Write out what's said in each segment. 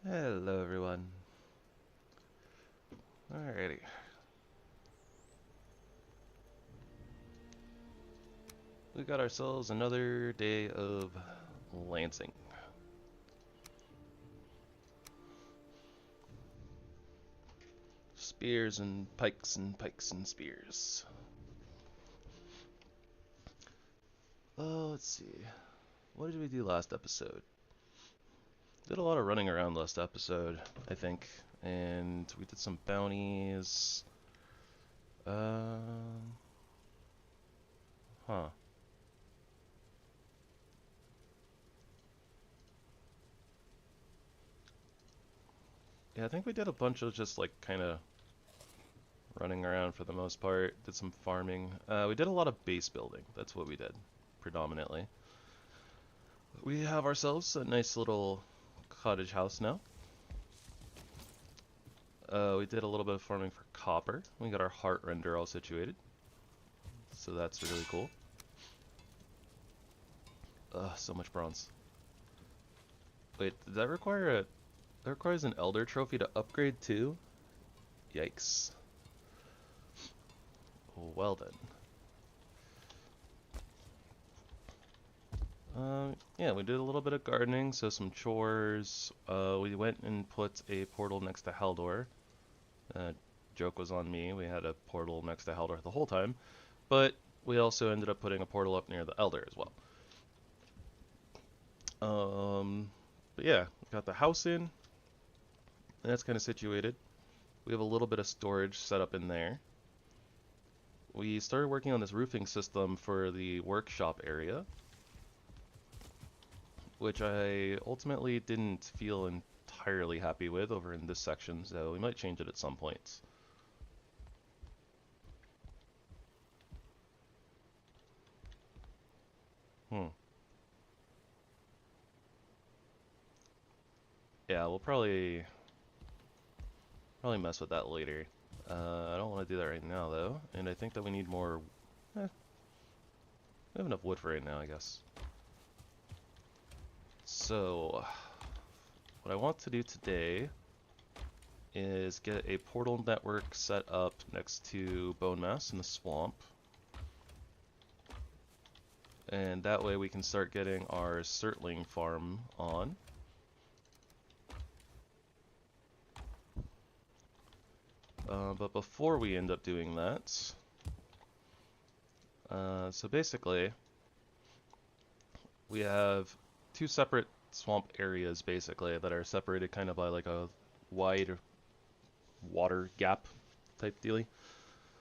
Hello everyone. Alrighty. We got ourselves another day of lancing. Spears and pikes and pikes and spears. Let's see. What did we do last episode? Did a lot of running around last episode, I think. And we did some bounties. Huh. Yeah, I think we did a bunch of just like kind of running around for the most part. Did some farming. We did a lot of base building. That's what we did, predominantly. We have ourselves a nice little cottage house now. We did a little bit of farming for copper. We got our heart render all situated. So that's really cool. So much bronze. Wait, did that require a... That requires an elder trophy to upgrade too? Yikes. Well then. Yeah, we did a little bit of gardening, so some chores. We went and put a portal next to Haldor. Joke was on me. We had a portal next to Haldor the whole time, but we also ended up putting a portal up near the Elder as well. But yeah, got the house in. And that's kind of situated. We have a little bit of storage set up in there. We started working on this roofing system for the workshop area, which I ultimately didn't feel entirely happy with over in this section, so we might change it at some points. Yeah, we'll probably mess with that later. I don't want to do that right now though, and I think that we need more. We have enough wood for right now, I guess. So, what I want to do today is get a portal network set up next to bone mass in the swamp. And that way we can start getting our Surtling farm on. But before we end up doing that, so basically, we have two separate swamp areas basically that are separated kind of by like a wide water gap type dealy.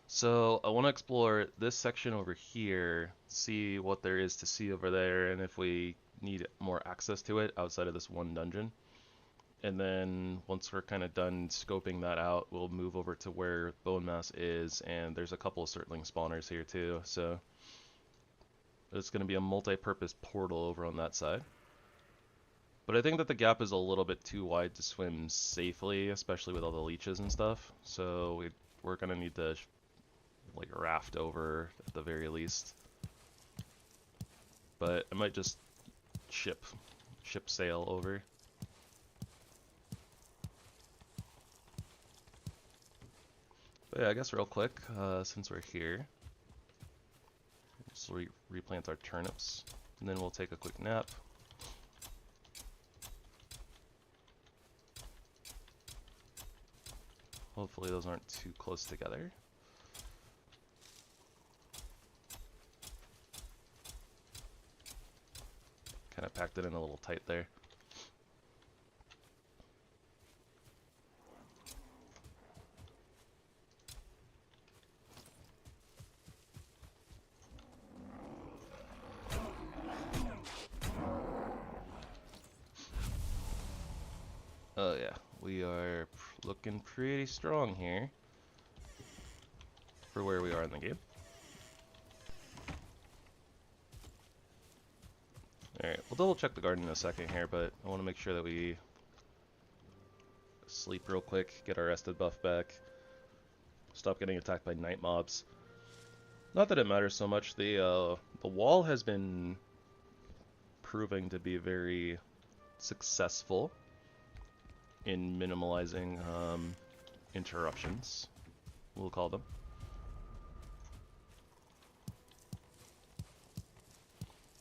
So I want to explore this section over here, see what there is to see over there, and if we need more access to it outside of this one dungeon. And then once we're kind of done scoping that out, we'll move over to where bone mass is, and there's a couple of Surtling spawners here too, so it's going to be a multi-purpose portal over on that side. But I think that the gap is a little bit too wide to swim safely, especially with all the leeches and stuff, so we're going to need to like raft over at the very least. But I might just ship sail over. But yeah, I guess real quick, since we're here, just replant our turnips, and then we'll take a quick nap. Hopefully those aren't too close together. Kind of packed it in a little tight there. Oh yeah, we are looking pretty strong here for where we are in the game. Alright, we'll double check the garden in a second here, but I want to make sure that we sleep real quick, get our rested buff back, stop getting attacked by night mobs. Not that it matters so much, the wall has been proving to be very successful in minimalizing interruptions, we'll call them.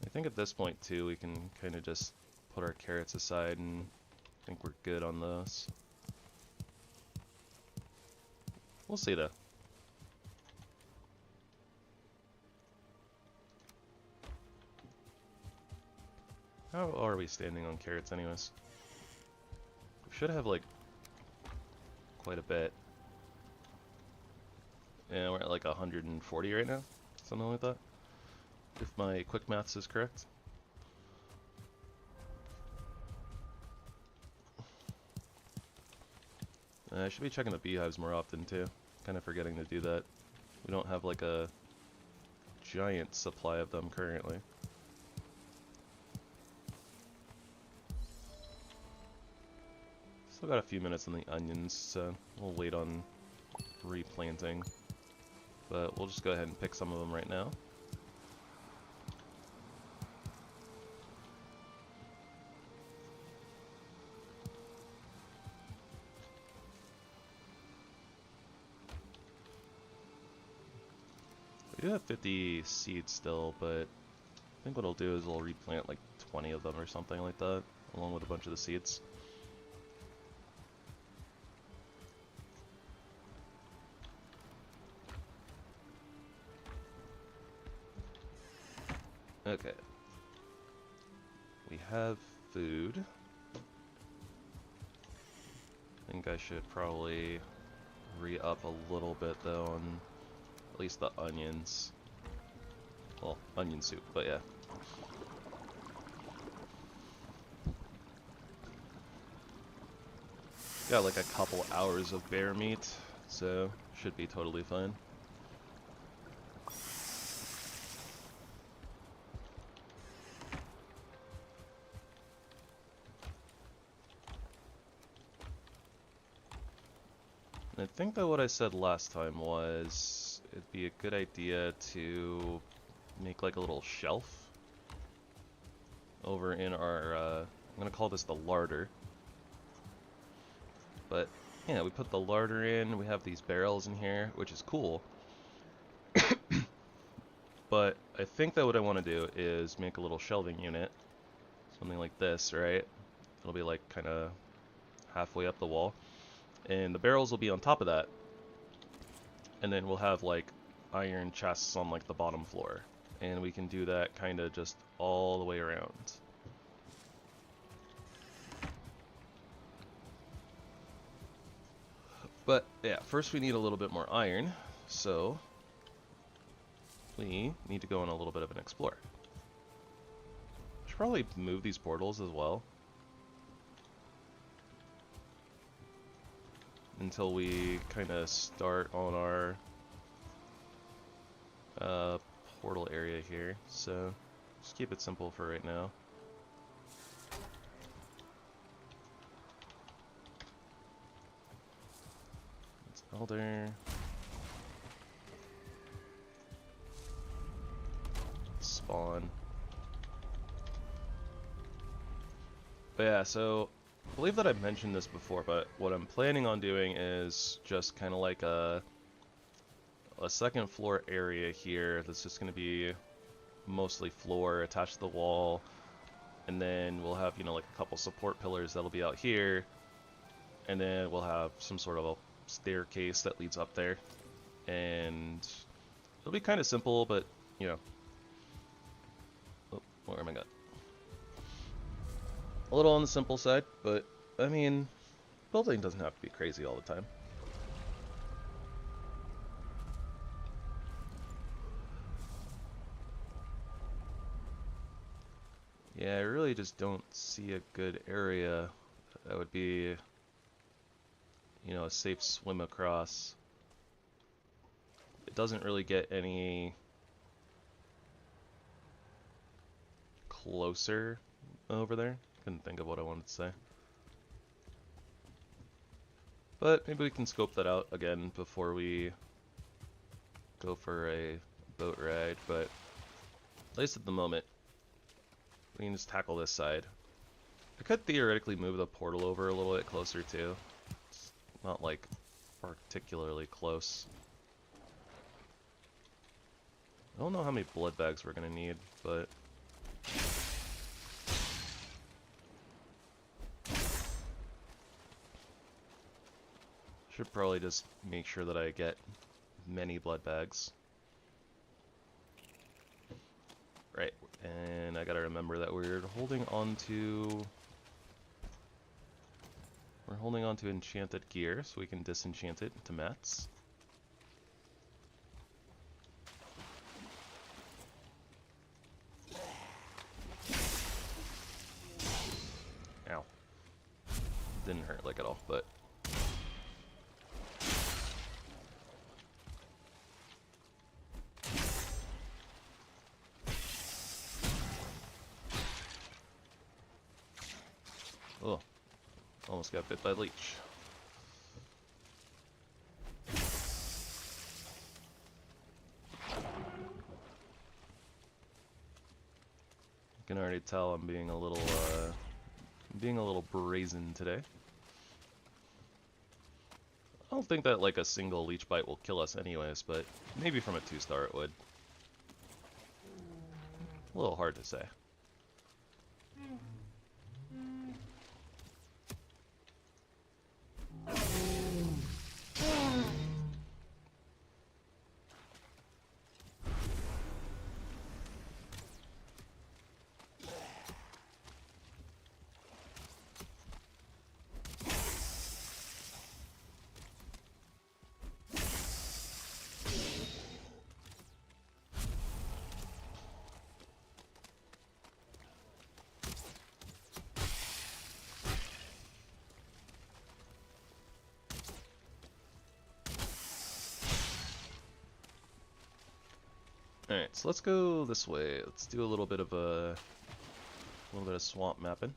I think at this point too we can kind of just put our carrots aside and I think we're good on those. We'll see though. How are we standing on carrots anyways? We should have like quite a bit. Yeah, we're at like 140 right now, something like that, if my quick maths is correct. I should be checking the beehives more often too. Kind of forgetting to do that. We don't have like a giant supply of them currently. Still got a few minutes on the onions, so we'll wait on replanting. But we'll just go ahead and pick some of them right now. We do have 50 seeds still, but I think what I'll do is I'll replant like 20 of them or something like that, along with a bunch of the seeds. Okay. We have food. I think I should probably re-up a little bit though on at least the onions. Well, onion soup, but yeah. Got like a couple hours of bear meat, so should be totally fine. I think that what I said last time was it'd be a good idea to make like a little shelf over in our, I'm gonna call this the larder. But yeah, we put the larder in, we have these barrels in here, which is cool. But I think that what I want to do is make a little shelving unit, something like this, right? It'll be like kind of halfway up the wall. And the barrels will be on top of that. And then we'll have like iron chests on like the bottom floor. And we can do that kind of just all the way around. But yeah, first we need a little bit more iron. So we need to go on a little bit of an explore. I should probably move these portals as well. Until we kind of start on our portal area here. So just keep it simple for right now. It's elder. Spawn. But yeah, so I believe that I've mentioned this before, but what I'm planning on doing is just kind of like a second floor area here that's just going to be mostly floor attached to the wall, and then we'll have, you know, like a couple support pillars that'll be out here, and then we'll have some sort of a staircase that leads up there, and it'll be kind of simple, but, you know, oh, where am I going? A little on the simple side, but I mean, building doesn't have to be crazy all the time. Yeah, I really just don't see a good area that would be, you know, a safe swim across. It doesn't really get any closer over there. Couldn't think of what I wanted to say. But maybe we can scope that out again before we go for a boat ride. But at least at the moment, we can just tackle this side. I could theoretically move the portal over a little bit closer too. It's not like particularly close. I don't know how many blood bags we're gonna need, but should probably just make sure that I get many blood bags. Right, and I gotta remember that we're holding on to enchanted gear, so we can disenchant it into mats. Ow. Didn't hurt like at all, but oh, almost got bit by leech. You can already tell I'm being a little brazen today. I don't think that like a single leech bite will kill us anyways, but maybe from a 2-star it would. A little hard to say. Alright, so let's go this way. Let's do a little bit of swamp mapping.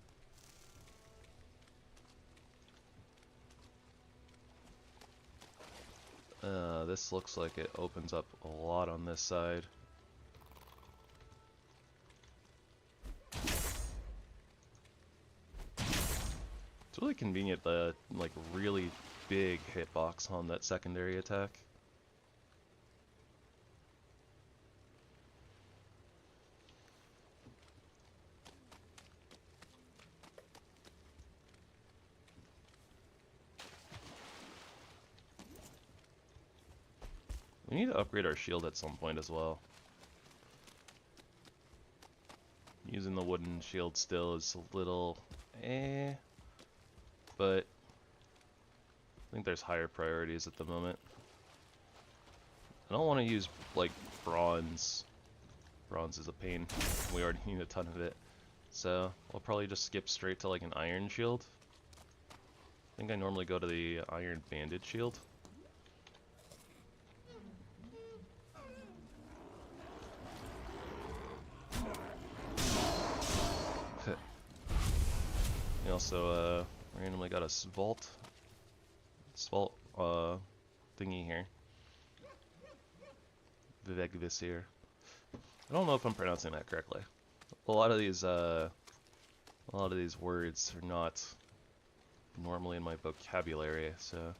This looks like it opens up a lot on this side. It's really convenient, the like really big hitbox on that secondary attack. We need to upgrade our shield at some point as well. Using the wooden shield still is a little but I think there's higher priorities at the moment. I don't want to use like bronze. Bronze is a pain. We already need a ton of it. So we'll probably just skip straight to like an iron shield. I think I normally go to the iron banded shield. We also randomly got a vault thingy here. Vivegvisir. I don't know if I'm pronouncing that correctly. A lot of these words are not normally in my vocabulary, so.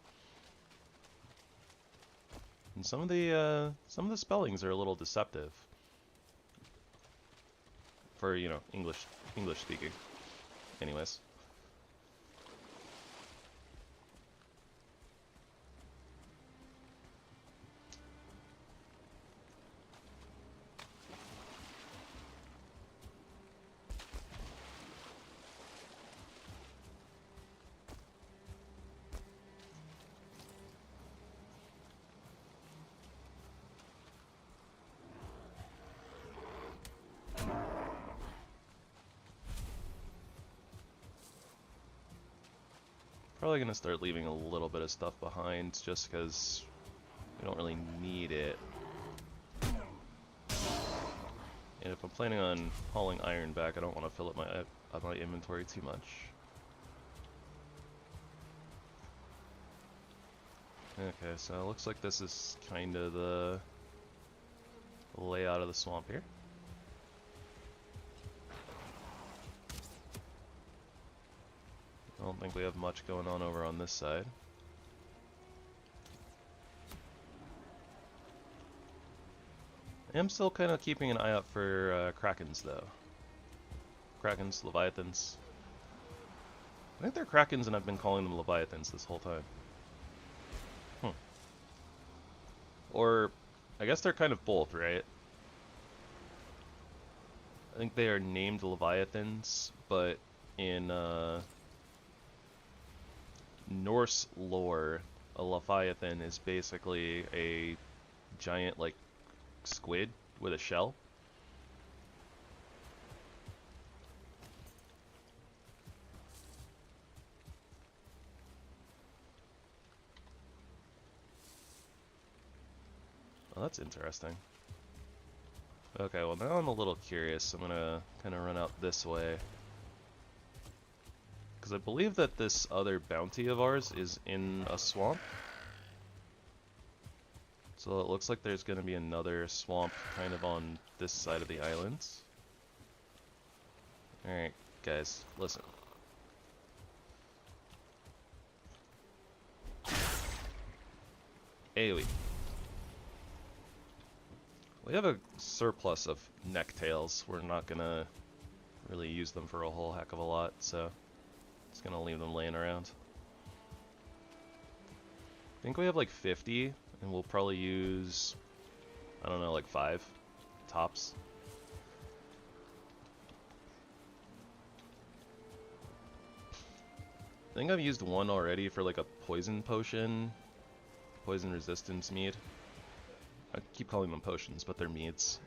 And some of the spellings are a little deceptive. For, you know, English speaking. Anyways. Probably gonna start leaving a little bit of stuff behind just because we don't really need it. And if I'm planning on hauling iron back, I don't want to fill up my inventory too much. Okay, so it looks like this is kind of the layout of the swamp here. I don't think we have much going on over on this side. I am still kind of keeping an eye out for Krakens, though. Krakens, Leviathans. I think they're Krakens, and I've been calling them Leviathans this whole time. Or, I guess they're kind of both, right? I think they are named Leviathans, but in Norse lore, a Leviathan is basically a giant, like, squid with a shell. Oh, that's interesting. Okay, well now I'm a little curious. I'm gonna kind of run out this way. Because I believe that this other bounty of ours is in a swamp. So it looks like there's gonna be another swamp kind of on this side of the island. Alright, guys, listen. AoE. We have a surplus of necktails. We're not gonna really use them for a whole heck of a lot, so just gonna leave them laying around. I think we have like 50, and we'll probably use, I don't know, like 5 tops. I think I've used one already for like a poison potion, poison resistance mead. I keep calling them potions, but they're meads.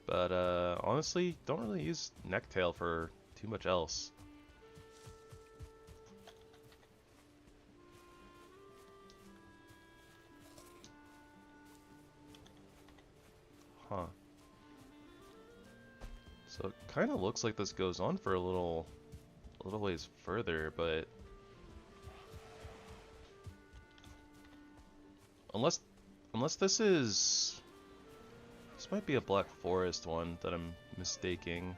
But honestly, don't really use necktail for too much else. Huh. So it kind of looks like this goes on for a little ways further, but unless this might be a Black Forest one that I'm mistaking.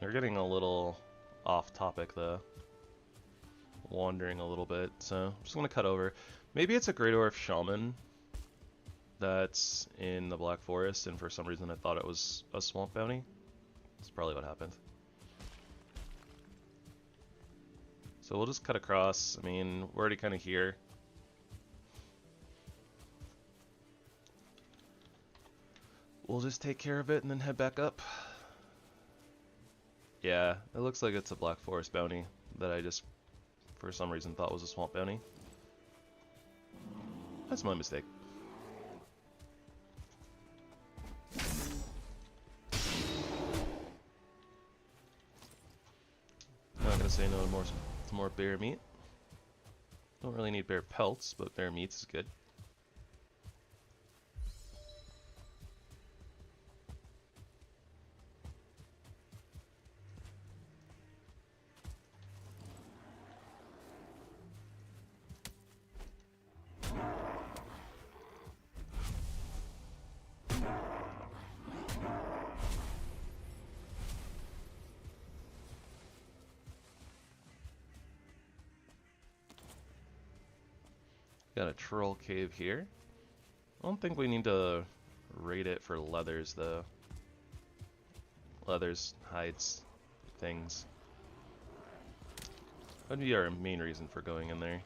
We're getting a little off topic though, wandering a little bit, so I'm just gonna cut over. Maybe it's a Grey Dwarf Shaman that's in the Black Forest, and for some reason I thought it was a swamp bounty. That's probably what happened. So we'll just cut across. I mean, we're already kind of here. We'll just take care of it and then head back up. Yeah, it looks like it's a Black Forest bounty that I just, for some reason, thought was a swamp bounty. That's my mistake. Not gonna say no to more bear meat. Don't really need bear pelts, but bear meat is good. Got a troll cave here. I don't think we need to raid it for leathers though. Leathers, hides, things. That'd be our main reason for going in there.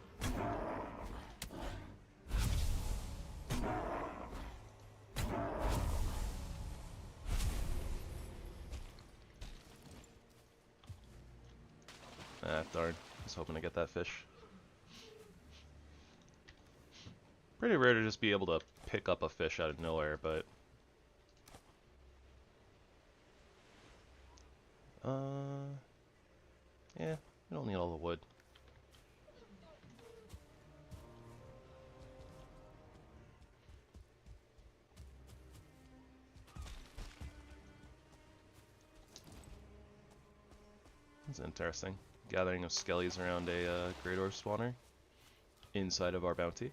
Ah, darn. I was hoping to get that fish. Pretty rare to just be able to pick up a fish out of nowhere, but... yeah, we don't need all the wood. That's interesting. Gathering of skellies around a Grey Dwarf spawner inside of our bounty.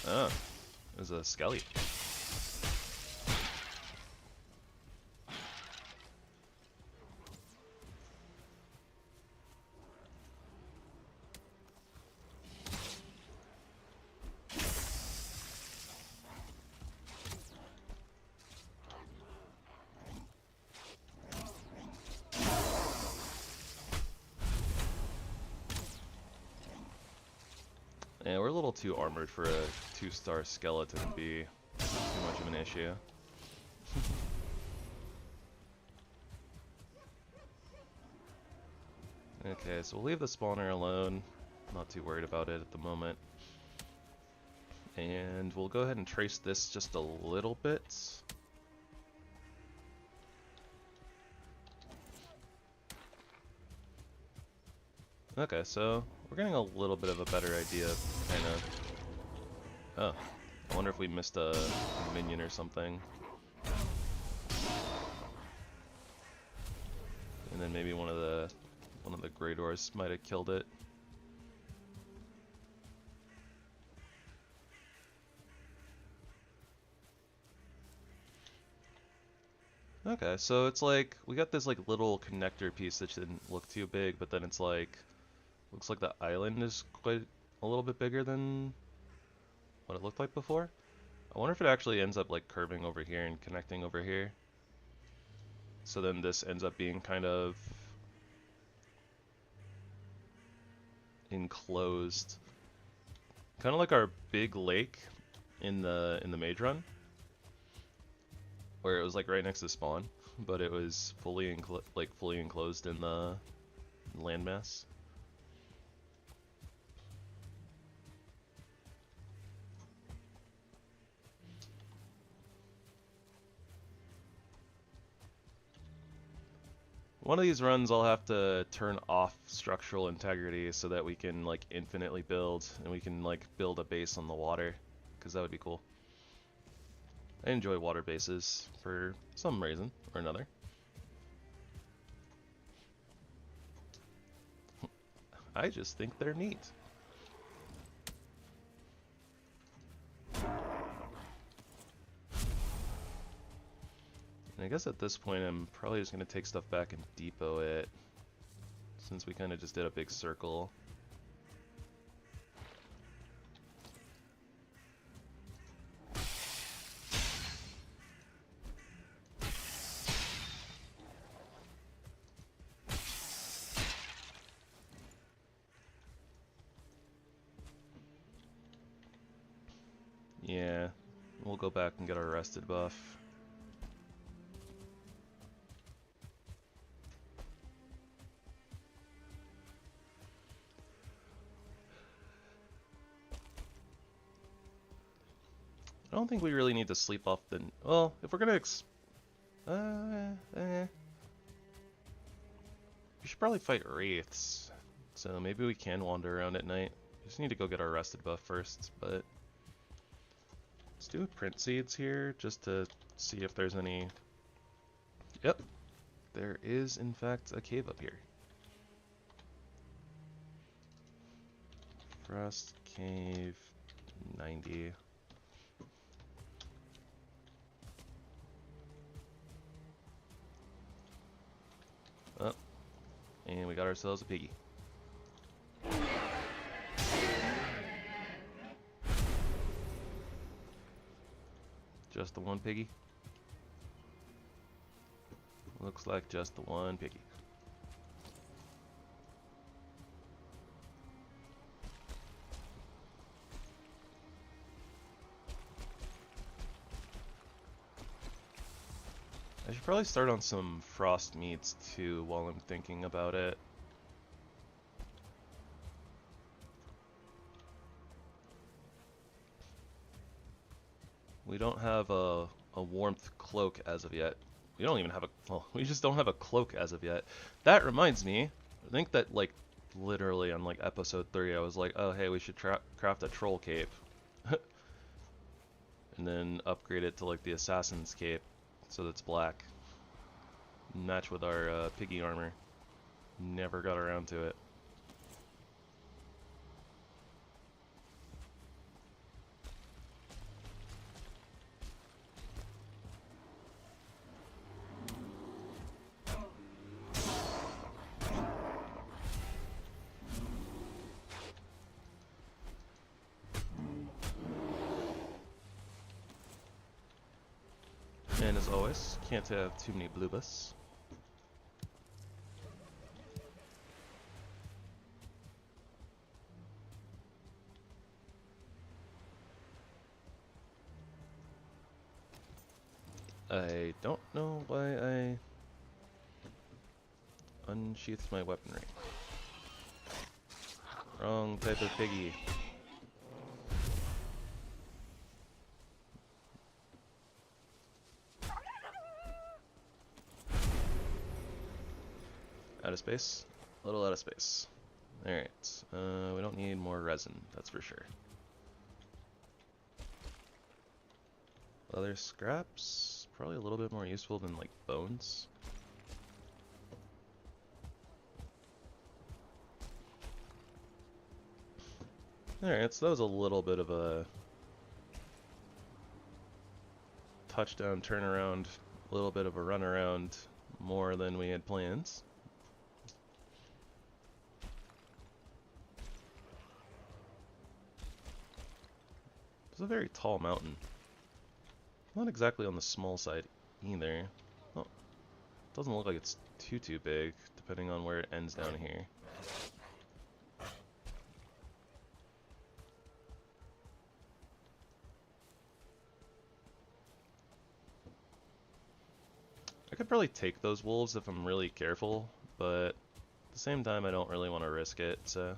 Oh, it was a skelly. Yeah, we're a little too armored for a 2-star skeleton to be too much of an issue. Okay, so we'll leave the spawner alone. Not too worried about it at the moment. And we'll go ahead and trace this just a little bit. Okay, so we're getting a little bit of a better idea, kind of. Oh, I wonder if we missed a minion or something. And then maybe one of the Grey Doors might have killed it. Okay, so it's like we got this like little connector piece that didn't look too big, but then it's like looks like the island is quite a little bit bigger than what it looked like before. I wonder if it actually ends up like curving over here and connecting over here. So then this ends up being kind of enclosed, kind of like our big lake in the mage run, where it was like right next to spawn, but it was fully enclosed in the landmass. One of these runs I'll have to turn off structural integrity so that we can like infinitely build and we can like build a base on the water, because that would be cool. I enjoy water bases for some reason or another. I just think they're neat. And I guess at this point I'm probably just going to take stuff back and depot it, since we kind of just did a big circle. Yeah, we'll go back and get our rested buff. I don't think we really need to sleep off the... Well, if we're gonna we should probably fight wraiths, so maybe we can wander around at night. We just need to go get our rested buff first, but... Let's do print seeds here, just to see if there's any... Yep, there is in fact a cave up here. Frost Cave 90. Oh, and we got ourselves a piggy. Just the one piggy? Looks like just the one piggy. I should probably start on some frost meats too while I'm thinking about it. We don't have a warmth cloak as of yet. We don't even have a... Well, we just don't have a cloak as of yet. That reminds me, I think that like literally on like episode 3 I was like, oh hey, we should craft a troll cape. And then upgrade it to like the assassin's cape so that's black. Match with our piggy armor. Never got around to it. as always. Can't have too many bluebus. I don't know why I unsheathed my weaponry. Wrong type of piggy. Out of space? A little out of space. Alright, we don't need more resin, that's for sure. Leather scraps? Probably a little bit more useful than, like, bones. Alright, so that was a little bit of a touchdown turnaround, a little bit of a runaround, more than we had planned. It's a very tall mountain. Not exactly on the small side either. Oh, doesn't look like it's too big, depending on where it ends down here. I could probably take those wolves if I'm really careful, but at the same time I don't really want to risk it, so...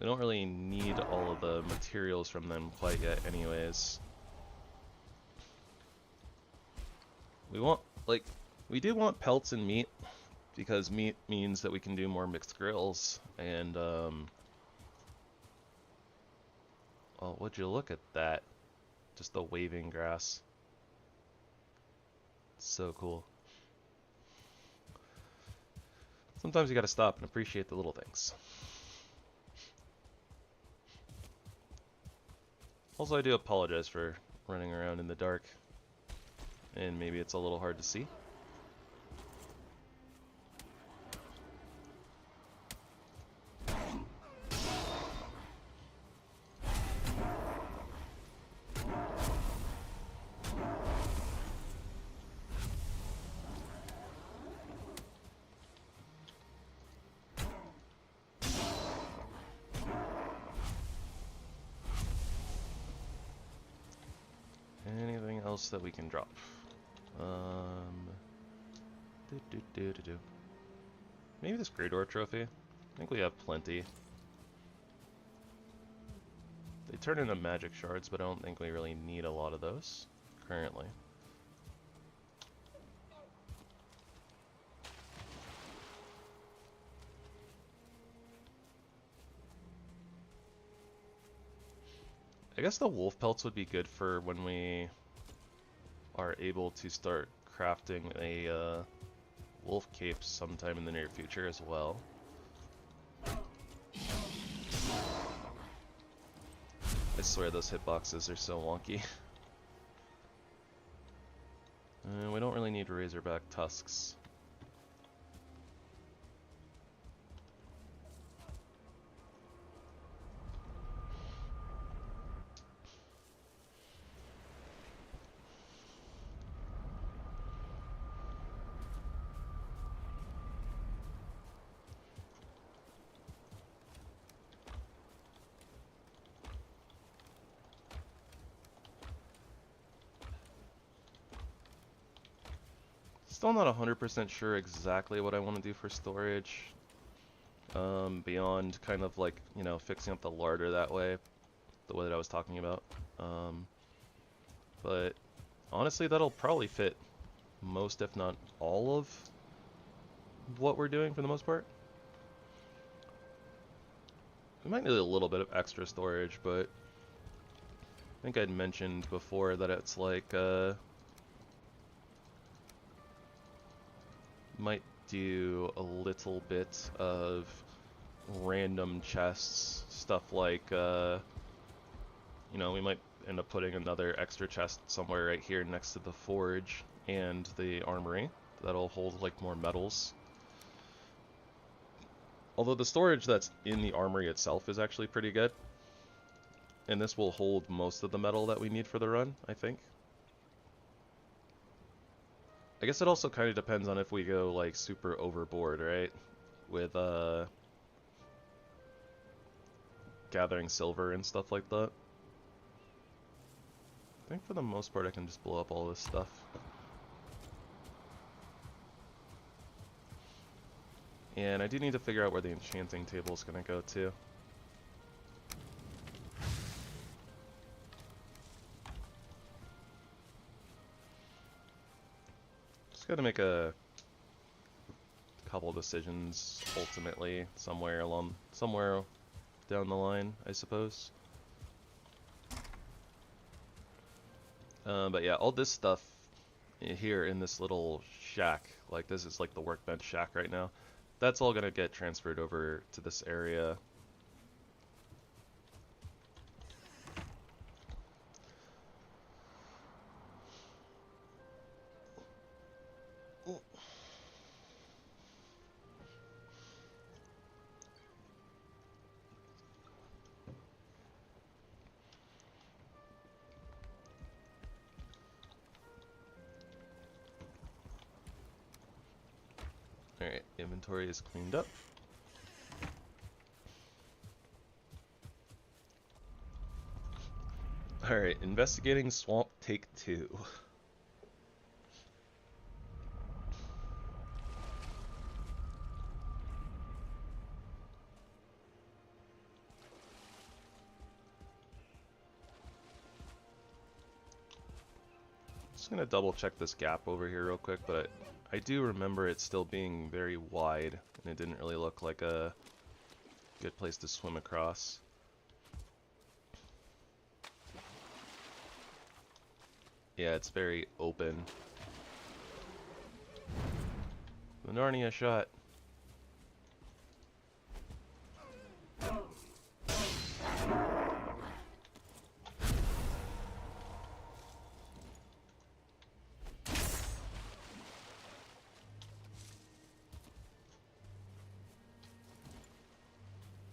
We don't really need all of the materials from them quite yet anyways. We want, like, we do want pelts and meat, because meat means that we can do more mixed grills, and, oh, would you look at that? Just the waving grass. It's so cool. Sometimes you gotta stop and appreciate the little things. Also, I do apologize for running around in the dark, and maybe it's a little hard to see. Anything else that we can drop? Maybe this Grey Door trophy? I think we have plenty. They turn into magic shards, but I don't think we really need a lot of those currently. I guess the wolf pelts would be good for when we are able to start crafting a wolf cape sometime in the near future as well. I swear those hitboxes are so wonky. We don't really need razorback tusks. Still not 100% sure exactly what I want to do for storage, beyond kind of like, you know, fixing up the larder that way, the way that I was talking about. But honestly, that'll probably fit most, if not all, of what we're doing for the most part. We might need a little bit of extra storage, but I think I'd mentioned before that it's like, might do a little bit of random chests, stuff like, you know, we might end up putting another extra chest somewhere right here next to the forge and the armory that'll hold like more metals. Although the storage that's in the armory itself is actually pretty good. And this will hold most of the metal that we need for the run, I think. I guess it also kind of depends on if we go like super overboard, right? With gathering silver and stuff like that. I think for the most part I can just blow up all this stuff. And I do need to figure out where the enchanting table is going to go to. Just got to make a couple decisions ultimately somewhere down the line, I suppose. But yeah, all this stuff here in this little shack, like this is like the workbench shack right now, that's all gonna get transferred over to this area. Alright, inventory is cleaned up. Alright, investigating swamp take 2. Just gonna double check this gap over here real quick, but I do remember it still being very wide, and it didn't really look like a good place to swim across. Yeah, it's very open. The Narnia shot.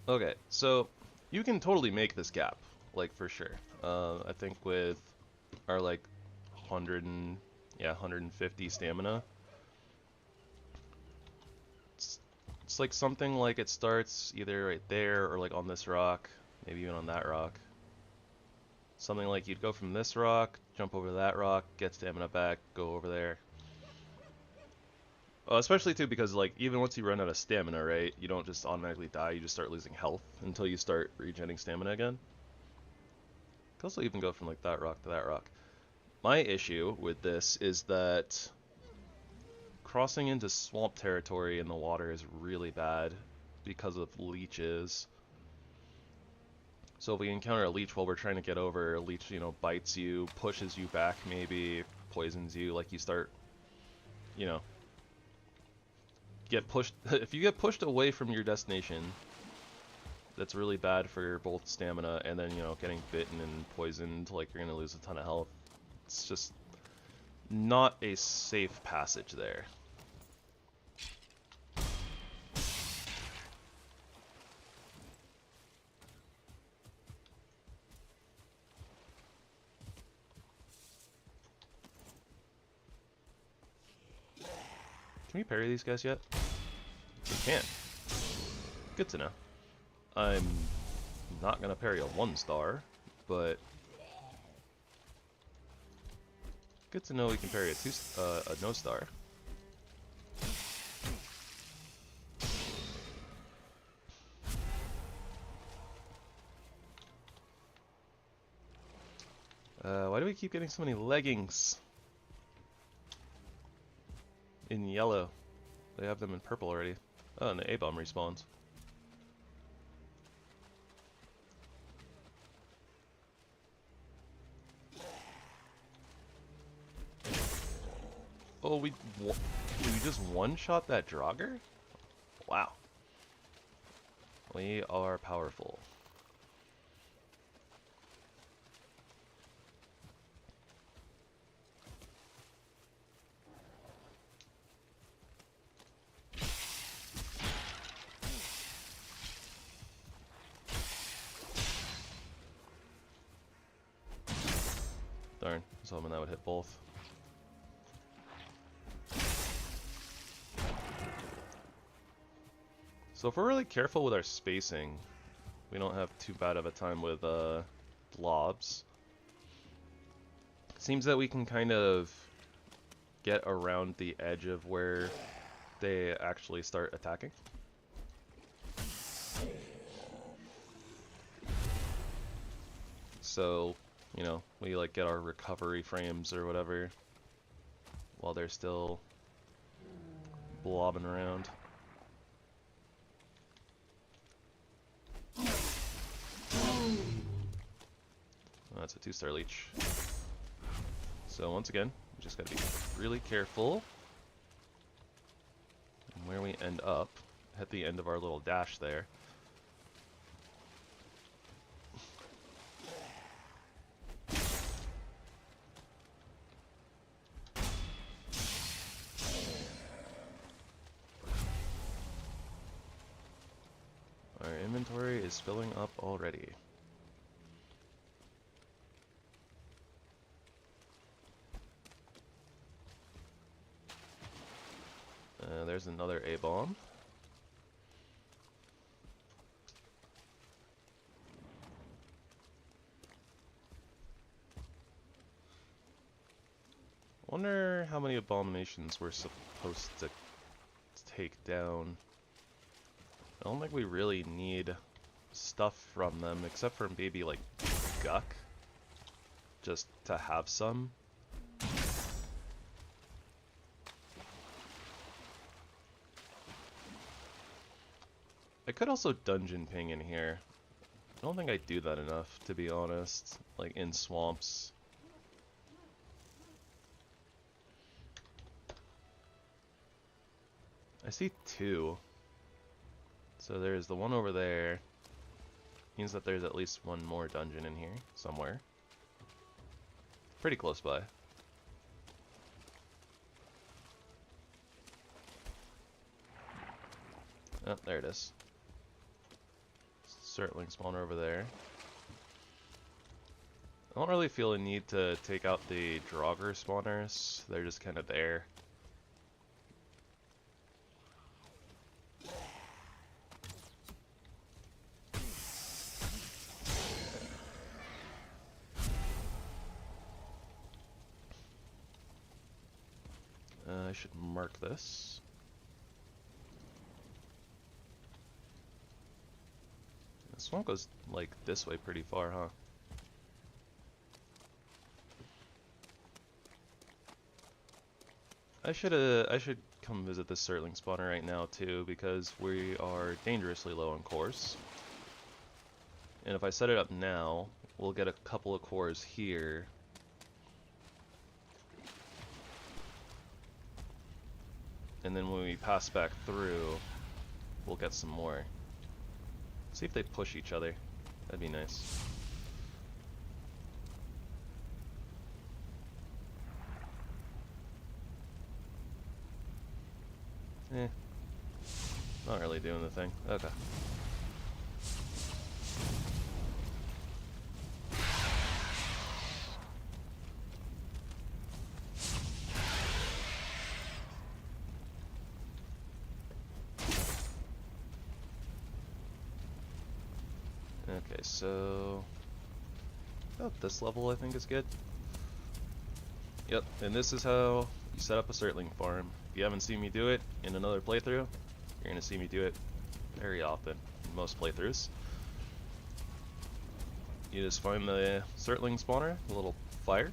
Okay, so you can totally make this gap, like for sure. I think with our like 150 stamina, it's like something like it starts either right there or like on this rock, maybe even on that rock. Something like you'd go from this rock, jump over that rock, get stamina back, go over there. Especially too because like even once you run out of stamina, right, you don't just automatically die, you just start losing health until you start regenerating stamina again. You can also even go from like that rock to that rock. My issue with this is that crossing into swamp territory in the water is really bad because of leeches. So if we encounter a leech while we're trying to get over, a leech, you know, bites you, pushes you back maybe, poisons you, like you start, you know, get pushed. If you get pushed away from your destination, that's really bad for both stamina and then, you know, getting bitten and poisoned, like you're gonna lose a ton of health. It's just not a safe passage there. Can we parry these guys yet? We can. Good to know. I'm not gonna parry a 1-star, but good to know we can parry a no-star. Why do we keep getting so many leggings? In yellow. They have them in purple already. Oh, and the A-bomb respawns. Oh, we just one-shot that Draugr? Wow. We are powerful. Darn, I was hoping that would hit both. So if we're really careful with our spacing, we don't have too bad of a time with blobs. It seems that we can kind of get around the edge of where they actually start attacking. So, you know, we like get our recovery frames or whatever while they're still blobbing around. Oh, that's a 2-star leech. So once again, we just gotta be really careful where we end up at the end of our little dash there. Our inventory is filling up already. There's another A-bomb. Wonder how many abominations we're supposed to take down. I don't think we really need stuff from them, except for maybe like Guck, just to have some. I could also dungeon ping in here. I don't think I do that enough, to be honest, like in swamps. I see 2. So there's the one over there. Means that there's at least one more dungeon in here, somewhere. Pretty close by. Oh, there it is. Circling spawner over there. I don't really feel a need to take out the Draugr spawners. They're just kind of there. I should mark this. The swamp goes like this way pretty far, huh? I should come visit this Surtling spawner right now too, because we are dangerously low on cores. And if I set it up now, we'll get a couple of cores here. And then when we pass back through, we'll get some more. See if they push each other. That'd be nice. Not really doing the thing. Okay. Okay, so about this level I think is good. Yep, and this is how you set up a Surtling farm. If you haven't seen me do it in another playthrough, you're going to see me do it very often in most playthroughs. You just find the Surtling spawner, a little fire.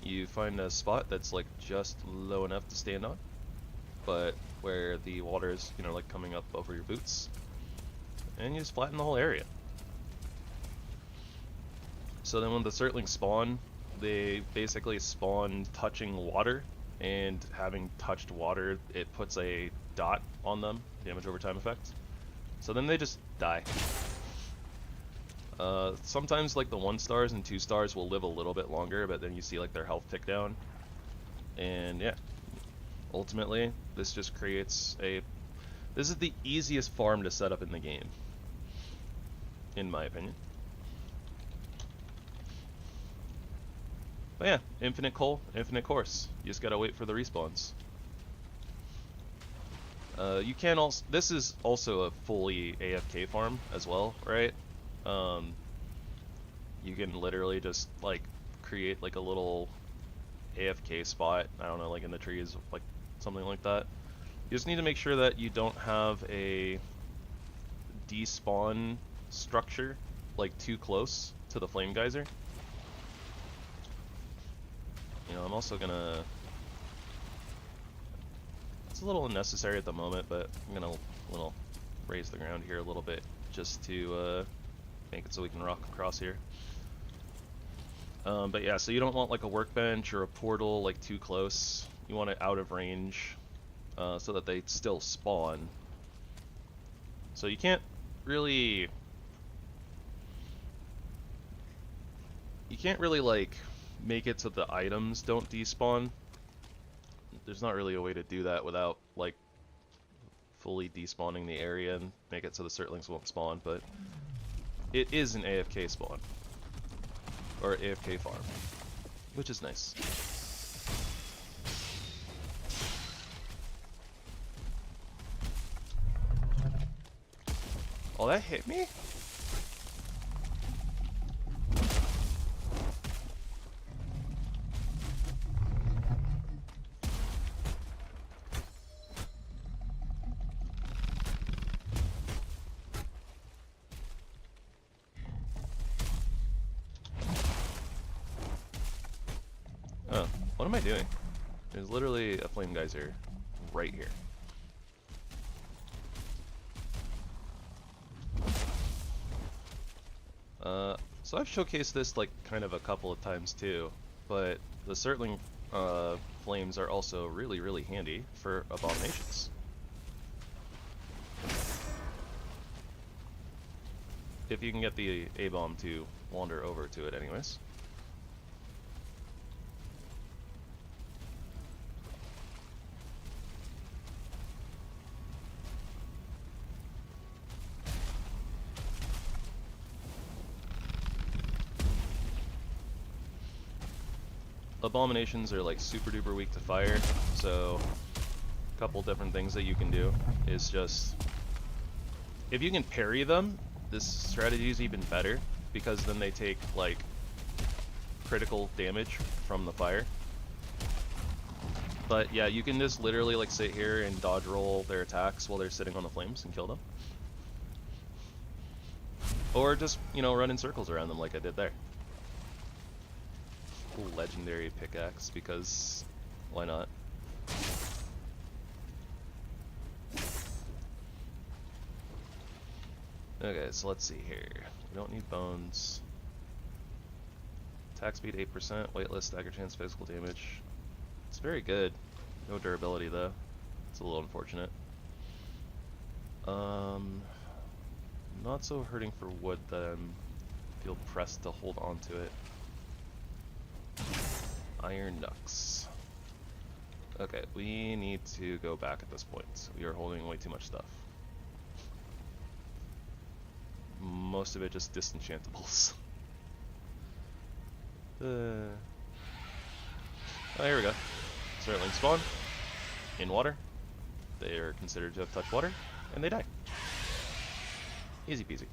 You find a spot that's like just low enough to stand on, but where the water is, you know, like coming up over your boots. And you just flatten the whole area. So then when the Surtlings spawn, they basically spawn touching water, and having touched water, it puts a dot on them, damage over time effect. So then they just die. Sometimes like the 1-stars and 2-stars will live a little bit longer, but then you see like their health tick down. And yeah, ultimately this just creates a... This is the easiest farm to set up in the game, in my opinion. But yeah, infinite coal, infinite course. You just gotta wait for the respawns. You can also, this is also a fully AFK farm as well, right? You can literally just like create like a little AFK spot, I don't know, like in the trees, like something like that. You just need to make sure that you don't have a despawn structure like too close to the flame geyser. You know, I'm also gonna, it's a little unnecessary at the moment, but I'm gonna raise the ground here a little bit just to make it so we can rock across here. But yeah, so you don't want like a workbench or a portal like too close. You want it out of range so that they still spawn. So you can't really like make it so the items don't despawn. There's not really a way to do that without like fully despawning the area and make it so the Certlings won't spawn, but it is an AFK spawn. Or AFK farm, which is nice. Oh, that hit me? Oh, what am I doing? There's literally a flame geyser right here. So I've showcased this like kind of a couple of times too, but the Certling flames are also really, really handy for abominations. If you can get the A-bomb to wander over to it anyways. Abominations are like super duper weak to fire, so a couple different things that you can do is just, if you can parry them, this strategy is even better because then they take like critical damage from the fire. But yeah, you can just literally like sit here and dodge roll their attacks while they're sitting on the flames and kill them. Or just, you know, run in circles around them like I did there. Legendary pickaxe, because why not? Okay, so let's see here. We don't need bones. Attack speed 8%, weightless, stagger chance, physical damage. It's very good. No durability though. It's a little unfortunate. Not so hurting for wood that I feel pressed to hold on to it. Iron Nux. Okay, we need to go back at this point. We are holding way too much stuff. Most of it just disenchantables. Oh, here we go. Certling spawn in water. They are considered to have touched water, and they die. Easy peasy.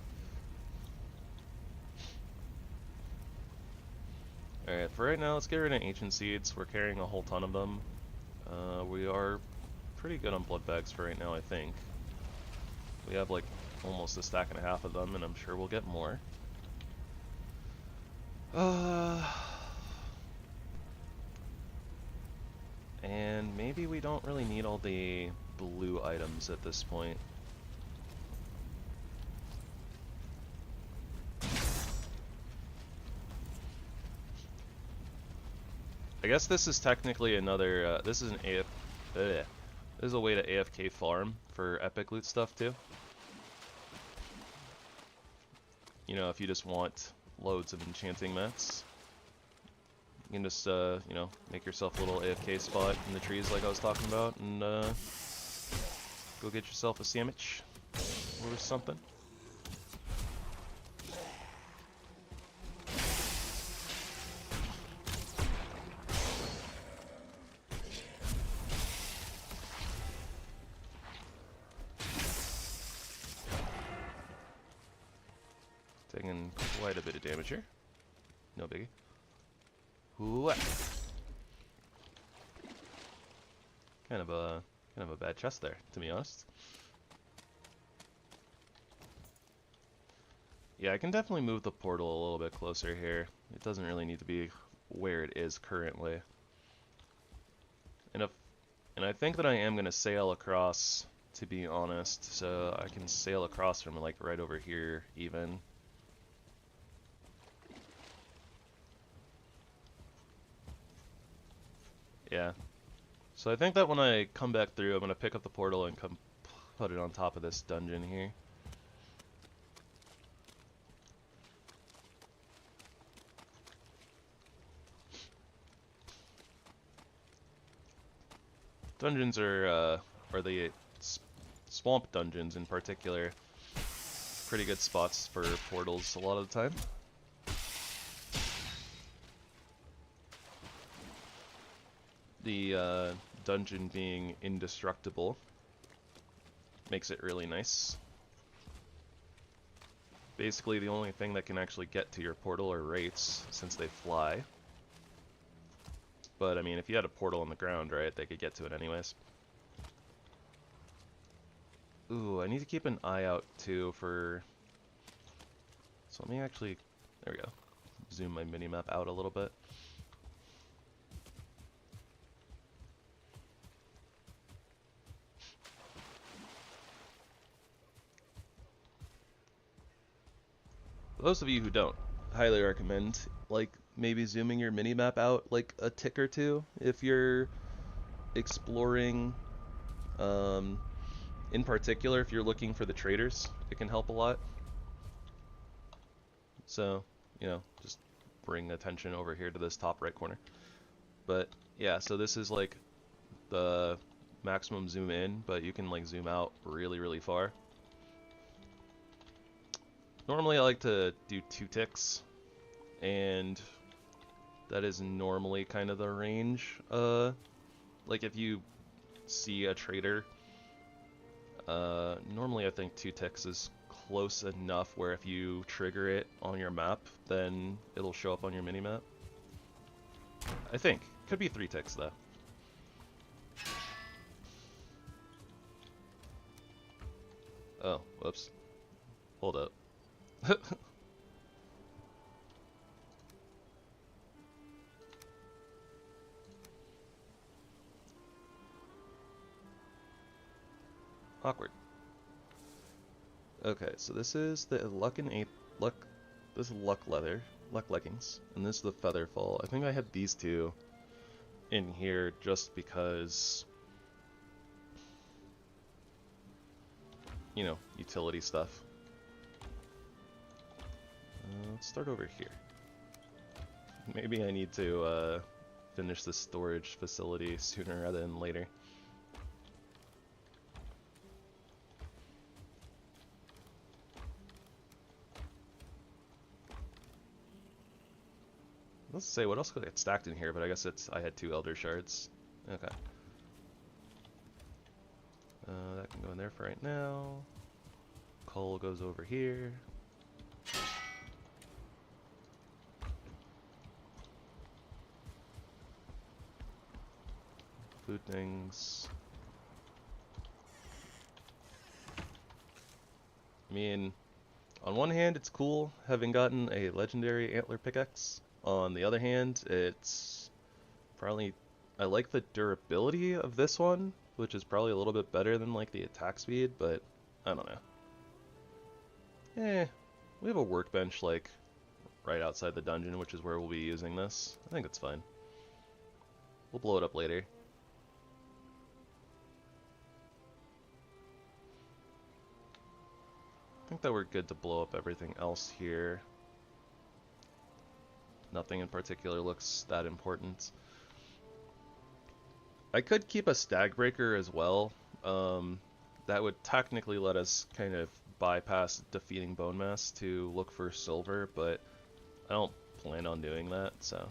Alright, for right now, let's get rid of Ancient Seeds. We're carrying a whole ton of them. We are pretty good on blood bags for right now, I think. We have like almost a stack and a half of them, and I'm sure we'll get more. And maybe we don't really need all the blue items at this point. I guess this is technically another, this is an this is a way to AFK farm for EpicLoot stuff too. You know, if you just want loads of enchanting mats, you can just, you know, make yourself a little AFK spot in the trees like I was talking about, and go get yourself a sandwich or something. quite a bit of damage here. No biggie. Ooh. Kind of a bad chest there, to be honest. Yeah, I can definitely move the portal a little bit closer here. It doesn't really need to be where it is currently. And I think that I am gonna sail across, to be honest. So I can sail across from like right over here even. Yeah. So I think that when I come back through, I'm gonna pick up the portal and come put it on top of this dungeon here. Dungeons are, or the swamp dungeons in particular, pretty good spots for portals a lot of the time. The dungeon being indestructible makes it really nice. Basically, the only thing that can actually get to your portal are wraiths, since they fly. But, I mean, if you had a portal on the ground, right, they could get to it anyways. Ooh, I need to keep an eye out, too, for... So let me actually... There we go. Zoom my minimap out a little bit. Those of you who don't, highly recommend, like, maybe zooming your minimap out, like, a tick or two if you're exploring, in particular, if you're looking for the traders, it can help a lot. So, you know, just bring attention over here to this top right corner. But, yeah, so this is, like, the maximum zoom in, but you can, like, zoom out really, really far. Normally I like to do 2 ticks, and that is normally kind of the range. Like if you see a trader, normally I think 2 ticks is close enough where if you trigger it on your map, then it'll show up on your minimap. I think. Could be 3 ticks though. Oh, whoops. Hold up. Awkward. Okay, so this is the this is luck leggings, and this is the featherfall. I think I had these 2 in here just because, you know, utility stuff. Let's start over here. Maybe I need to finish the storage facility sooner rather than later. Let's say, what else could get stacked in here? But I guess I had 2 Elder Shards. Okay. That can go in there for right now. Coal goes over here. Food things. I mean, on one hand, it's cool having gotten a legendary antler pickaxe. On the other hand, it's probably... I like the durability of this one, which is probably a little bit better than, like, the attack speed, but I don't know. We have a workbench, like, right outside the dungeon, which is where we'll be using this. I think it's fine. We'll blow it up later. I think that we're good to blow up everything else here. Nothing in particular looks that important. I could keep a stag breaker as well. That would technically let us kind of bypass defeating bone mass to look for silver, but I don't plan on doing that, so.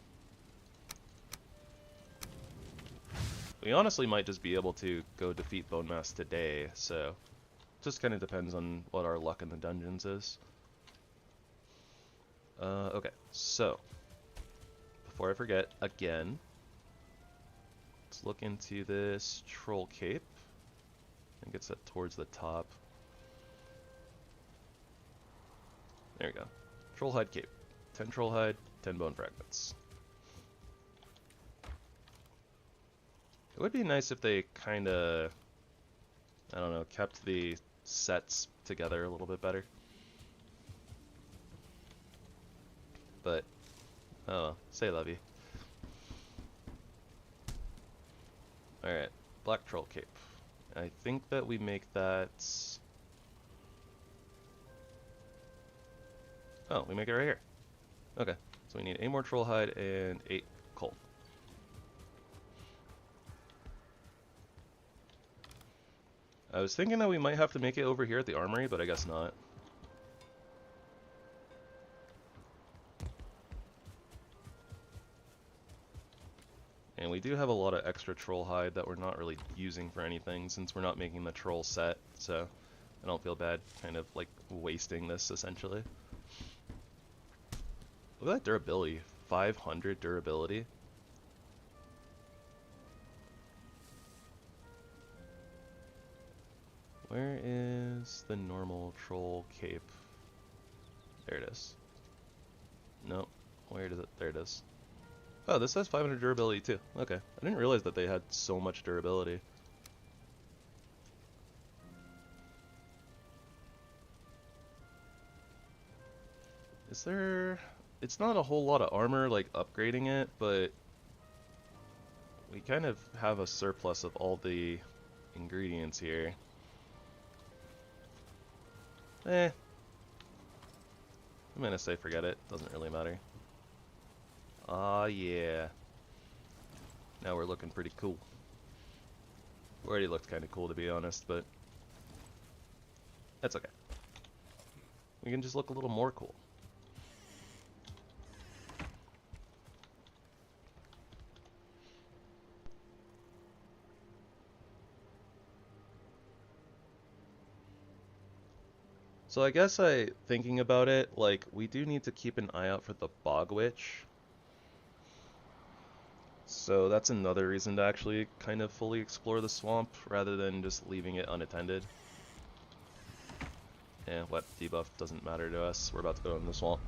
We honestly might just be able to go defeat bone mass today, so just kind of depends on what our luck in the dungeons is. Okay, so before I forget, again, let's look into this troll cape. I think it's set towards the top. There we go. Troll hide cape. 10 troll hide, 10 bone fragments. It would be nice if they kinda, I don't know, kept the sets together a little bit better. But, oh, say lovey. Alright, black troll cape. I think that we make that... Oh, we make it right here. Okay, so we need 8 more troll hide and 8 coal. I was thinking that we might have to make it over here at the Armory, but I guess not. And we do have a lot of extra troll hide that we're not really using for anything since we're not making the troll set, so I don't feel bad kind of like wasting this essentially. Look at that durability, 500 durability. Where is the normal troll cape? There it is. Nope. Where does it? There it is. Oh, this has 500 durability too. Okay. I didn't realize that they had so much durability. Is there... It's not a whole lot of armor, like, upgrading it, but... we kind of have a surplus of all the ingredients here. I'm gonna say forget it. Doesn't really matter. Ah, yeah. Now we're looking pretty cool. We already looked kind of cool, to be honest, but that's okay. We can just look a little more cool. So I guess thinking about it, like, we do need to keep an eye out for the Bog Witch. So that's another reason to actually kind of fully explore the swamp rather than just leaving it unattended. Yeah, wet debuff doesn't matter to us. We're about to go in the swamp.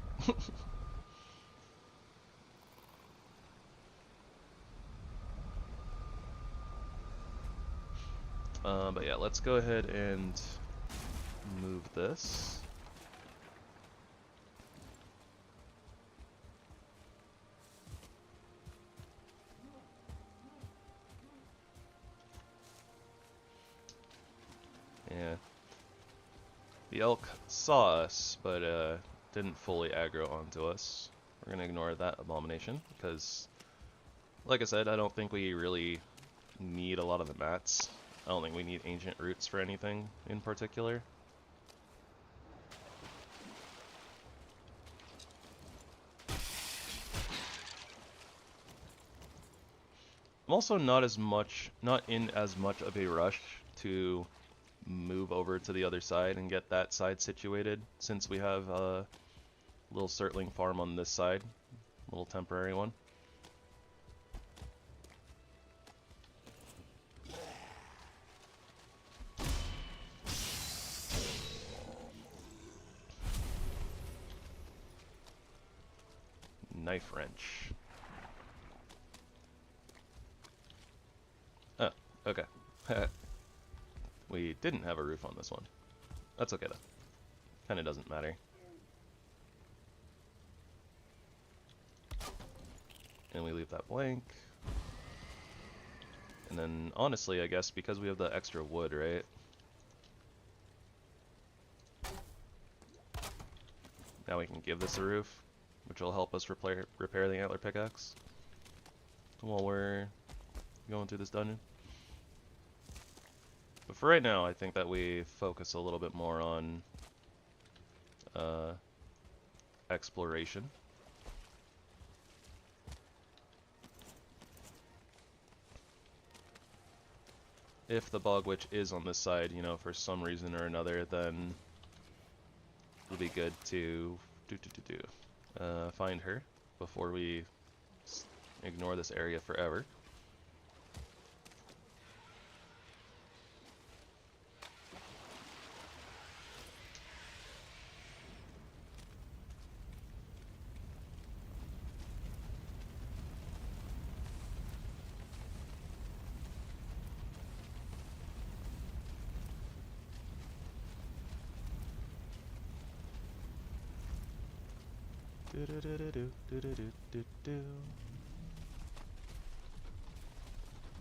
But yeah, let's go ahead and move this. Yeah. The elk saw us, but didn't fully aggro onto us. We're gonna ignore that abomination, because, like I said, I don't think we really need a lot of the mats. I don't think we need ancient roots for anything in particular. I'm also not in as much of a rush to move over to the other side and get that side situated, since we have a little Surtling farm on this side, a little temporary one. Knife wrench. Oh, okay. We didn't have a roof on this one. That's okay though. Kinda doesn't matter. And we leave that blank. And then, honestly, I guess because we have the extra wood, right? Now we can give this a roof, which will help us repair the antler pickaxe while we're going through this dungeon. But for right now, I think that we focus a little bit more on exploration. If the Bog Witch is on this side, you know, for some reason or another, then it'll be good to find her before we ignore this area forever.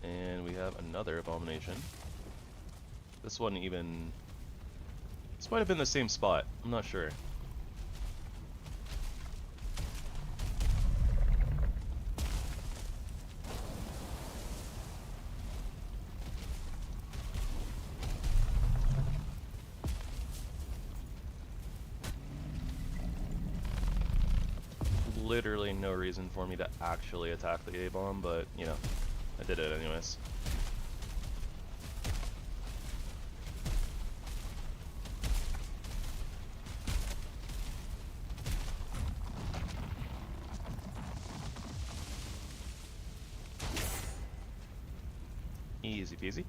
And we have another abomination. This one even... This might have been the same spot. I'm not sure. Literally no reason for me to actually attack the A-bomb, but, you know, I did it anyways. Easy peasy.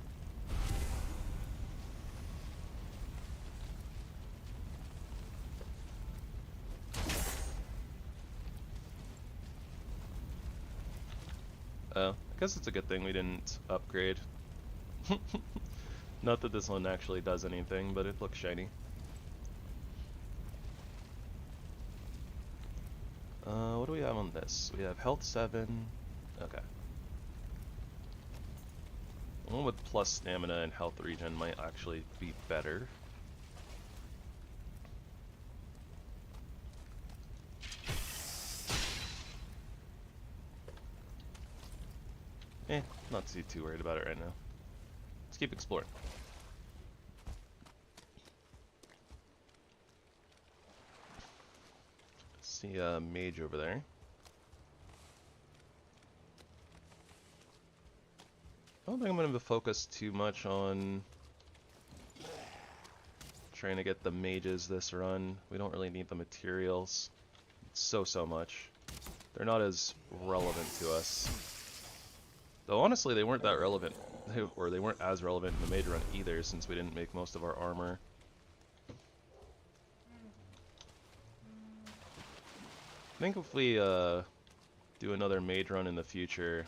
I guess it's a good thing we didn't upgrade. Not that this one actually does anything, but it looks shiny. What do we have on this? We have health 7. Okay. One with plus stamina and health regen might actually be better. Not too worried about it right now. Let's keep exploring. See a mage over there. I don't think I'm going to focus too much on trying to get the mages this run. We don't really need the materials so much. They're not as relevant to us. Though honestly, they weren't that relevant, or they weren't as relevant in the mage run either, since we didn't make most of our armor. I think if we do another mage run in the future,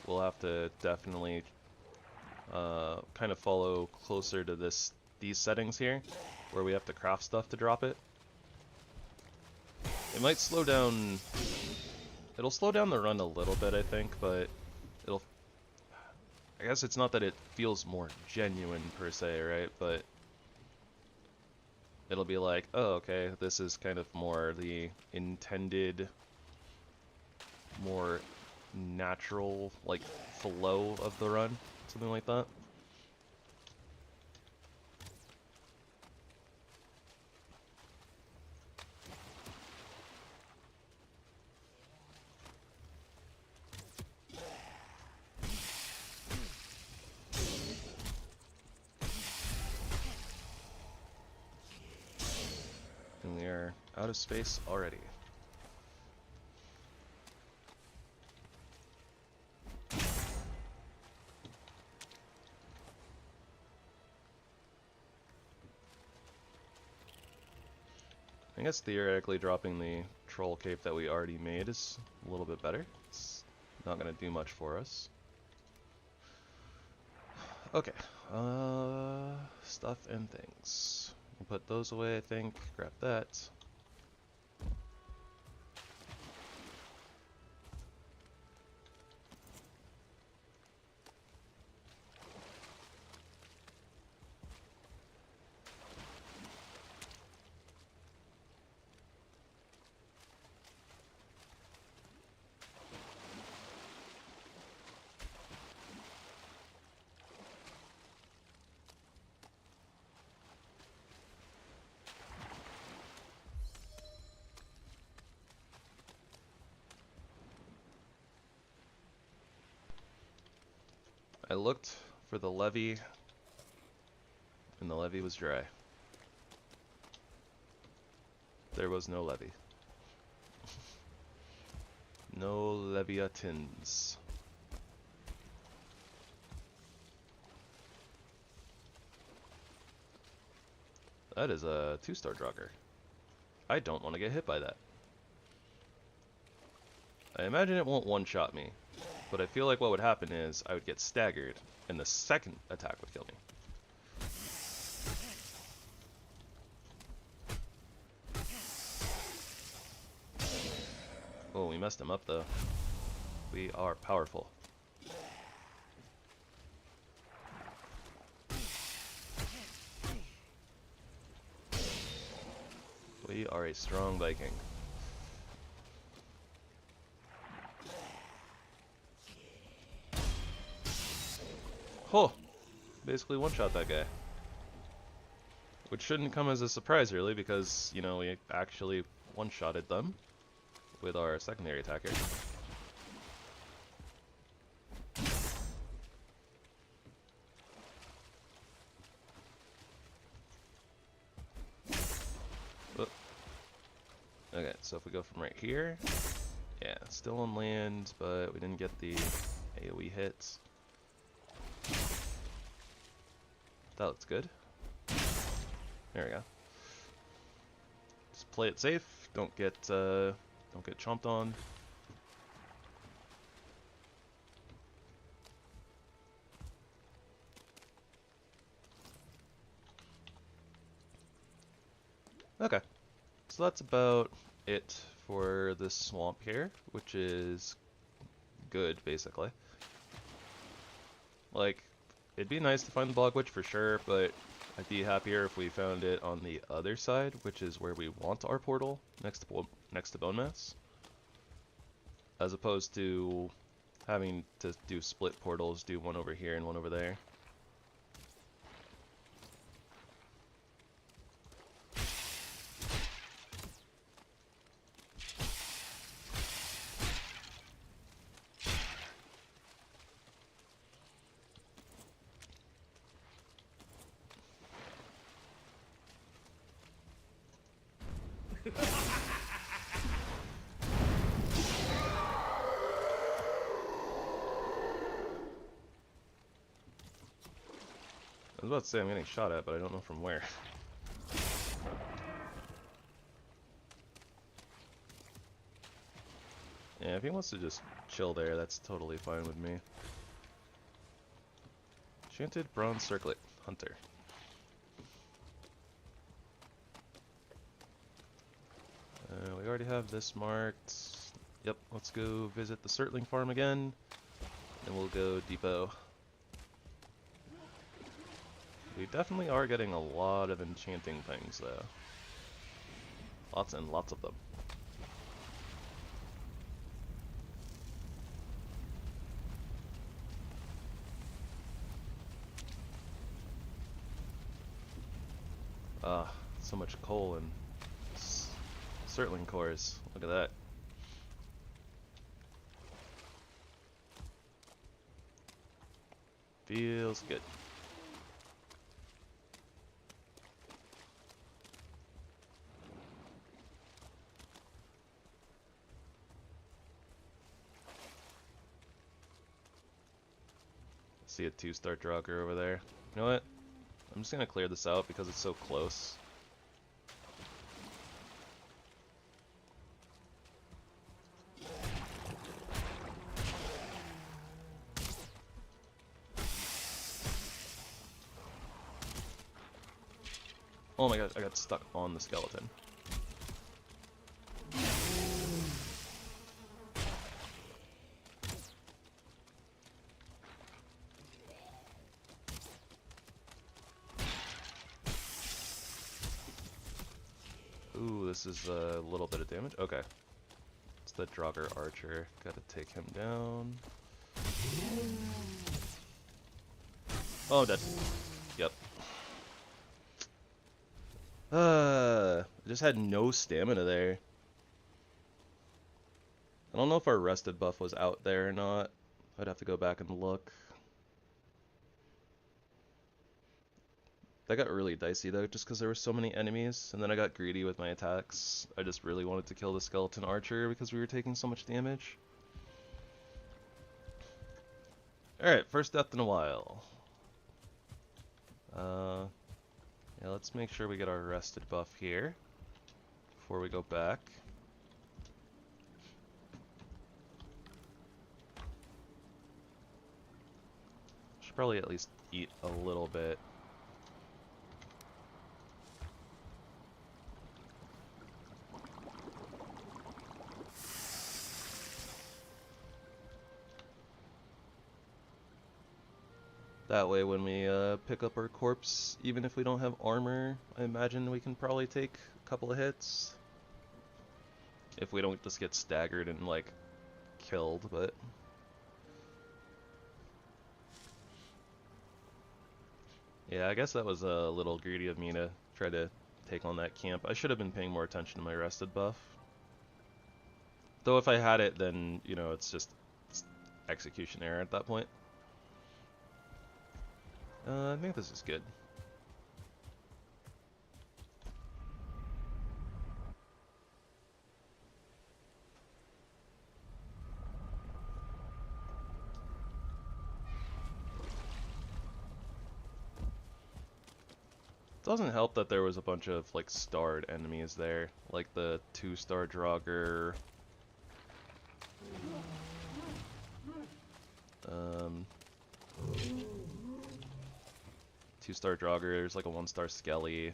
we'll have to definitely kind of follow closer to these settings here, where we have to craft stuff to drop it. It might slow down. It'll slow down the run a little bit, I think, but I guess it's not that it feels more genuine per se, right? But it'll be like, oh, okay, this is kind of more the intended, more natural, like, flow of the run, something like that. And we are out of space already. I guess theoretically dropping the troll cape that we already made is a little bit better. It's not going to do much for us. Okay, stuff and things. We'll put those away, I think. Grab that. I looked for the levee, and the levee was dry. there was no levy. No Leviathans. That is a 2-star Draugr. I don't want to get hit by that. I imagine it won't one-shot me, but I feel like what would happen is I would get staggered, and the second attack would kill me. Oh, we messed him up though. We are powerful. We are a strong Viking. Oh! Basically one-shot that guy. Which shouldn't come as a surprise really, because, you know, we actually one-shotted them with our secondary attacker. Oh. Okay, so if we go from right here, yeah, still on land, but we didn't get the AoE hits. That looks good. There we go. Just play it safe. Don't get chomped on. Okay, so that's about it for this swamp here, which is good basically. Like, it'd be nice to find the Bog Witch for sure, but I'd be happier if we found it on the other side, which is where we want our portal, next to Bone Mass. As opposed to having to do split portals, do one over here and one over there. I was about to say I'm getting shot at, but I don't know from where. Yeah, if he wants to just chill there, that's totally fine with me. Enchanted Bronze Circlet Hunter. We already have this marked. Yep, let's go visit the Surtling farm again, and we'll go depot. We definitely are getting a lot of enchanting things though. Lots and lots of them. Ah, so much coal and Surtling cores. Look at that. Feels good. See a 2-star Draugr over there. You know what? I'm just gonna clear this out because it's so close. Oh my god, I got stuck on the skeleton. Ooh, this is a little bit of damage. Okay. It's the Draugr Archer. Gotta take him down. Oh, I'm dead. Yep. I just had no stamina there. I don't know if our rested buff was out there or not. I'd have to go back and look. That got really dicey though, just because there were so many enemies, and then I got greedy with my attacks. I just really wanted to kill the skeleton archer because we were taking so much damage. Alright, first death in a while. Yeah, let's make sure we get our rested buff here before we go back. Should probably at least eat a little bit. That way when we pick up our corpse, even if we don't have armor, I imagine we can probably take a couple of hits. If we don't just get staggered and, like, killed, but... Yeah, I guess that was a little greedy of me to try to take on that camp. I should have been paying more attention to my rested buff. Though if I had it, then, you know, it's execution error at that point. I think this is good. It doesn't help that there was a bunch of, like, starred enemies there, like the 2-star Draugr. 2-star Draugr, there's like a 1-star Skelly.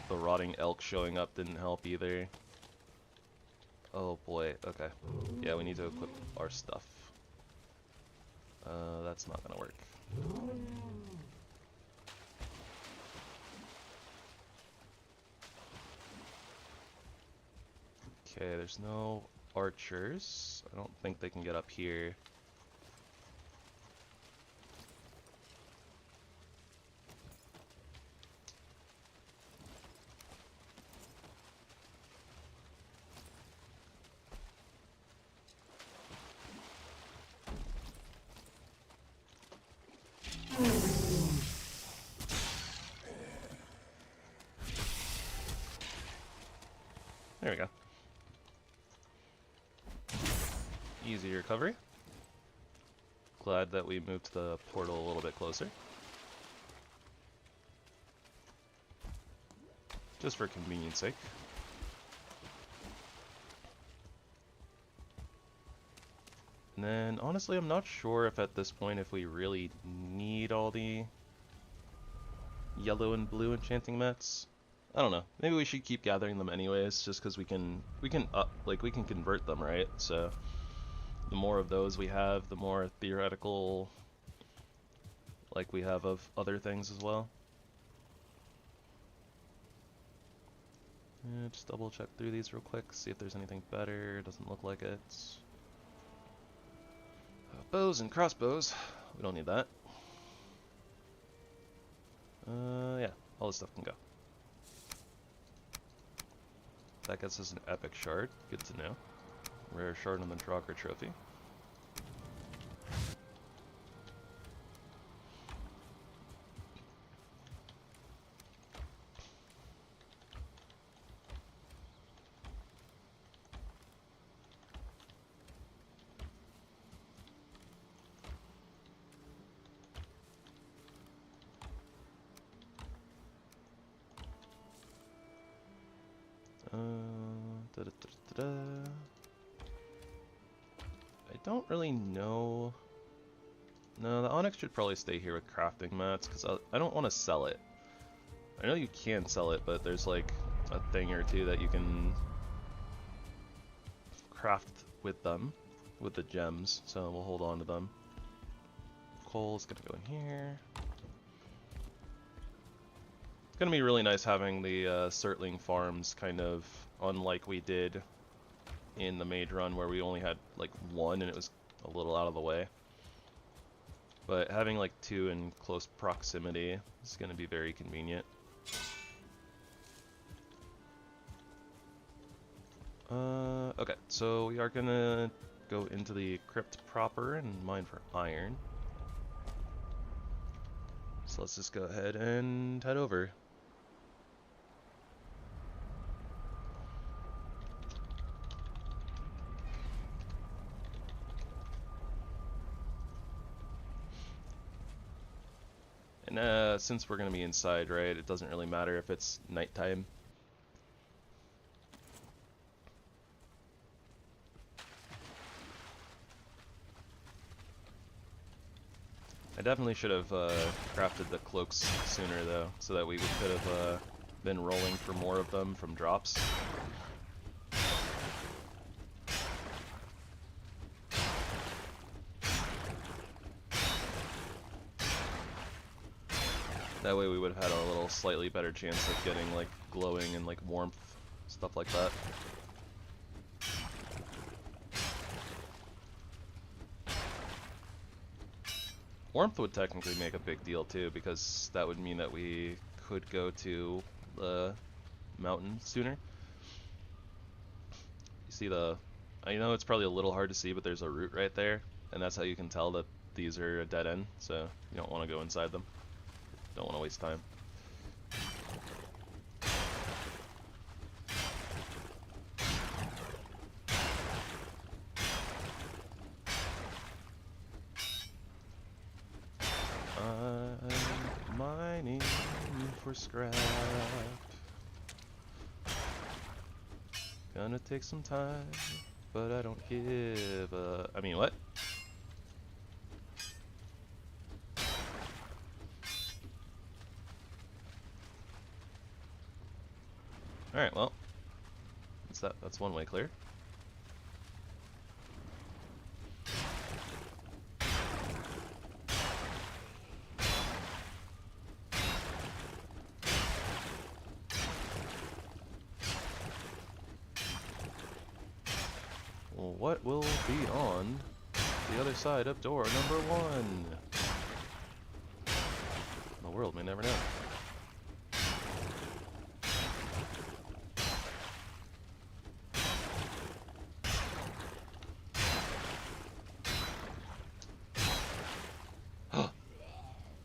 The rotting elk showing up didn't help either. Oh boy, okay. Yeah, we need to equip our stuff. That's not gonna work. Okay, there's no archers. I don't think they can get up here. There we go. Easy recovery. Glad that we moved the portal a little bit closer. Just for convenience sake. And then, honestly, I'm not sure if at this point if we really need all the yellow and blue enchanting mats. I don't know. Maybe we should keep gathering them anyways, just because we can convert them, right? So the more of those we have, the more theoretical like we have of other things as well. Yeah, just double check through these real quick, see if there's anything better. Doesn't look like it. Bows and crossbows. We don't need that. Yeah, all this stuff can go. That gets us an epic shard. Good to know. Rare shard on the Draugr trophy. I don't really know. No, the onyx should probably stay here with crafting mats, because I don't want to sell it. I know you can sell it, but there's like a thing or two that you can craft with them, with the gems, so we'll hold on to them. Coal's gonna go in here. It's gonna be really nice having the Surtling farms kind of unlike we did in the mage run where we only had like one and it was a little out of the way. But having like two in close proximity is going to be very convenient. Okay, so we are going to go into the crypt proper and mine for iron. So let's just go ahead and head over. And since we're going to be inside, right, it doesn't really matter if it's nighttime. I definitely should have crafted the cloaks sooner, though, so that we could have been rolling for more of them from drops. That way we would have had a little slightly better chance of getting like glowing and like warmth, stuff like that. Warmth would technically make a big deal too, because that would mean that we could go to the mountain sooner. You see I know it's probably a little hard to see, but there's a route right there, and that's how you can tell that these are a dead end, so you don't want to go inside them. Don't want to waste time. I'm mining for scrap. Gonna take some time, but I don't give a... I mean, what? Alright, well, that's one way clear. Well, what will be on the other side of door number 1? The world may never know.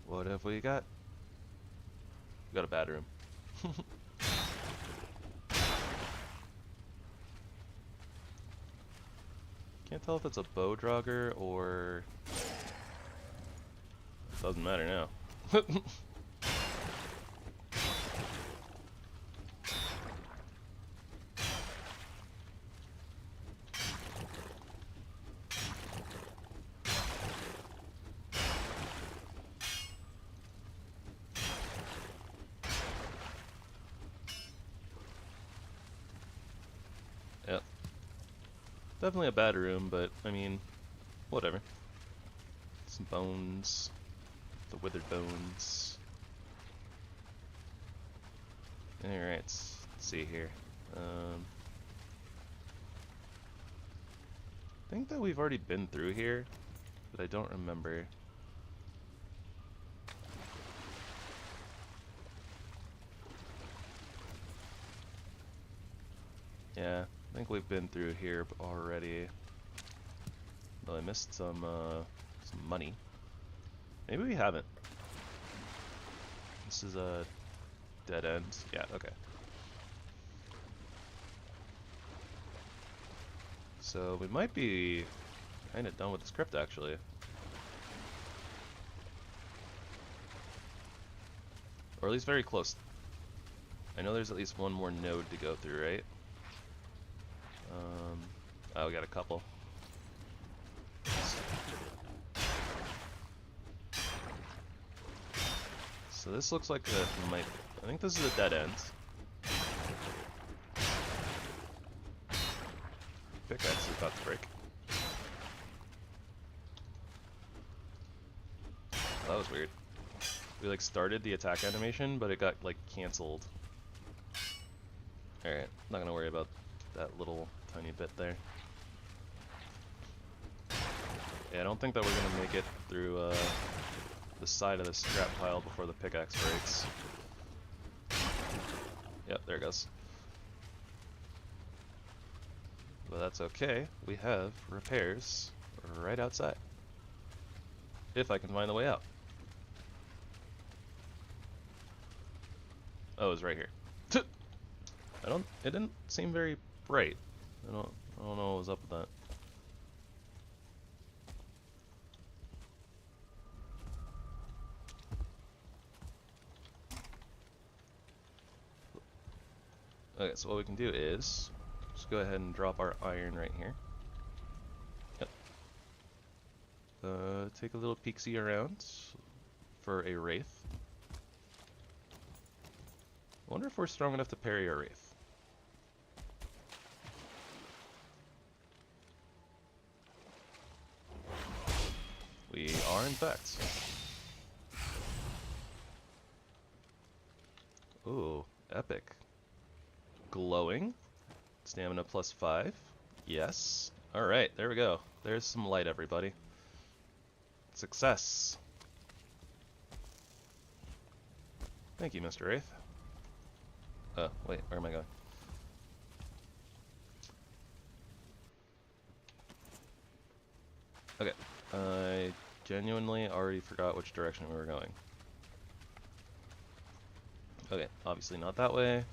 What have we got? We got a bad room. Can't tell if it's a bow drogger or... Doesn't matter now. Yep. Definitely a bad room, but I mean, whatever. Some bones. The withered bones. Alright, let's see here. I think that we've already been through here, but I don't remember. Yeah, I think we've been through here already. Though I missed some money. Maybe we haven't. This is a dead end. Yeah, okay. So we might be kind of done with the script, actually. Or at least very close. I know there's at least one more node to go through, right? Oh, we got a couple. So this looks like I think this is a dead end. Pickaxe is about to break. Oh, that was weird. We like started the attack animation, but it got like cancelled. Alright, not gonna worry about that little tiny bit there. Yeah, I don't think that we're gonna make it through the side of the scrap pile before the pickaxe breaks. Yep, there it goes. But that's okay. We have repairs right outside. If I can find the way out. Oh, it's right here. It didn't seem very bright. I don't know what was up with that. Okay, so what we can do is just go ahead and drop our iron right here. Yep. Take a little peek-see around for a wraith. I wonder if we're strong enough to parry a wraith. We are, in fact. Ooh, epic. Glowing. Stamina +5. Yes. Alright, there we go. There's some light, everybody. Success. Thank you, Mr. Wraith. Oh, wait, where am I going? Okay, I genuinely already forgot which direction we were going. Okay, obviously not that way.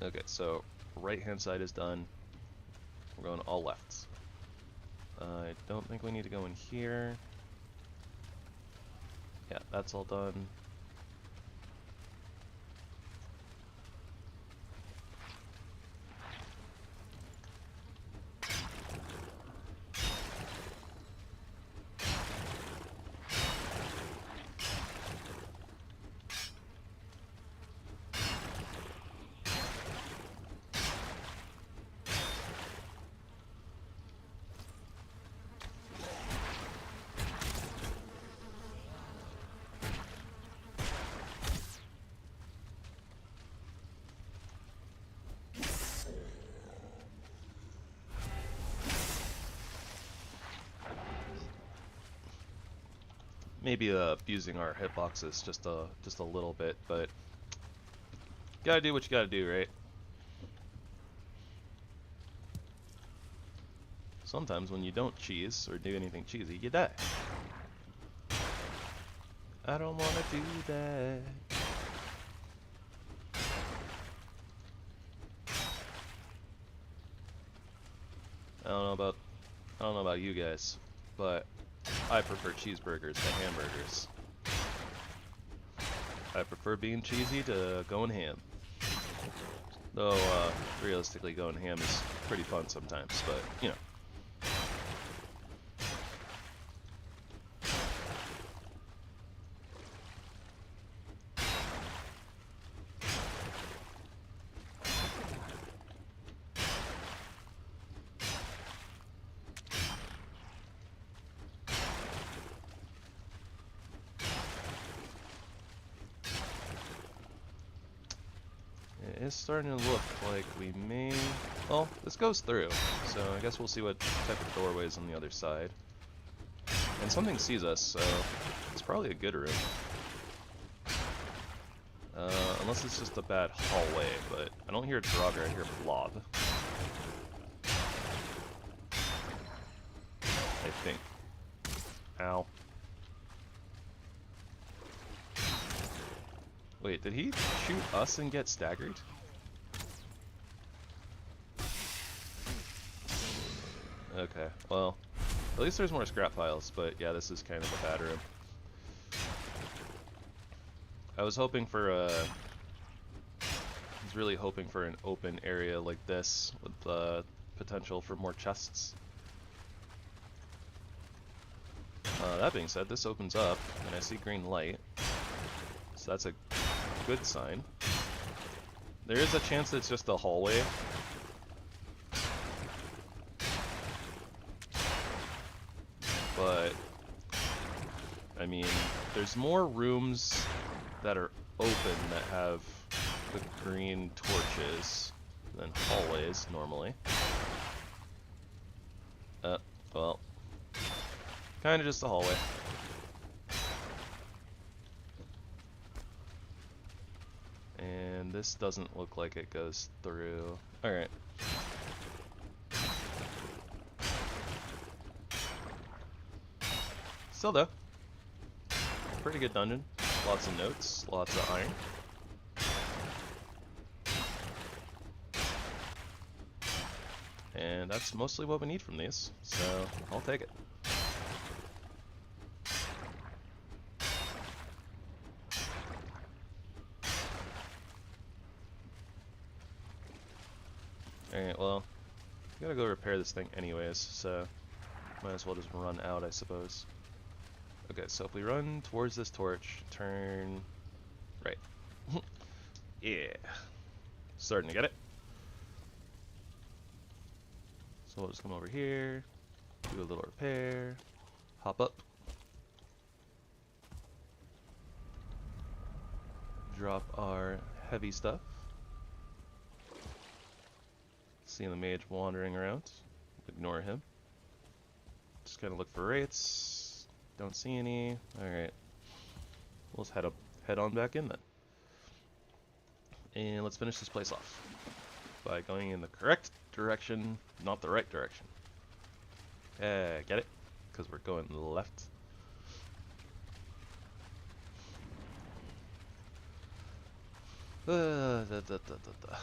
Okay, so right-hand side is done. We're going all lefts. I don't think we need to go in here. Yeah, that's all done. Maybe abusing our hitboxes just a little bit, but gotta do what you gotta do, right? Sometimes when you don't cheese or do anything cheesy, you die. I don't wanna do that. I don't know about you guys, but I prefer cheeseburgers to hamburgers. I prefer being cheesy to going ham. Though, realistically, going ham is pretty fun sometimes, but, you know. It's starting to look like we may... Well, this goes through, so I guess we'll see what type of doorway is on the other side. And something sees us, so it's probably a good room. Unless it's just a bad hallway, but I don't hear a Draugr, I hear a blob. I think. Ow. Wait, did he shoot us and get staggered? Okay, well, at least there's more scrap piles, but yeah, this is kind of a bad room. I was hoping for I was really hoping for an open area like this with potential for more chests. That being said, this opens up and I see green light, so that's a good sign. There is a chance that it's just a hallway. But, I mean, there's more rooms that are open that have the green torches than hallways normally. Well, kind of just a hallway. And this doesn't look like it goes through. Alright. Still though, pretty good dungeon. Lots of notes, lots of iron. And that's mostly what we need from these, so I'll take it. Alright, well, I gotta go repair this thing anyways, so might as well just run out, I suppose. Okay, so if we run towards this torch, turn right. Yeah. Starting to get it. So we'll just come over here, do a little repair, hop up, drop our heavy stuff. Seeing the mage wandering around, ignore him. Just kind of look for wraiths. Don't see any. Alright. We'll just head on back in then. And let's finish this place off by going in the correct direction, not the right direction. Get it? Because we're going left. Da, da, da, da.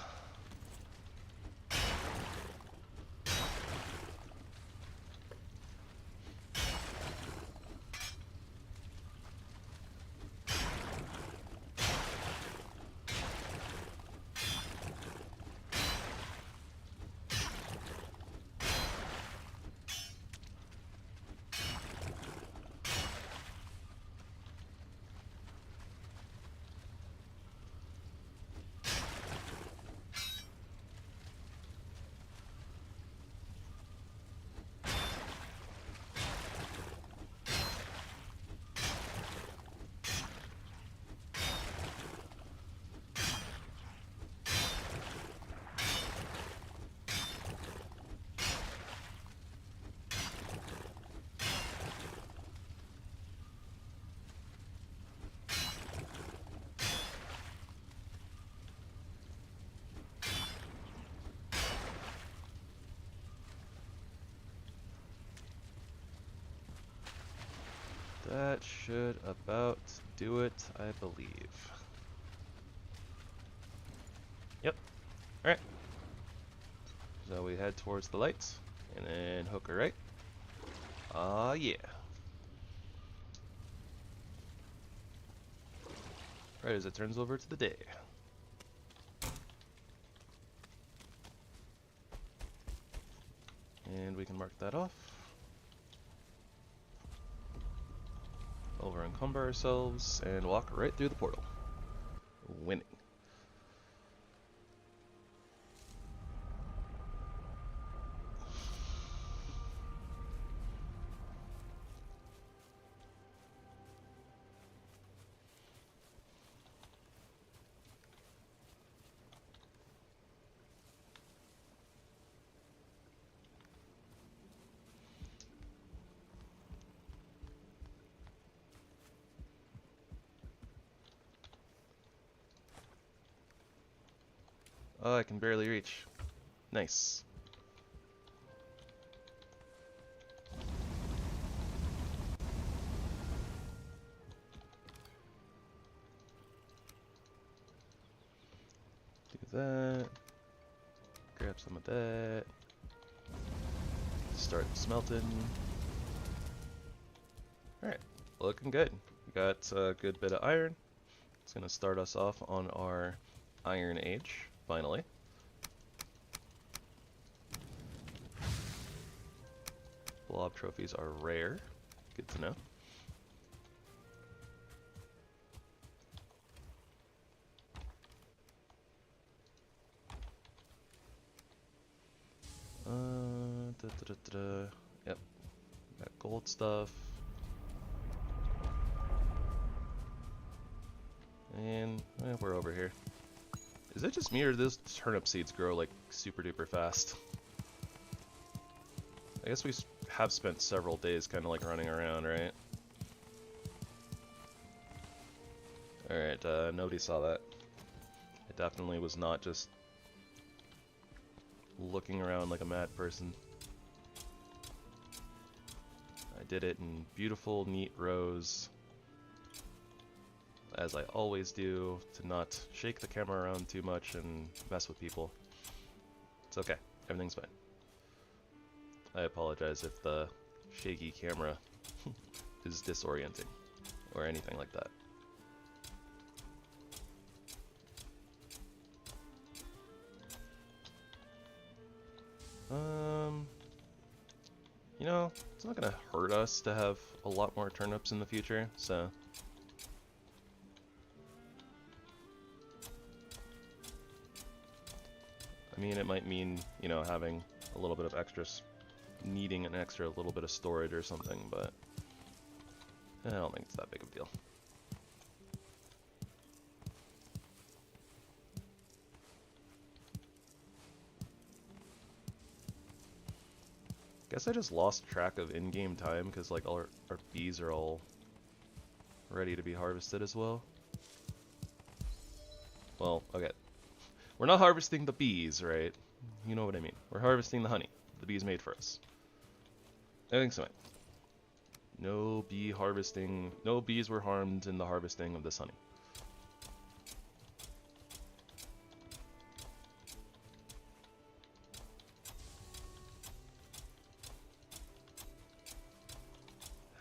That should about do it, I believe. Yep. Alright. So we head towards the lights, and then hook her right. Yeah. Right as it turns over to the day. And we can mark that off. Over encumber ourselves and walk right through the portal. Winning. Oh, I can barely reach. Nice. Do that. Grab some of that. Start smelting. Alright, looking good. We got a good bit of iron. It's gonna start us off on our Iron Age. Finally. Blob trophies are rare. Good to know. Yep. Got gold stuff. And we're over here. Is it just me or do those turnip seeds grow like super duper fast? I guess we have spent several days kind of like running around, right? Alright, nobody saw that. I definitely was not just looking around like a mad person. I did it in beautiful, neat rows, as I always do, to not shake the camera around too much and mess with people. It's okay, everything's fine. I apologize if the shaky camera is disorienting or anything like that. You know, it's not gonna hurt us to have a lot more turnips in the future, so. I mean, it might mean, you know, having a little bit of needing an extra little bit of storage or something, but I don't think it's that big of a deal. Guess I just lost track of in-game time because like our bees are all ready to be harvested as well. Well, okay. We're not harvesting the bees, right? You know what I mean. We're harvesting the honey the bees made for us. I think so. No bee harvesting. No bees were harmed in the harvesting of this honey.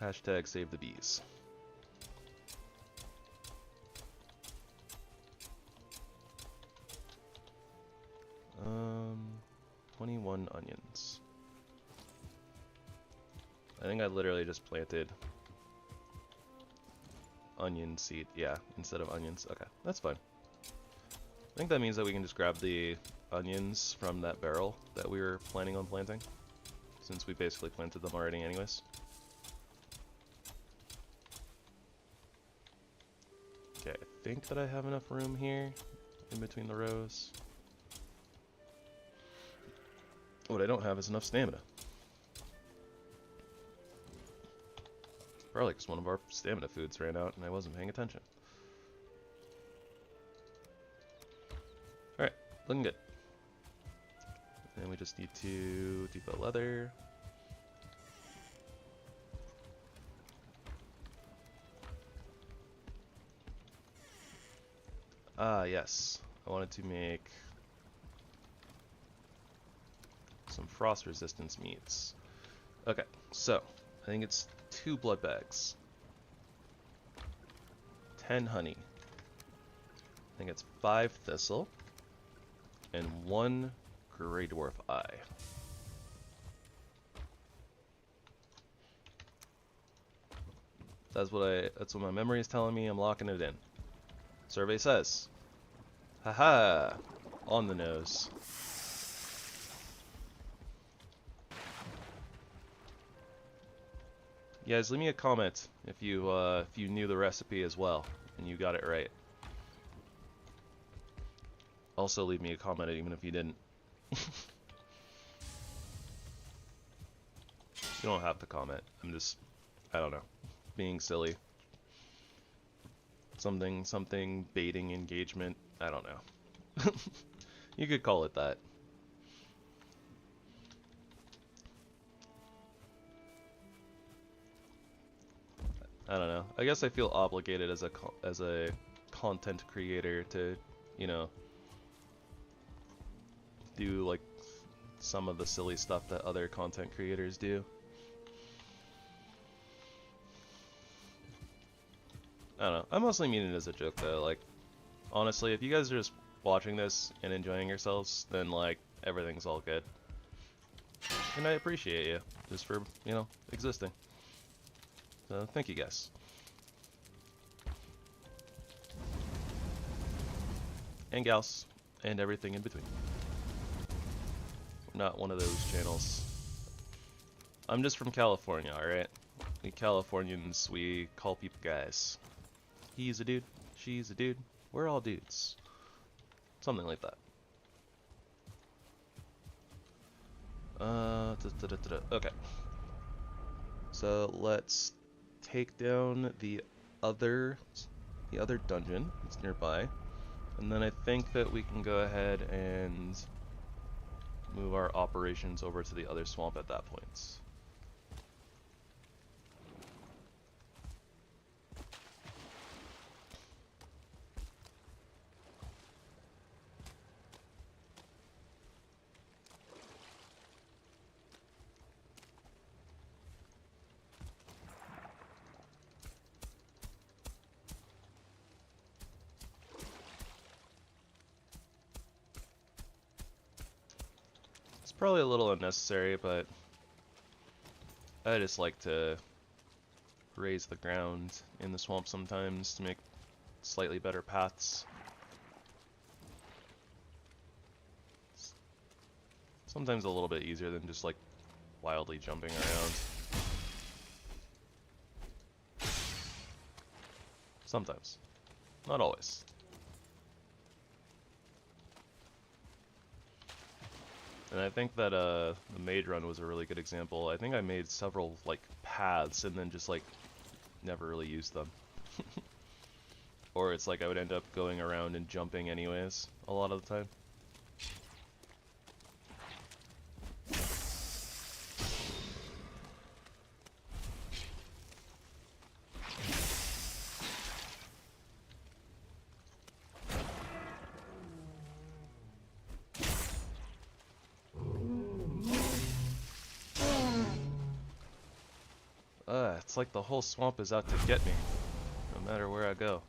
Hashtag save the bees. 21 onions. I think I literally just planted onion seed. Yeah, instead of onions. Okay, that's fine. I think that means that we can just grab the onions from that barrel that we were planning on planting, since we basically planted them already anyways. Okay, I think that I have enough room here in between the rows. What I don't have is enough stamina. Probably because one of our stamina foods ran out and I wasn't paying attention. Alright, looking good. And we just need to depot leather. Ah, yes. I wanted to make some frost resistance meats. Okay, so I think it's 2 blood bags, 10 honey, I think it's 5 thistle, and 1 gray dwarf eye. That's what my memory is telling me. I'm locking it in. Survey says. Haha! On the nose. You guys, leave me a comment if you knew the recipe as well and you got it right. Also, leave me a comment even if you didn't. You don't have to comment. I'm just, I don't know, being silly. Something baiting engagement. I don't know. You could call it that. I don't know. I guess I feel obligated as a content creator to, you know, do like some of the silly stuff that other content creators do. I don't know. I mostly mean it as a joke though. Like, honestly, if you guys are just watching this and enjoying yourselves, then like everything's all good. And I appreciate you just for, you know, existing. So, thank you guys. And gals. And everything in between. We're not one of those channels. I'm just from California, alright? We Californians, we call people guys. He's a dude. She's a dude. We're all dudes. Something like that. Okay. So, let's take down the other dungeon that's nearby, and then I think that we can go ahead and move our operations over to the other swamp at that point. probably a little unnecessary, but I just like to raise the ground in the swamp sometimes to make slightly better paths. Sometimes a little bit easier than just like wildly jumping around. Sometimes. Not always. And I think that the Mage Run was a really good example. I think I made several like paths and then just like never really used them. Or it's like I would end up going around and jumping anyways a lot of the time. It's like the whole swamp is out to get me, no matter where I go.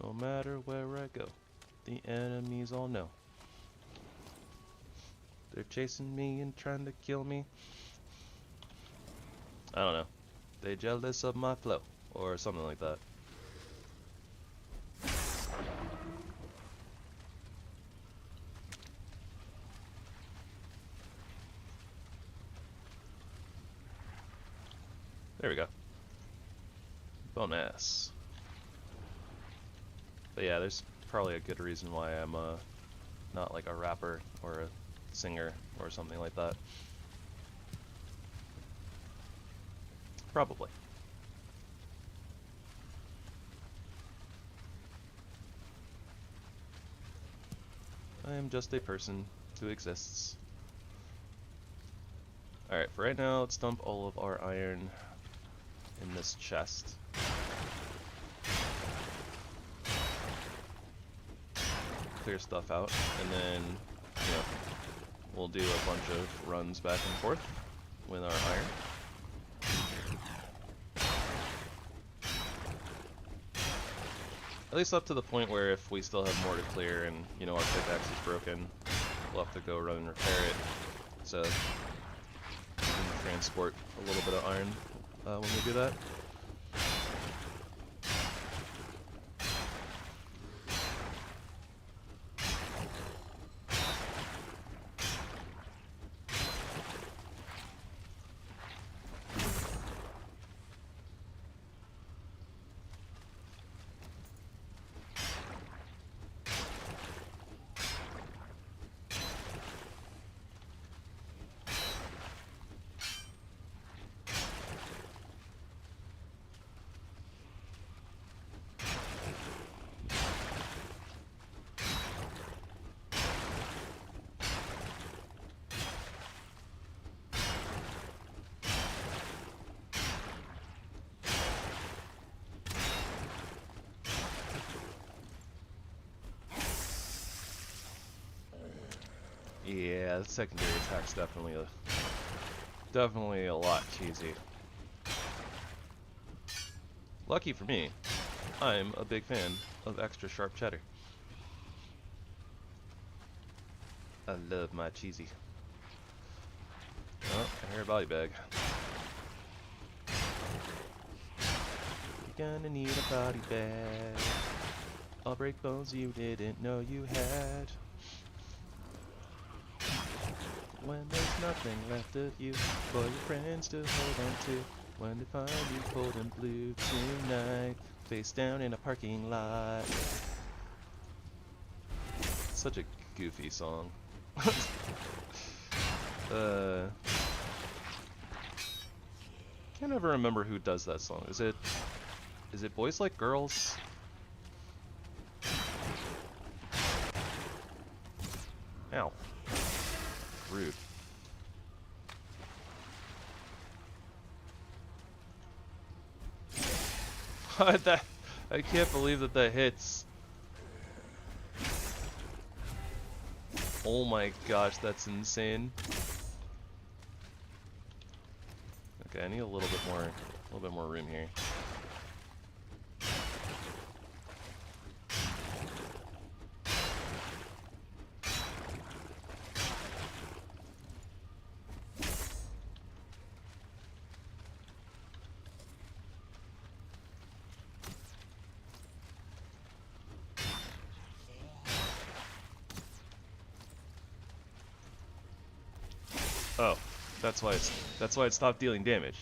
No matter where I go, the enemies all know. They're chasing me and trying to kill me. I don't know. They jealous of my flow, or something like that. There we go. Bonus. But yeah, there's probably a good reason why I'm not like a rapper or a singer or something like that. Probably. I am just a person who exists. Alright, for right now, let's dump all of our iron in this chest. Clear stuff out, and then, you know, we'll do a bunch of runs back and forth with our iron. At least up to the point where if we still have more to clear and, you know, our pickaxe is broken, we'll have to go run and repair it. So, we can transport a little bit of iron when we do that. Yeah, the secondary attack's definitely a lot cheesy. Lucky for me, I'm a big fan of extra sharp cheddar. I love my cheesy. Oh, I hear a body bag. You're gonna need a body bag. I'll break bones you didn't know you had. When there's nothing left of you for your friends to hold on to. When they find you cold and blue tonight, face down in a parking lot. Such a goofy song. Can't ever remember who does that song. Is it Boys Like Girls? Ow. Rude. That, I can't believe that hits. Oh my gosh, that's insane. Okay, I need a little bit more room here. Oh, that's why it stopped dealing damage.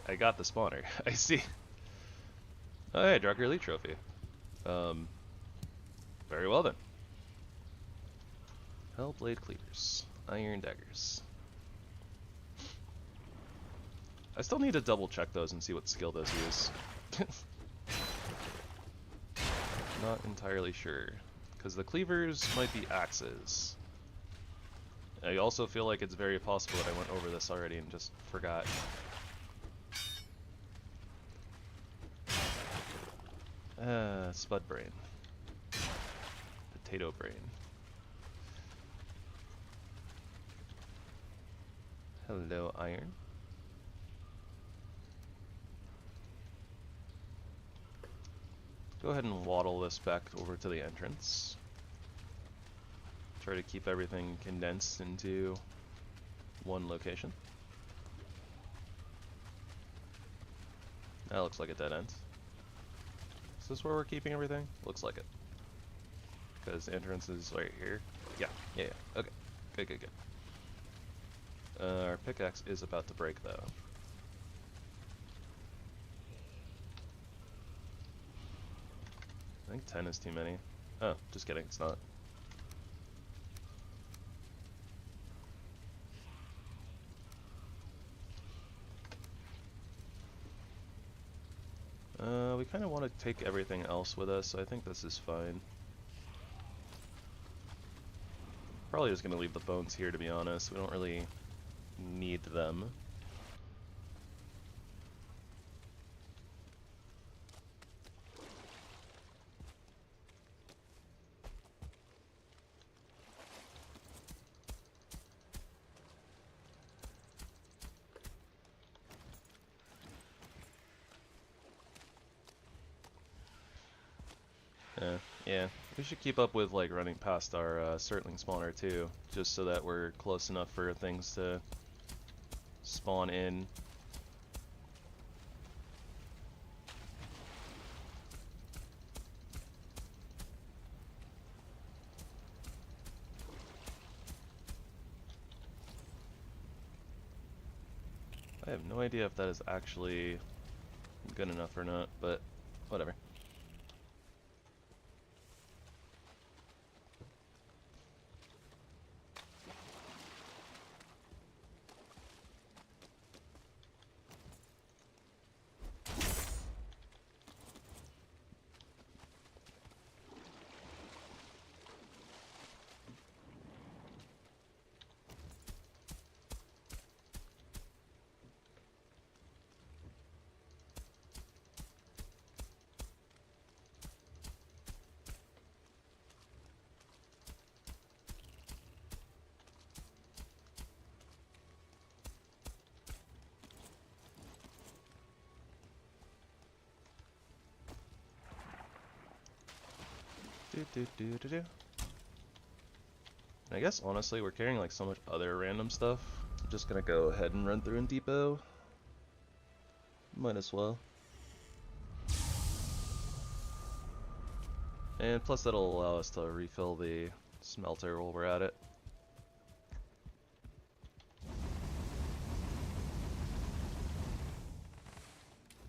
I got the spawner. I see. Oh, hey, Drucker Elite Trophy. Very well then. Hellblade Cleavers. Iron Daggers. I still need to double check those and see what skill those use. Not entirely sure. Because the cleavers might be axes. I also feel like it's very possible that I went over this already and just forgot. Spud Brain. Potato Brain. Hello, Iron. Go ahead and waddle this back over to the entrance. Try to keep everything condensed into one location. That looks like a dead end. Is this where we're keeping everything? Looks like it. Because the entrance is right here. Yeah. Okay. Good. Our pickaxe is about to break though. I think 10 is too many. Oh, just kidding, it's not. We kind of want to take everything else with us, so I think this is fine. Probably just going to leave the bones here, to be honest. We don't really need them. Yeah, we should keep up with like running past our Surtling spawner too, just so that we're close enough for things to spawn in. I have no idea if that is actually good enough or not, but whatever. I guess honestly we're carrying like so much other random stuff. I'm just gonna go ahead and run through and depot. Might as well. And plus that'll allow us to refill the smelter while we're at it.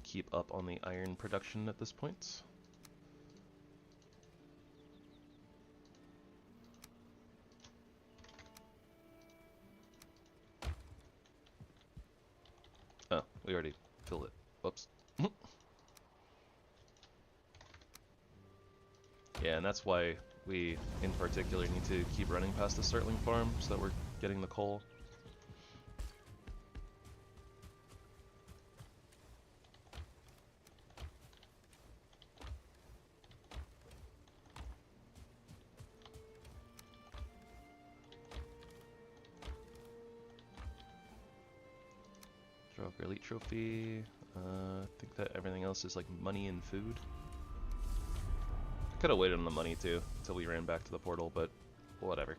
Keep up on the iron production at this point. Oh, we already filled it. Whoops. Yeah, and that's why we, in particular, need to keep running past the Surtling farm so that we're getting the coal. Elite Trophy. I think that everything else is like money and food. I could have waited on the money too until we ran back to the portal, but whatever.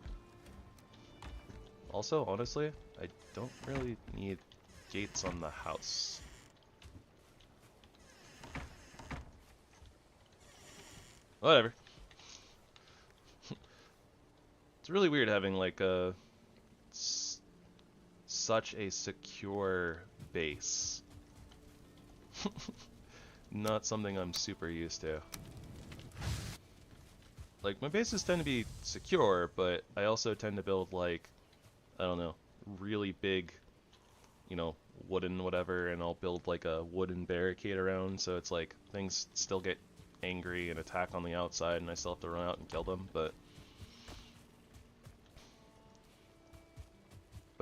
Also, honestly, I don't really need gates on the house. Whatever. It's really weird having like a such a secure base. Not something I'm super used to. Like, my bases tend to be secure, but I also tend to build, like, I don't know, really big, you know, wooden whatever, and I'll build, like, a wooden barricade around, so it's like, things still get angry and attack on the outside, and I still have to run out and kill them, but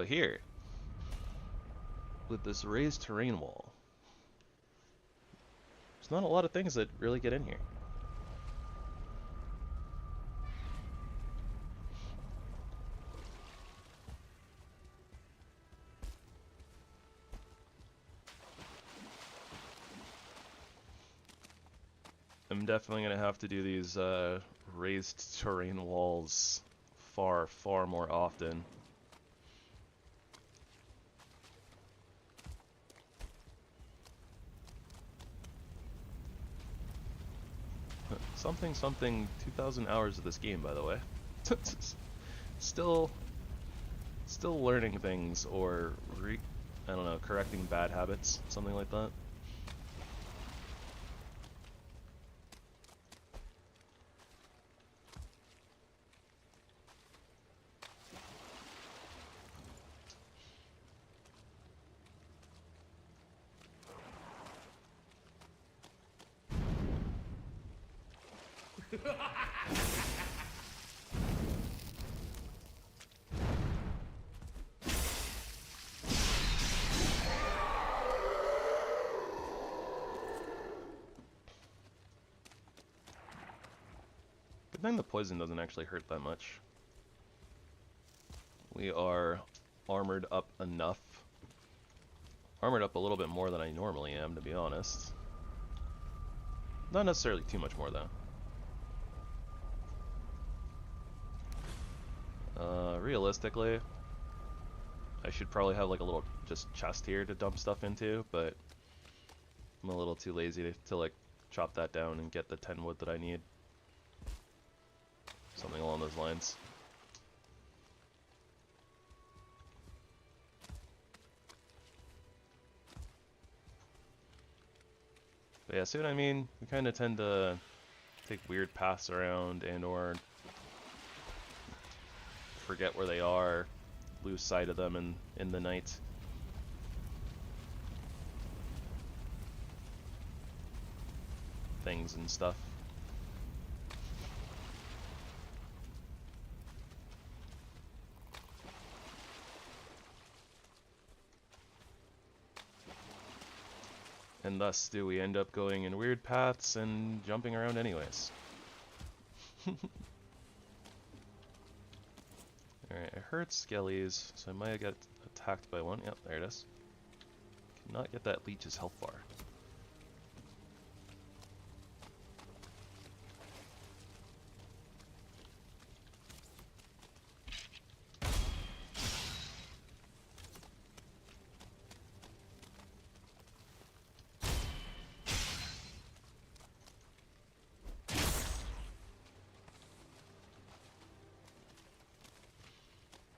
here, with this raised terrain wall, there's not a lot of things that really get in here. I'm definitely going to have to do these raised terrain walls far, far more often. Something 2,000 hours of this game, by the way. Still learning things, or I don't know, correcting bad habits, something like that. Good thing the poison doesn't actually hurt that much. We are armored up enough. Armored up a little bit more than I normally am, to be honest. Not necessarily too much more, though. Realistically, I should probably have like a little just chest here to dump stuff into, but I'm a little too lazy to like chop that down and get the 10 wood that I need. Something along those lines. But yeah, see what I mean? We kind of tend to take weird paths around and or forget where they are, lose sight of them in the night. Things and stuff. And thus do we end up going in weird paths and jumping around anyways. Alright, I heard skellies, so I might have got attacked by one. Yep, there it is. Cannot get that leech's health bar.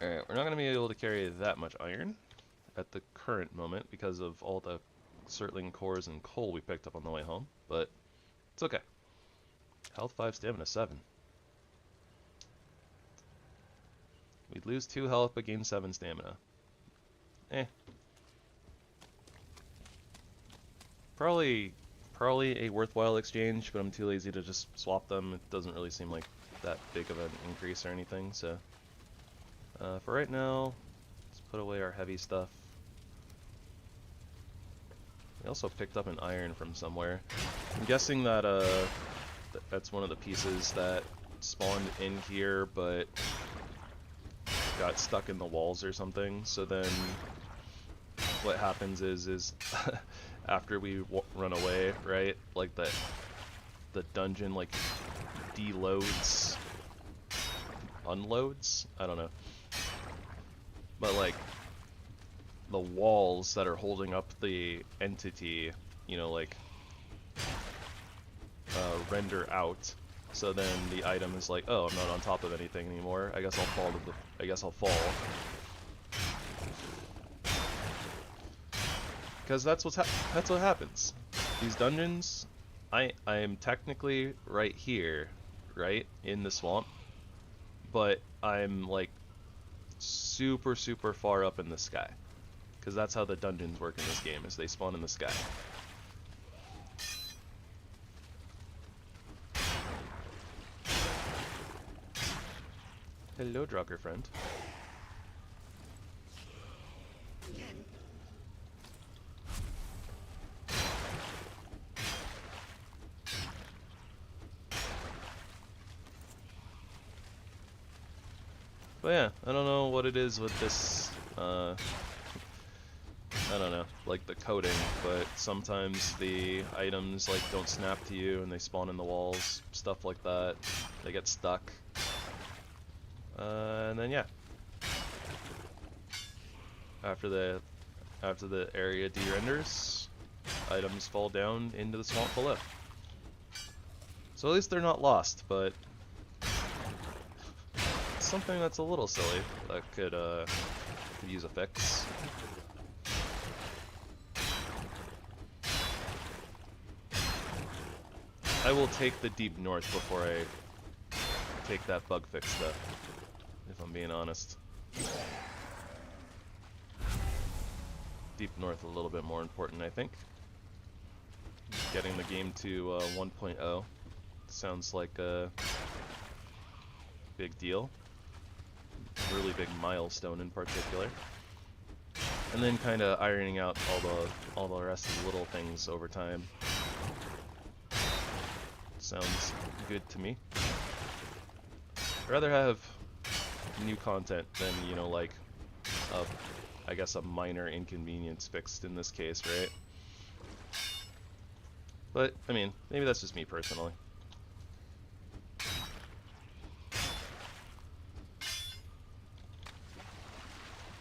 Alright, we're not going to be able to carry that much iron at the current moment because of all the circling cores and coal we picked up on the way home, but it's okay. Health 5, stamina 7. We'd lose 2 health but gain 7 stamina. Probably a worthwhile exchange, but I'm too lazy to just swap them. It doesn't really seem like that big of an increase or anything, so... for right now, let's put away our heavy stuff. We also picked up an iron from somewhere. I'm guessing that that's one of the pieces that spawned in here, but got stuck in the walls or something. So then, what happens is after we run away, right? Like the dungeon like deloads, unloads. I don't know. But like the walls that are holding up the entity, you know, like render out. So then the item is like, oh, I'm not on top of anything anymore. I guess I'll fall. Because that's that's what happens. These dungeons, I am technically right here, right in the swamp, but I'm like super far up in the sky. Because that's how the dungeons work in this game, is they spawn in the sky. Hello, Drogger friend. But yeah, I don't know what it is with this, I don't know, like the coding, but sometimes the items like don't snap to you and they spawn in the walls, stuff like that. They get stuck. And then yeah. After the area de-renders, items fall down into the swamp below. So at least they're not lost, but it's something that's a little silly that could use a fix. I will take the deep north before I take that bug fix though, if I'm being honest. Deep north a little bit more important, I think. Getting the game to 1.0 sounds like a big deal. Really big milestone in particular. And then kind of ironing out all the rest of the little things over time. Sounds good to me. I'd rather have new content than, you know, like I guess a minor inconvenience fixed in this case, right? But, I mean, maybe that's just me personally.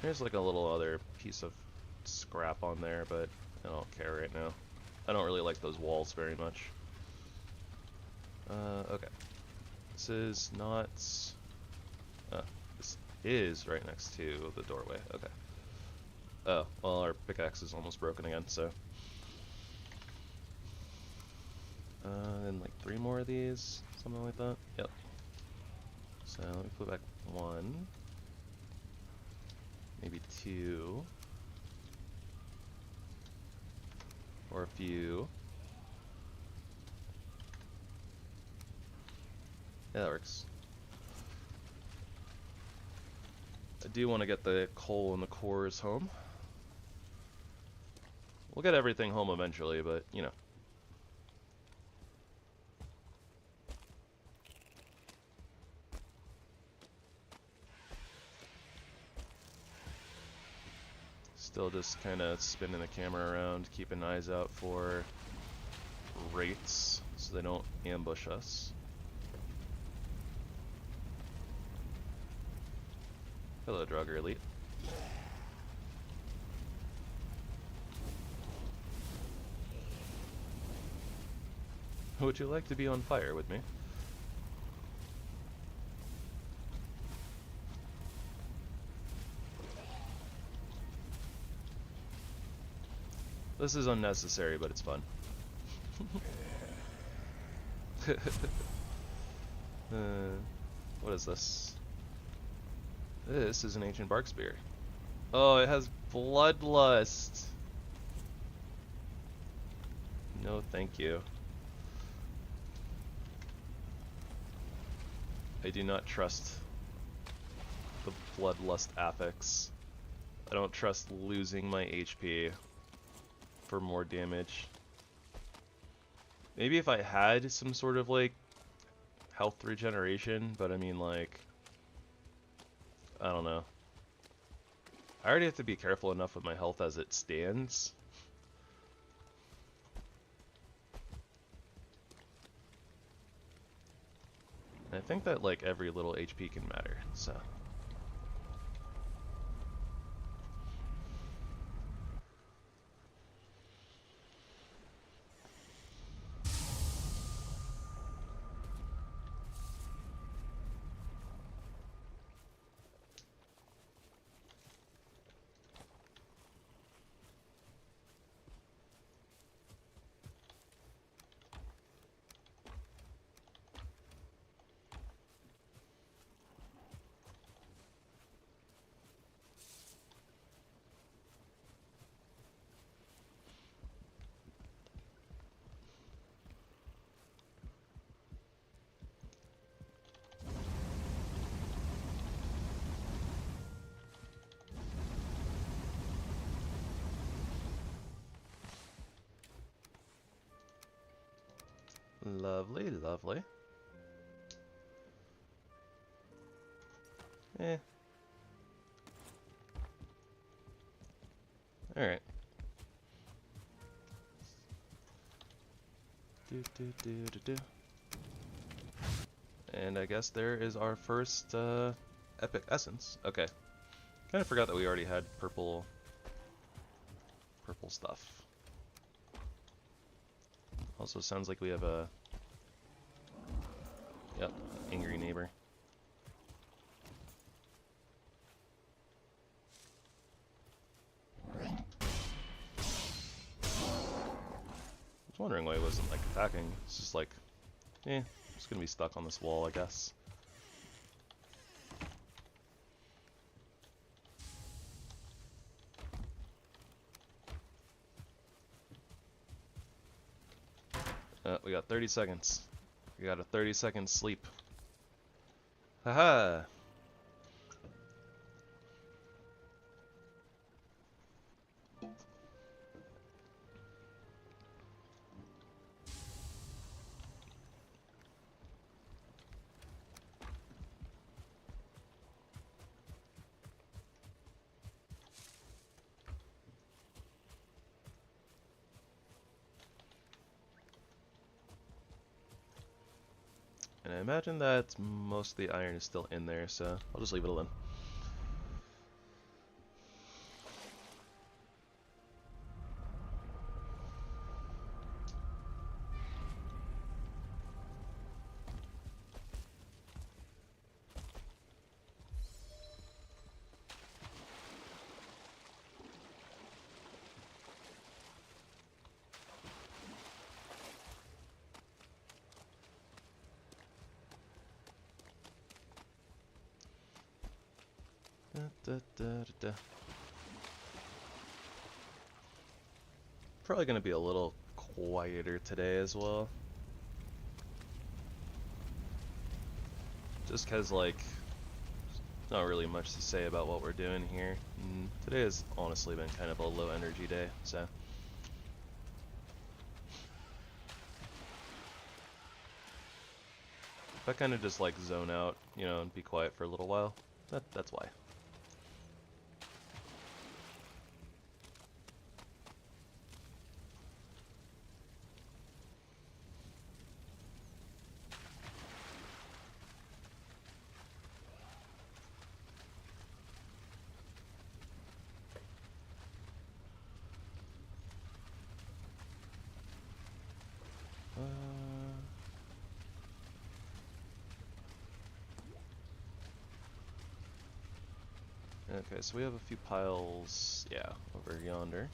There's like a little other piece of scrap on there, but I don't care right now. I don't really like those walls very much. Okay. This is not... this is right next to the doorway. Okay. Oh, well, our pickaxe is almost broken again, so... then like 3 more of these, something like that. Yep. So let me put back 1. Maybe 2. Or a few. Yeah, that works. I do want to get the coal and the cores home. We'll get everything home eventually, but, you know. Still just kind of spinning the camera around, keeping eyes out for wraiths so they don't ambush us. Hello, Drogger Elite. Would you like to be on fire with me? This is unnecessary, but it's fun. What is this? This is an ancient bark spear. Oh, it has bloodlust. No, thank you. I do not trust the bloodlust affix. I don't trust losing my HP for more damage. Maybe if I had some sort of like health regeneration, but I mean like, I don't know. I already have to be careful enough with my health as it stands. I think that like every little HP can matter, so. Lovely, lovely. Eh. Alright. And I guess there is our first epic essence. Okay. Kind of forgot that we already had purple stuff. Also sounds like we have a angry neighbor. I was wondering why he wasn't like attacking. It's just like, just gonna be stuck on this wall, I guess. We got 30 seconds. We got a 30-second sleep. Haha! And I imagine that most of the iron is still in there, so I'll just leave it alone. Probably going to be a little quieter today as well. Just because, like, not really much to say about what we're doing here. Today has honestly been kind of a low energy day, so. If I kind of just like zone out, you know, and be quiet for a little while, that's why. Okay, so we have a few piles, yeah, over yonder.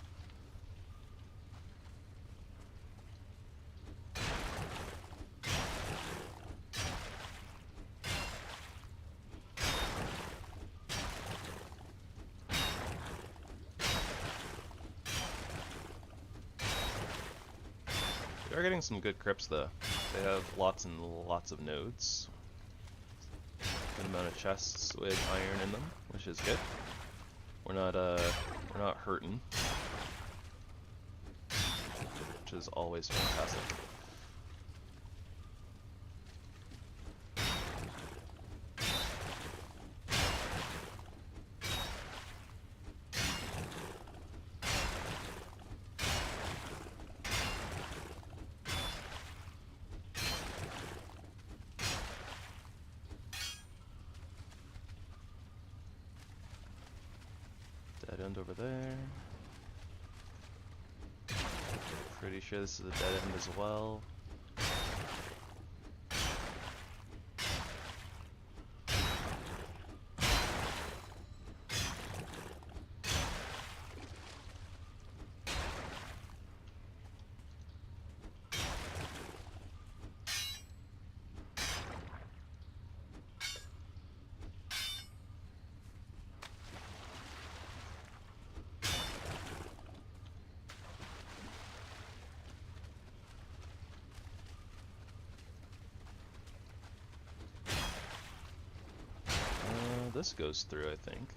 We are getting some good crypts though. They have lots and lots of nodes. Good amount of chests with iron in them, which is good. We're not hurting, which is always fantastic. Dead end over there. Pretty sure this is a dead end as well. This goes through, I think.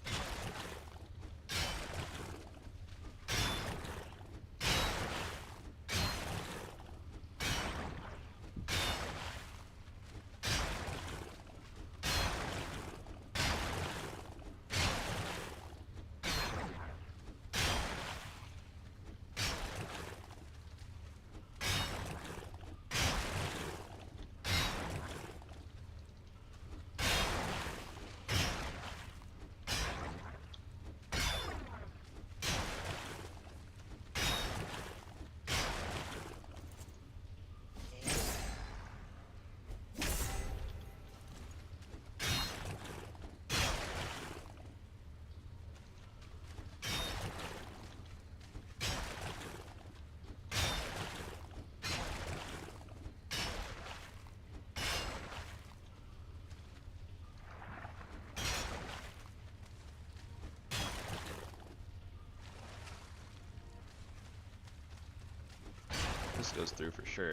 This goes through for sure.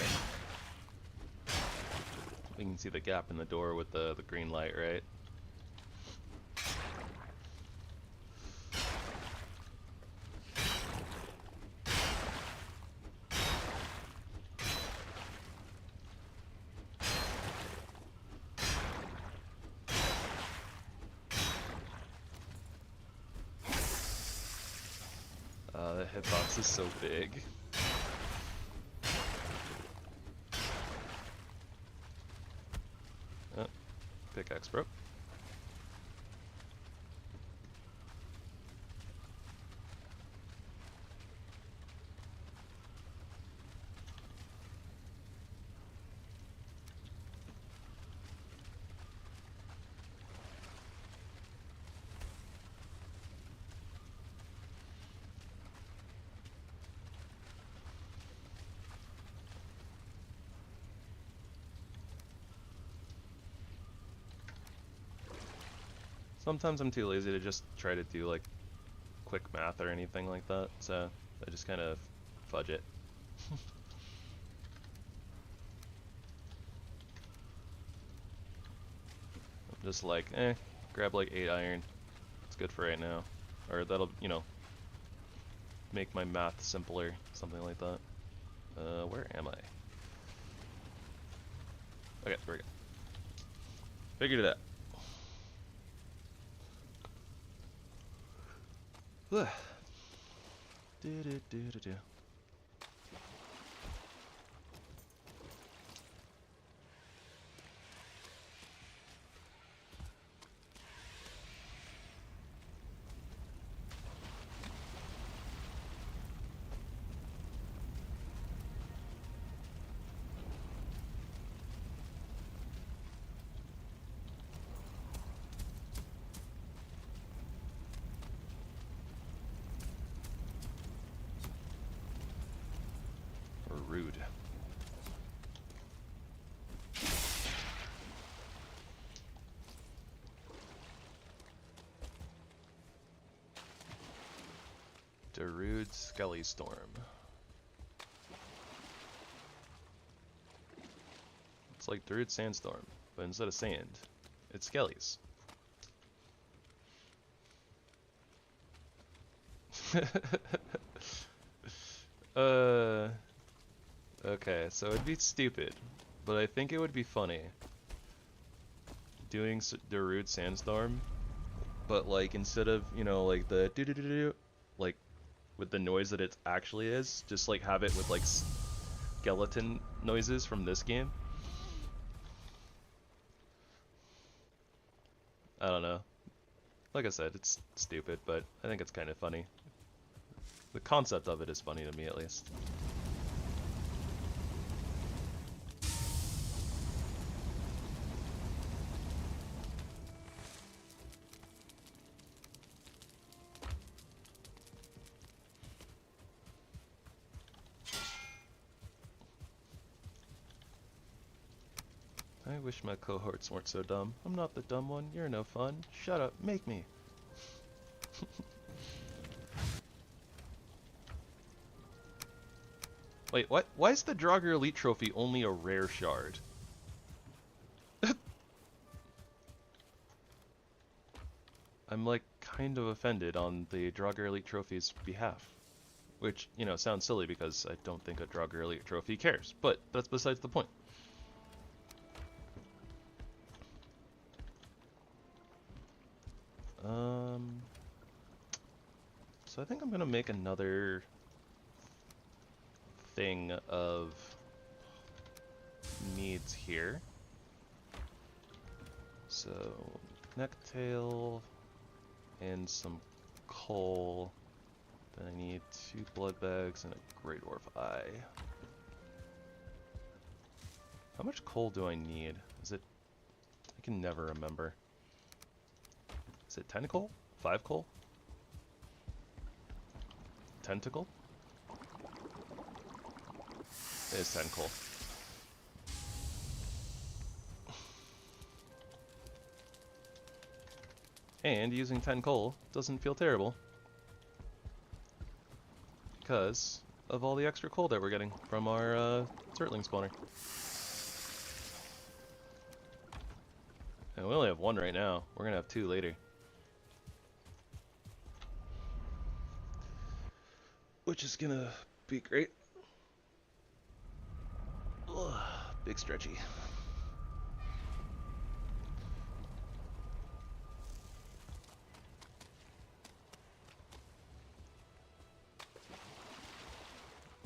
You can see the gap in the door with the green light, right? The hitbox is so big. Oh, pickaxe broke. Sometimes I'm too lazy to just try to do like quick math or anything like that, so I just kind of fudge it. I'm just like, grab like 8 iron. It's good for right now. Or that'll, you know, make my math simpler, something like that. Where am I? Okay, there we go. Figured it out. Do. Rude. Darude Skelly Storm. It's like Darude Sandstorm, but instead of sand, it's skellies. Okay, so it'd be stupid, but I think it would be funny doing Darude Sandstorm, but like instead of, you know, like the do like with the noise that it actually is, just like have it with like skeleton noises from this game. I don't know. Like I said, it's stupid, but I think it's kind of funny. The concept of it is funny to me, at least. I wish my cohorts weren't so dumb. I'm not the dumb one. You're no fun. Shut up. Make me. Wait, what? Why is the Draugr Elite Trophy only a rare shard? I'm like kind of offended on the Draugr Elite Trophy's behalf. Which, you know, sounds silly because I don't think a Draugr Elite Trophy cares. But that's besides the point. So I think I'm gonna make another thing of needs here. So necktail and some coal. Then I need 2 blood bags and a Great Dwarf Eye. How much coal do I need? Is it? I can never remember. Is it 10 coal? 5 coal? Tentacle? It is 10 coal. And using 10 coal doesn't feel terrible. Because of all the extra coal that we're getting from our turtling spawner. And we only have one right now. We're gonna have two later. Which is gonna be great. Ugh, big stretchy.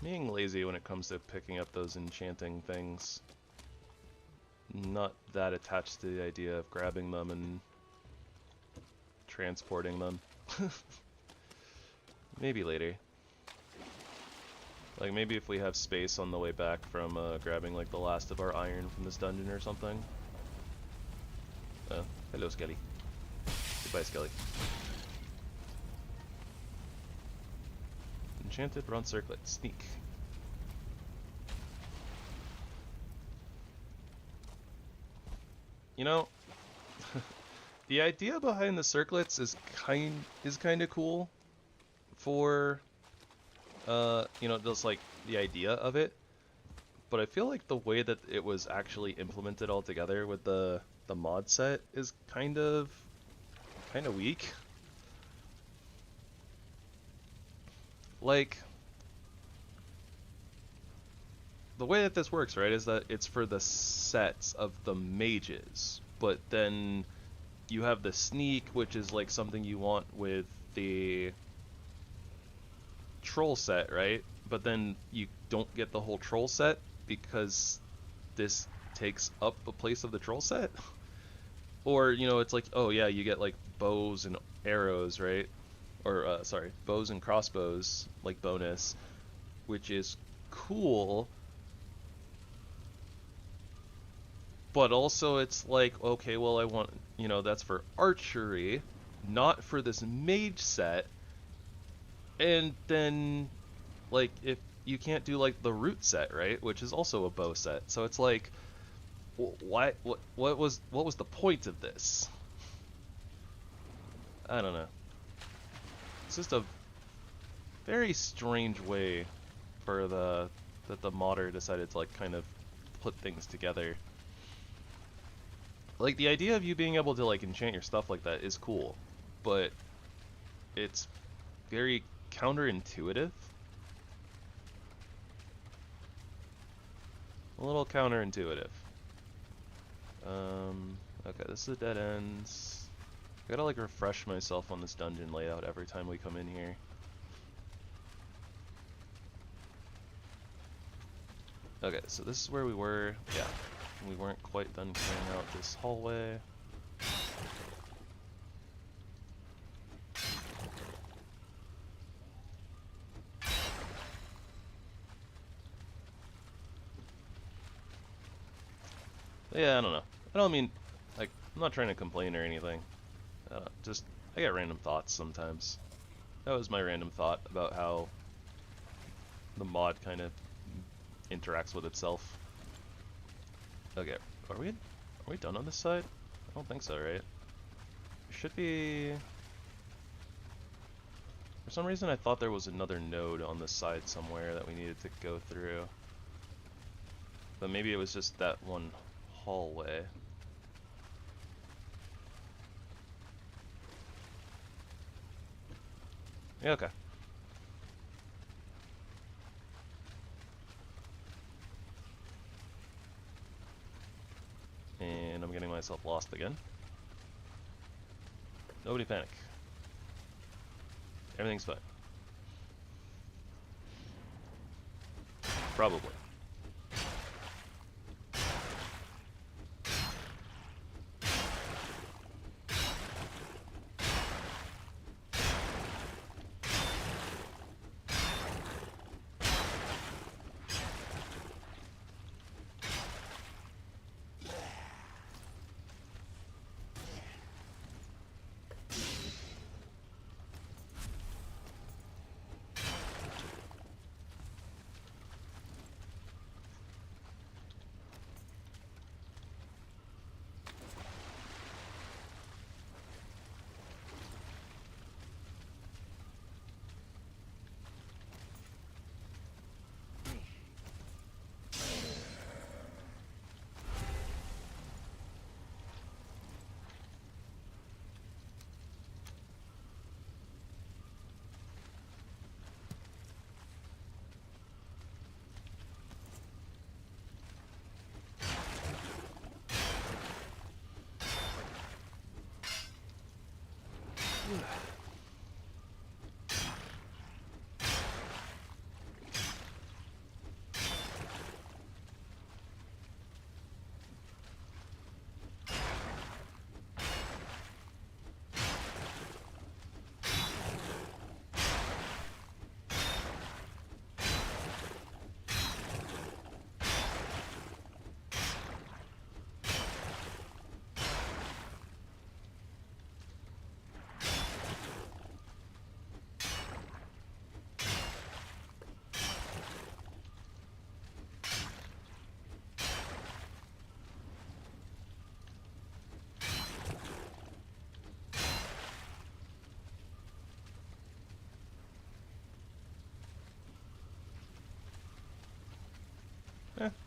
Being lazy when it comes to picking up those enchanting things. Not that attached to the idea of grabbing them and transporting them. Maybe later. Like maybe if we have space on the way back from grabbing like the last of our iron from this dungeon or something. Hello Skelly. Goodbye Skelly. Enchanted bronze circlet. Sneak. You know, the idea behind the circlets is kind of cool for you know, just like the idea of it. But I feel like the way that it was actually implemented all together with the mod set is kind of weak. Like, the way that this works, right, is that it's for the sets of the mages, but then you have the sneak, which is like something you want with the troll set, right? But then you don't get the whole troll set because this takes up a place of the troll set. Or, you know, it's like, oh yeah, you get like bows and arrows, right? Or, sorry, bows and crossbows, like bonus, which is cool. But also it's like, okay, well I want, you know, that's for archery, not for this mage set. And then, like, if you can't do like the root set, right, which is also a bow set. So it's like, what was the point of this? I don't know. It's just a very strange way for that the modder decided to like kind of put things together. Like, the idea of you being able to like enchant your stuff like that is cool, but it's very counterintuitive. A little counterintuitive. Okay, this is a dead end. I gotta like refresh myself on this dungeon layout every time we come in here. Okay, so this is where we were. Yeah, we weren't quite done clearing out this hallway. Yeah, I don't know. I don't mean, like, I'm not trying to complain or anything. Just, I get random thoughts sometimes. That was my random thought about how the mod kind of interacts with itself. Okay, are we done on this side? I don't think so, right? Should be... For some reason I thought there was another node on this side somewhere that we needed to go through. But maybe it was just that one hallway. Yeah, okay. And I'm getting myself lost again. Nobody panic. Everything's fine. Probably.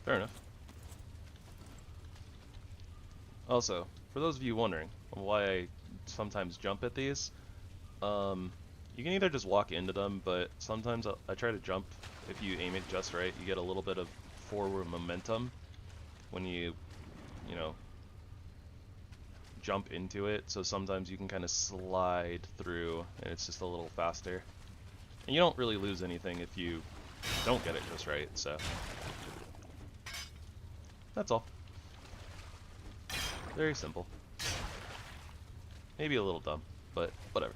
Fair enough. Also, for those of you wondering why I sometimes jump at these, you can either just walk into them, but sometimes I try to jump. If you aim it just right, you get a little bit of forward momentum when you know, jump into it. So sometimes you can kind of slide through, and it's just a little faster. And you don't really lose anything if you don't get it just right, so that's all. Very simple. Maybe a little dumb, but whatever.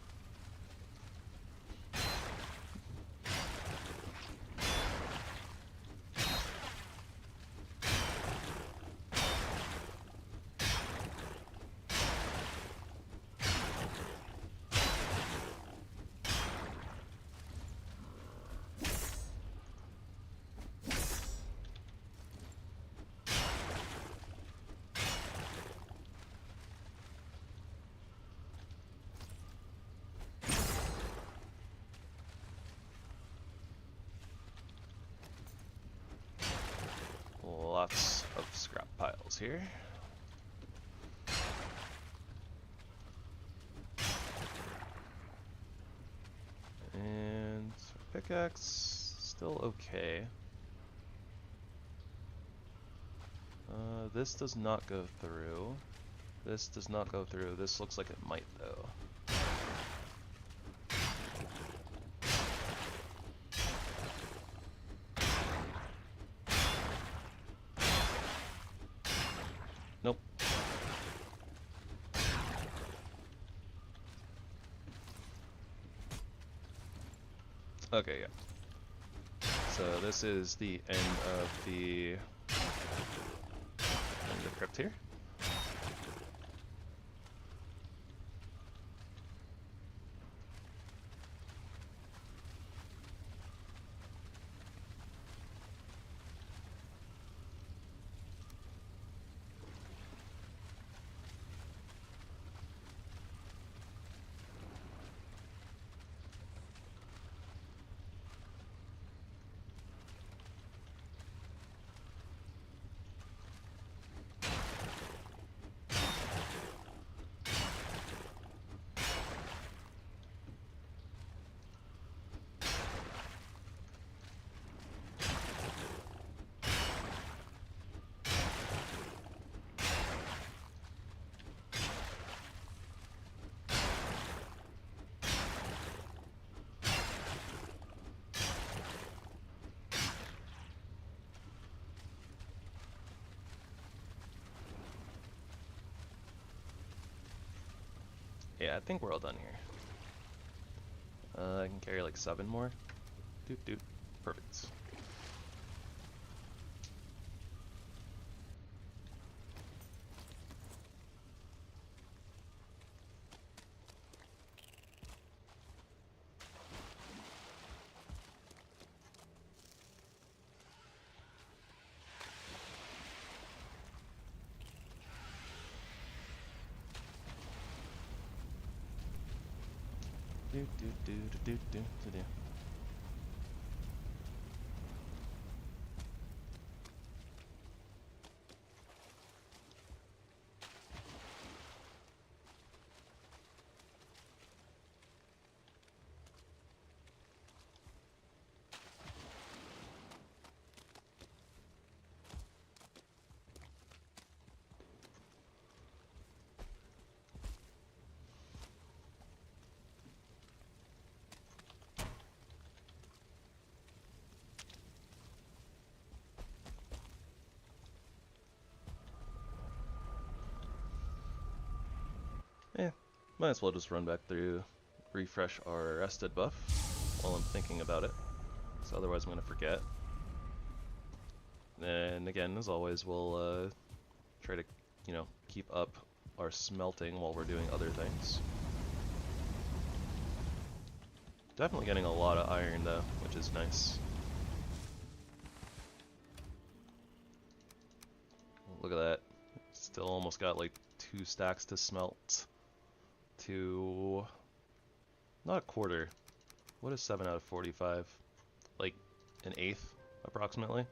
Lots of scrap piles here. And pickaxe, still okay. This does not go through. This does not go through. This looks like it might though. Nope. Okay, yeah. So this is the end of the crypt here. Yeah, I think we're all done here. I can carry like 7 more. Doot doot. Perfect. Do do do do do do do. Might as well just run back through, refresh our rested buff while I'm thinking about it, so otherwise I'm going to forget. And again, as always, we'll try to, you know, keep up our smelting while we're doing other things. Definitely getting a lot of iron though, which is nice. Look at that. Still almost got like 2 stacks to smelt. To... not a quarter. What is 7 out of 45? Like an eighth, approximately.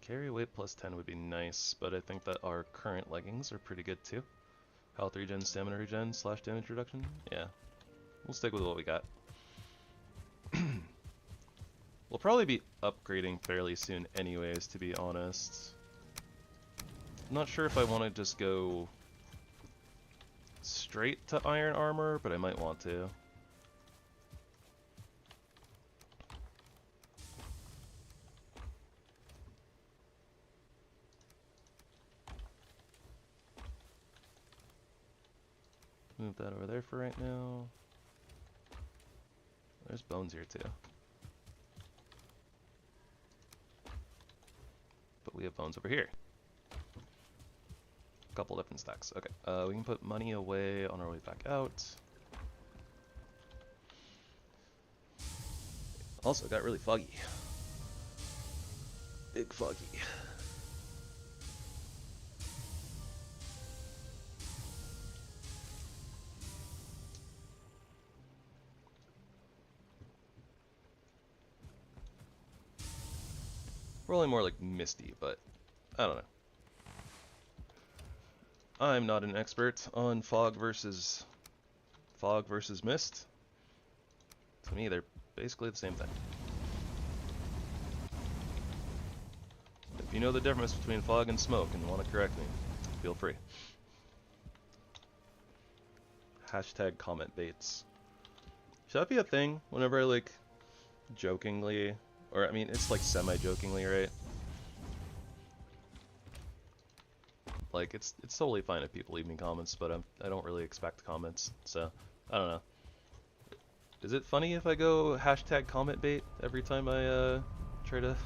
Carry weight plus 10 would be nice, but I think that our current leggings are pretty good too. Health regen, stamina regen, / damage reduction. Yeah, we'll stick with what we got. We'll probably be upgrading fairly soon anyways, to be honest. I'm not sure if I want to just go straight to iron armor, but I might want to. Move that over there for right now. There's bones here too. But we have bones over here. A couple different stacks. Okay, we can put money away on our way back out. Also, got really foggy. Big foggy. Probably more like misty, but I don't know. I'm not an expert on fog versus mist. To me, they're basically the same thing. If you know the difference between fog and smoke and want to correct me, feel free. Hashtag comment baits. Should that be a thing whenever I like jokingly, or I mean it's like semi-jokingly, right? Like it's totally fine if people leave me comments, but I don't really expect comments, so I don't know. Is it funny if I go hashtag comment bait every time I try to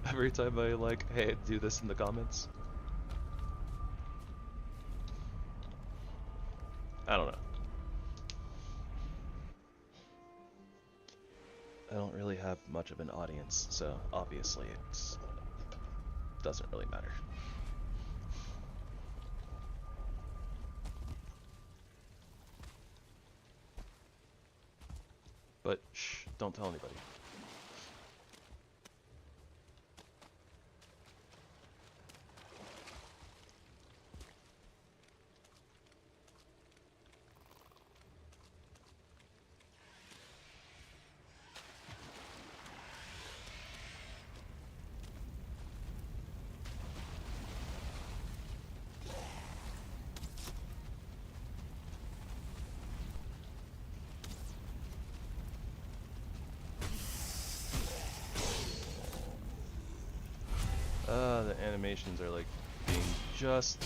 every time I like, hey, do this in the comments? I don't know. I don't really have much of an audience, so obviously it doesn't really matter. But shh, don't tell anybody. The animations are like being just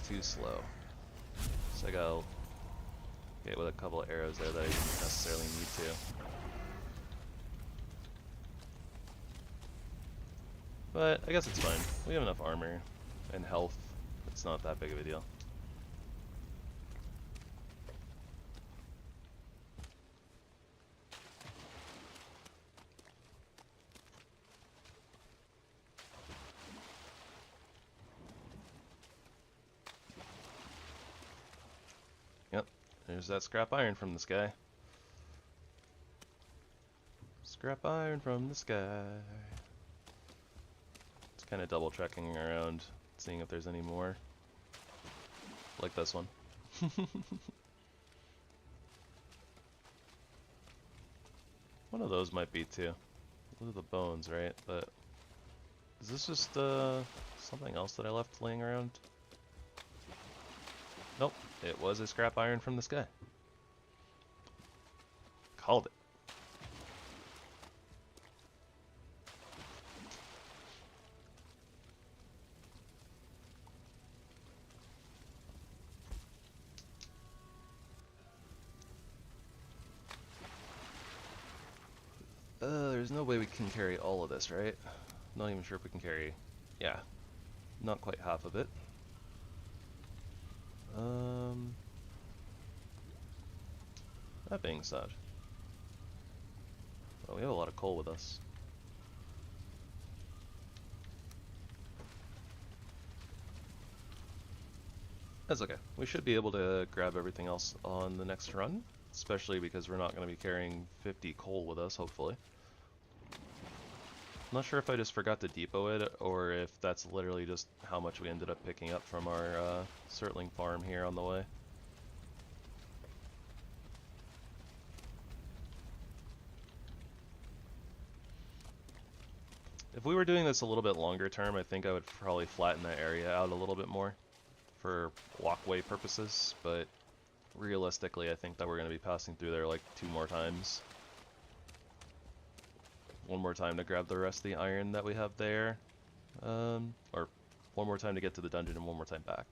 too slow. So I gotta get with a couple of arrows there that I didn't necessarily need to. But I guess it's fine. We have enough armor and health. It's not that big of a deal. There's that scrap iron from the sky. Scrap iron from the sky. It's kind of double checking around, seeing if there's any more. Like this one. One of those might be too. Those are the bones, right? But is this just something else that I left laying around? Nope, it was a scrap iron from the sky. Called it. there's no way we can carry all of this, right? Not even sure if we can carry... Yeah, not quite half of it. That being said... Well, we have a lot of coal with us. That's okay. We should be able to grab everything else on the next run, especially because we're not going to be carrying 50 coal with us, hopefully. I'm not sure if I just forgot to depot it, or if that's literally just how much we ended up picking up from our Surtling farm here on the way. If we were doing this a little bit longer term, I think I would probably flatten that area out a little bit more for walkway purposes, but realistically I think that we're going to be passing through there like 2 more times. One more time to grab the rest of the iron that we have there, or one more time to get to the dungeon and one more time back.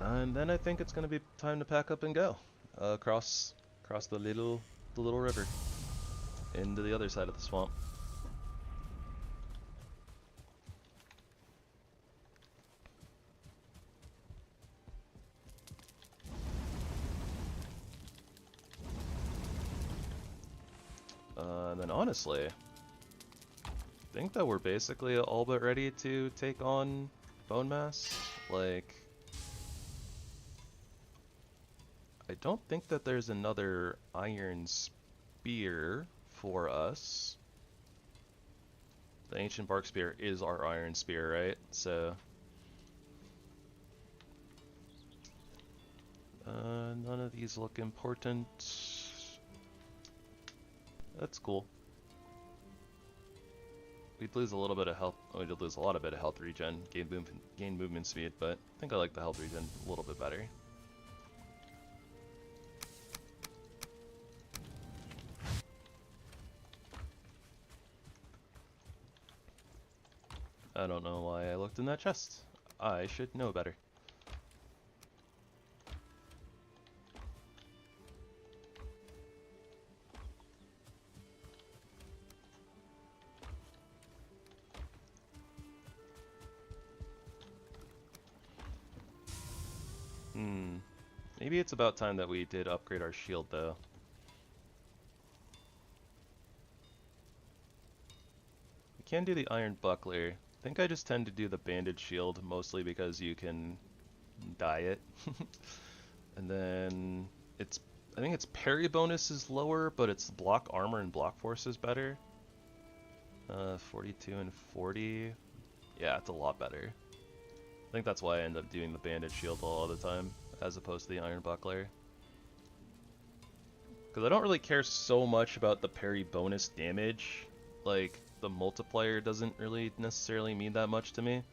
And then I think it's going to be time to pack up and go across the little river into the other side of the swamp. And then honestly, I think that we're basically all but ready to take on Bone Mass. Like, I don't think that there's another iron spear for us. The ancient bark spear is our iron spear, right? So none of these look important. That's cool. We'd lose a little bit of health. Oh, we did lose a lot of bit of health regen, gain movement speed, but I think I like the health regen a little bit better. I don't know why I looked in that chest. I should know better. Maybe it's about time that we did upgrade our shield, though. We can do the iron buckler. I think I just tend to do the banded shield, mostly because you can dye it. And then I think its parry bonus is lower, but its block armor and block force is better. 42 and 40. Yeah, it's a lot better. I think that's why I end up doing the banded shield all the time, as opposed to the iron buckler. Because I don't really care so much about the parry bonus damage. Like, the multiplier doesn't really necessarily mean that much to me.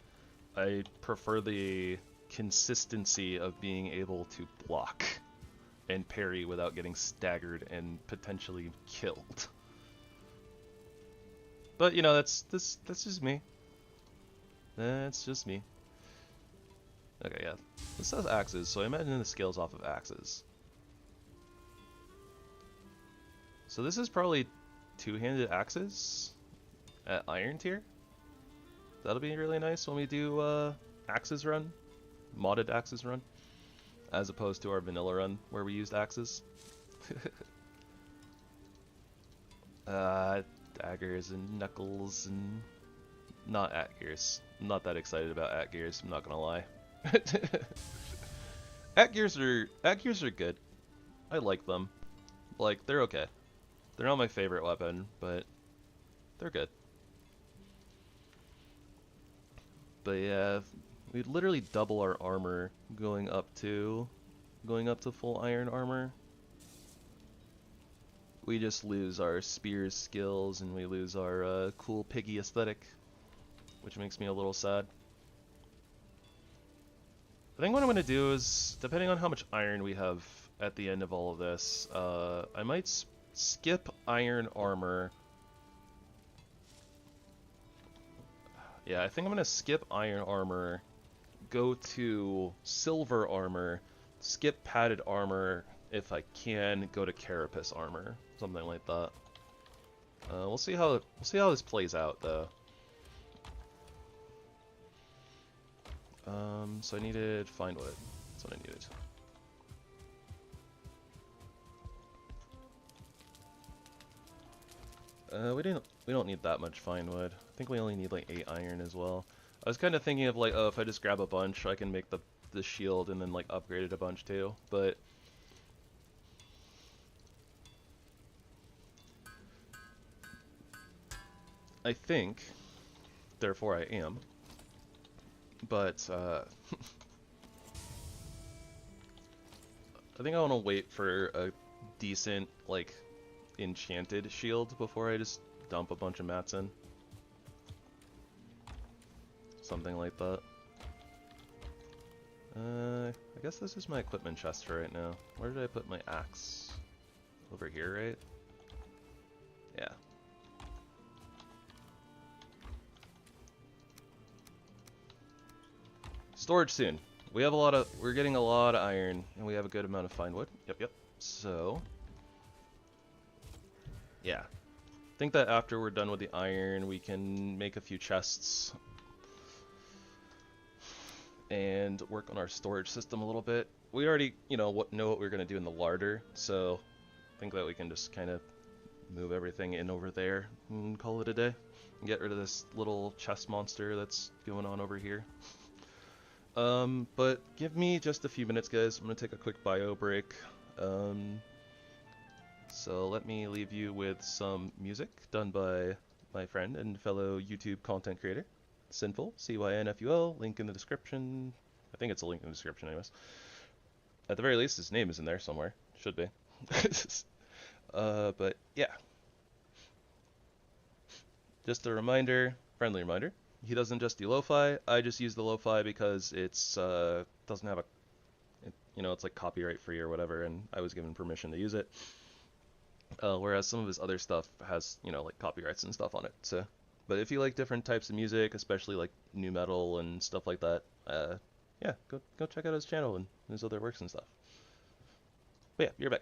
I prefer the consistency of being able to block and parry without getting staggered and potentially killed. But you know, that's just me. That's just me. Okay, yeah. This says axes, so I imagine the scales off of axes. So this is probably two-handed axes at iron tier. That'll be really nice when we do axes run, modded axes run, as opposed to our vanilla run where we used axes. Daggers and knuckles and not at gears. I'm not that excited about at gears, I'm not gonna lie. At gears are good. I like them. Like, they're okay. They're not my favorite weapon, but they're good. But yeah, we'd literally double our armor going up to full iron armor. We just lose our spears skills and we lose our cool piggy aesthetic, which makes me a little sad. I think what I'm going to do is, depending on how much iron we have at the end of all of this, I might skip iron armor. Yeah, I think I'm going to skip iron armor go to silver armor, skip padded armor if I can, go to carapace armor, something like that. We'll see how this plays out though. So I needed find wood. That's what I needed. We don't need that much fine wood. I think we only need like 8 iron as well. I was kind of thinking of like, oh, if I just grab a bunch, I can make the shield and then like upgrade it a bunch too. But I think, therefore I am. But I think I want to wait for a decent like enchanted shield before I just dump a bunch of mats in. Something like that. I guess this is my equipment chest for right now. Where did I put my axe? Over here, right? Yeah. Storage soon. We're getting a lot of iron, and we have a good amount of fine wood. Yep. So, yeah. I think that after we're done with the iron, we can make a few chests and work on our storage system a little bit. We already, know what we're going to do in the larder, so I think that we can just kind of move everything in over there and call it a day. And get rid of this little chest monster that's going on over here. But give me just a few minutes, guys. I'm going to take a quick bio break. So let me leave you with some music done by my friend and fellow YouTube content creator, Sinful, CYNFUL, link in the description. I think it's a link in the description anyways. At the very least, his name is in there somewhere. Should be. But yeah. Just a reminder, friendly reminder, he doesn't just do lo-fi. I just use the lo-fi because it's doesn't have it's like copyright free or whatever, and I was given permission to use it. Whereas some of his other stuff has, like copyrights and stuff on it. So, but if you like different types of music, especially like nu metal and stuff like that, yeah, go check out his channel and his other works and stuff. But yeah, you're back.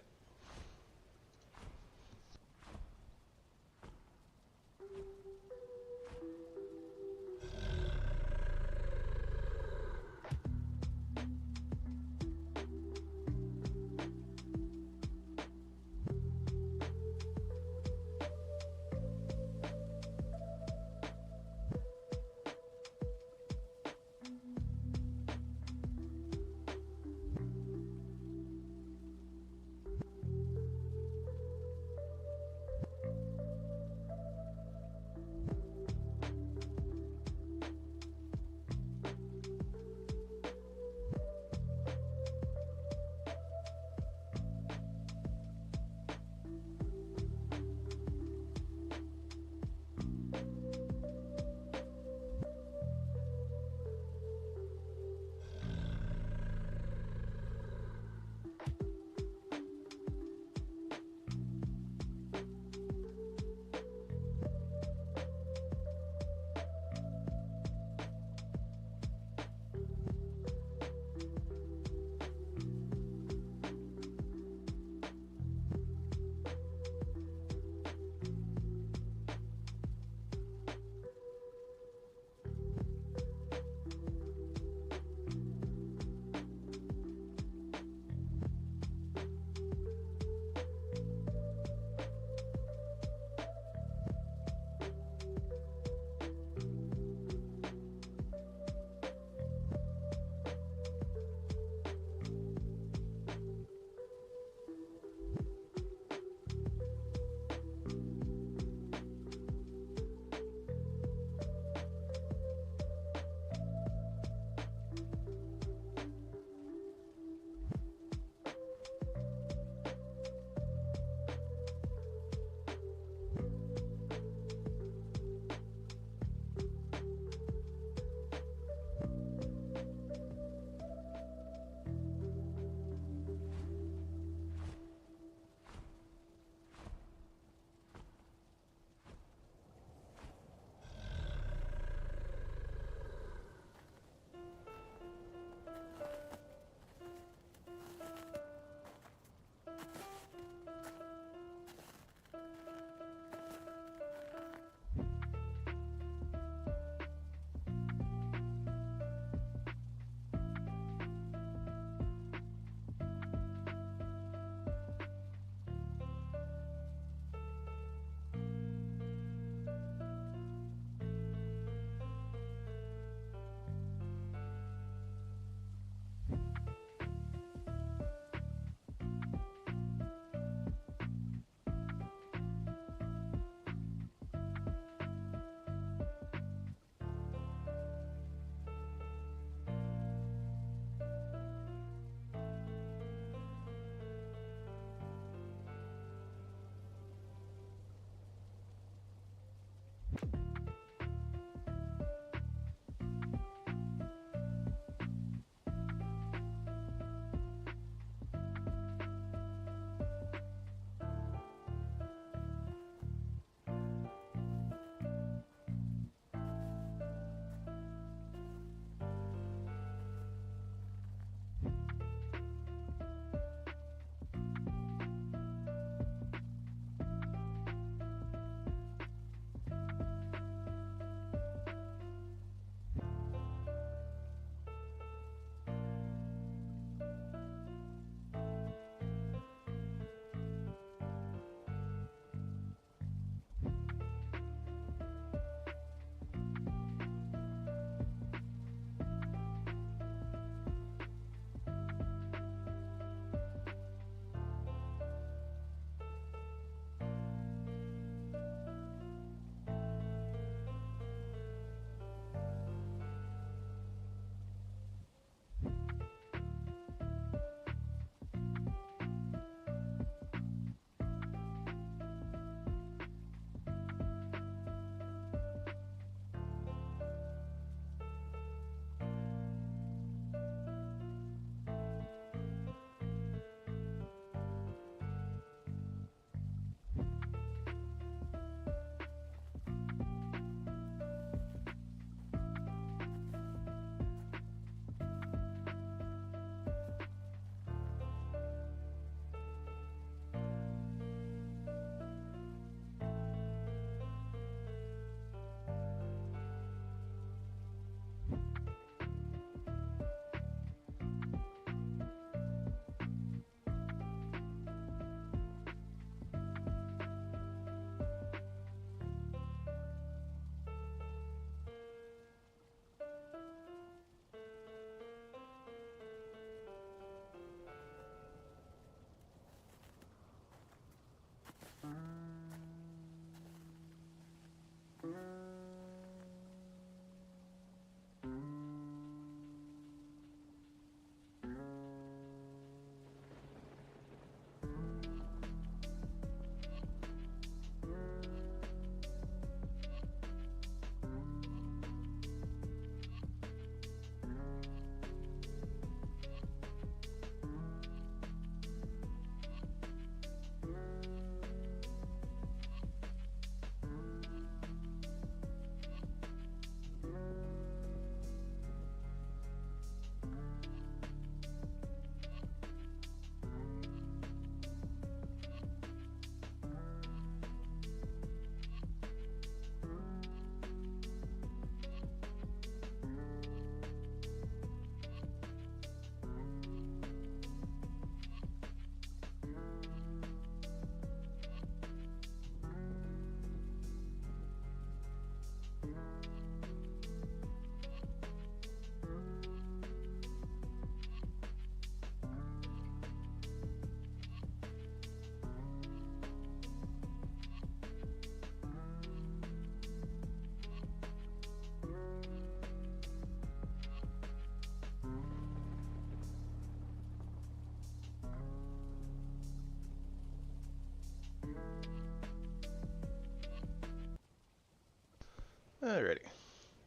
Alrighty,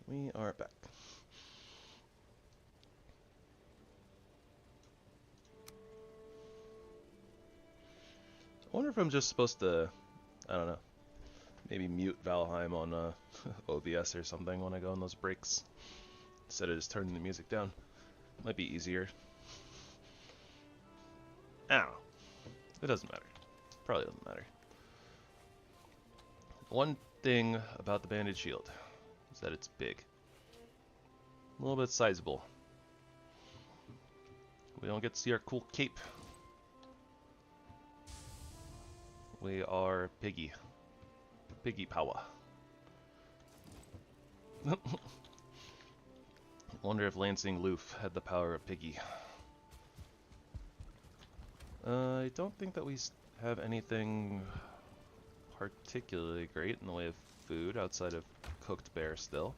we are back. I wonder if I'm just supposed to, I don't know, maybe mute Valheim on OBS or something when I go on those breaks, instead of just turning the music down. Might be easier. Ow. It doesn't matter. Probably doesn't matter. One thing about the banded shield is that it's big. A little bit sizable. We don't get to see our cool cape. We are piggy. Piggy power. Wonder if Lancing Luff had the power of piggy. I don't think that we have anything particularly great in the way of food outside of cooked bear still.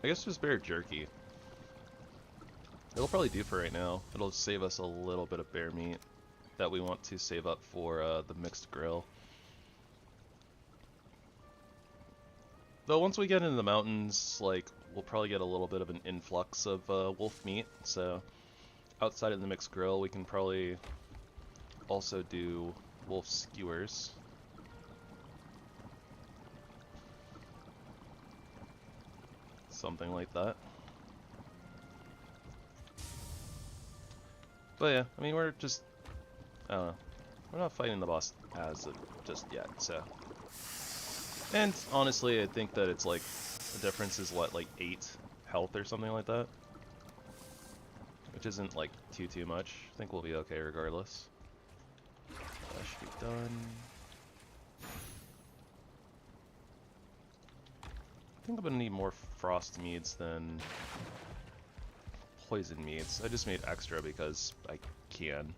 I guess just bear jerky. It'll probably do for right now. It'll save us a little bit of bear meat that we want to save up for the mixed grill. Though once we get into the mountains, like, we'll probably get a little bit of an influx of wolf meat, so outside of the mixed grill we can probably also do wolf skewers. Something like that. But yeah, I mean, we're just, I don't know, we're not fighting the boss as of just yet, so. And honestly, I think that it's like, the difference is what, like 8 health or something like that? Which isn't like too much. I think we'll be okay regardless. That should be done. I think I'm gonna need more frost meads than poison meats. I just made extra because I can.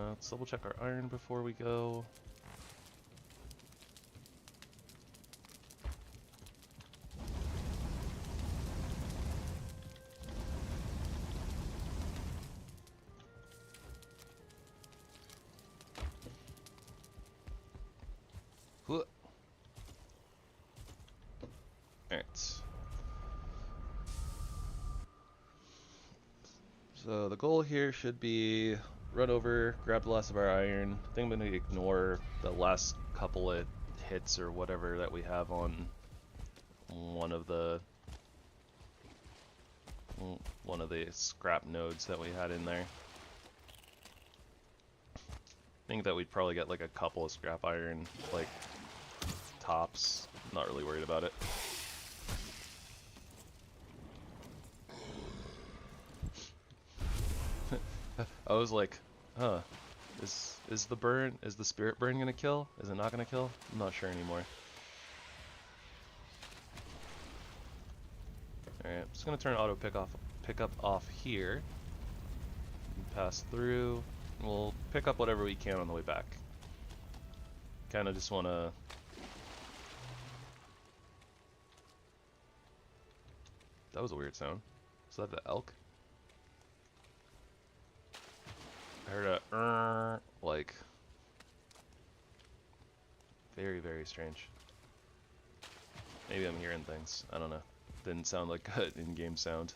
Let's double check our iron before we go. Alright. So the goal here should be run over, grab the last of our iron. I think I'm going to ignore the last couple of hits or whatever that we have on one of the scrap nodes that we had in there. I think that we'd probably get like a couple of scrap iron, like, tops. Not really worried about it. I was like, huh, is the spirit burn gonna kill? Is it not gonna kill? I'm not sure anymore. Alright, I'm just gonna turn auto pickup off here. Pass through. We'll pick up whatever we can on the way back. Kinda just wanna... That was a weird sound. Is that the elk? I heard a like, very strange. Maybe I'm hearing things. I don't know. Didn't sound like an in-game sound.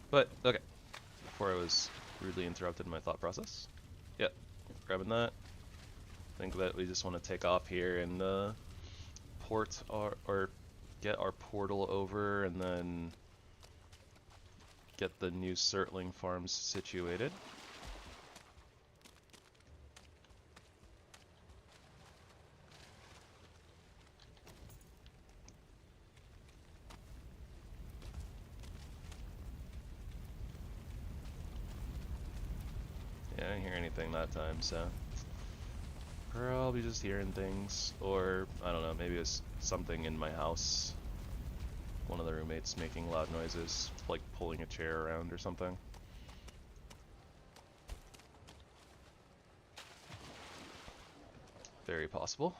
But okay. Before I was rudely interrupted in my thought process. Yep. Grabbing that. I think that we just want to take off here and port our, or get our portal over and then get the new Surtling farms situated. Yeah, I didn't hear anything that time, so probably just hearing things, or I don't know, maybe it's something in my house. One of the roommates making loud noises, like pulling a chair around or something. Very possible.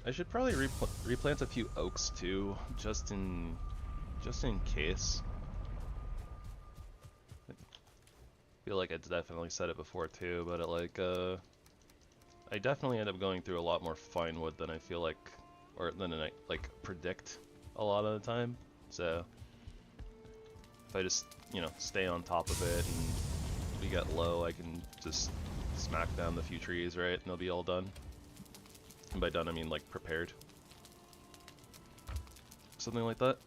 I should probably replant a few oaks too, just in case. I feel like I definitely said it before too, but I definitely end up going through a lot more fine wood than I feel like, or than I like predict a lot of the time. So if I just, you know, stay on top of it and we get low, I can just smack down the few trees, right, and they'll be all done. And by done, I mean like prepared. Something like that.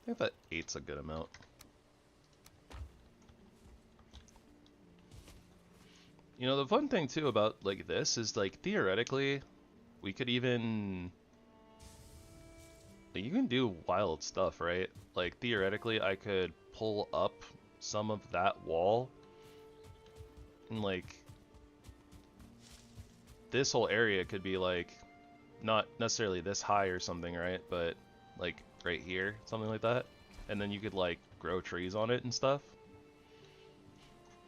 I think that 8's a good amount. You know, the fun thing too about like this is like theoretically we could even, like, you can do wild stuff, right? Like theoretically I could pull up some of that wall and like this whole area could be like not necessarily this high or something, right? But like right here, something like that. And then you could like grow trees on it and stuff.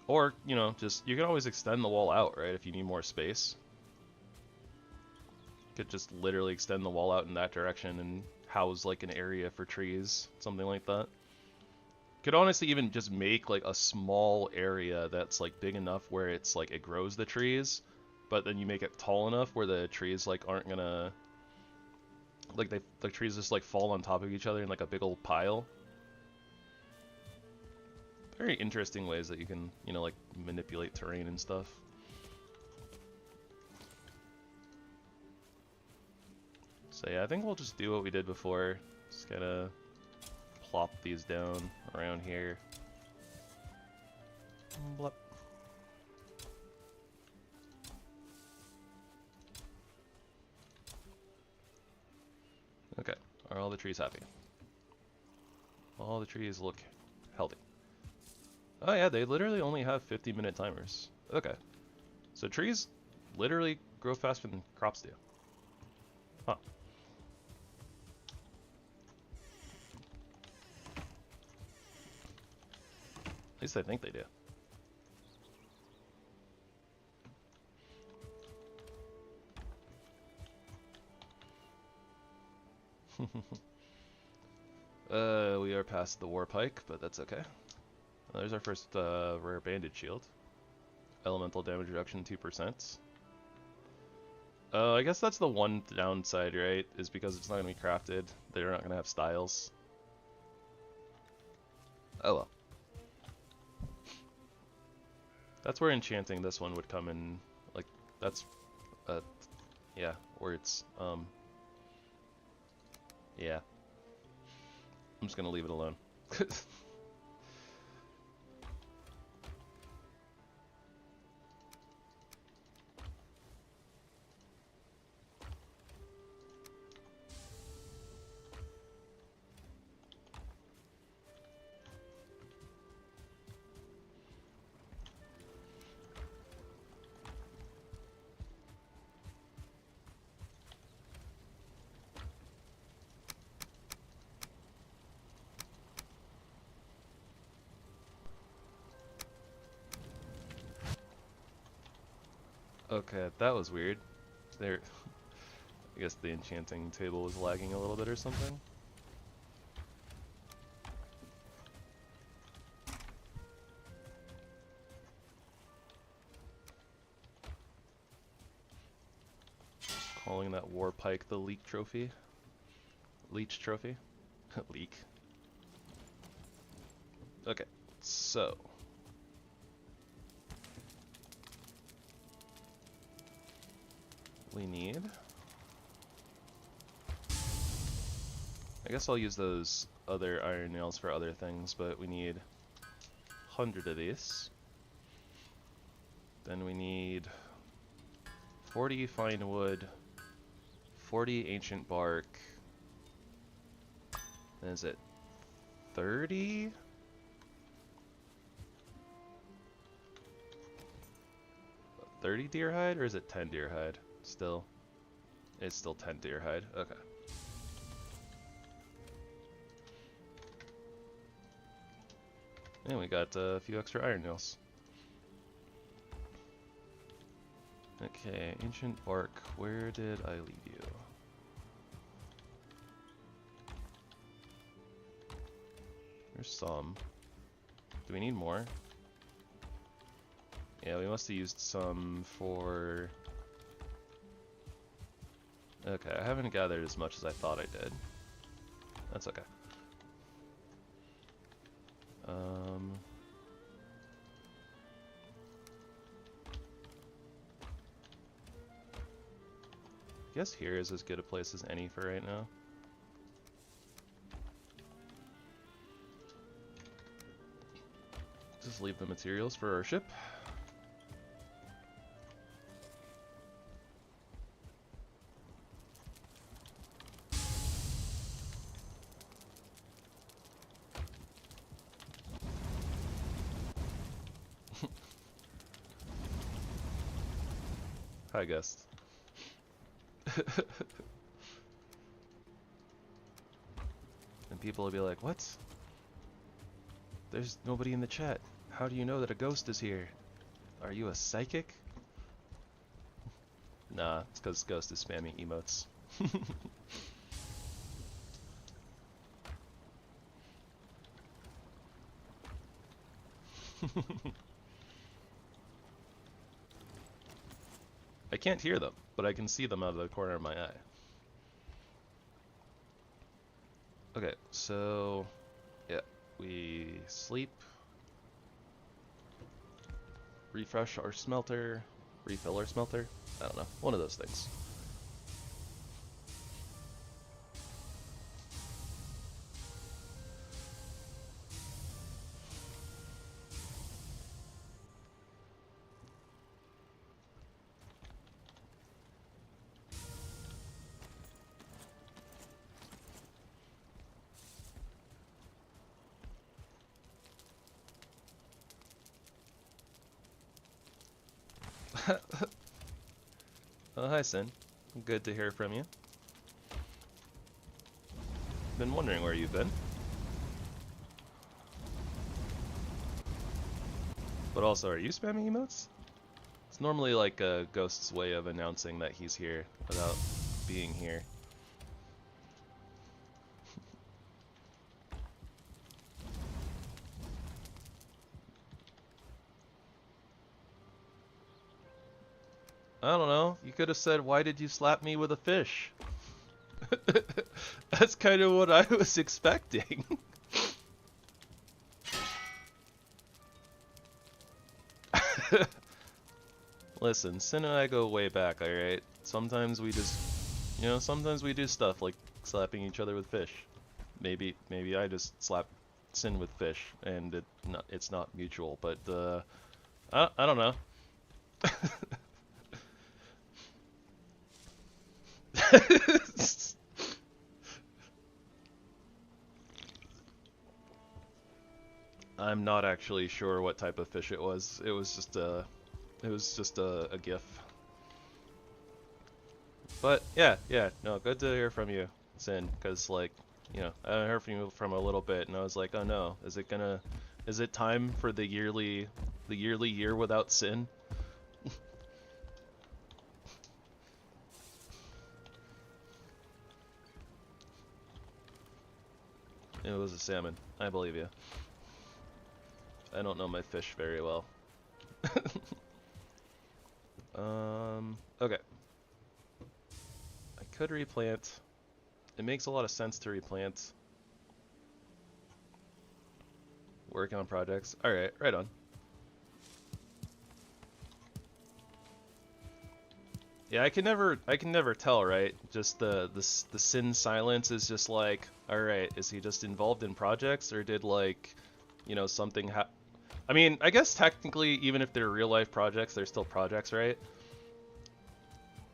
Or, you know, just, you can always extend the wall out, right, if you need more space. You could just literally extend the wall out in that direction and house, like, an area for trees, something like that. You could honestly even just make, like, a small area that's, like, big enough where it's, like, it grows the trees, but then you make it tall enough where the trees, like, aren't gonna... Like, the trees just, like, fall on top of each other in, like, a big old pile. Very interesting ways that you can, you know, like, manipulate terrain and stuff. So yeah, I think we'll just do what we did before. Just kinda plop these down around here. Blep. Okay, are all the trees happy? All the trees look healthy. Oh yeah, they literally only have 50-minute timers. Okay. So trees literally grow faster than crops do. Huh. At least I think they do. We are past the war pike, but that's okay. There's our first rare banded shield. Elemental damage reduction 2%. I guess that's the one downside, right? Is because it's not going to be crafted. They're not going to have styles. Oh well. That's where enchanting this one would come in. Like, that's... yeah, where it's... yeah. I'm just going to leave it alone. Okay, that was weird. There, I guess the enchanting table was lagging a little bit or something. Calling that war pike the leech trophy. Leech trophy? Leek. Okay, so... we need... I guess I'll use those other iron nails for other things, but we need 100 of these. Then we need 40 fine wood, 40 ancient bark, and is it 30? Deer hide, or is it 10 deer hide? Still, it's still 10 deer hide. Okay. And we got a few extra iron nails. Okay, ancient bark. Where did I leave you? There's some. Do we need more? Yeah, we must have used some for... Okay, I haven't gathered as much as I thought I did. That's okay. I guess here is as good a place as any for right now. Just leave the materials for our ship. Hi, guest. And people will be like, what? There's nobody in the chat. How do you know that a ghost is here? Are you a psychic? Nah, it's because Ghost is spamming emotes. I can't hear them, but I can see them out of the corner of my eye. Okay, so yeah, we sleep, refresh our smelter, refill our smelter. I don't know, one of those things. Oh, hi, Sin. Good to hear from you. Been wondering where you've been. But also, are you spamming emotes? It's normally like a Ghost's way of announcing that he's here without being here. I don't know. You could have said, why did you slap me with a fish? That's kind of what I was expecting. Listen, Sin and I go way back, alright? Sometimes we just, you know, sometimes we do stuff like slapping each other with fish. Maybe I just slap Sin with fish and it's not mutual, but I don't know. I'm not actually sure what type of fish it was. It was just a GIF. But yeah, no, good to hear from you, Sin, because like, you know, I haven't heard from you from a little bit, and I was like, oh no, is it time for the yearly year without Sin? It was a salmon. I believe you. I don't know my fish very well. Okay. I could replant. It makes a lot of sense to replant. Working on projects. Alright, right on. Yeah, I can never tell, right? Just the Sin silence is just like, alright, is he just involved in projects, or did, like, you know, something I mean, I guess technically, even if they're real life projects, they're still projects, right?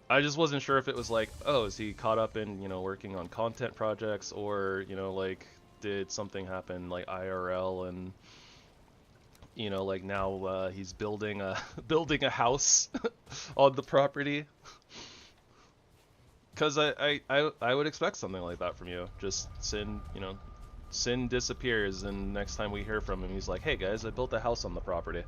I just wasn't sure if it was like, oh, is he caught up in, you know, working on content projects, or, you know, like, did something happen, like, IRL, and, you know, like, now he's building a house on the property. Because I would expect something like that from you. Just Sin, you know, Sin disappears, and next time we hear from him, he's like, hey guys, I built a house on the property.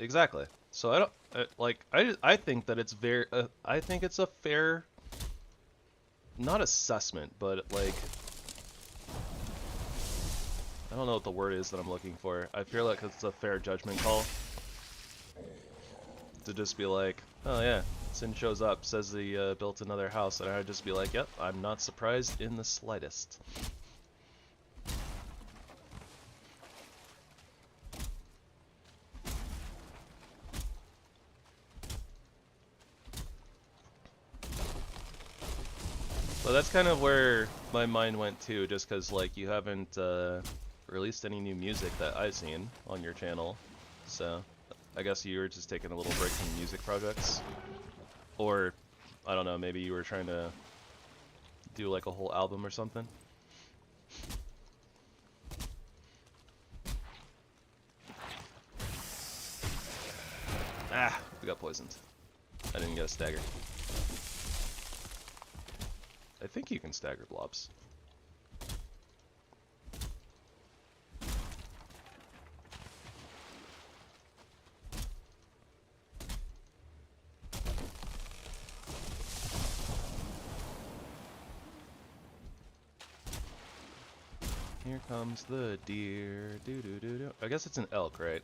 Exactly. So I don't I think that it's very I think it's a fair, not assessment, but like I don't know what the word is that I'm looking for. I feel like it's a fair judgment call to just be like, oh yeah, Sin shows up, says he built another house, and I'd just be like, yep, I'm not surprised in the slightest. But that's kind of where my mind went too, just because like you haven't released any new music that I've seen on your channel, so I guess you were just taking a little break from music projects, or I don't know, maybe you were trying to do like a whole album or something. Ah, we got poisoned. I didn't get a stagger. I think you can stagger blobs. Here comes the deer. Doo doo doo doo. I guess it's an elk, right?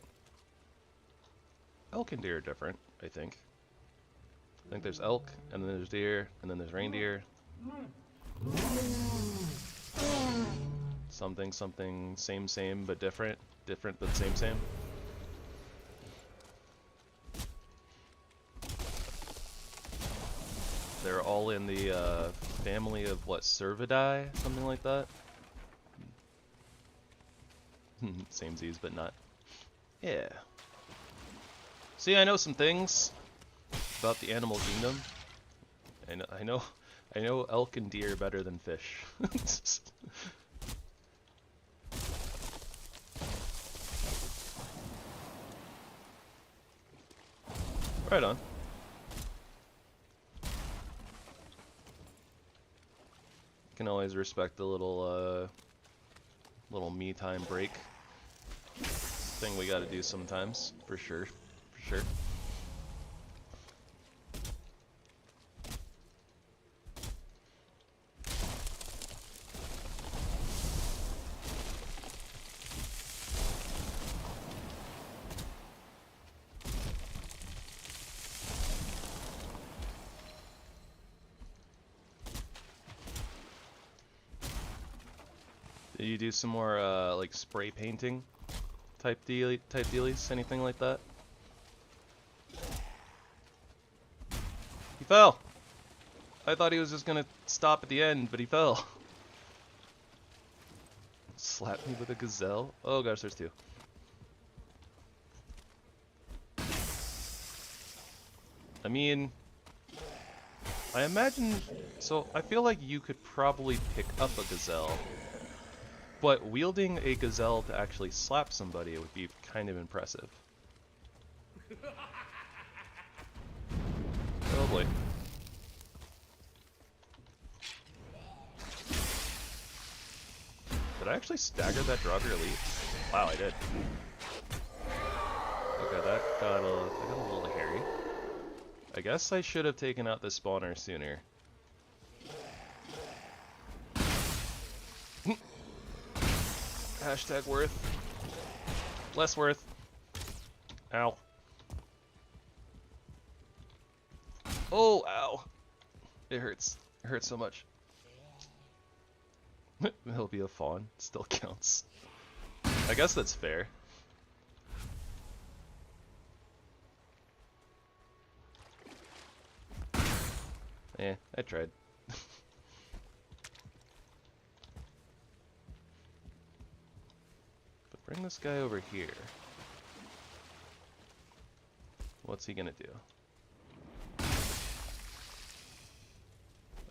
Elk and deer are different, I think. I think there's elk, and then there's deer, and then there's reindeer. Something, something, same, but different. Different, but same. They're all in the family of what, Cervidae? Something like that? Samesies, but not. Yeah. See, I know some things about the animal kingdom. And I know elk and deer better than fish. Right on. Can always respect a little little me time break. Thing we gotta do sometimes, for sure. For sure. Did you do some more like spray painting type dealies, anything like that? He fell. I thought he was just gonna stop at the end, but he fell. Slap me with a gazelle? Oh gosh, there's two. I mean, I imagine, so I feel like you could probably pick up a gazelle. But wielding a gazelle to actually slap somebody would be kind of impressive. Oh boy. Did I actually stagger that Draugr Elite? Wow, I did. Okay, that got a little hairy. I guess I should have taken out the spawner sooner. Hashtag worth. Less worth. Ow. Oh, ow. It hurts. It hurts so much. He'll be a fawn. Still counts. I guess that's fair. Eh, I tried. Bring this guy over here. What's he gonna do?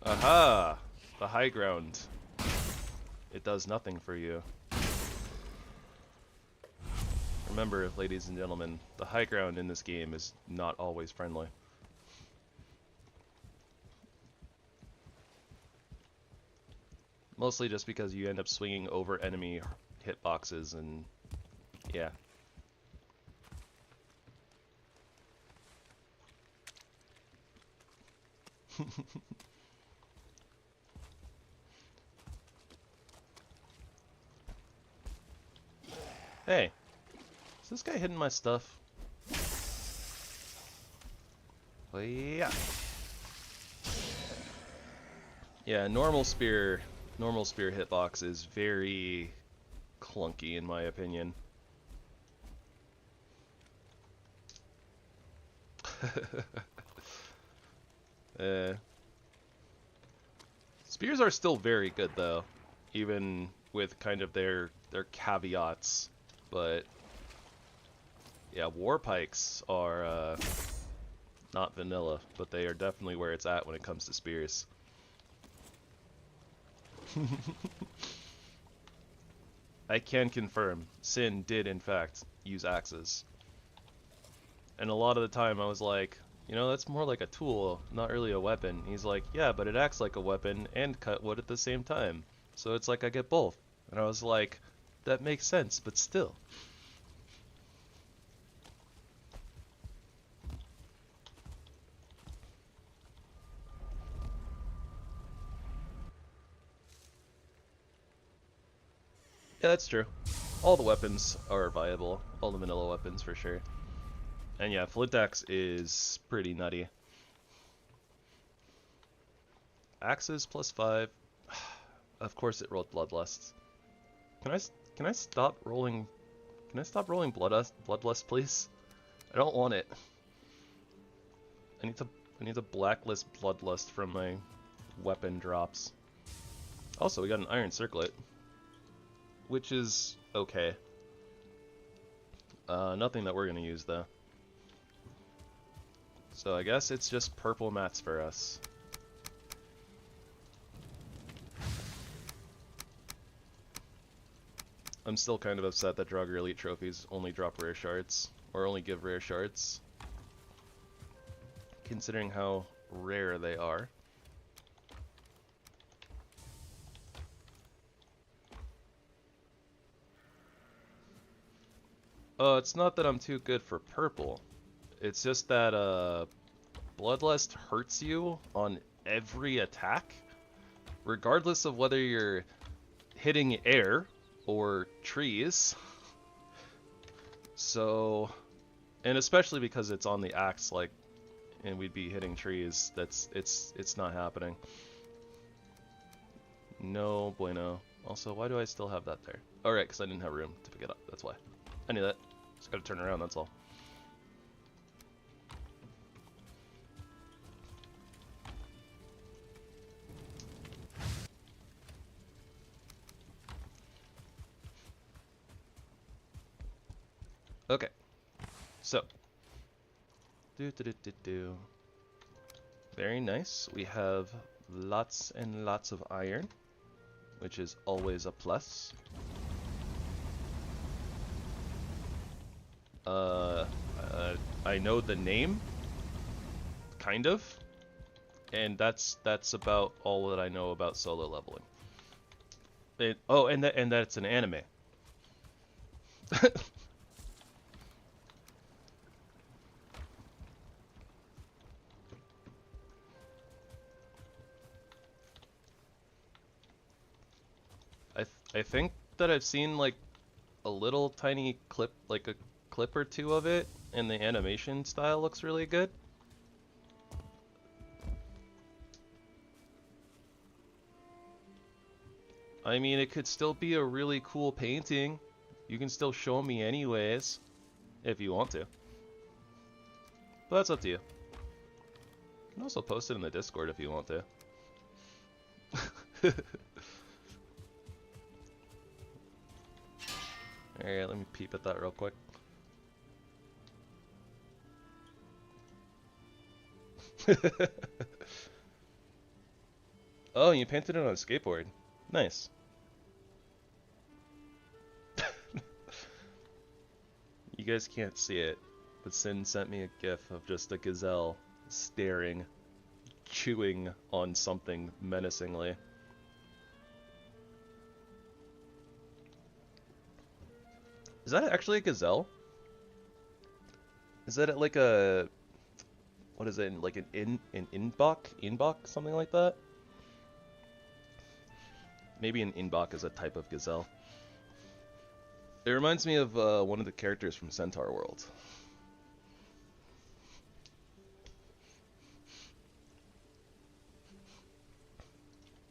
Aha! The high ground. It does nothing for you. Remember, ladies and gentlemen, the high ground in this game is not always friendly. Mostly just because you end up swinging over enemy hitboxes and yeah. Hey, is this guy hitting my stuff? Oh, yeah. Yeah, normal spear hitbox is very clunky in my opinion. Spears are still very good though, even with kind of their caveats. But yeah, war pikes are not vanilla, but they are definitely where it's at when it comes to spears. I can confirm, Sin did in fact use axes. And a lot of the time I was like, you know, that's more like a tool, not really a weapon. He's like, yeah, but it acts like a weapon and cut wood at the same time. So it's like I get both. And I was like, that makes sense, but still. Yeah, that's true. All the weapons are viable. All the vanilla weapons for sure. And yeah, Flint Axe is pretty nutty. Axes +5. Of course it rolled Bloodlust. Can I stop rolling? Can I stop rolling Bloodlust, please? I don't want it. I need to blacklist Bloodlust from my weapon drops. Also, we got an Iron Circlet, which is okay. Nothing that we're gonna use though. So I guess it's just purple mats for us. I'm still kind of upset that Draugr Elite trophies only drop rare shards, or only give rare shards, considering how rare they are. It's not that I'm too good for purple. It's just that Bloodlust hurts you on every attack, regardless of whether you're hitting air or trees. So, and especially because it's on the axe, like, and we'd be hitting trees, it's not happening. No bueno. Also, why do I still have that there? Alright, because I didn't have room to pick it up, that's why. I knew that. Just gotta turn around, that's all. Okay, so very nice. We have lots and lots of iron, which is always a plus. I know the name, kind of, and that's about all that I know about solo leveling. And that it's an anime. I think that I've seen like a little tiny clip, like a clip or two of it, and the animation style looks really good. I mean, it could still be a really cool painting. You can still show me anyways, if you want to. But that's up to you. You can also post it in the Discord if you want to. Alright, let me peep at that real quick. Oh, you painted it on a skateboard. Nice. You guys can't see it, but Sin sent me a gif of just a gazelle staring, chewing on something menacingly. Is that actually a gazelle? Is that like a what is it, like an inbok, something like that? Maybe an inbok is a type of gazelle. It reminds me of one of the characters from Centaur World.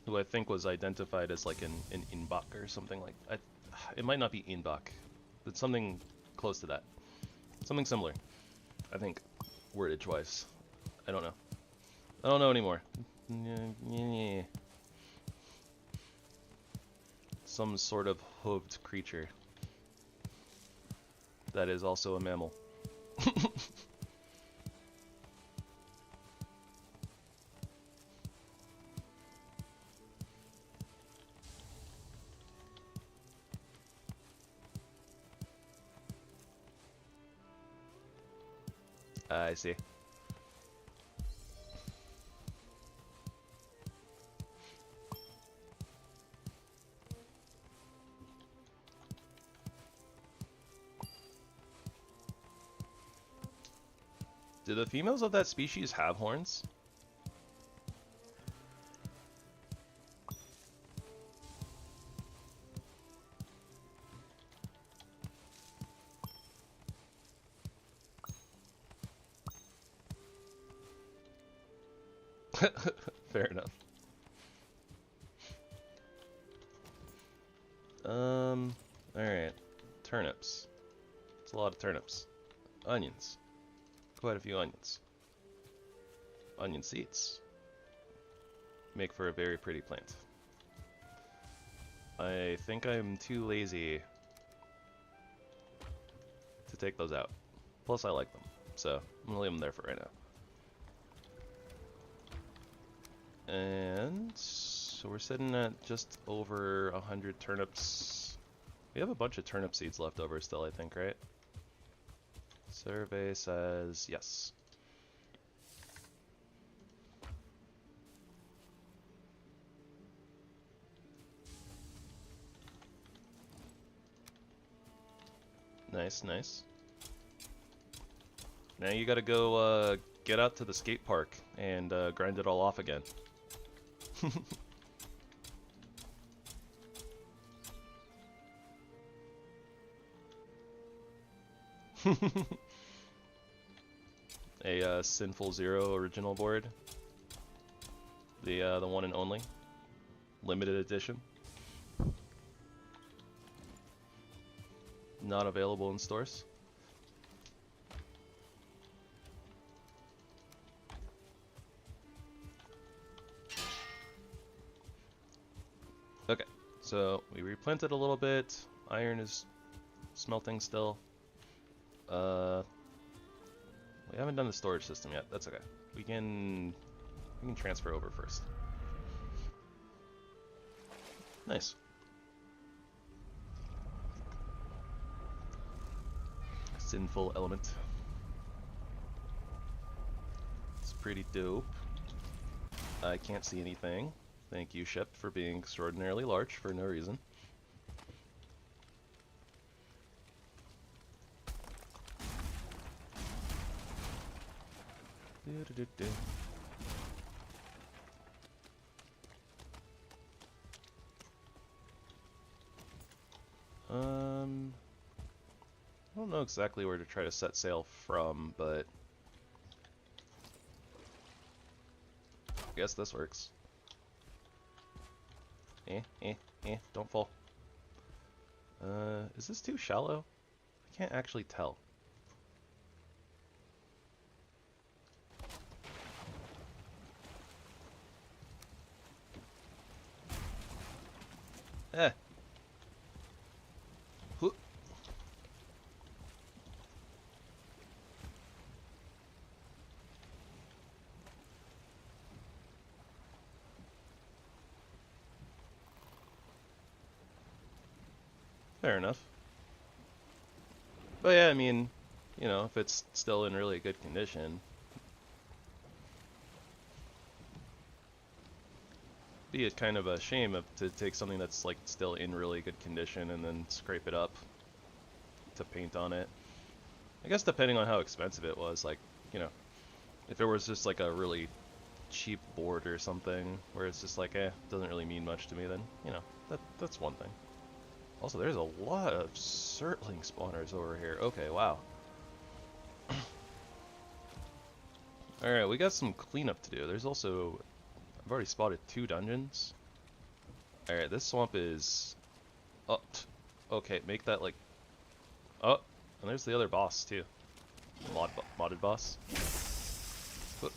Who I think was identified as like an inbok or something like that. It might not be inbok. It's something close to that. Something similar, I think, wordage-wise. I don't know. I don't know anymore. Some sort of hooved creature that is also a mammal. I see. Do the females of that species have horns? Fair enough. Alright. Turnips. It's a lot of turnips. Onions. Quite a few onions. Onion seeds. Make for a very pretty plant. I think I'm too lazy to take those out. Plus I like them. So, I'm gonna leave them there for right now. And so we're sitting at just over 100 turnips. We have a bunch of turnip seeds left over still, I think, right? Survey says yes. Nice, nice. Now you gotta go get out to the skate park and grind it all off again. A Sinful Zero original board. The one and only. Limited edition. Not available in stores. Okay, so we replanted a little bit. Iron is smelting still. We haven't done the storage system yet. That's okay. We can transfer over first. Nice. Sinful element. It's pretty dope. I can't see anything. Thank you, ship, for being extraordinarily large for no reason. I don't know exactly where to try to set sail from, but I guess this works. Don't fall. Is this too shallow? I can't actually tell. Eh. Fair enough. But yeah, I mean, you know, if it's still in really good condition, be it kind of a shame to take something that's like still in really good condition and then scrape it up to paint on it. I guess depending on how expensive it was, like, you know, If it was just like a really cheap board or something, where it's just like, doesn't really mean much to me, then, you know, that's one thing. Also, there's a lot of Surtling spawners over here. Okay, wow. Alright, we got some cleanup to do. There's also... I've already spotted 2 dungeons. Alright, this swamp is... Oh, okay, make that like... Oh, and there's the other boss, too. Modded boss. Whoop.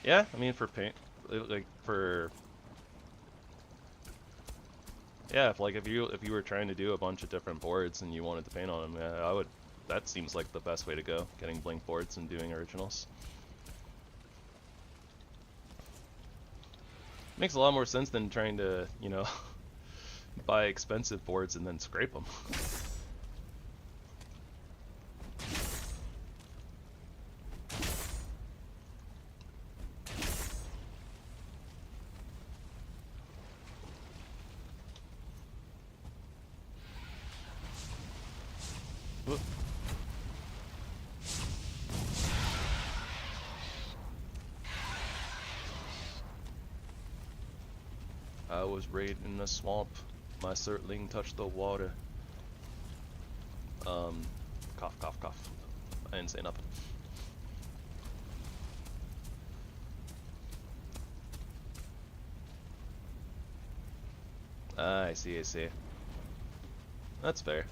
Yeah, I mean, for paint... Like, for... Yeah, if you were trying to do a bunch of different boards and you wanted to paint on them, yeah, I would. That seems like the best way to go. Getting blank boards and doing originals makes a lot more sense than trying to, you know, buy expensive boards and then scrape them. Whoop. I was raiding in the swamp. My Surtling touched the water. Cough, cough, cough. I didn't say nothing. I see, I see. That's fair.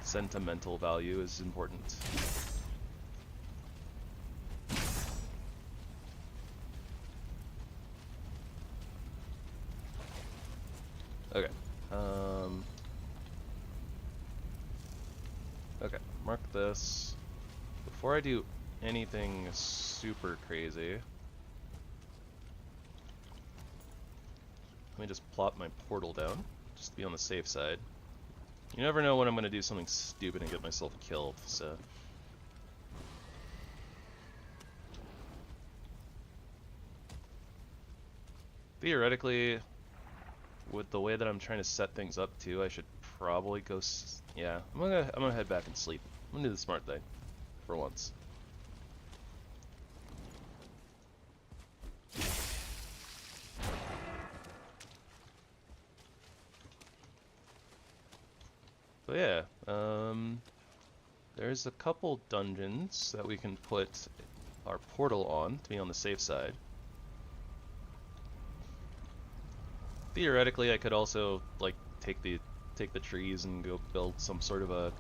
Sentimental value is important. Okay. Okay, mark this. Before I do anything super crazy, let me just plop my portal down, just to be on the safe side. You never know when I'm going to do something stupid and get myself killed, so... Theoretically, with the way that I'm trying to set things up too, I should probably go... yeah, I'm gonna head back and sleep. I'm gonna do the smart thing, for once. But yeah, there's a couple dungeons that we can put our portal on to be on the safe side. Theoretically, I could also like take the trees and go build some sort of a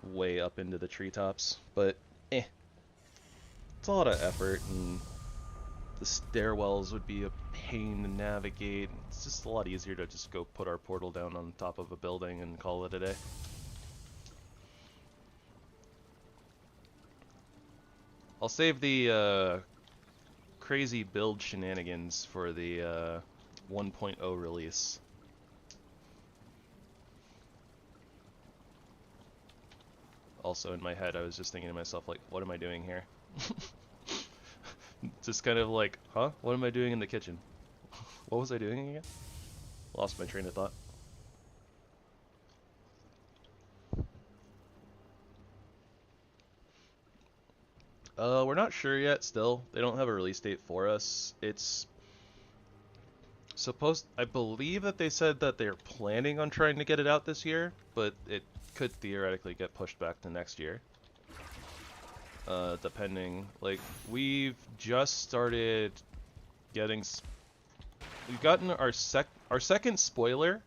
way up into the treetops, but it's a lot of effort, and the stairwells would be a pain to navigate. It's just a lot easier to just go put our portal down on top of a building and call it a day. I'll save the crazy build shenanigans for the 1.0 release. Also in my head I was just thinking to myself, like, what am I doing here? Just kind of like, huh? What am I doing in the kitchen? What was I doing again? Lost my train of thought. We're not sure yet still. They don't have a release date for us. It's supposed... I believe that they said that they're planning on trying to get it out this year, but it could theoretically get pushed back to next year. Depending. Like, we've just started getting... We've gotten our second spoiler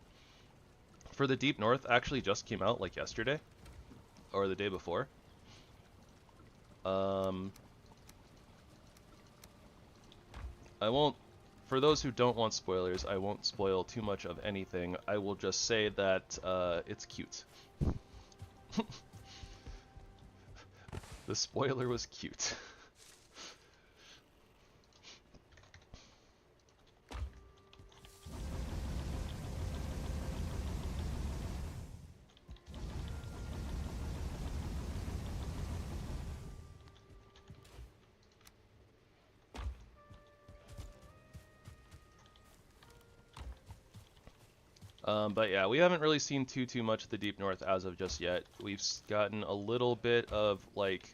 for the Deep North actually just came out, like, yesterday. Or the day before. I won't... For those who don't want spoilers, I won't spoil too much of anything. I will just say that it's cute. The spoiler was cute. But yeah, we haven't really seen too much of the Deep North as of just yet. We've gotten a little bit of like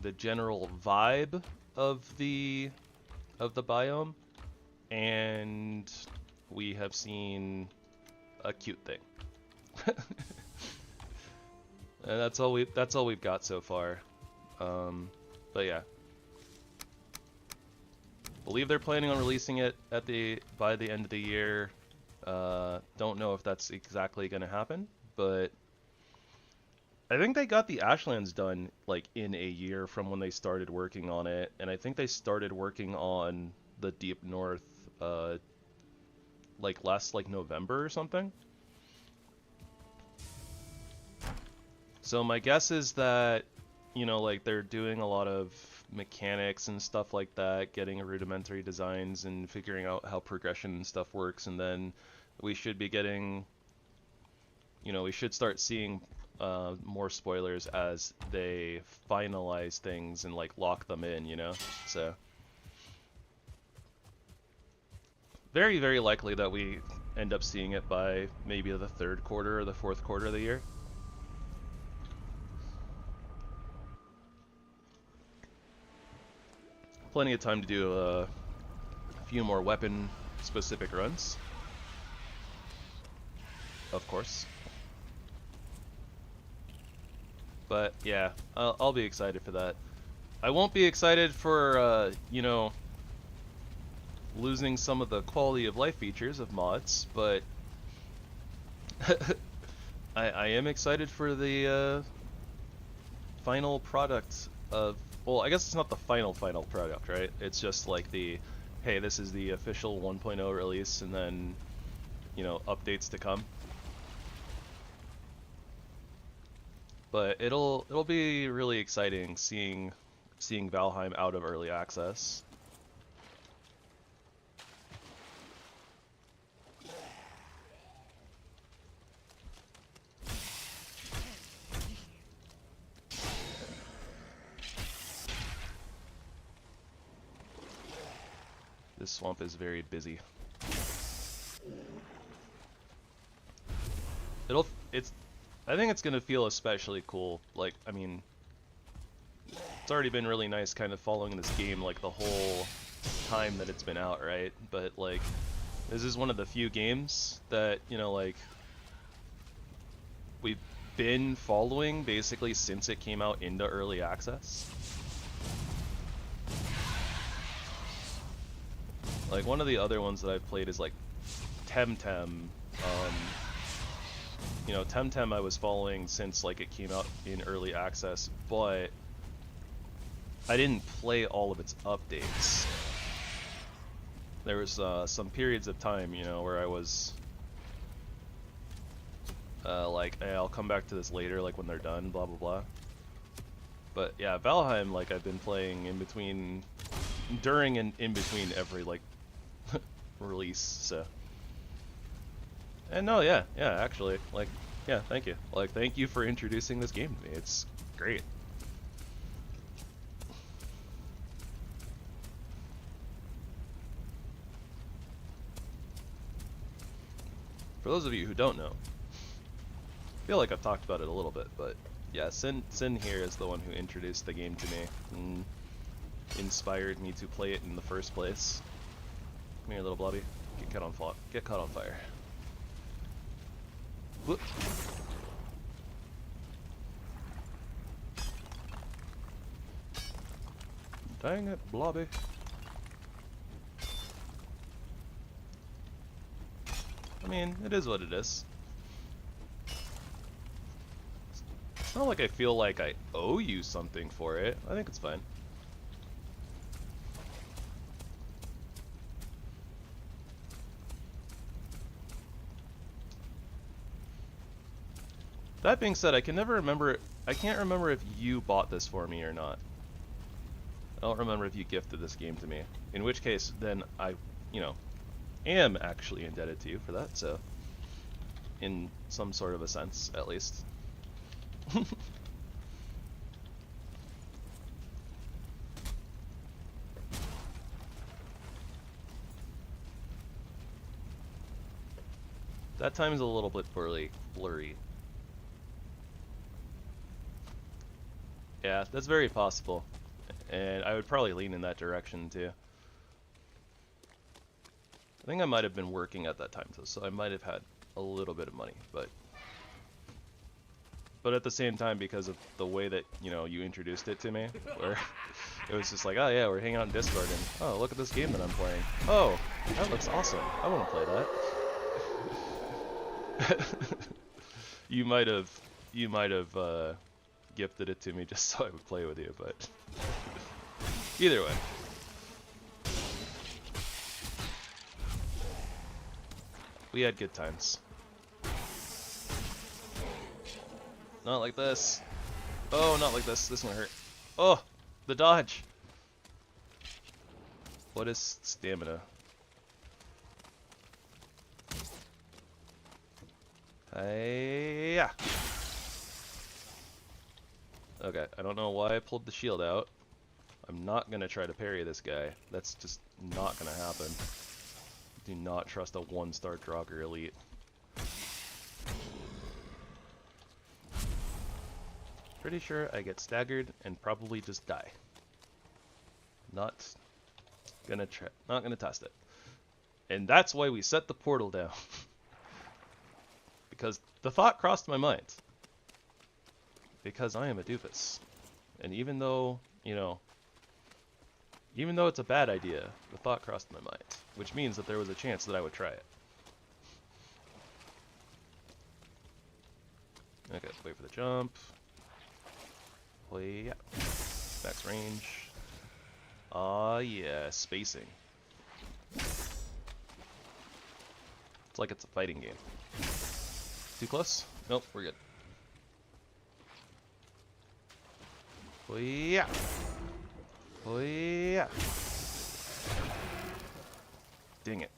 the general vibe of the biome, and we have seen a cute thing. And that's all we've got so far. But yeah, believe they're planning on releasing it by the end of the year. Don't know if that's exactly gonna happen, but I think they got the Ashlands done like in a year from when they started working on it, and I think they started working on the Deep North like last November or something. So my guess is that, you know, like they're doing a lot of mechanics and stuff like that, getting rudimentary designs and figuring out how progression and stuff works, and then we should be getting, you know, we should start seeing more spoilers as they finalize things and like lock them in, you know? So very, very likely that we end up seeing it by maybe the third quarter or the fourth quarter of the year. Plenty of time to do a few more weapon specific runs, of course. But yeah, I'll be excited for that. I won't be excited for, you know, losing some of the quality of life features of mods, but I am excited for the final product of, well, I guess it's not the final product, right? It's just like the, hey, this is the official 1.0 release, and then, you know, updates to come. But it'll be really exciting seeing Valheim out of early access. This swamp is very busy. I think it's gonna feel especially cool. Like, I mean, it's already been really nice kind of following this game like the whole time that it's been out, right? But like, this is one of the few games that, you know, like, we've been following basically since it came out into early access. Like, one of the other ones that I've played is like Temtem. You know, Temtem I was following since like it came out in early access, but I didn't play all of its updates. There was some periods of time, you know, where I was like, hey, I'll come back to this later, like when they're done, blah blah blah. But yeah, Valheim, like, I've been playing in between, during and in between every like release, so. And no, yeah, actually, like, yeah, thank you. Like, thank you for introducing this game to me. It's great. For those of you who don't know, I feel like I've talked about it a little bit, but yeah, Sin here is the one who introduced the game to me and inspired me to play it in the first place. Come here, little blobby. Get caught on fire. Whoop. Dang it, blobby. I mean, it is what it is. It's not like I feel like I owe you something for it. I think it's fine. That being said, I can't remember if you bought this for me or not. I don't remember if you gifted this game to me. In which case, then I, you know, am actually indebted to you for that, so. In some sort of a sense, at least. That time is a little bit blurry. Yeah, that's very possible. And I would probably lean in that direction too. I think I might have been working at that time though, so I might have had a little bit of money, but at the same time, because of the way that, you know, you introduced it to me, where it was just like, oh yeah, we're hanging out in Discord, and oh, look at this game that I'm playing. Oh, that looks awesome. I want to play that. You might have gifted it to me just so I would play with you, but either way. We had good times. Not like this. Oh, not like this. This is gonna hurt. Oh, the dodge. What is stamina? Yeah. Okay, I don't know why I pulled the shield out. I'm not gonna try to parry this guy. That's just not gonna happen. Do not trust a 1-star Draugr elite. Pretty sure I get staggered and probably just die. Not gonna test it. And that's why we set the portal down. Because the thought crossed my mind. Because I am a doofus. And even though, you know, even though it's a bad idea, the thought crossed my mind. Which means that there was a chance that I would try it. Okay, wait for the jump. Play, yeah. Max range. Yeah, spacing. It's like it's a fighting game. Too close? Nope, we're good. Yeah. Yeah. Dang it.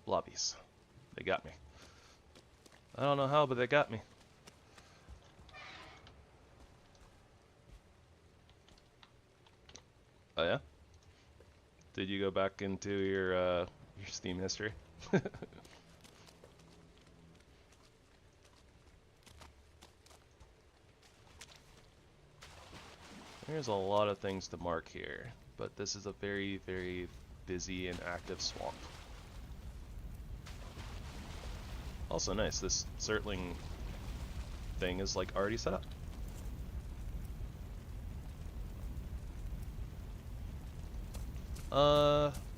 Blobbies. They got me. I don't know how, but they got me. Oh yeah? Did you go back into your Steam history? There's a lot of things to mark here, but this is a very, very busy and active swamp. Also nice, this Surtling thing is like already set up.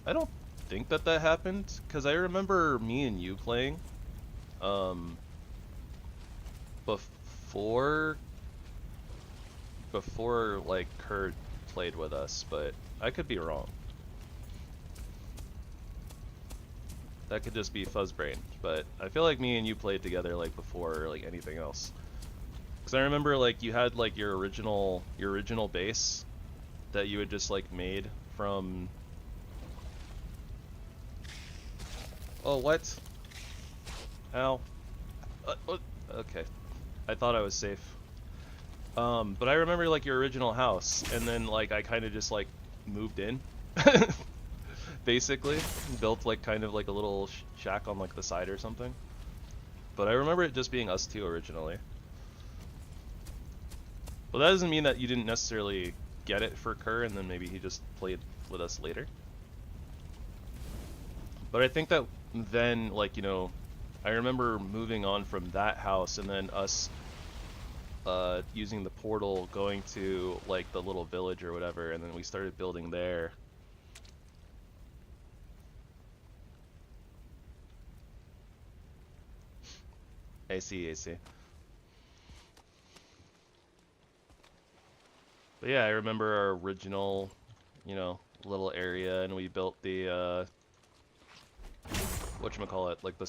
I don't think that happened, because I remember me and you playing, before like Kurt played with us, but I could be wrong. That could just be fuzzbrain, but I feel like me and you played together like before like anything else. Because I remember like you had like your original base that you had just like made from. Oh, what? Ow. Okay. I thought I was safe. But I remember like your original house, and then like I kind of just like moved in. Basically. Built like kind of like a little shack on like the side or something. But I remember it just being us two originally. Well, that doesn't mean that you didn't necessarily get it for Kerr, and then maybe he just played with us later. But I think that then, like, you know, I remember moving on from that house, and then us using the portal, going to like the little village or whatever, and then we started building there. I see. But yeah, I remember our original, you know, little area, and we built the whatchamacallit, like the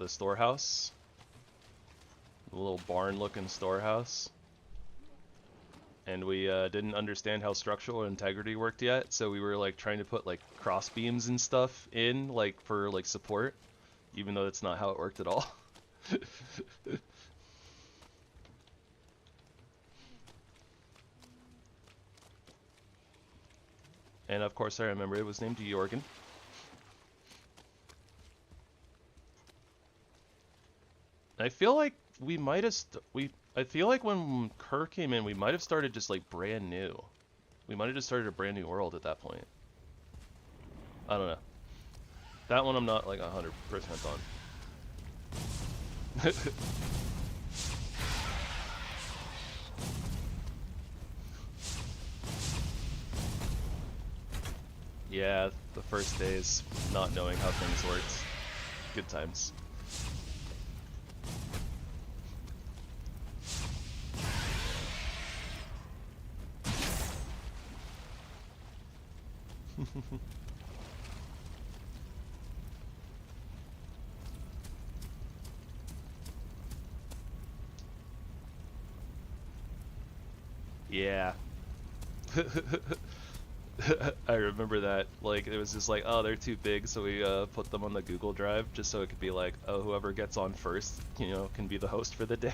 storehouse. The little barn-looking storehouse. And we didn't understand how structural integrity worked yet, so we were like trying to put like cross beams and stuff in, like for like support, even though that's not how it worked at all. And of course I remember it was named Jorgen. I feel like we might have I feel like when Kerr came in, we might have started just like brand new. We might have just started a brand new world at that point. I don't know. That one I'm not like 100% on. Yeah, the first days not knowing how things worked. Good times. Yeah. I remember that. Like, it was just like, oh, they're too big, so we put them on the Google Drive just so it could be like, oh, whoever gets on first, you know, can be the host for the day.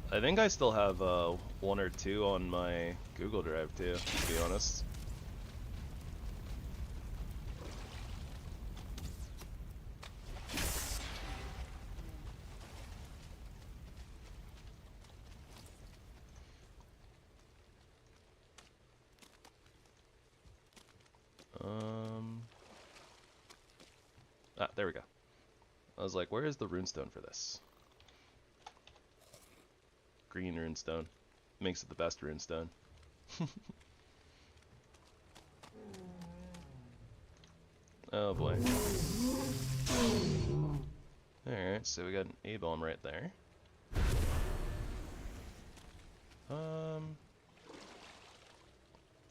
I think I still have one or two on my Google Drive too, to be honest. Ah, there we go. I was like, where is the runestone for this? Green runestone. Makes it the best runestone. Oh boy. Alright, so we got an A-bomb right there.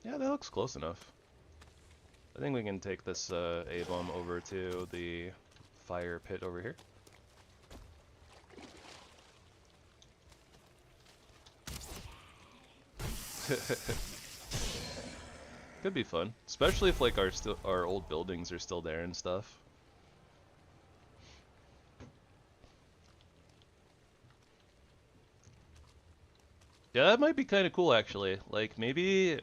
Yeah, that looks close enough. I think we can take this A-bomb over to the fire pit over here. Could be fun, especially if like our old buildings are still there and stuff. Yeah, that might be kind of cool actually. Like maybe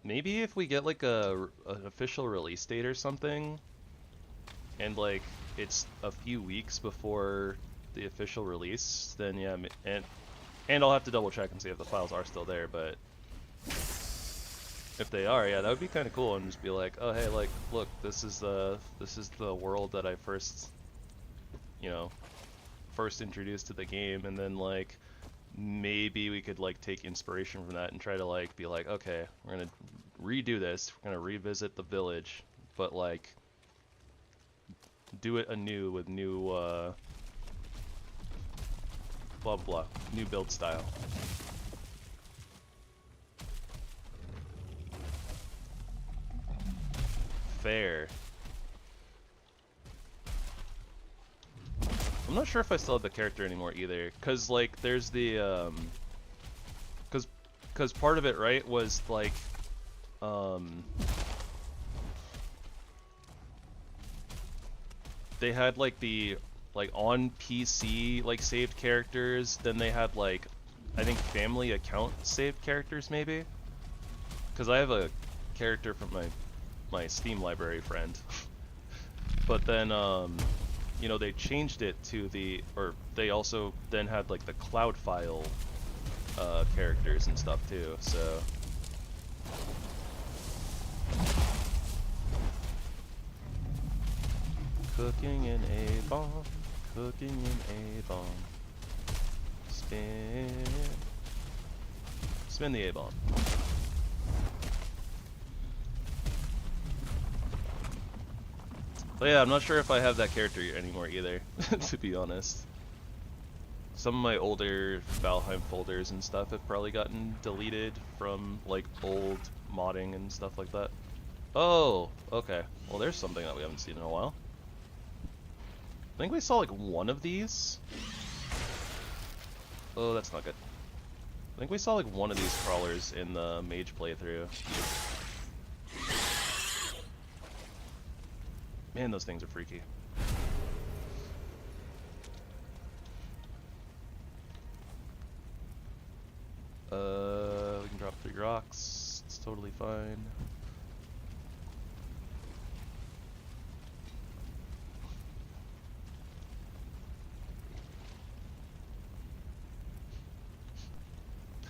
if we get like an official release date or something, and like it's a few weeks before the official release, then yeah, and I'll have to double check and see if the files are still there, but if they are, yeah, that would be kind of cool, and just be like, oh hey, like, look, this is the world that I first, you know, first introduced to the game, and then like maybe we could like take inspiration from that and try to like be like, okay, we're gonna redo this, we're gonna revisit the village, but like do it anew with new blah blah, new build style. Fair. I'm not sure if I still have the character anymore either, cause like there's the cause part of it, right, was like they had like the like on PC like saved characters, then they had like I think family account saved characters maybe, cause I have a character from my Steam library friend. But then you know, they changed it to or they also then had like the cloud file characters and stuff too, so cooking in a bomb, cooking in a bomb. Spin the A-bomb. But yeah, I'm not sure if I have that character anymore either, to be honest. Some of my older Valheim folders and stuff have probably gotten deleted from like old modding and stuff like that. Oh, okay. Well, there's something that we haven't seen in a while. I think we saw like one of these. Oh, that's not good. I think we saw like one of these crawlers in the mage playthrough. Man, those things are freaky. rocks. It's totally fine.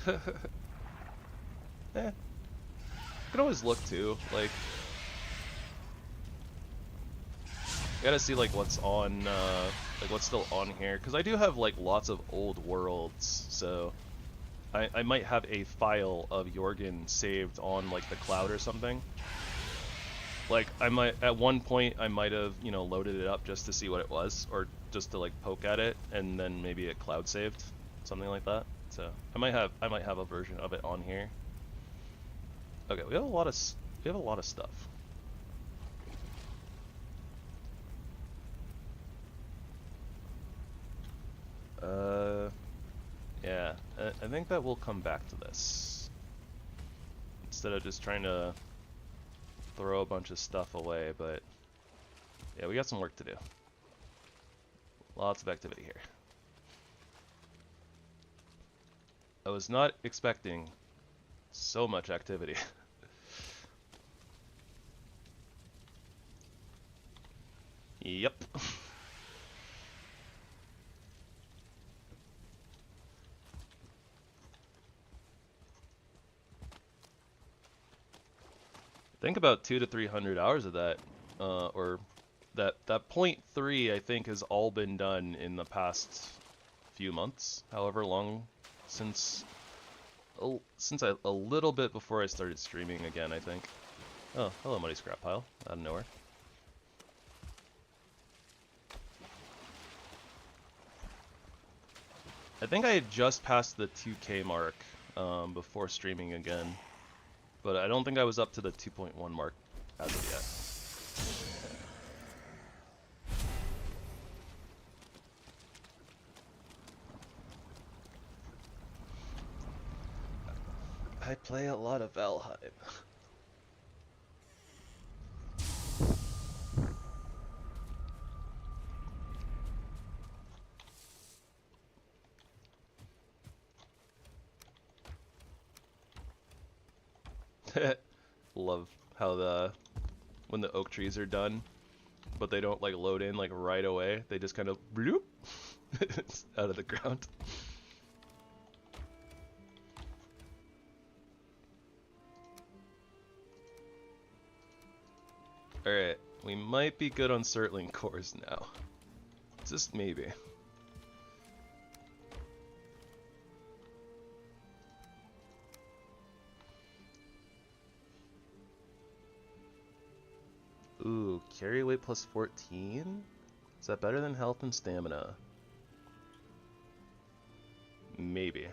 You can always look too, like, gotta see like what's on, like what's still on here, because I do have like lots of old worlds, so I might have a file of Jorgen saved on like the cloud or something. Like I might, at one point I might have, you know, loaded it up just to see what it was, or just to like poke at it, and then maybe it cloud saved, something like that. So I might have a version of it on here. Okay, we have a lot of stuff. Yeah, I think that we'll come back to this instead of just trying to throw a bunch of stuff away. But yeah, we got some work to do. Lots of activity here. I was not expecting so much activity. Yep. Think about 200 to 300 hours of that, or that 0.3 I think has all been done in the past few months, however long since a little bit before I started streaming again, I think. Oh, hello Muddy Scrap Pile, out of nowhere. I think I had just passed the 2K mark before streaming again, but I don't think I was up to the 2.1 mark as of yet. I play a lot of Valheim. Love how when the oak trees are done, but they don't like load in like right away. They just kind of bloop out of the ground. Alright, we might be good on Surtling cores now. Just maybe. Ooh, carry weight plus 14? Is that better than health and stamina? Maybe.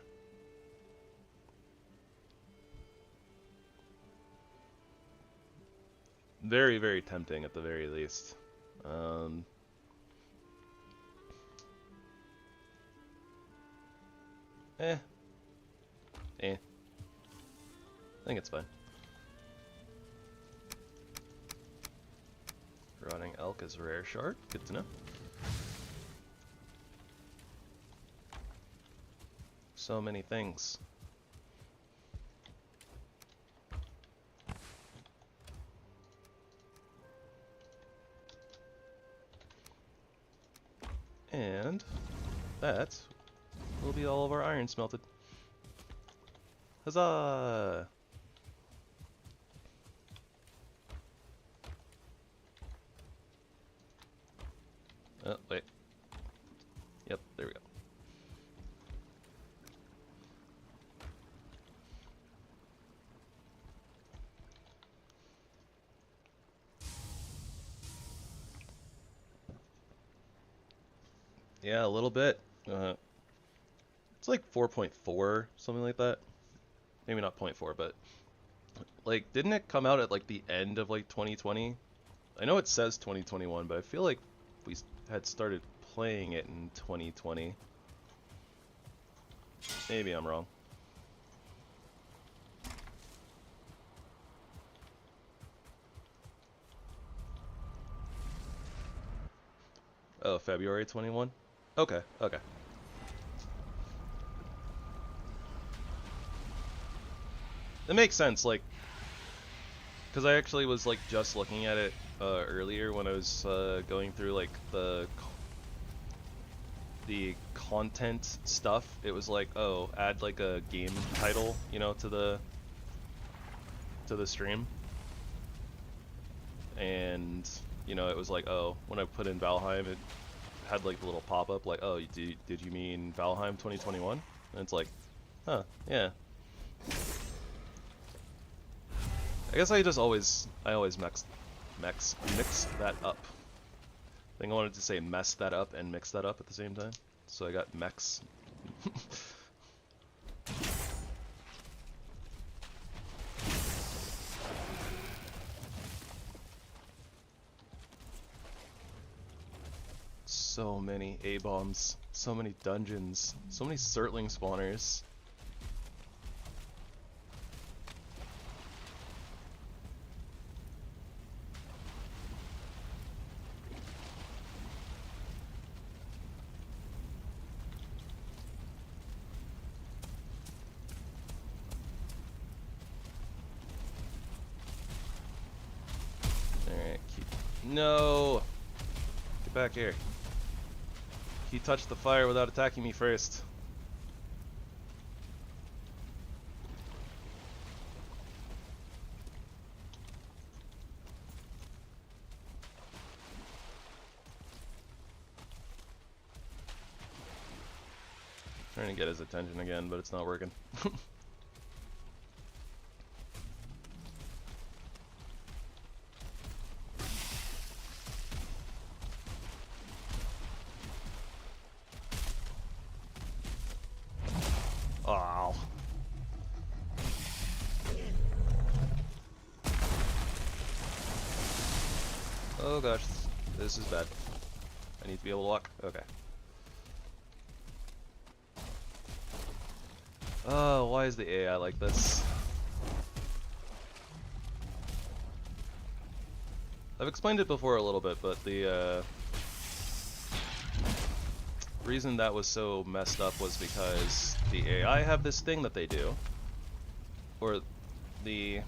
Very, very tempting at the very least. I think it's fine. Rotting elk is rare shard. Good to know. So many things. And that will be all of our iron smelted. Huzzah! Oh, wait. Yep, there we go. Yeah, a little bit. It's like 4.4, something like that. Maybe not 0.4, but like, didn't it come out at like the end of like 2020? I know it says 2021, but I feel like we had started playing it in 2020. Maybe I'm wrong. Oh, February 21? Okay, okay. it makes sense, like, because I actually was like just looking at it earlier when I was going through like the content stuff. It was like, oh, add like a game title, you know, to the stream, and you know, it was like, oh, when I put in Valheim, it had like the little pop-up like, oh, did you mean Valheim 2021? And it's like, huh, yeah. I guess I always mix that up. I think I wanted to say mess that up and mix that up at the same time, so I got mex. So many A-bombs, so many dungeons, so many Surtling spawners. Alright, no! Get back here. He touched the fire without attacking me first. Trying to get his attention again, but it's not working. Ow. Oh gosh, this is bad. I need to be able to walk. Okay. Oh, why is the AI like this? I've explained it before a little bit, but the reason that was so messed up was because the AI have this thing that they do, or the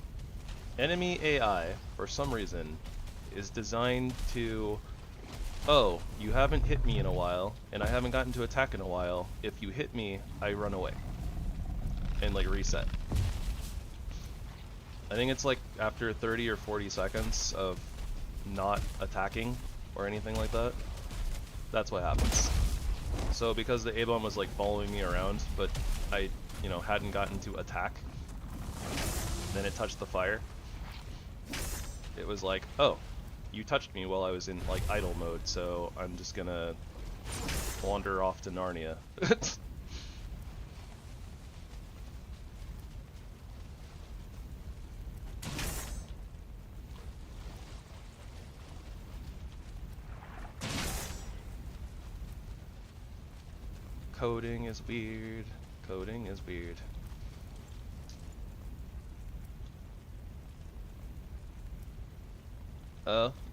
enemy AI, for some reason, is designed to, oh, you haven't hit me in a while, and I haven't gotten to attack in a while. If you hit me, I run away. And like reset. I think it's like after 30 or 40 seconds of not attacking or anything like that, that's what happens. So because the A-bomb was like following me around, but I, you know, hadn't gotten to attack, then it touched the fire. It was like, oh, you touched me while I was in like idle mode, so I'm just gonna wander off to Narnia. Coding is weird. Coding is weird.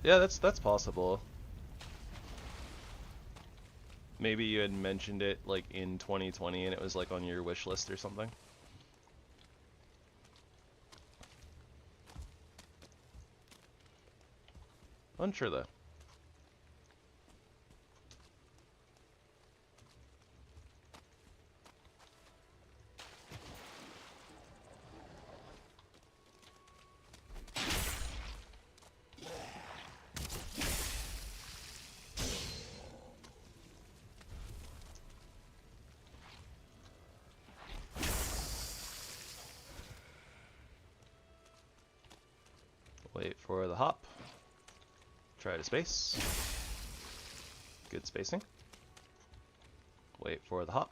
Yeah, that's possible. Maybe you had mentioned it like in 2020 and it was like on your wish list or something. Unsure though. Wait for the hop. Try to space. Good spacing. Wait for the hop.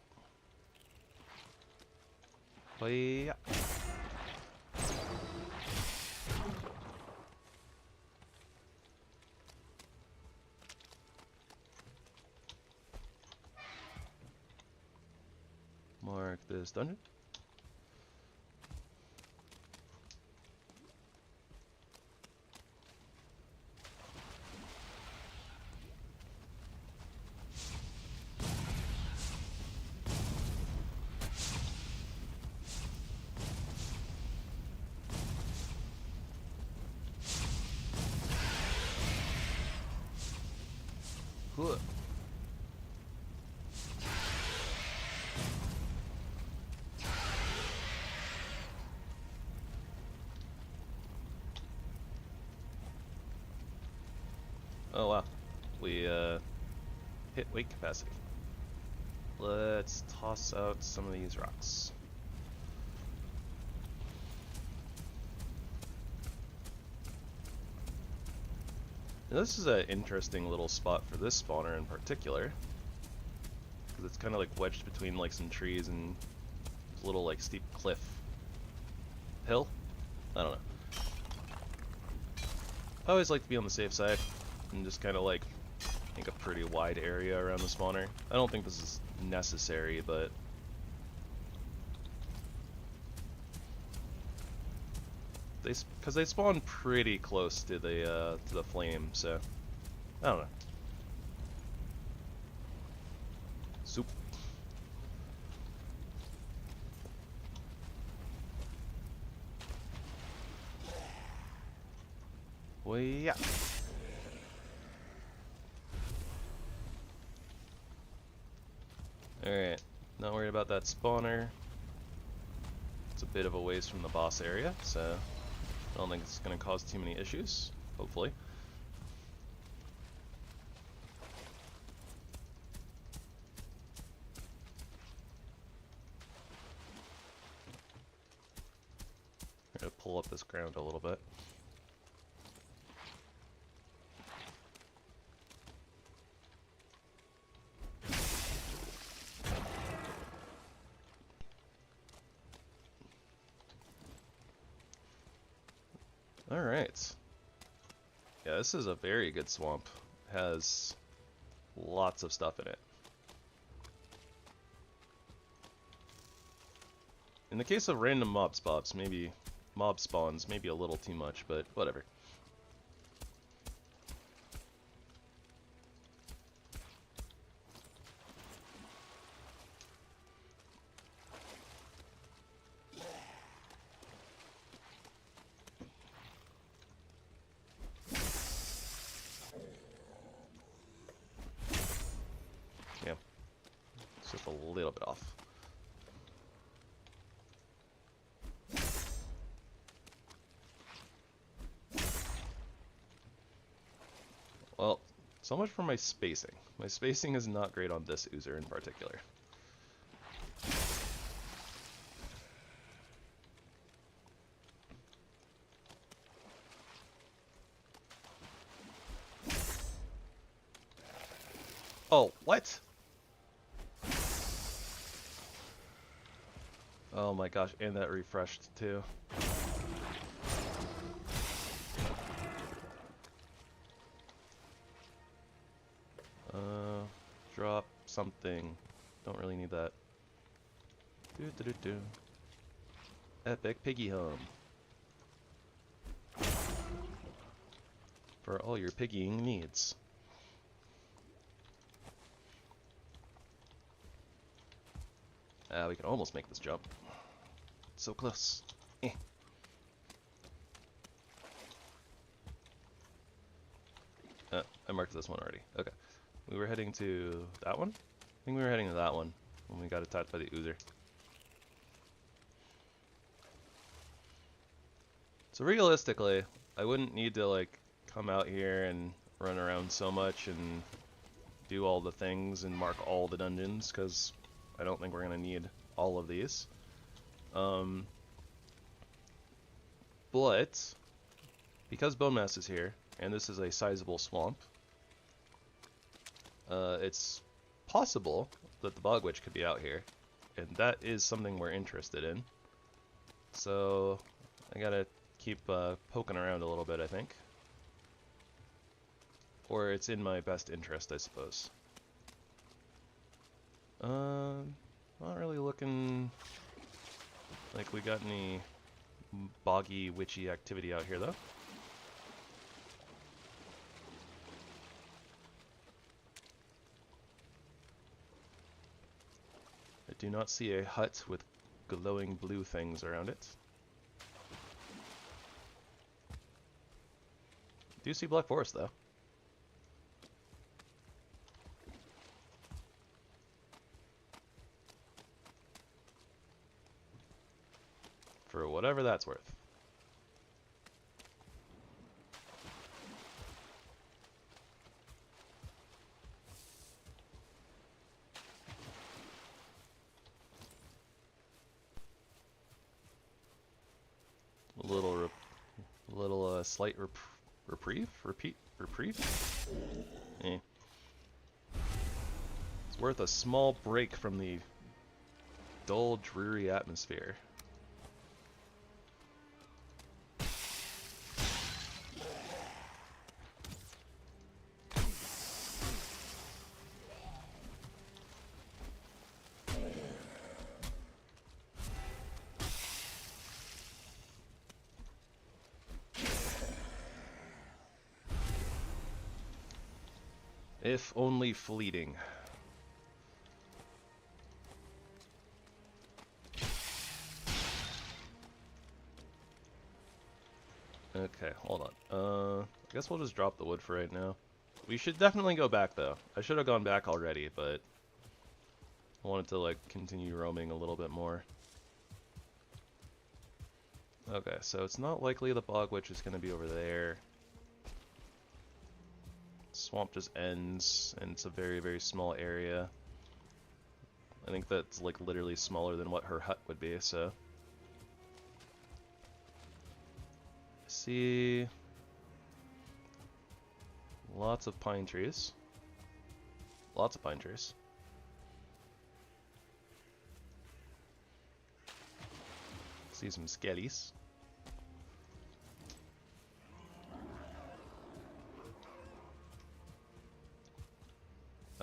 Play. Mark this dungeon. Huh. Oh wow, we hit weight capacity. Let's toss out some of these rocks. Now, this is an interesting little spot for this spawner in particular, because it's kind of like wedged between like some trees and a little like steep cliff hill. I don't know. I always like to be on the safe side and just kind of like make a pretty wide area around the spawner. I don't think this is necessary, but because they spawn pretty close to the flame, so I don't know. Soup. Well, yeah. Alright, not worried about that spawner. It's a bit of a ways from the boss area, so I don't think it's going to cause too many issues, hopefully. I'm going to pull up this ground a little bit. Alright. Yeah, this is a very good swamp. It has lots of stuff in it. In the case of random mob spawns, maybe a little too much, but whatever. Yeah, it's just a little bit off. Well, so much for my spacing. My spacing is not great on this oozer in particular. Oh, what? Oh my gosh, and that refreshed too. Drop something. Don't really need that. Epic piggy home. For all your piggying needs. We can almost make this jump. So close. Eh. I marked this one already. Okay. We were heading to that one? I think we were heading to that one when we got attacked by the oozer. So realistically, I wouldn't need to like come out here and run around so much and do all the things and mark all the dungeons, because I don't think we're going to need all of these. But because Bone Mass is here, and this is a sizable swamp, it's possible that the Bog Witch could be out here, and that is something we're interested in. So I gotta keep poking around a little bit, I think. Or it's in my best interest, I suppose. Not really looking like we got any boggy, witchy activity out here, though. I do not see a hut with glowing blue things around it. I do see Black Forest, though. for whatever that's worth. A little slight reprieve? Reprieve? Eh. It's worth a small break from the dull, dreary atmosphere. If only fleeting. Okay, hold on. I guess we'll just drop the wood for right now. We should definitely go back though. I should have gone back already, but I wanted to like continue roaming a little bit more. Okay, so it's not likely the Bog Witch is going to be over there. Swamp just ends, and it's a very, very small area. I think that's like literally smaller than what her hut would be, so. See. Lots of pine trees. Lots of pine trees. See some skellies.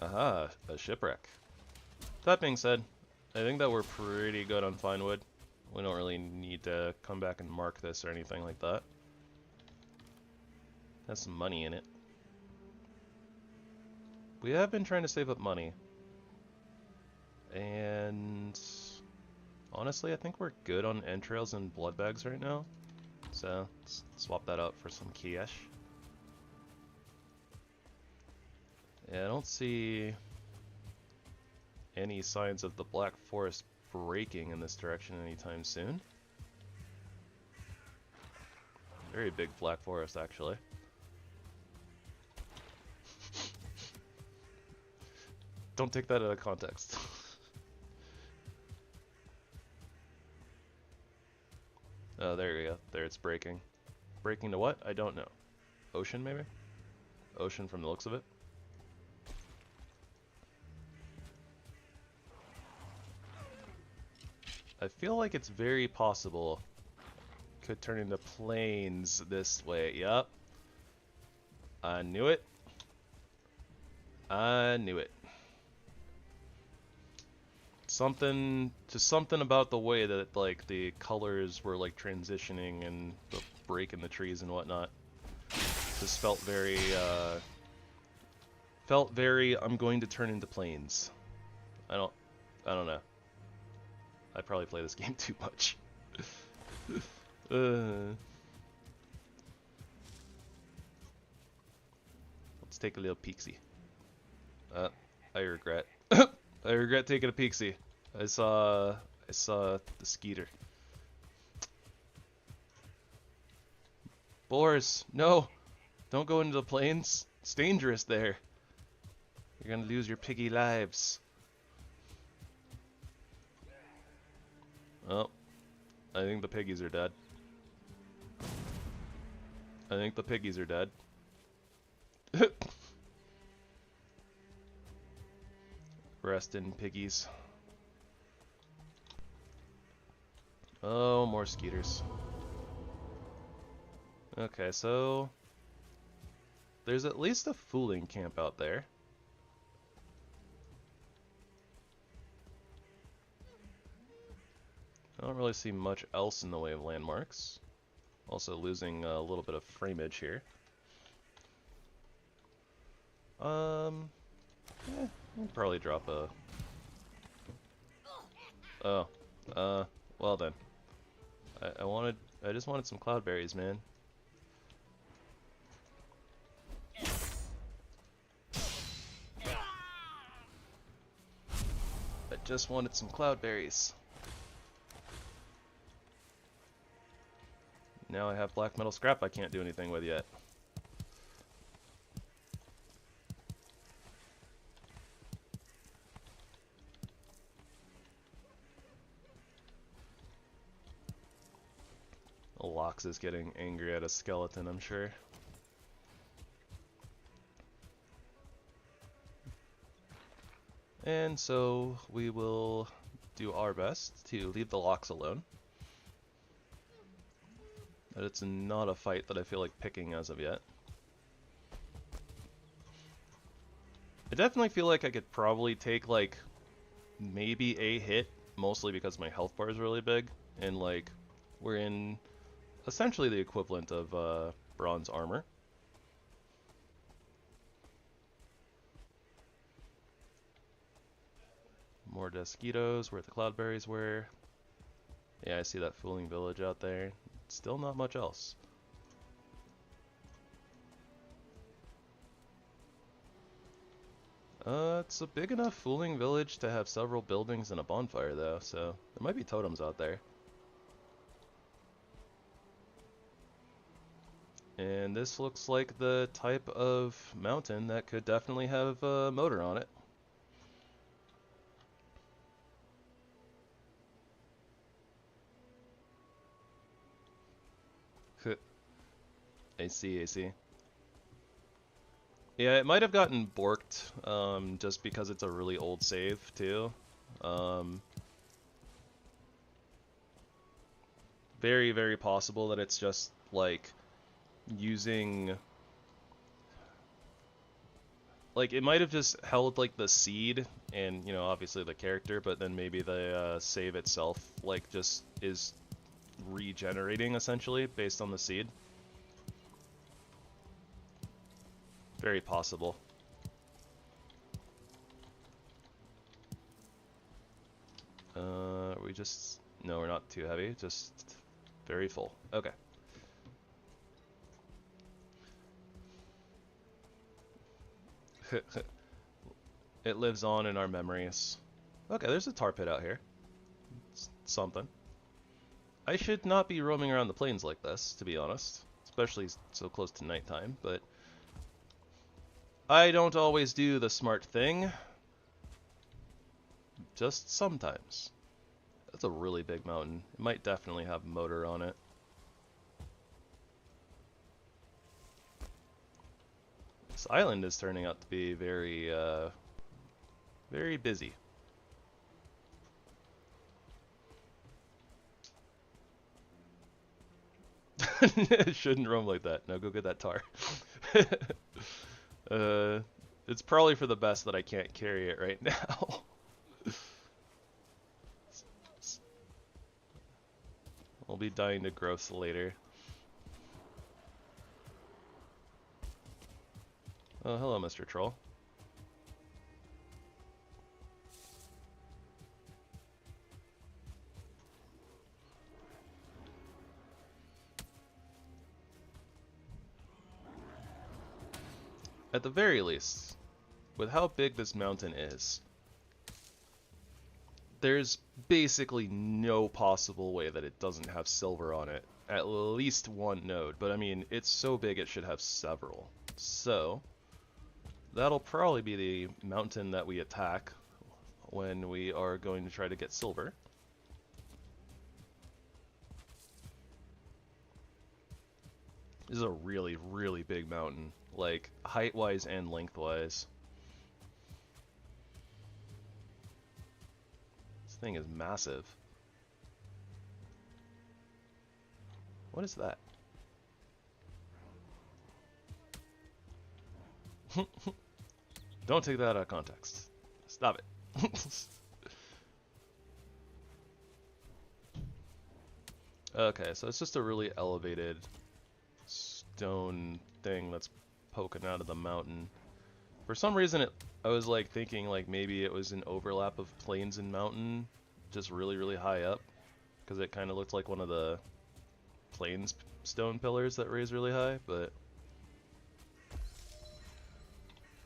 Aha, a shipwreck. That being said, I think that we're pretty good on fine wood. We don't really need to come back and mark this or anything like that. Has some money in it. We have been trying to save up money. And honestly, I think we're good on entrails and blood bags right now. So, let's swap that out for some cash. Yeah, I don't see any signs of the Black Forest breaking in this direction anytime soon. Very big Black Forest, actually. Don't take that out of context. Oh, there you go. There, it's breaking. Breaking to what? I don't know. Ocean, maybe? Ocean from the looks of it. I feel like it's very possible could turn into plains this way. Yup. I knew it. I knew it. Something about the way that like the colors were like transitioning and the break in the trees and whatnot just felt very I'm going to turn into plains. I don't know. I probably play this game too much. Let's take a little peeksy. I regret. I regret taking a peeksy. I saw the skeeter. Boars, no! Don't go into the plains. It's dangerous there. You're gonna lose your piggy lives. Oh, I think the piggies are dead. I think the piggies are dead. Rest in piggies. Oh, more skeeters. Okay, so there's at least a fooling camp out there. I don't really see much else in the way of landmarks. Also losing a little bit of frameage here. I'll probably drop a... Oh, well then. I just wanted some cloudberries, man. I just wanted some cloudberries. now I have black metal scrap I can't do anything with yet. Lox is getting angry at a skeleton, I'm sure. And so we will do our best to leave the Lox alone. But it's not a fight that I feel like picking as of yet. I definitely feel like I could probably take like maybe a hit, mostly because my health bar is really big, and like we're in essentially the equivalent of bronze armor. More Desquitos where the cloudberries were. Yeah, I see that fooling village out there. Still not much else. It's a big enough fooling village to have several buildings and a bonfire though, so there might be totems out there. And this looks like the type of mountain that could definitely have a motor on it. I see, I see. Yeah, it might have gotten borked, just because it's a really old save, too. Very, very possible that it's just, like, using... Like, it might have just held, like, the seed, and, you know, obviously the character, but then maybe the save itself, like, just is regenerating, essentially, based on the seed. Very possible. We just... No, we're not too heavy, just very full. Okay. It lives on in our memories. Okay, there's a tar pit out here. It's something. I should not be roaming around the plains like this, to be honest. Especially so close to nighttime, but... I don't always do the smart thing. Just sometimes. That's a really big mountain. It might definitely have a motor on it. This island is turning out to be very, very busy. Shouldn't roam like that. No, go get that tar. It's probably for the best that I can't carry it right now. I'll be dying to growth later. Oh, hello, Mr. Troll. At the very least, with how big this mountain is, there's basically no possible way that it doesn't have silver on it. At least one node, but I mean, it's so big it should have several. So, that'll probably be the mountain that we attack when we are going to try to get silver. This is a really, really big mountain, like height-wise and lengthwise. This thing is massive. What is that? Don't take that out of context. Stop it. Okay, so it's just a really elevated stone thing that's poking out of the mountain. For some reason, I was like thinking like maybe it was an overlap of plains and mountain, just really, really high up, because it kind of looked like one of the plains stone pillars that raise really high, but...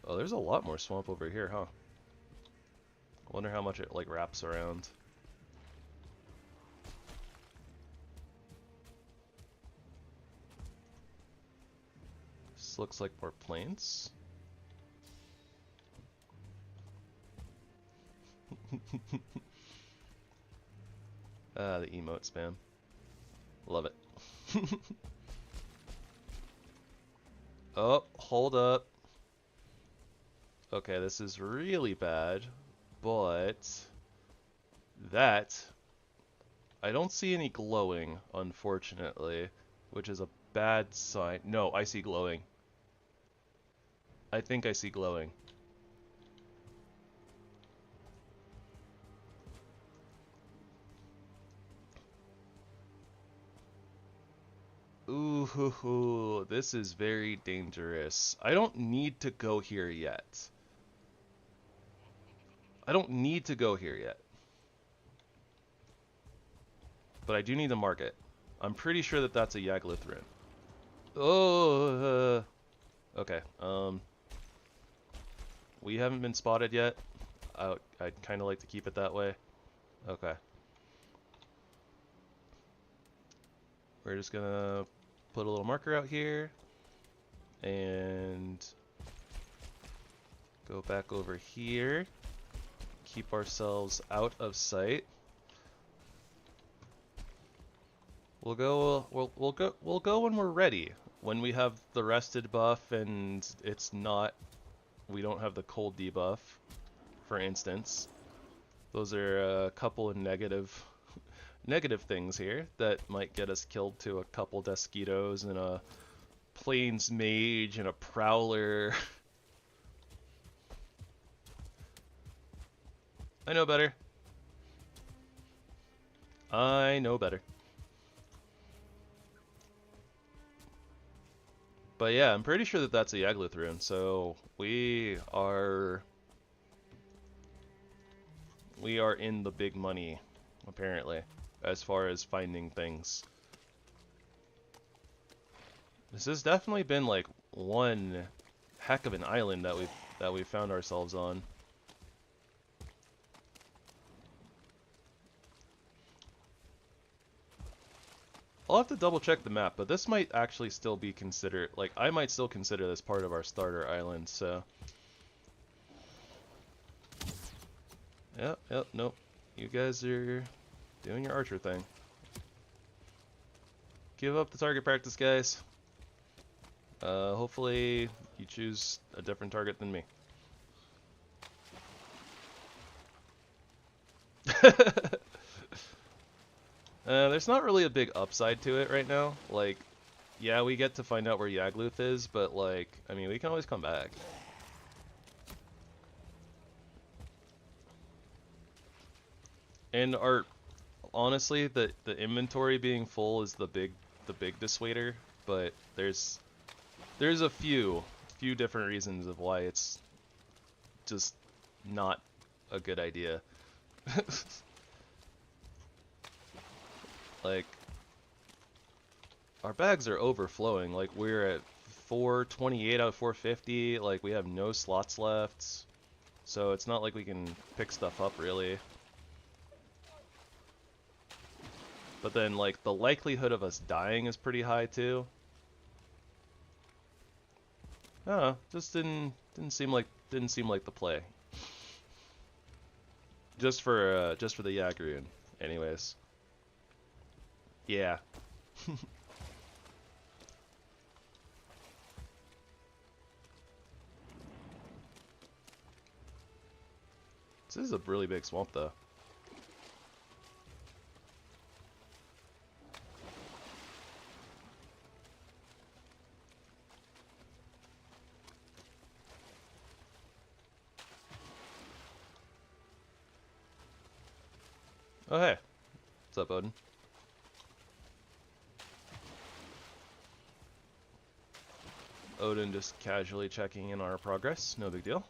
Oh, there's a lot more swamp over here, huh? I wonder how much it like wraps around. looks like more plains. The emote spam. Love it. Oh, hold up. Okay, this is really bad, but that I don't see any glowing, unfortunately, which is a bad sign. No, I see glowing. I think I see glowing. Ooh, hoo, hoo. This is very dangerous. I don't need to go here yet. I don't need to go here yet. But I do need to mark it. I'm pretty sure that that's a Yagluth rune. Oh, okay. We haven't been spotted yet. I'd kind of like to keep it that way. Okay. We're just gonna put a little marker out here and go back over here. Keep ourselves out of sight. We'll go when we're ready. When we have the rested buff and it's not, we don't have the cold debuff, for instance. Those are a couple of negative things here that might get us killed to a couple Desquitos and a Plains Mage and a Prowler. I know better. I know better. But yeah, I'm pretty sure that that's a Yagluth rune, so we are in the big money, apparently, as far as finding things. This has definitely been like one heck of an island that we found ourselves on. I'll have to double check the map, but this might actually still be considered, like, I might still consider this part of our starter island, so. Yep, nope. You guys are doing your archer thing. Give up the target practice, guys. Hopefully you choose a different target than me. There's not really a big upside to it right now. Like, yeah, we get to find out where Yagluth is, but like, I mean, we can always come back. And honestly, the inventory being full is the big dissuader, but there's a few different reasons of why it's just not a good idea. Like, our bags are overflowing. Like, we're at 428 out of 450. Like, we have no slots left. So it's not like we can pick stuff up, really. But then, like, the likelihood of us dying is pretty high, too. I don't know. Just didn't seem like the play. Just for the Yagruin, anyways. Yeah. This is a really big swamp, though. Oh, hey. What's up, Odin? Odin just casually checking in on our progress. No big deal.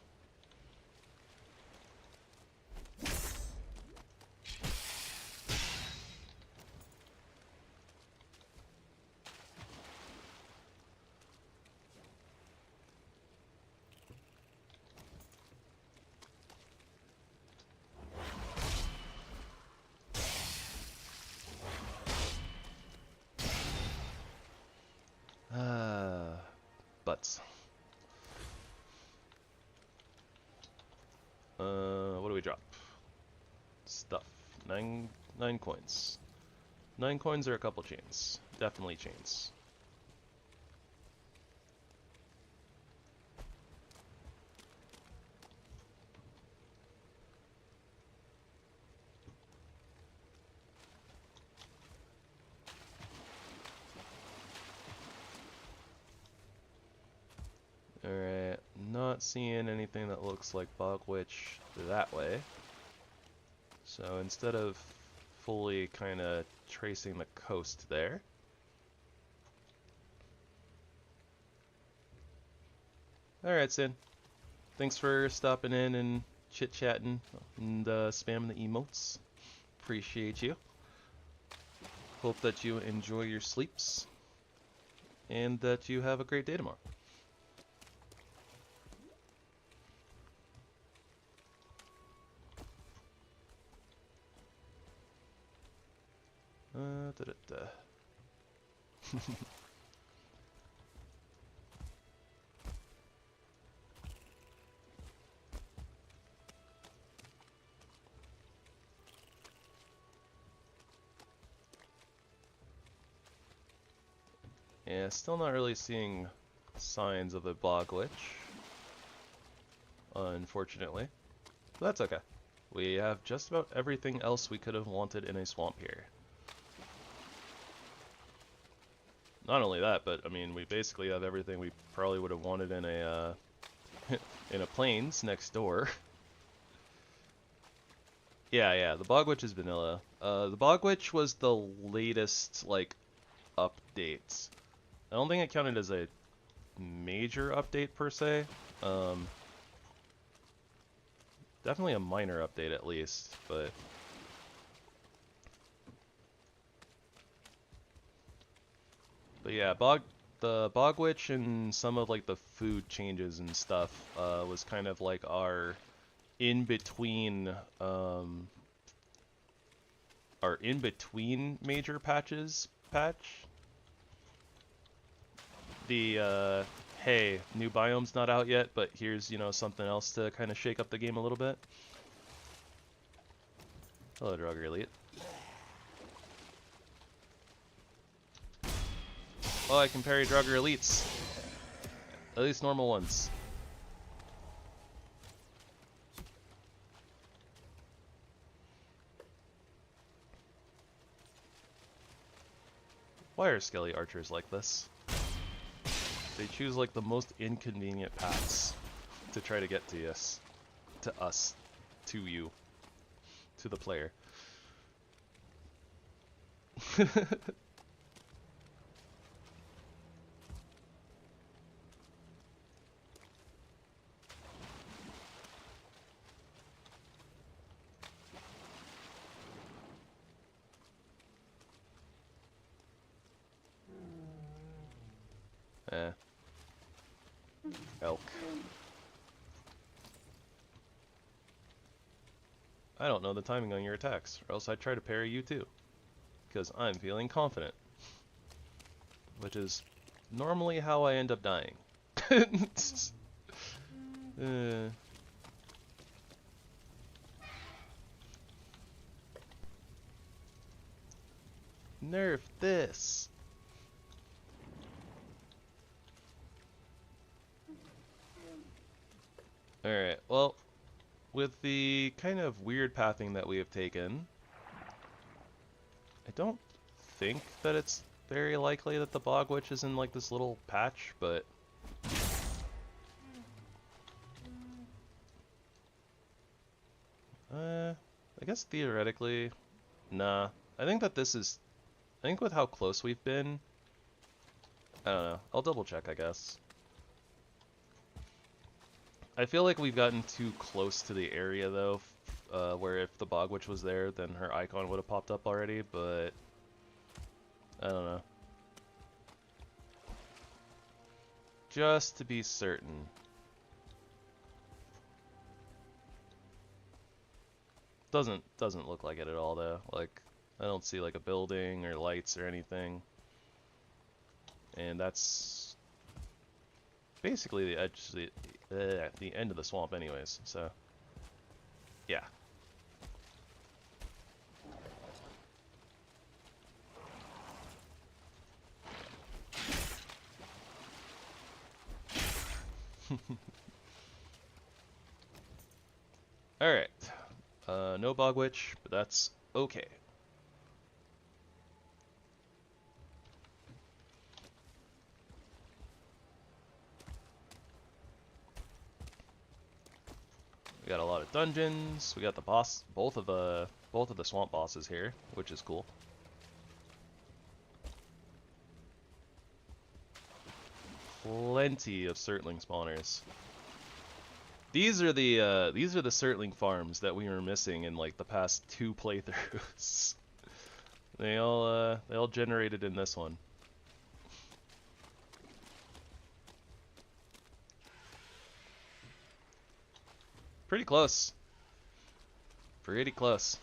Butts. nine coins. 9 coins are a couple chains. Definitely chains. Alright, not seeing anything that looks like Bog Witch that way. So instead of fully kind of tracing the coast there, alright, Sin. Thanks for stopping in and chit-chatting and spamming the emotes. Appreciate you. Hope that you enjoy your sleeps and that you have a great day tomorrow. Yeah, still not really seeing signs of a bog witch, unfortunately. But that's okay. We have just about everything else we could have wanted in a swamp here. Not only that, but I mean, we basically have everything we probably would have wanted in a in a plains next door. Yeah, the Bog Witch is vanilla. The Bog Witch was the latest, like, update. I don't think it counted as a major update per se. Definitely a minor update at least, but yeah, the Bog Witch and some of like the food changes and stuff was kind of like our in between major patches patch. The hey, new biome's not out yet, but here's, you know, something else to kind of shake up the game a little bit. Hello, Drugger Elite. Oh, I can parry Drugger Elites. At least normal ones. Why are Skelly archers like this? They choose like the most inconvenient paths to try to get to us. To us. To you. To the player. Elk. I don't know the timing on your attacks, or else I'd try to parry you too. Because I'm feeling confident. Which is normally how I end up dying. Nerf this! Alright, well, with the kind of weird pathing that we have taken, I don't think that it's very likely that the Bog Witch is in like this little patch, but I guess theoretically, nah. I think that this is, I think with how close we've been, I don't know, I'll double check I guess. I feel like we've gotten too close to the area though, where if the Bog Witch was there, then her icon would have popped up already, but I don't know. Just to be certain. Doesn't look like it at all though. Like, I don't see like a building or lights or anything. And that's basically the edge, the end of the swamp anyways, so yeah. Alright. No Bog Witch, but that's okay. We got a lot of dungeons. We got the boss, both of the swamp bosses here, which is cool. Plenty of Surtling spawners. These are the Surtling farms that we were missing in like the past 2 playthroughs. They all generated in this one. Pretty close. Pretty close.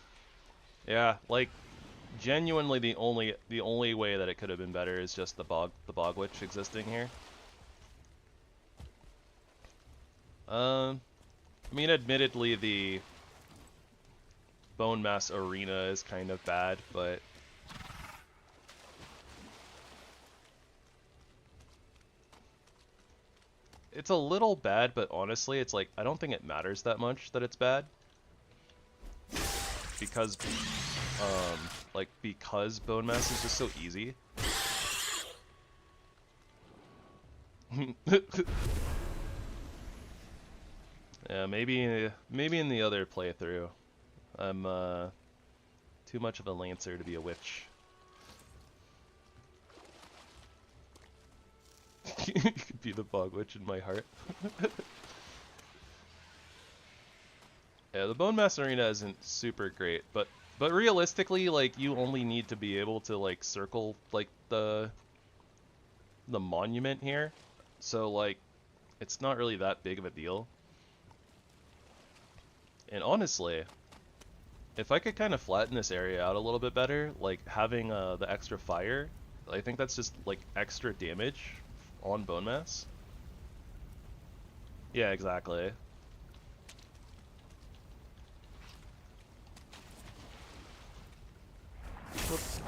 Yeah, like genuinely the only way that it could have been better is just the bog witch existing here. I mean, admittedly, the Bone Mass Arena is kind of bad, but it's a little bad, but honestly, it's like, I don't think it matters that much that it's bad. Because, because Bone Mass is just so easy. Yeah, maybe in the other playthrough, I'm too much of a lancer to be a witch. You could be the bog witch in my heart. Yeah, the Bone Mass Arena isn't super great, but realistically, like, you only need to be able to like circle like the monument here, so like it's not really that big of a deal. And honestly, if I could kind of flatten this area out a little bit better, like having the extra fire, I think that's just like extra damage on Bone Mass. Yeah, exactly. Whoops.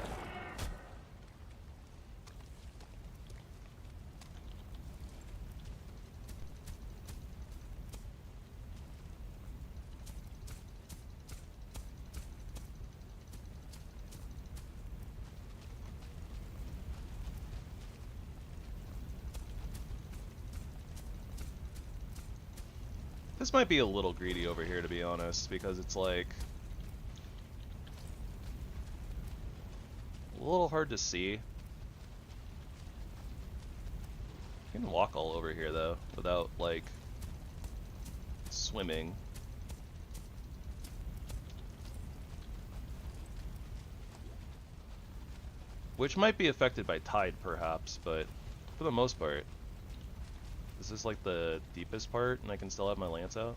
This might be a little greedy over here, to be honest, because it's like a little hard to see. You can walk all over here though, without like swimming. Which might be affected by tide perhaps, but for the most part. This is like the deepest part, and I can still have my lance out.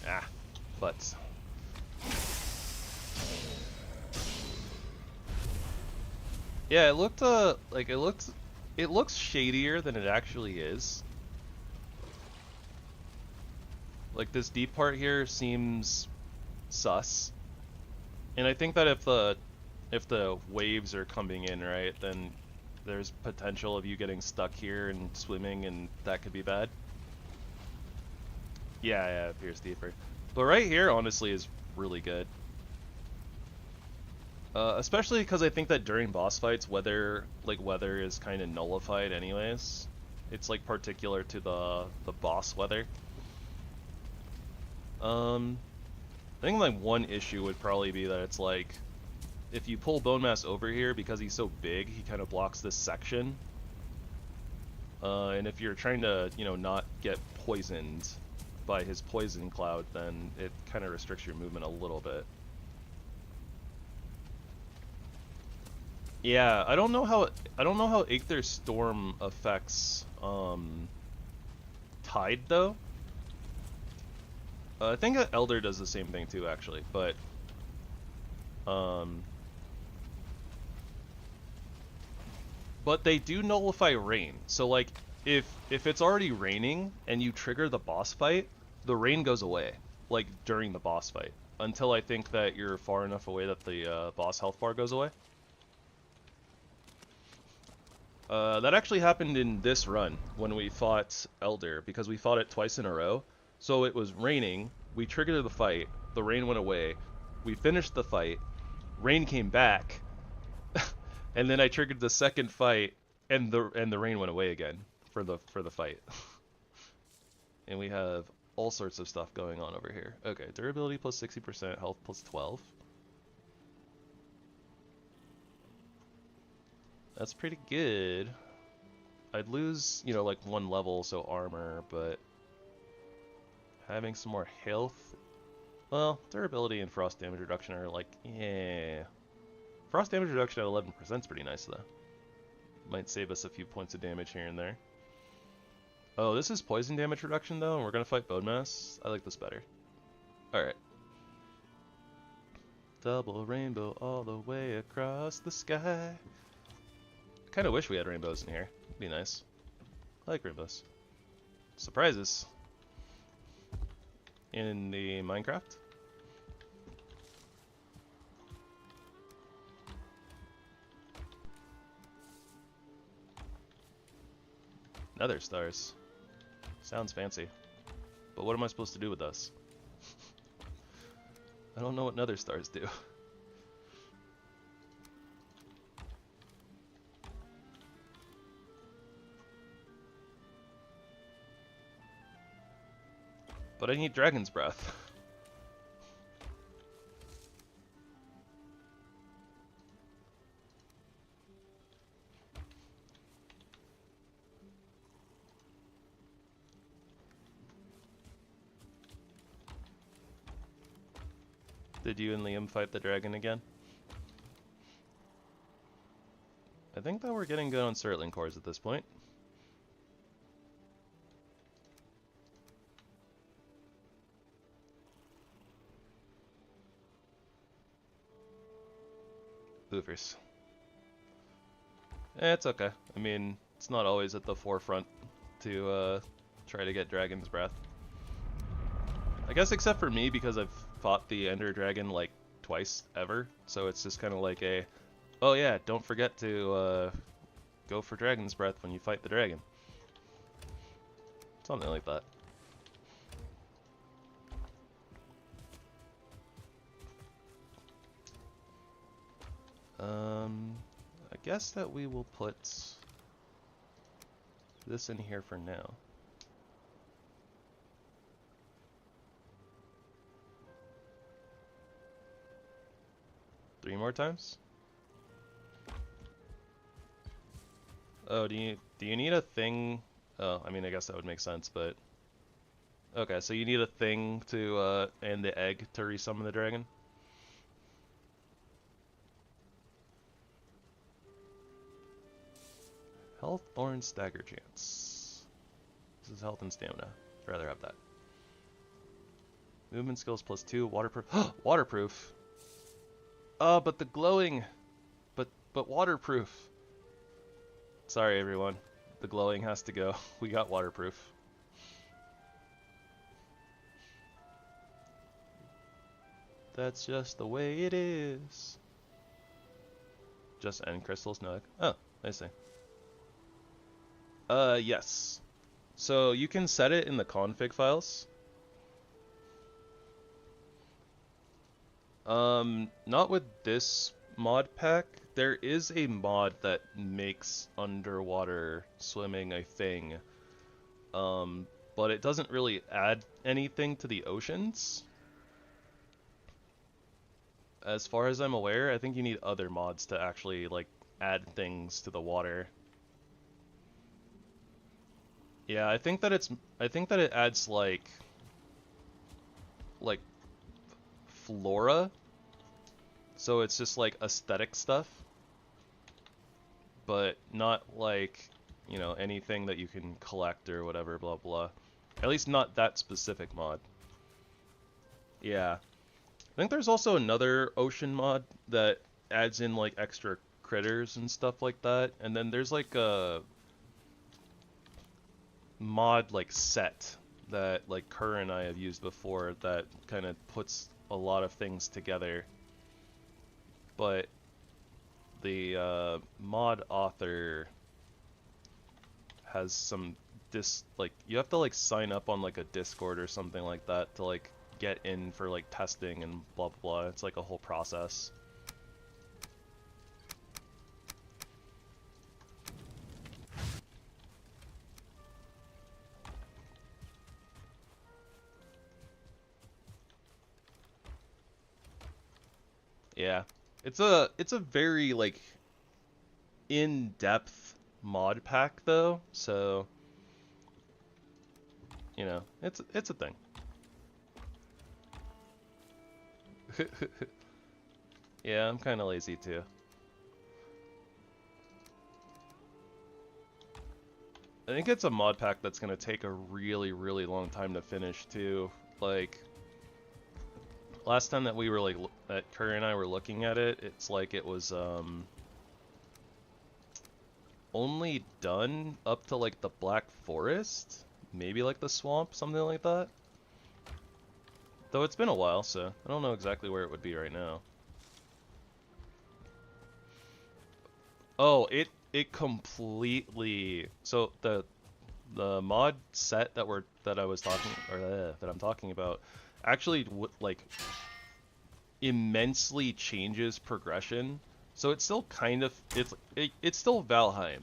Ah, butts. Yeah, it looked it looks shadier than it actually is. Like, this deep part here seems sus. And I think that if the waves are coming in, right, then there's potential of you getting stuck here and swimming, and that could be bad. Yeah, it appears deeper. But right here, honestly, is really good. Especially because I think that during boss fights, weather is kind of nullified anyways. It's like particular to the boss weather. I think like one issue would probably be that it's like, if you pull Bone Mass over here, because he's so big, he kind of blocks this section. And if you're trying to, you know, not get poisoned by his poison cloud, then it kind of restricts your movement a little bit. Yeah, I don't know how Aether's Storm affects Tide though. I think Elder does the same thing too, actually, but they do nullify rain. So like, if it's already raining and you trigger the boss fight, the rain goes away, like during the boss fight, until I think that you're far enough away that the boss health bar goes away. That actually happened in this run when we fought Elder, because we fought it twice in a row. So it was raining, we triggered the fight, the rain went away, we finished the fight, rain came back, and then I triggered the second fight, and the rain went away again for the fight. And we have all sorts of stuff going on over here. Okay, durability plus 60%, health plus 12. That's pretty good. I'd lose, you know, like 1 level, so armor, but having some more health. Well, durability and frost damage reduction are like, yeah. Frost damage reduction at 11% is pretty nice, though. Might save us a few points of damage here and there. Oh, this is poison damage reduction, though, and we're gonna fight Bone Mass. I like this better. Alright. Double rainbow all the way across the sky. I kind of wish we had rainbows in here. It'd be nice. I like rainbows. Surprises. In the Minecraft. Nether stars. Sounds fancy. But what am I supposed to do with those? I don't know what nether stars do. But I need Dragon's Breath. Did you and Liam fight the dragon again? I think that we're getting good on Surtling cores at this point. Oofers. It's okay. I mean, it's not always at the forefront to try to get Dragon's Breath. I guess except for me, because I've fought the Ender Dragon like twice ever, so it's just kind of like a, oh yeah, don't forget to go for Dragon's Breath when you fight the dragon. Something like that. I guess that we will put this in here for now. Three more times? Oh, do you need a thing? Oh, I mean, I guess that would make sense, but okay, so you need a thing to and the egg to resummon the dragon. Health, Thorn, Stagger Chance. This is health and stamina. I'd rather have that. Movement skills plus 2, waterproof. Waterproof! Oh, but the glowing! But waterproof! Sorry everyone. The glowing has to go. We got waterproof. That's just the way it is. Just end crystals? No. Oh, I see. Yes. So you can set it in the config files. Not with this mod pack. There is a mod that makes underwater swimming a thing. But it doesn't really add anything to the oceans. As far as I'm aware, I think you need other mods to actually, like, add things to the water. Yeah, I think that it adds like flora. So it's just like aesthetic stuff. But not like, you know, anything that you can collect or whatever, blah blah. At least not that specific mod. Yeah. I think there's also another ocean mod that adds in like extra critters and stuff like that. And then there's like a mod like set that like Kerr and I have used before that kind of puts a lot of things together. But the mod author has some like you have to like sign up on like a Discord or something like that to like get in for like testing and blah blah blah. It's like a whole process. Yeah. It's a very like in-depth mod pack though, so you know, it's a thing. Yeah, I'm kind of lazy too. I think it's a mod pack that's gonna take a really, really long time to finish too. Like, last time that we were like, that Curry and I were looking at it, it's like it was only done up to like the Black Forest, maybe like the swamp, something like that. Though it's been a while, so I don't know exactly where it would be right now. Oh, it completely. So the mod set that I'm talking about actually like immensely changes progression. So it's still kind of it's still Valheim,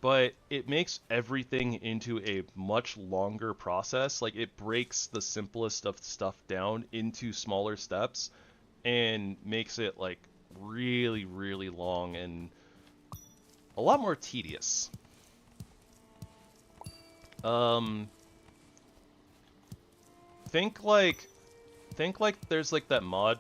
but it makes everything into a much longer process. Like it breaks the simplest of stuff down into smaller steps and makes it like really, really long and a lot more tedious. Think like there's like that mod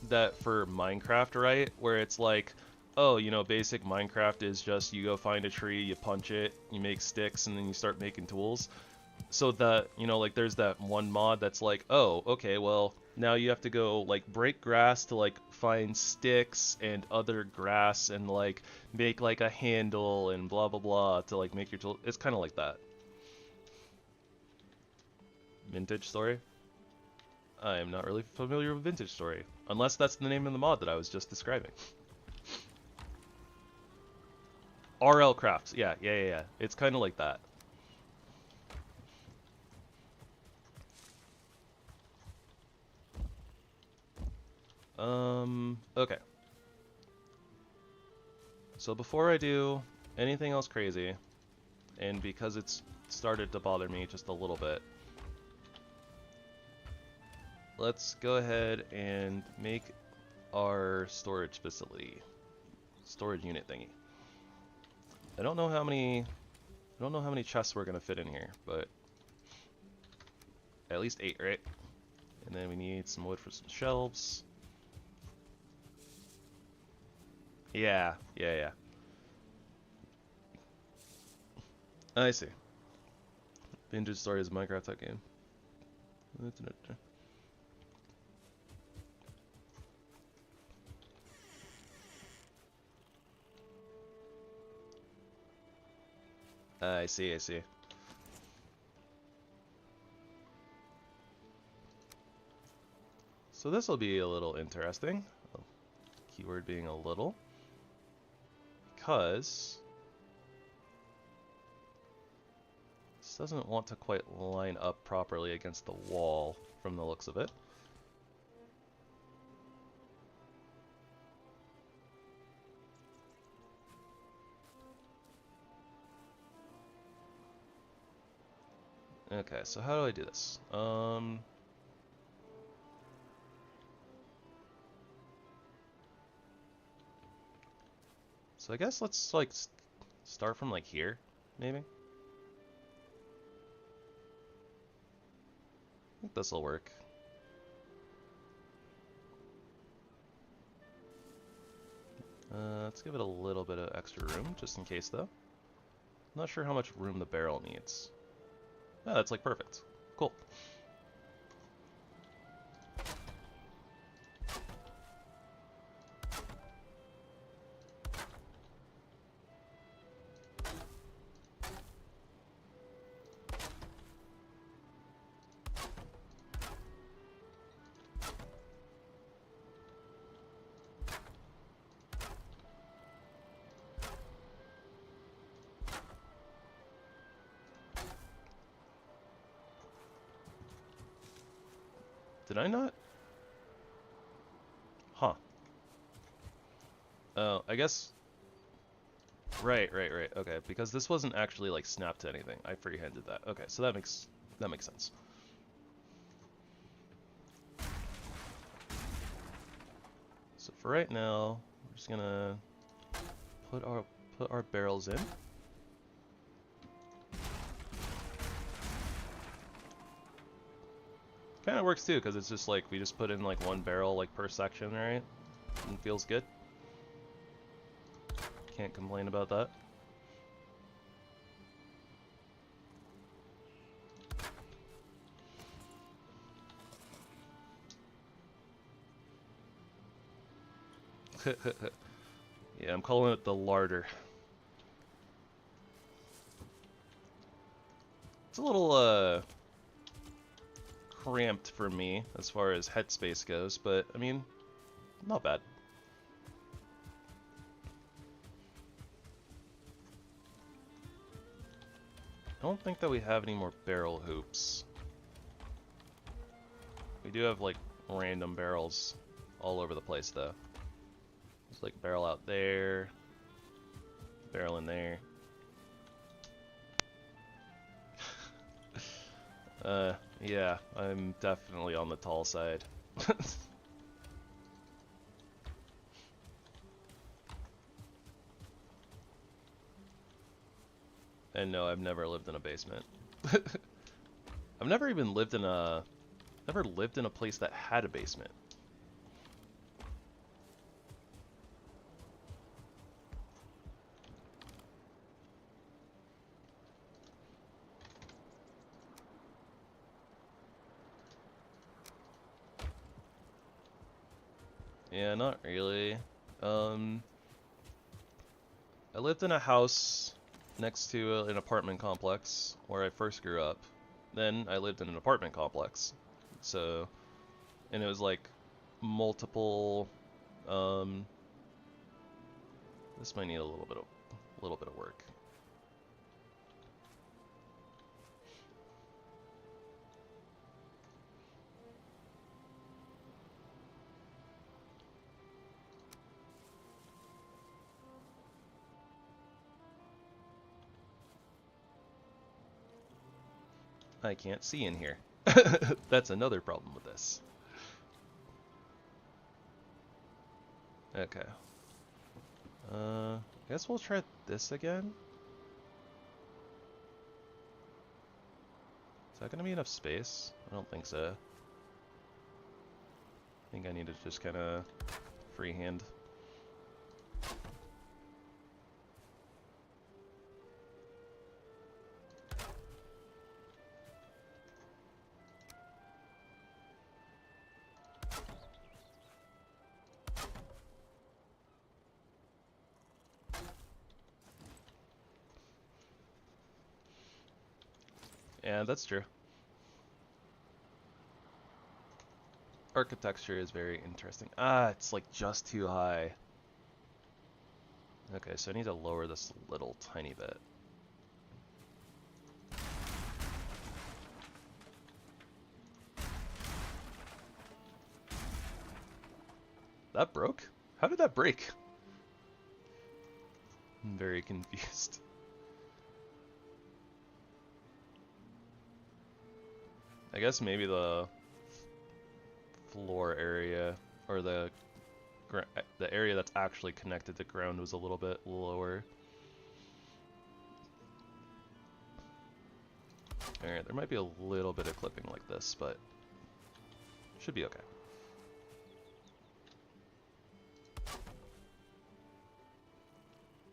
that for Minecraft, right? Where it's like, oh, you know, basic Minecraft is just you go find a tree, you punch it, you make sticks, and then you start making tools. So that, you know, like there's that one mod that's like, oh, okay, well, now you have to go like break grass to like find sticks and other grass and like make like a handle and blah blah blah to like make your tool. It's kind of like that. Vintage Story? I am not really familiar with Vintage Story, unless that's the name of the mod that I was just describing. RL Crafts, yeah. It's kind of like that. Okay. So before I do anything else crazy, and because it's started to bother me just a little bit, let's go ahead and make our storage facility, storage unit thingy. I don't know how many chests we're gonna fit in here, but at least 8, right? And then we need some wood for some shelves. Yeah. I see. Vintage Story is a Minecraft type game. I see. So this will be a little interesting. Keyword being a little. Because this doesn't want to quite line up properly against the wall from the looks of it. Okay, so how do I do this? So I guess let's like start from like here, maybe. I think this will work. Let's give it a little bit of extra room, just in case though. Not sure how much room the barrel needs. Oh, that's like perfect. Cool. Did I not? Huh. Oh, I guess... Right. Okay, because this wasn't actually, like, snapped to anything. I freehanded that. Okay, so that makes sense. So for right now, we're just gonna put our barrels in. Kind of works too, because it's just like we just put in like one barrel like per section, right? And feels good. Can't complain about that. Yeah, I'm calling it the larder. It's a little cramped for me as far as headspace goes, but I mean, not bad. I don't think that we have any more barrel hoops. We do have like random barrels all over the place though. There's like barrel out there, barrel in there. Yeah, I'm definitely on the tall side. And no, I've never lived in a basement. I've never even lived in a place that had a basement. Yeah, not really. I lived in a house next to an apartment complex where I first grew up. Then I lived in an apartment complex. So, and it was like multiple, this might need a little bit of work. I can't see in here. That's another problem with this. Okay. I guess we'll try this again. Is that gonna be enough space? I don't think so. I think I need to just kind of freehand. Yeah, that's true. Architecture is very interesting. Ah, it's like just too high. Okay, so I need to lower this a little tiny bit. That broke? How did that break? I'm very confused. I guess maybe the floor area, or the area that's actually connected to ground was a little bit lower. Alright, there might be a little bit of clipping like this, but should be okay.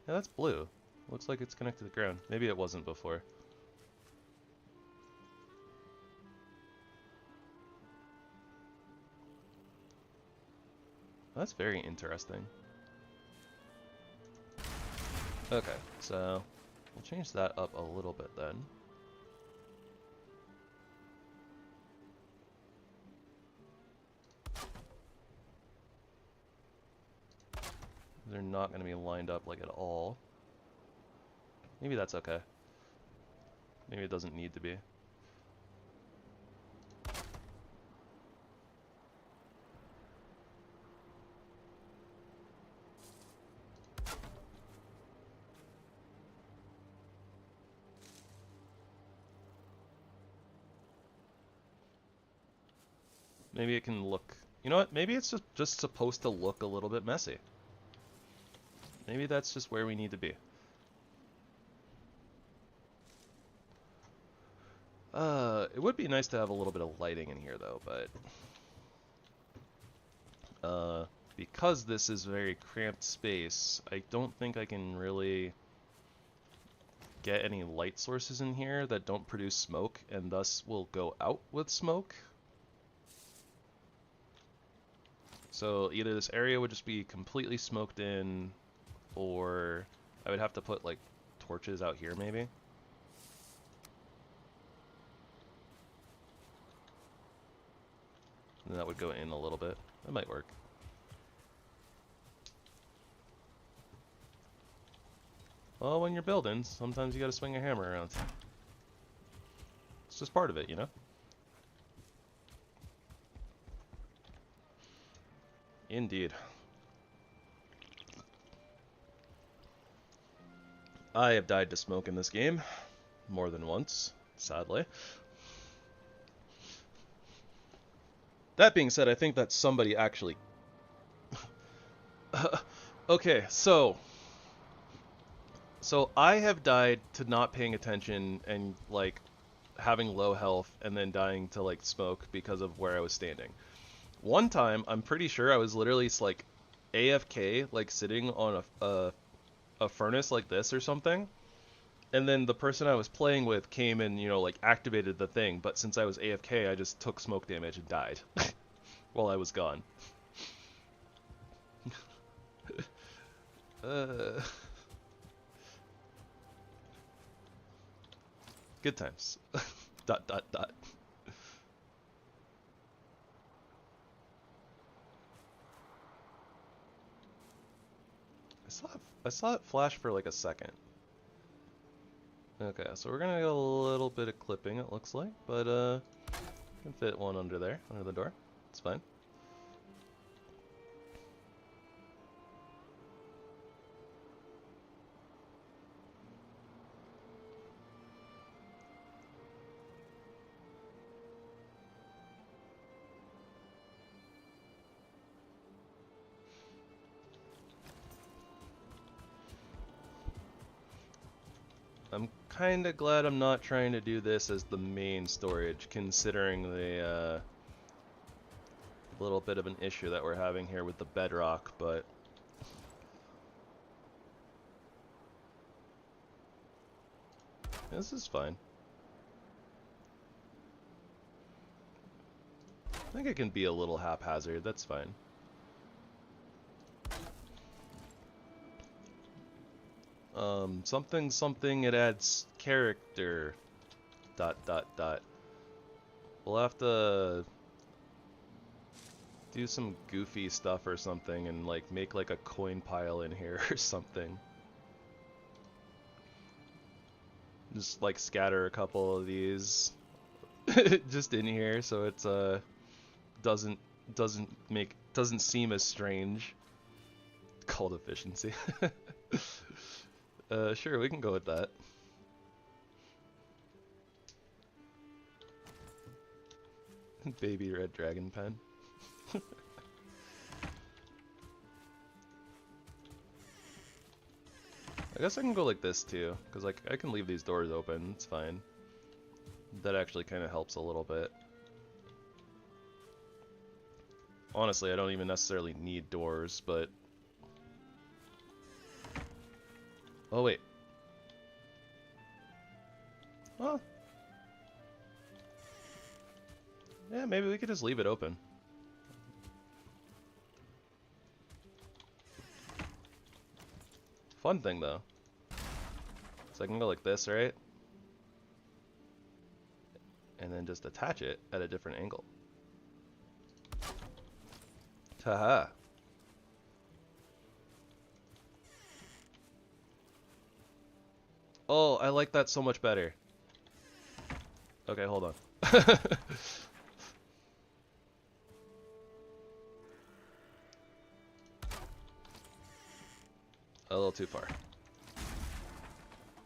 Yeah, that's blue. Looks like it's connected to the ground. Maybe it wasn't before. That's very interesting. Okay, so we'll change that up a little bit then. They're not going to be lined up like at all. Maybe that's okay. Maybe it doesn't need to be. Maybe it can look... You know what? Maybe it's just supposed to look a little bit messy. Maybe that's just where we need to be. It would be nice to have a little bit of lighting in here, though, but... because this is a very cramped space, I don't think I can really get any light sources in here that don't produce smoke, and thus will go out with smoke. So either this area would just be completely smoked in, or I would have to put, like, torches out here, maybe. And that would go in a little bit. That might work. Well, when you're building, sometimes you gotta swing a hammer around. It's just part of it, you know? Indeed. I have died to smoke in this game. More than once, sadly. That being said, I think that somebody actually... okay, so I have died to not paying attention and, like, having low health and then dying to, like, smoke because of where I was standing. One time, I'm pretty sure I was literally, like, AFK, like, sitting on a furnace like this or something, and then the person I was playing with came and, you know, like, activated the thing, but since I was AFK, I just took smoke damage and died while I was gone. Good times. ... I saw it flash for like a second. Okay, so we're gonna get a little bit of clipping, it looks like, but can fit one under there, under the door. It's fine. I'm kinda glad I'm not trying to do this as the main storage, considering the little bit of an issue that we're having here with the bedrock, but this is fine. I think it can be a little haphazard, that's fine. Something, it adds character, ... We'll have to do some goofy stuff or something and, like, make, like, a coin pile in here or something. Just, like, scatter a couple of these just in here so it's, doesn't seem as strange. Called efficiency. Sure, we can go with that. Baby red dragon pen. I guess I can go like this too, because, like, I can leave these doors open, it's fine. That actually kind of helps a little bit. Honestly, I don't even necessarily need doors, but... Oh, wait. Well... yeah, maybe we could just leave it open. Fun thing, though. So I can go like this, right? And then just attach it at a different angle. Ta-ha! Oh, I like that so much better. Okay, hold on. A little too far.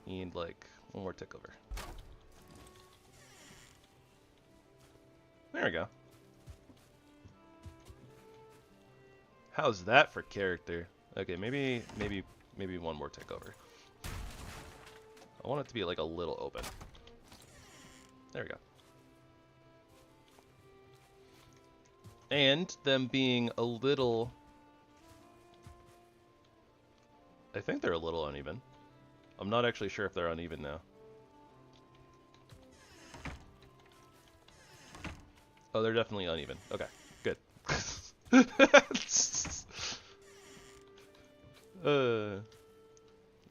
Need, like, one more tick over. There we go. How's that for character? Okay, maybe one more takeover. I want it to be like a little open. There we go. And them being a little... I think they're a little uneven. I'm not actually sure if they're uneven now. Oh, they're definitely uneven. Okay, good.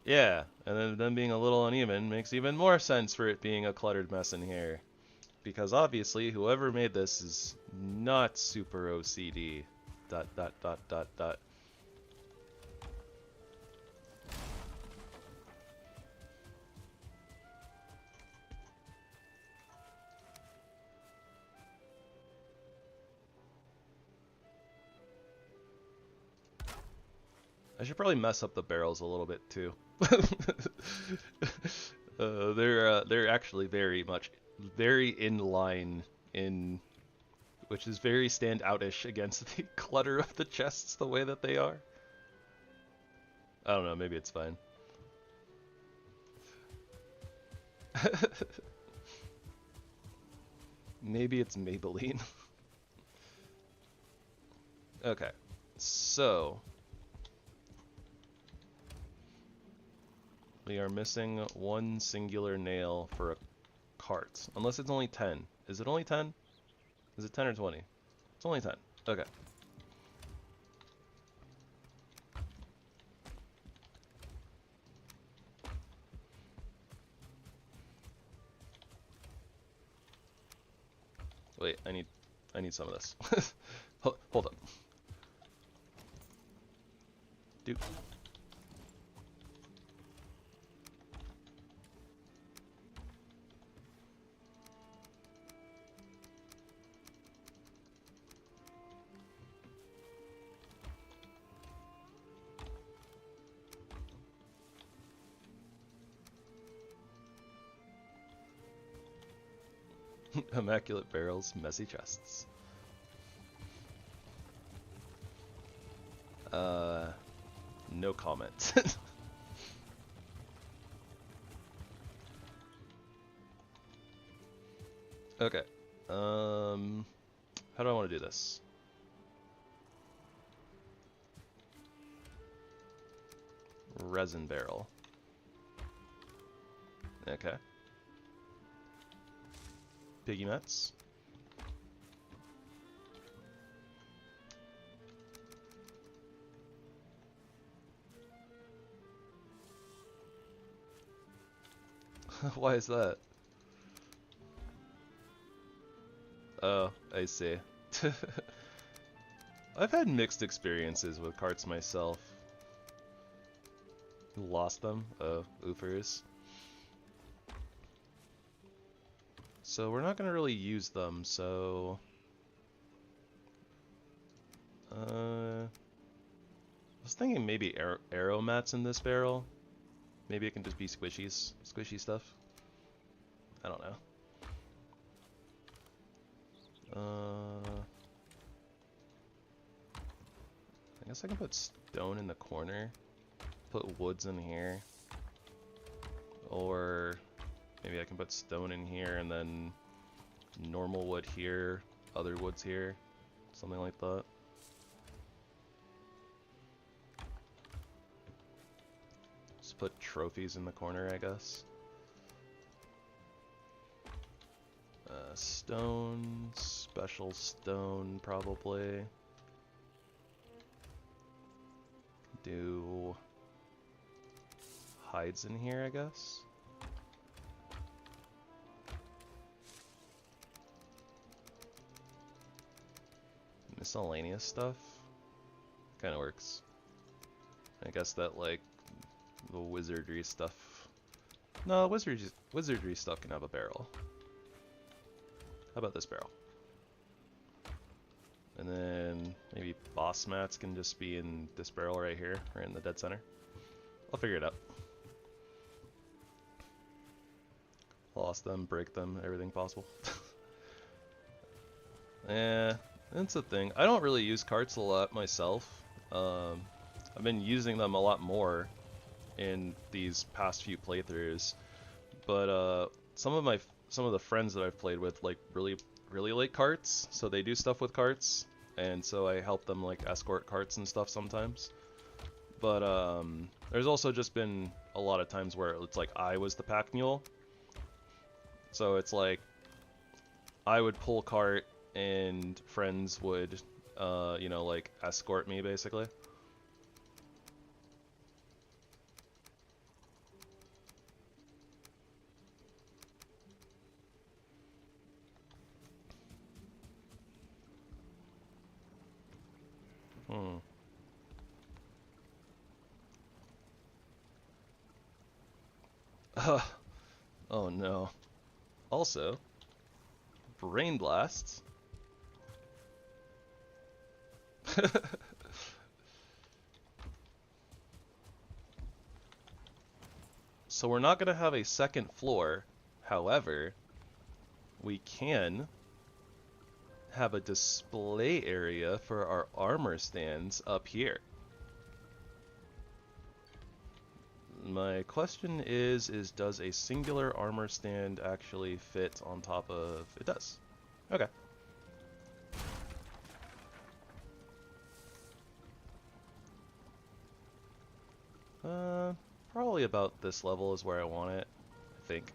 Yeah, and then them being a little uneven makes even more sense for it being a cluttered mess in here. Because obviously, whoever made this is not super OCD. ... I should probably mess up the barrels a little bit too. They're actually very in line in, which is very standoutish against the clutter of the chests the way that they are. I don't know, maybe it's fine. Maybe it's Maybelline. Okay, so we are missing one singular nail for a cart. Unless it's only 10. Is it only 10? Is it 10 or 20? It's only 10. Okay. Wait, I need some of this. Hold up. Dude. Immaculate barrels, messy chests. No comment. Okay. How do I want to do this? Resin barrel. Okay. Piggy mats. Why is that? Oh, I see. I've had mixed experiences with carts myself. Lost them? Oh, oofers. So we're not going to really use them, so... I was thinking maybe arrow mats in this barrel. Maybe it can just be squishy stuff. I don't know. I guess I can put stone in the corner. Put woods in here. Or maybe I can put stone in here and then normal wood here, other woods here. Something like that. Just put trophies in the corner, I guess. Stone, special stone, probably. Do hides in here, I guess. Miscellaneous stuff. Kind of works. I guess that, like, the wizardry stuff. No, wizardry stuff can have a barrel. How about this barrel? And then maybe boss mats can just be in this barrel right here, or in the dead center. I'll figure it out. Lost them, break them, everything possible. Yeah, that's the thing. I don't really use carts a lot myself. I've been using them a lot more in these past few playthroughs, but some of the friends that I've played with like really like carts, so they do stuff with carts, and so I help them like escort carts and stuff sometimes. But there's also just been a lot of times where it's like I was the pack mule, so it's like I would pull cart and friends would you know, like escort me basically. Hmm. Oh no. Also, brain blasts. So we're not going to have a second floor. However, we can have a display area for our armor stands up here. My question is does a singular armor stand actually fit on top of... It does. Okay. Probably about this level is where I want it, I think.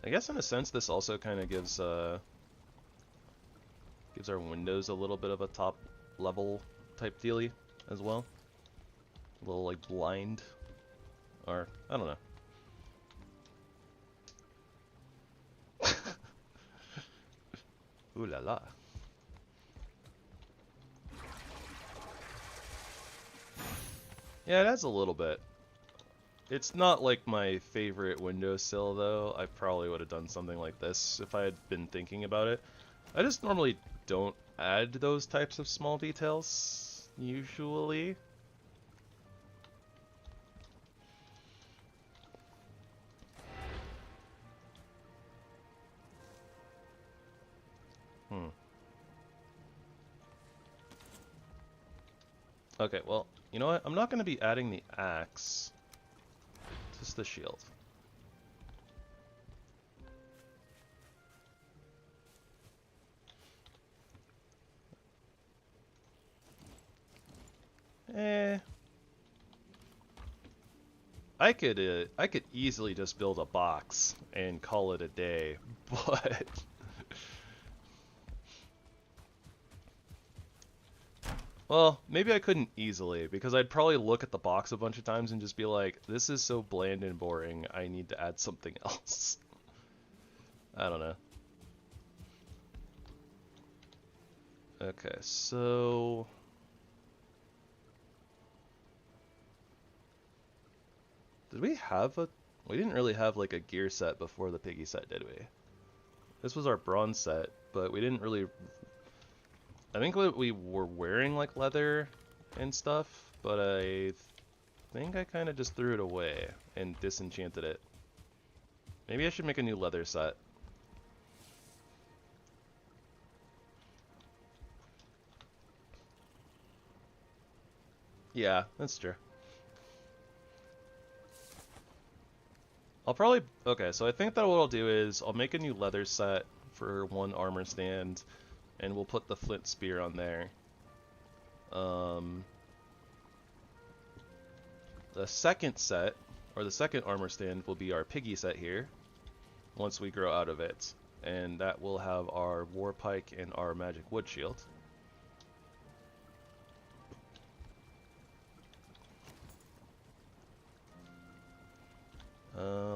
I guess in a sense this also kind of gives our windows a little bit of a top level type dealy as well. A little like blind, or I don't know. Ooh la la. Yeah, it adds a little bit. It's not like my favorite windowsill though. I probably would have done something like this if I had been thinking about it. I just normally don't add those types of small details, usually. Okay, well, you know what? I'm not going to be adding the axe. Just the shield. I could easily just build a box and call it a day, but well, maybe I couldn't easily, because I'd probably look at the box a bunch of times and just be like, this is so bland and boring, I need to add something else. I don't know. Okay, so... Did we have a... We didn't really have like a gear set before the piggy set, did we? This was our bronze set, but we didn't really... I think we were wearing like leather and stuff, but I think I kind of just threw it away and disenchanted it. Maybe I should make a new leather set. Yeah, that's true. I'll probably... Okay, so I think that what I'll do is I'll make a new leather set for one armor stand, and we'll put the flint spear on there. The second set, or the second armor stand, will be our piggy set here, once we grow out of it. And that will have our war pike and our magic wood shield.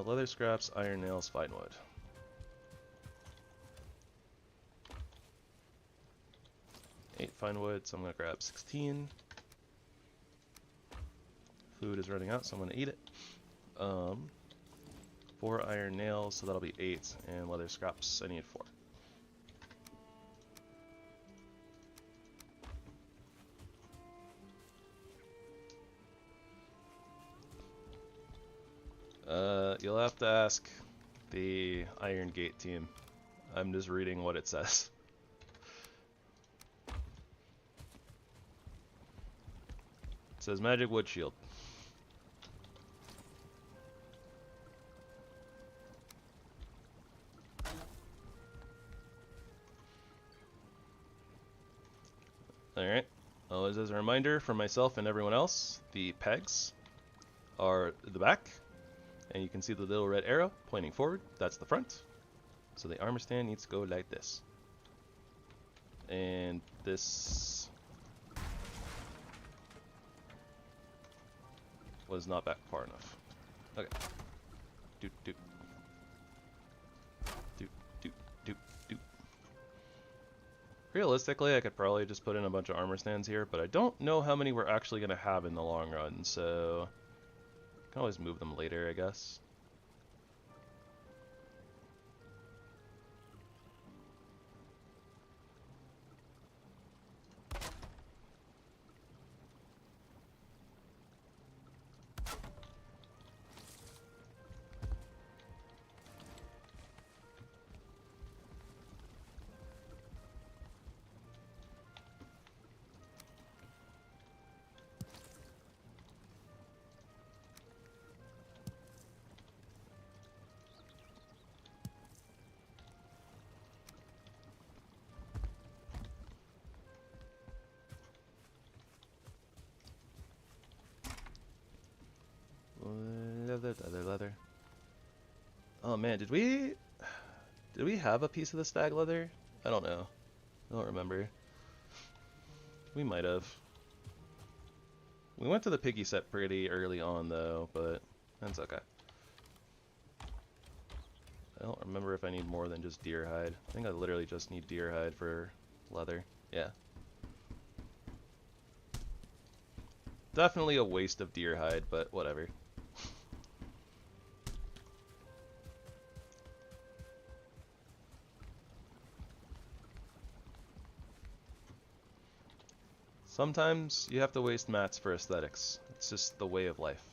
Leather scraps, iron nails, fine wood. Eight fine wood, so I'm gonna grab 16. Food is running out, so I'm gonna eat it. 4 iron nails, so that'll be 8, and leather scraps, I need 4. You'll have to ask the Iron Gate team. I'm just reading what it says. It says magic wood shield. Alright. As a reminder for myself and everyone else, the pegs are the back, and you can see the little red arrow pointing forward. That's the front. So the armor stand needs to go like this. And this was not back far enough. Okay. Doot doot. Doot doot doot doot. Realistically, I could probably just put in a bunch of armor stands here, but I don't know how many we're actually going to have in the long run, so I can always move them later, I guess. Leather. Oh man, did we have a piece of the stag leather? I don't know. I don't remember. We might have. We went to the piggy set pretty early on though, but that's okay. I don't remember if I need more than just deer hide. I think I literally just need deer hide for leather. Yeah. Definitely a waste of deer hide, but whatever. Sometimes you have to waste mats for aesthetics. It's just the way of life.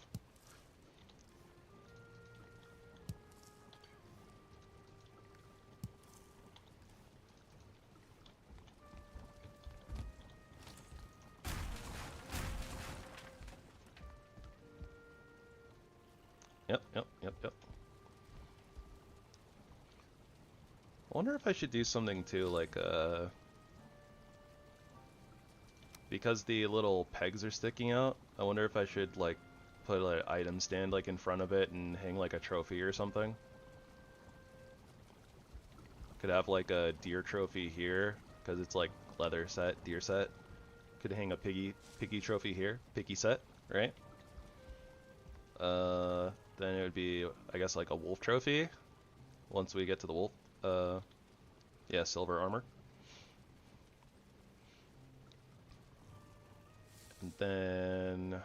Yep. I wonder if I should do something too, like because the little pegs are sticking out, I wonder if I should like put an item stand like in front of it and hang like a trophy or something. Could have like a deer trophy here because it's like leather set, deer set. Could hang a piggy trophy here, piggy set, right? Then it would be, I guess, like a wolf trophy once we get to the wolf. Yeah, silver armor. And then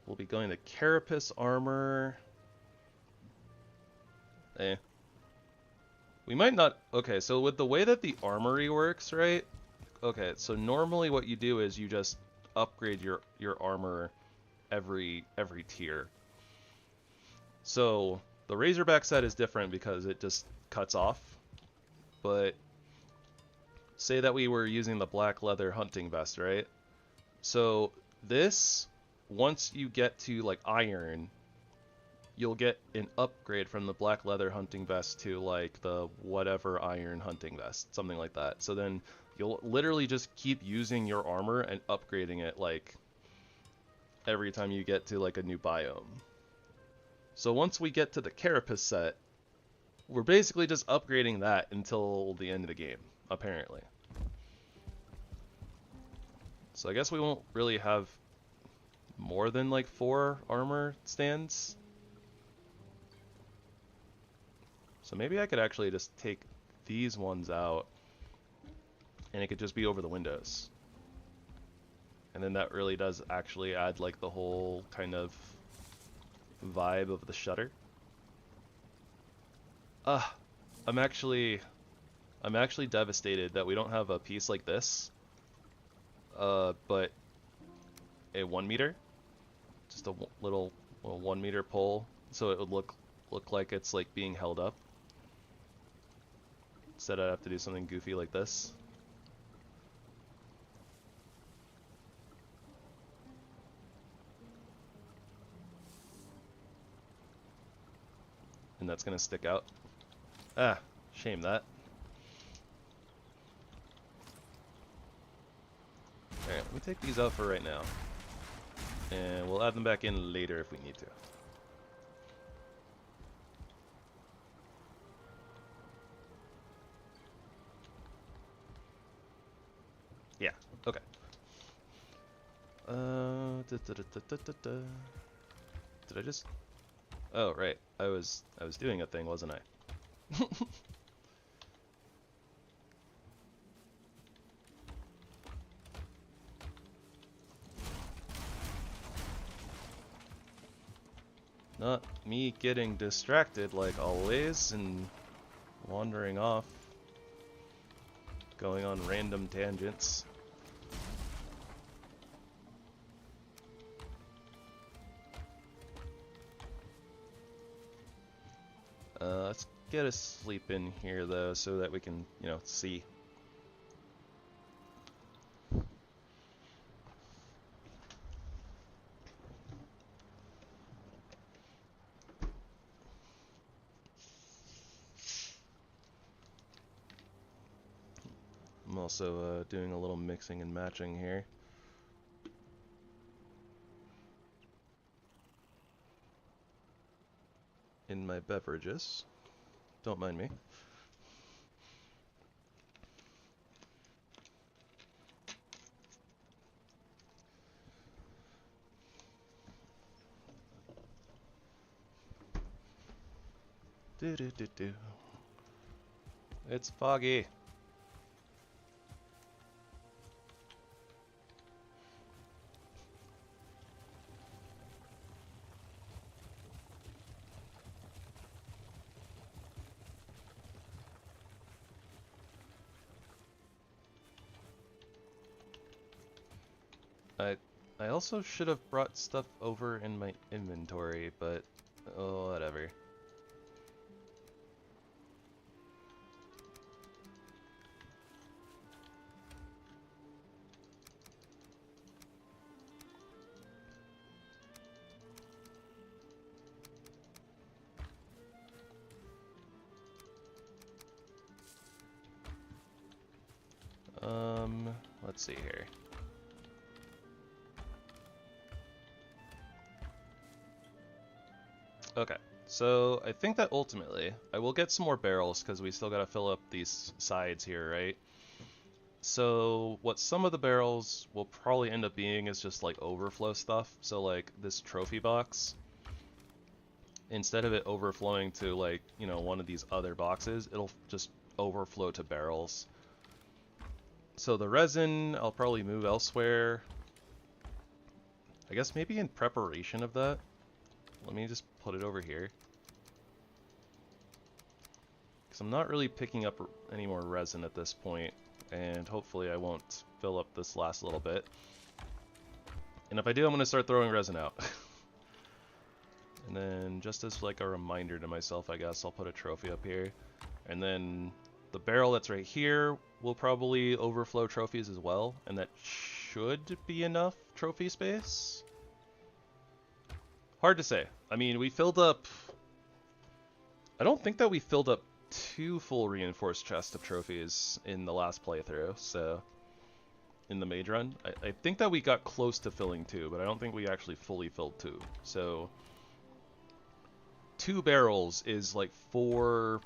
we'll be going to carapace armor. We might not. Okay, so with the way that the armory works, right? Okay, so normally what you do is you just upgrade your armor every tier. So the Razorback set is different because it just cuts off. But say that we were using the black leather hunting vest, right? So this, once you get to like iron, you'll get an upgrade from the black leather hunting vest to like the whatever iron hunting vest, something like that. So then you'll literally just keep using your armor and upgrading it like every time you get to like a new biome. So once we get to the carapace set, we're basically just upgrading that until the end of the game, apparently. So I guess we won't really have more than like 4 armor stands. So maybe I could actually just take these ones out and it could just be over the windows. And then that really does actually add like the whole kind of vibe of the shutter. I'm actually devastated that we don't have a piece like this. But a 1 meter. Just a little 1 meter pole, so it would look like it's like being held up. Instead, I'd have to do something goofy like this. And that's gonna stick out. Ah, shame that. Alright, let me take these out for right now. And we'll add them back in later if we need to. Yeah, okay. Did I just... Oh, right. I was doing a thing, wasn't I? Not me getting distracted like always and wandering off, going on random tangents. Let's get a sleep in here though, so that we can, you know, see. I'm also doing a little mixing and matching here. In my beverages. Don't mind me. Do. It's foggy. I also should have brought stuff over in my inventory, but oh, whatever. Let's see here. Okay, so I think that ultimately I will get some more barrels because we still gotta fill up these sides here, right? So what some of the barrels will probably end up being is just like overflow stuff. So like this trophy box, instead of it overflowing to like, you know, one of these other boxes, it'll just overflow to barrels. So the resin, I'll probably move elsewhere. I guess maybe in preparation of that. Let me just put it over here. Because I'm not really picking up any more resin at this point, and hopefully I won't fill up this last little bit. And if I do, I'm going to start throwing resin out. And then just as like a reminder to myself, I guess, I'll put a trophy up here. And then the barrel that's right here will probably overflow trophies as well, and that should be enough trophy space. Hard to say. I mean, we filled up... I don't think that we filled up 2 full reinforced chests of trophies in the last playthrough, so... in the mage run. I think that we got close to filling 2, but I don't think we actually fully filled 2. So... 2 barrels is like 4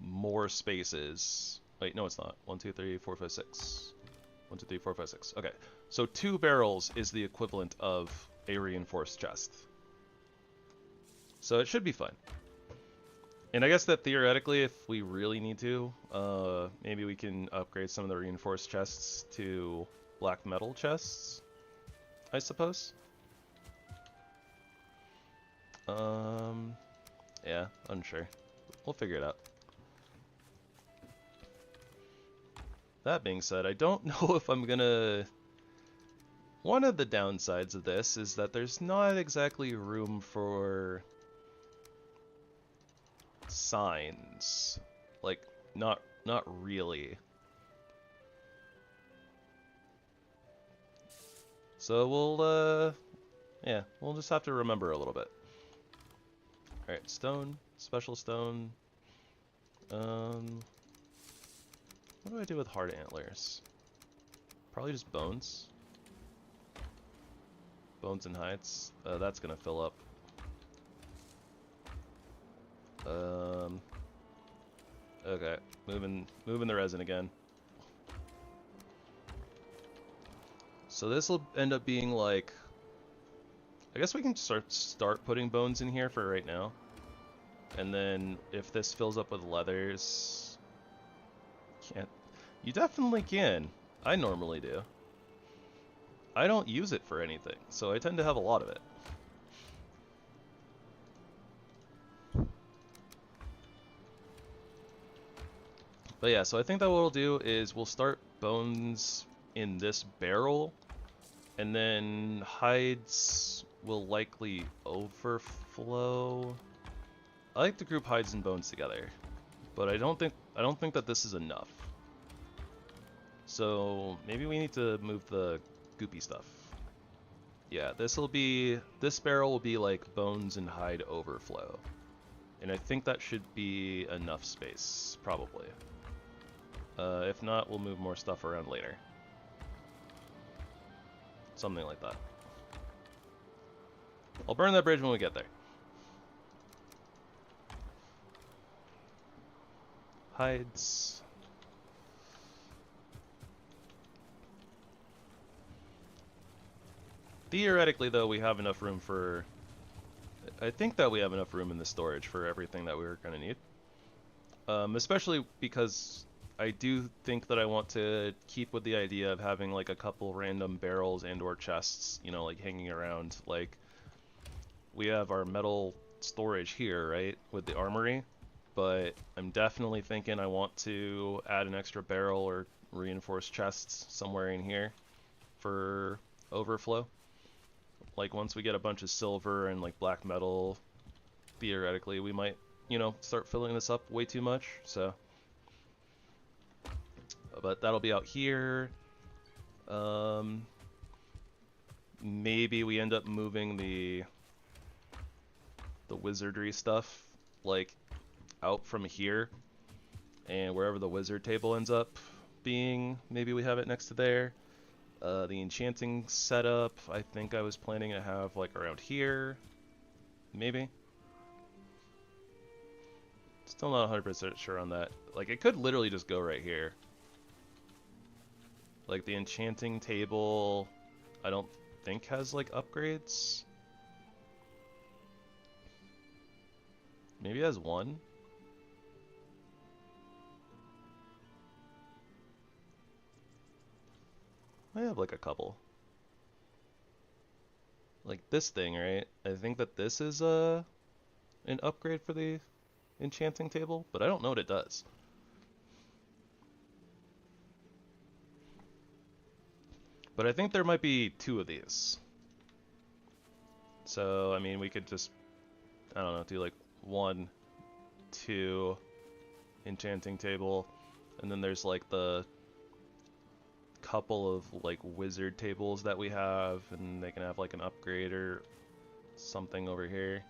more spaces. Wait, no it's not. 1, 2, 3, 4, 5, 6. 1, 2, 3, 4, 5, 6. Okay. So 2 barrels is the equivalent of a reinforced chest. So it should be fine. And I guess that theoretically, if we really need to, maybe we can upgrade some of the reinforced chests to black metal chests, I suppose. Yeah, unsure. We'll figure it out. That being said, I don't know if I'm gonna one of the downsides of this is that there's not exactly room for signs. Like, not really. So we'll, yeah, we'll just have to remember a little bit. Alright, stone, special stone. What do I do with hard antlers? Probably just bones. Bones and hides. That's gonna fill up. Okay, moving the resin again. So this will end up being like, I guess we can start putting bones in here for right now. And then if this fills up with leathers, can't. You definitely can. I normally do. I don't use it for anything, so I tend to have a lot of it. But yeah, so I think that what we'll do is we'll start bones in this barrel, and then hides will likely overflow. I like to group hides and bones together, but I don't think that this is enough. So maybe we need to move the goopy stuff. Yeah, this barrel will be like bones and hide overflow. And I think that should be enough space, probably. If not, we'll move more stuff around later. Something like that. I'll burn that bridge when we get there. Hides. Theoretically, though, we have enough room for... I think that we have enough room in the storage for everything that we were going to need. Especially because I do think that I want to keep with the idea of having like a couple random barrels and or chests, you know, like hanging around. Like, we have our metal storage here, right, with the armory, but I'm definitely thinking I want to add an extra barrel or reinforced chests somewhere in here for overflow. Like, once we get a bunch of silver and like black metal, theoretically we might, you know, start filling this up way too much, so. But that'll be out here. Maybe we end up moving the wizardry stuff like out from here, and wherever the wizard table ends up being, maybe we have it next to there. The enchanting setup, I think I was planning to have like around here, maybe. Still not 100% sure on that. Like, it could literally just go right here. Like, the enchanting table, I don't think has like upgrades. Maybe it has one. I have like a couple. Like this thing, right? I think that this is an upgrade for the enchanting table, but I don't know what it does. But I think there might be two of these. So, I mean, we could just, I don't know, do like 1, 2 enchanting table, and then there's like the couple of like wizard tables that we have, and they can have like an upgrade or something over here.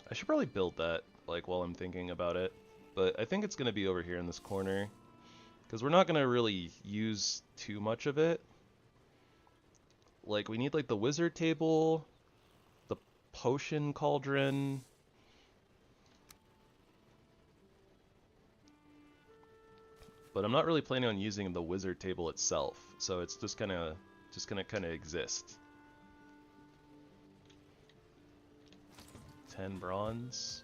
I should probably build that like while I'm thinking about it, but I think it's gonna be over here in this corner because we're not gonna really use too much of it. Like, we need like the wizard table, the potion cauldron, but I'm not really planning on using the wizard table itself, so it's just gonna kind of exist. 10 bronze.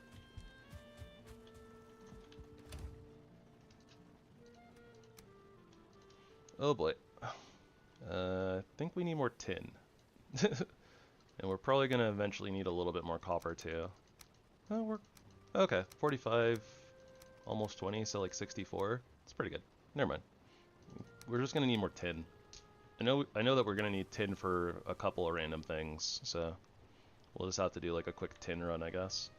Oh boy. I think we need more tin. And we're probably gonna eventually need a little bit more copper too. Oh, we're okay. 45, almost 20, so like 64. It's pretty good. Never mind. We're just gonna need more tin. I know that we're gonna need tin for a couple of random things, so we'll just have to do like a quick tin run, I guess.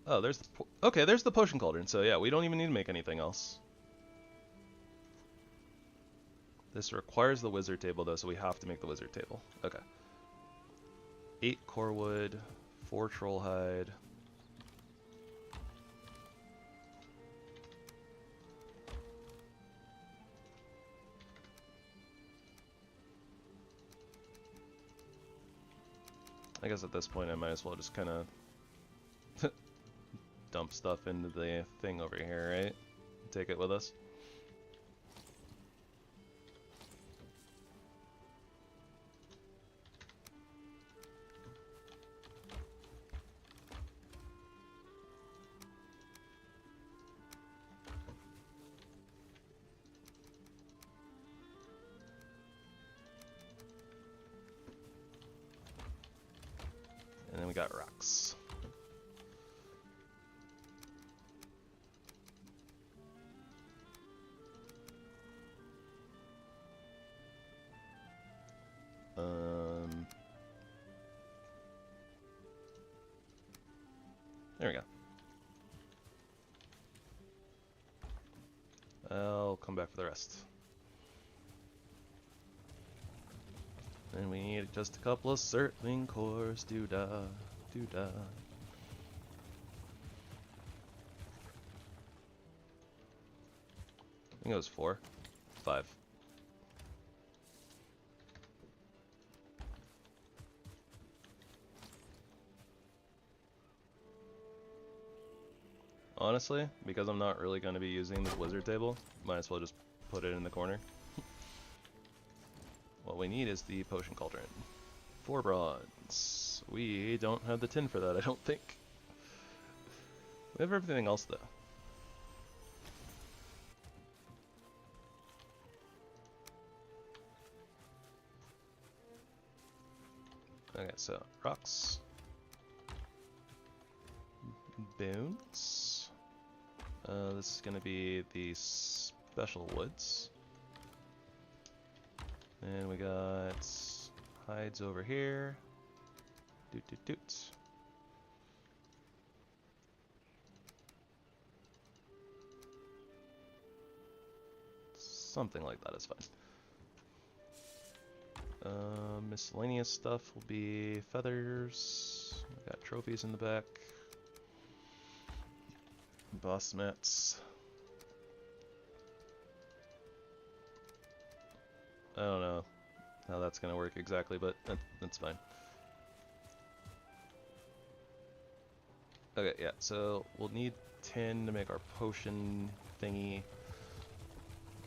Oh, there's okay, there's the potion cauldron. So yeah, we don't even need to make anything else. This requires the wizard table though, so we have to make the wizard table. Okay. 8 core wood, 4 troll hide. I guess at this point I might as well just kind of dump stuff into the thing over here, right? Take it with us. And then we got rocks. There we go. I'll come back for the rest. And we need just a couple of circling cores. Doo-dah, doo-dah. I think it was 4. 5. Honestly, because I'm not really going to be using the wizard table, might as well just put it in the corner. What we need is the potion cauldron. 4 bronze. We don't have the tin for that, I don't think. We have everything else though. Okay, so rocks. Bones. This is going to be the special woods. And we got hides over here. Doot doot doot. Something like that is fine. Miscellaneous stuff will be feathers. We got trophies in the back. Boss mats. I don't know how that's going to work exactly, but that's fine. Okay, yeah, so we'll need tin to make our potion thingy.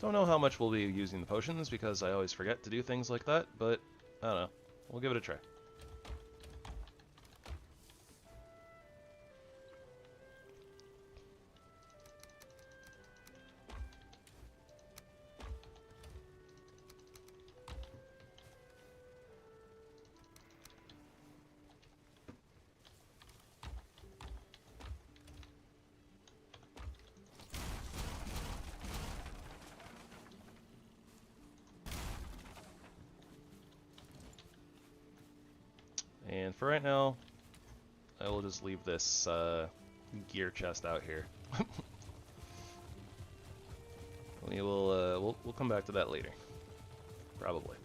Don't know how much we'll be using the potions because I always forget to do things like that, but I don't know. We'll give it a try. And for right now, I will just leave this gear chest out here. We will we'll come back to that later, probably.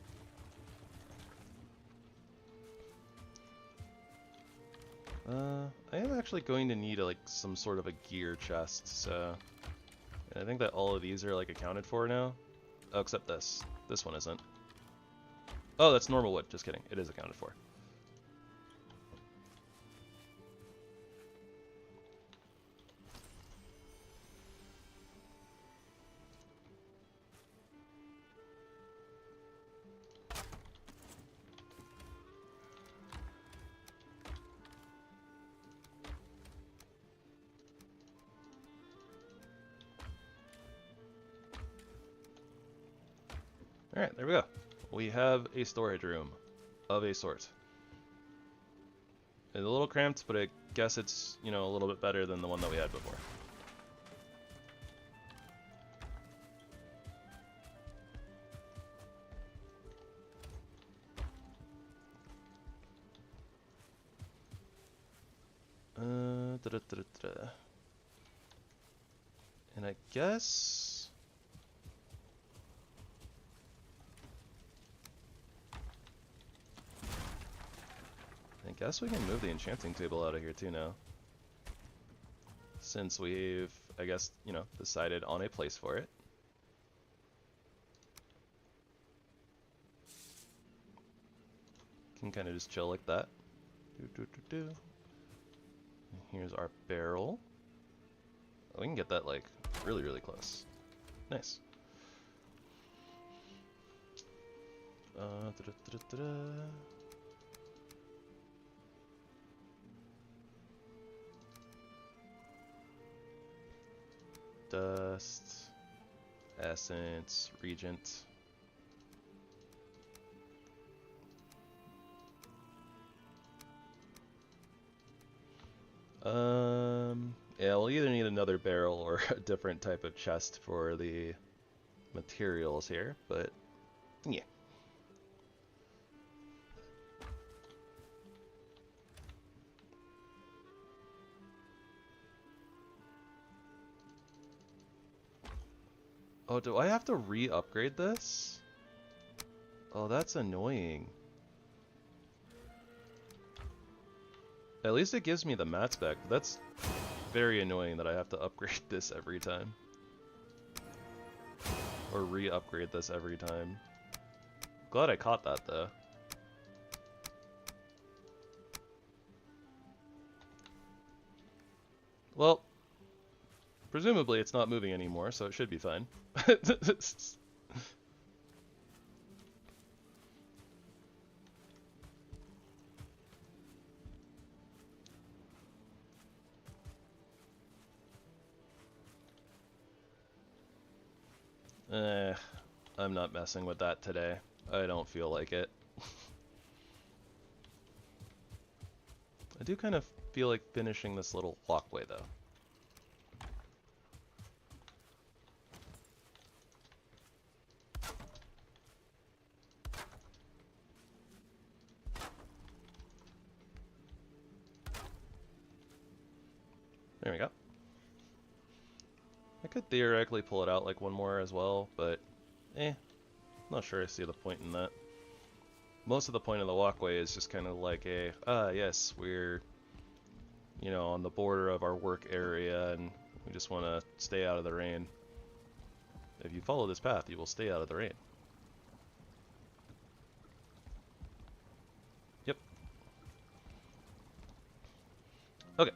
I am actually going to need like some sort of a gear chest, so I think that all of these are like accounted for now. Oh, except this. This one isn't. Oh, that's normal wood. Just kidding. It is accounted for. Alright, there we go. We have a storage room of a sort. It's a little cramped, but I guess it's, you know, a little bit better than the one that we had before. And I guess... we can move the enchanting table out of here too now. Since we've, I guess, you know, decided on a place for it. Can kind of just chill like that. Here's our barrel. Oh, we can get that like really, really close. Nice. Dust, essence, regent. Yeah, we'll either need another barrel or a different type of chest for the materials here, but yeah. Oh, do I have to re-upgrade this? Oh, that's annoying. At least it gives me the mats back, but that's very annoying that I have to upgrade this every time. Or re-upgrade this every time. Glad I caught that, though. Well, presumably it's not moving anymore, so it should be fine. I'm not messing with that today. I don't feel like it. I do kind of feel like finishing this little walkway, though. There we go. I could theoretically pull it out like one more as well, but not sure I see the point in that. Most of the point of the walkway is just kind of like a, yes, we're, you know, on the border of our work area and we just want to stay out of the rain. If you follow this path, you will stay out of the rain. Yep. Okay.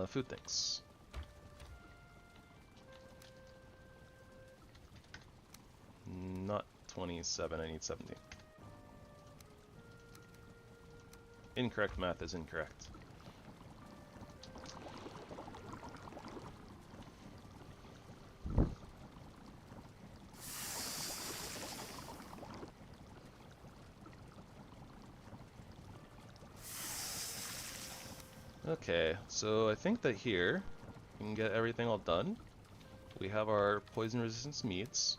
Food things. Not 27, I need 17. Incorrect math is incorrect. Okay, so I think that here we can get everything all done. We have our poison resistance meats.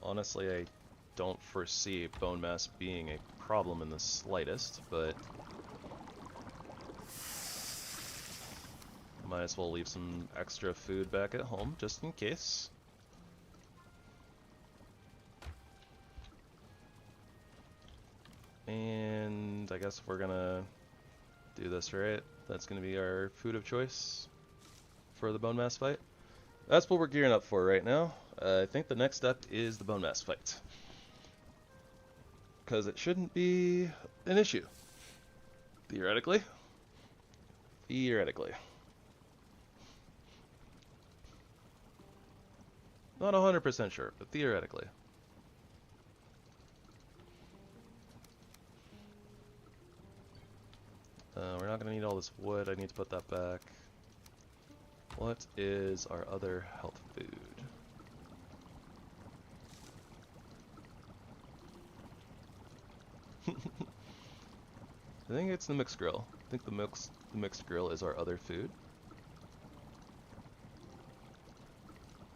Honestly, I don't foresee bone mass being a problem in the slightest, but might as well leave some extra food back at home just in case. And I guess if we're gonna do this right, that's gonna be our food of choice for the bone mass fight. That's what we're gearing up for right now. I think the next step is the bone mass fight, because it shouldn't be an issue. Theoretically. Theoretically. Not 100% sure, but theoretically. We're not gonna need all this wood. I need to put that back. What is our other health food? I think it's the mixed grill. I think the mixed grill is our other food.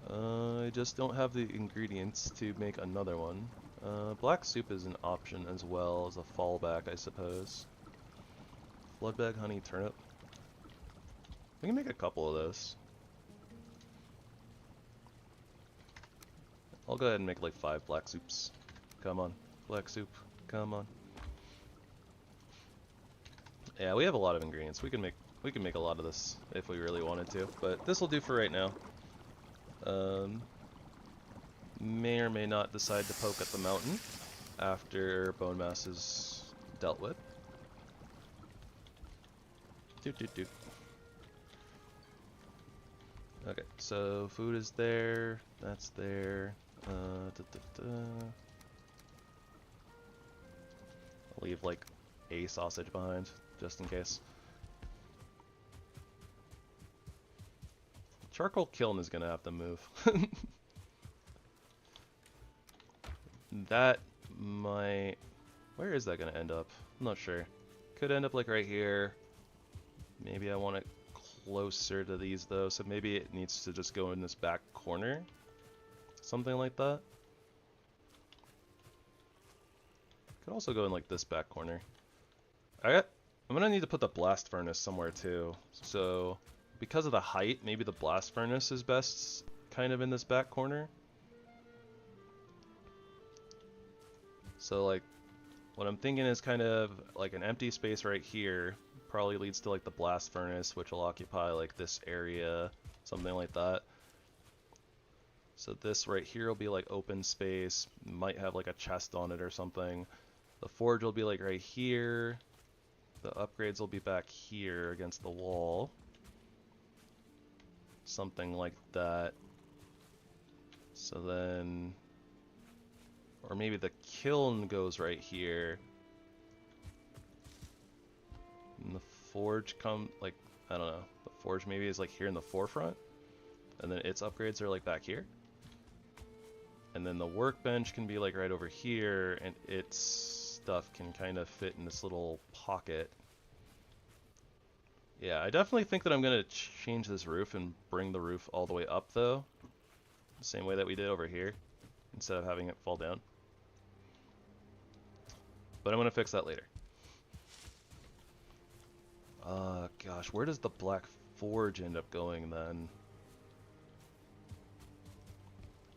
I just don't have the ingredients to make another one. Black soup is an option as well as a fallback, I suppose. Floodbag, honey, turnip. We can make a couple of those. I'll go ahead and make like 5 black soups. Come on, black soup, come on. Yeah, we have a lot of ingredients. We can make a lot of this if we really wanted to, but this will do for right now. May or may not decide to poke at the mountain after bone mass is dealt with. Okay, so food is there. That's there. I'll leave like a sausage behind, just in case. Charcoal kiln is gonna have to move. That might... Where is that gonna end up? I'm not sure. Could end up like right here. Maybe I want it closer to these though, so maybe it needs to just go in this back corner. Something like that. Could also go in like this back corner. I'm gonna need to put the blast furnace somewhere too. So because of the height, maybe the blast furnace is best kind of in this back corner. So like what I'm thinking is kind of like an empty space right here probably leads to like the blast furnace, which will occupy like this area, something like that. So this right here will be like open space, might have like a chest on it or something. The forge will be like right here. The upgrades will be back here against the wall. Something like that. So then... Or maybe the kiln goes right here. And the forge like, I don't know. The forge maybe is like here in the forefront. And then its upgrades are like back here. And then the workbench can be like right over here, and its stuff can kind of fit in this little pocket. Yeah, I definitely think that I'm going to change this roof and bring the roof all the way up though. The same way that we did over here, instead of having it fall down. But I'm going to fix that later. Gosh, where does the black forge end up going then?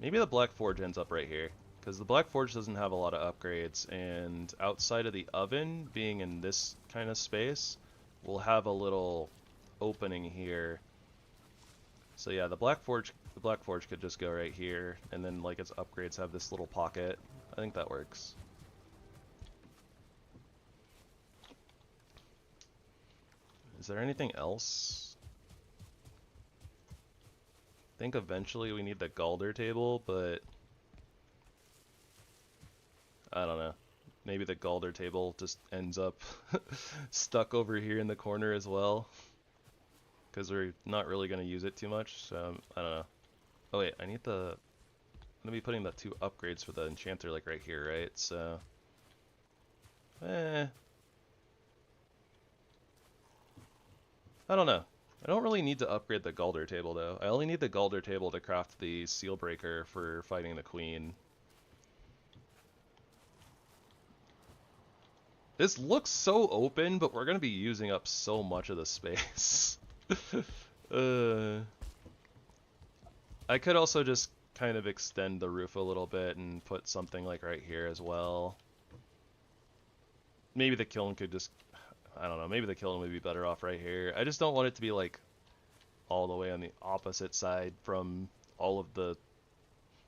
Maybe the black forge ends up right here, because the black forge doesn't have a lot of upgrades, and outside of the oven being in this kind of space, we'll have a little opening here. So yeah, the black forge could just go right here, and then like its upgrades have this little pocket. I think that works. Is there anything else? I think eventually we need the Galder table, but I don't know. Maybe the Galder table just ends up stuck over here in the corner as well, because we're not really going to use it too much, so I don't know. Oh wait, I'm going to be putting the 2 upgrades for the enchanter like right here, right? So, I don't know. I don't really need to upgrade the Galder table though. I only need the Galder table to craft the seal breaker for fighting the queen. This looks so open, but we're going to be using up so much of the space. I could also just kind of extend the roof a little bit and put something like right here as well. Maybe the kiln could just... I don't know, maybe the kiln would be better off right here. I just don't want it to be like all the way on the opposite side from all of the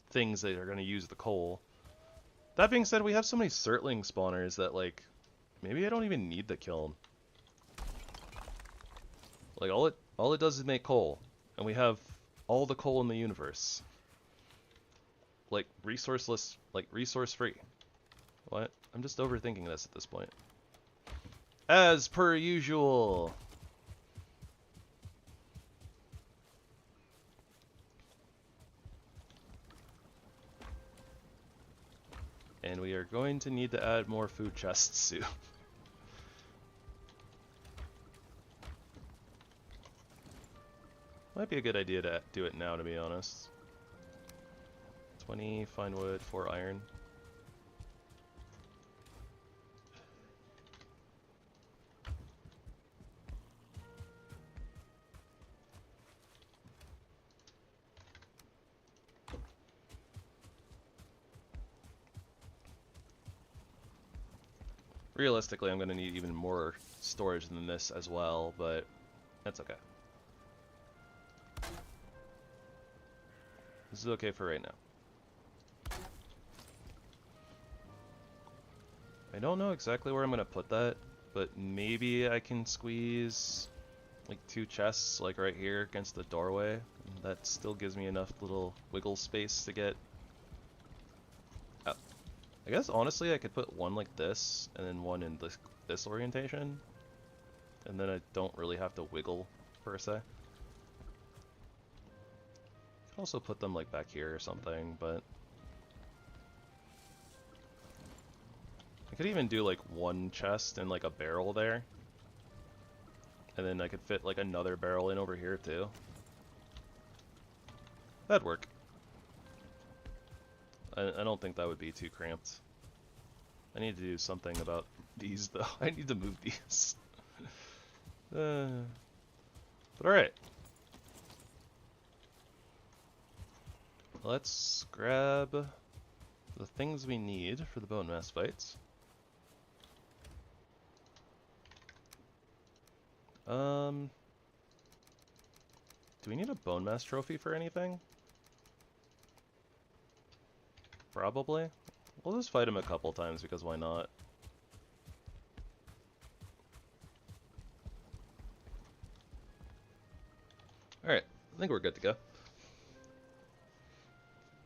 things that are going to use the coal. That being said, we have so many Surtling spawners that like, maybe I don't even need the kiln. Like all it does is make coal, and we have all the coal in the universe. Like resourceless, like resource free. What? I'm just overthinking this at this point. As per usual. And we are going to need to add more food chests soon. Might be a good idea to do it now, to be honest. 20 fine wood, 4 iron. Realistically, I'm going to need even more storage than this as well, but that's okay. This is okay for right now. I don't know exactly where I'm going to put that, but maybe I can squeeze like 2 chests like right here against the doorway. That still gives me enough little wiggle space to get out. I guess honestly I could put one like this and then one in this orientation, and then I don't really have to wiggle per se. Also put them like back here or something, but I could even do like one chest and like a barrel there, and then I could fit like another barrel in over here too. That'd work. I don't think that would be too cramped. I need to do something about these though. I need to move these. But alright. Let's grab the things we need for the bone mass fights. Do we need a bone mass trophy for anything? Probably. We'll just fight him a couple times because why not? Alright, I think we're good to go.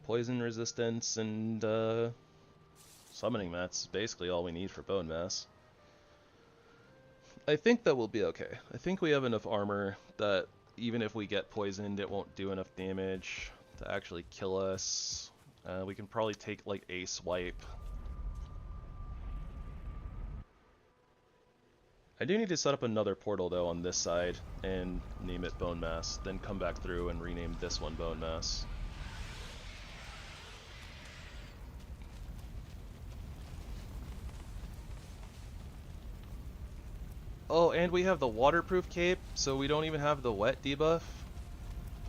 Poison resistance and summoning mats is basically all we need for bone mass. I think that will be okay. I think we have enough armor that even if we get poisoned, it won't do enough damage to actually kill us. We can probably take like a swipe. I do need to set up another portal though on this side and name it Bone Mass, then come back through and rename this one Bone Mass. Oh, and we have the waterproof cape, so we don't even have the wet debuff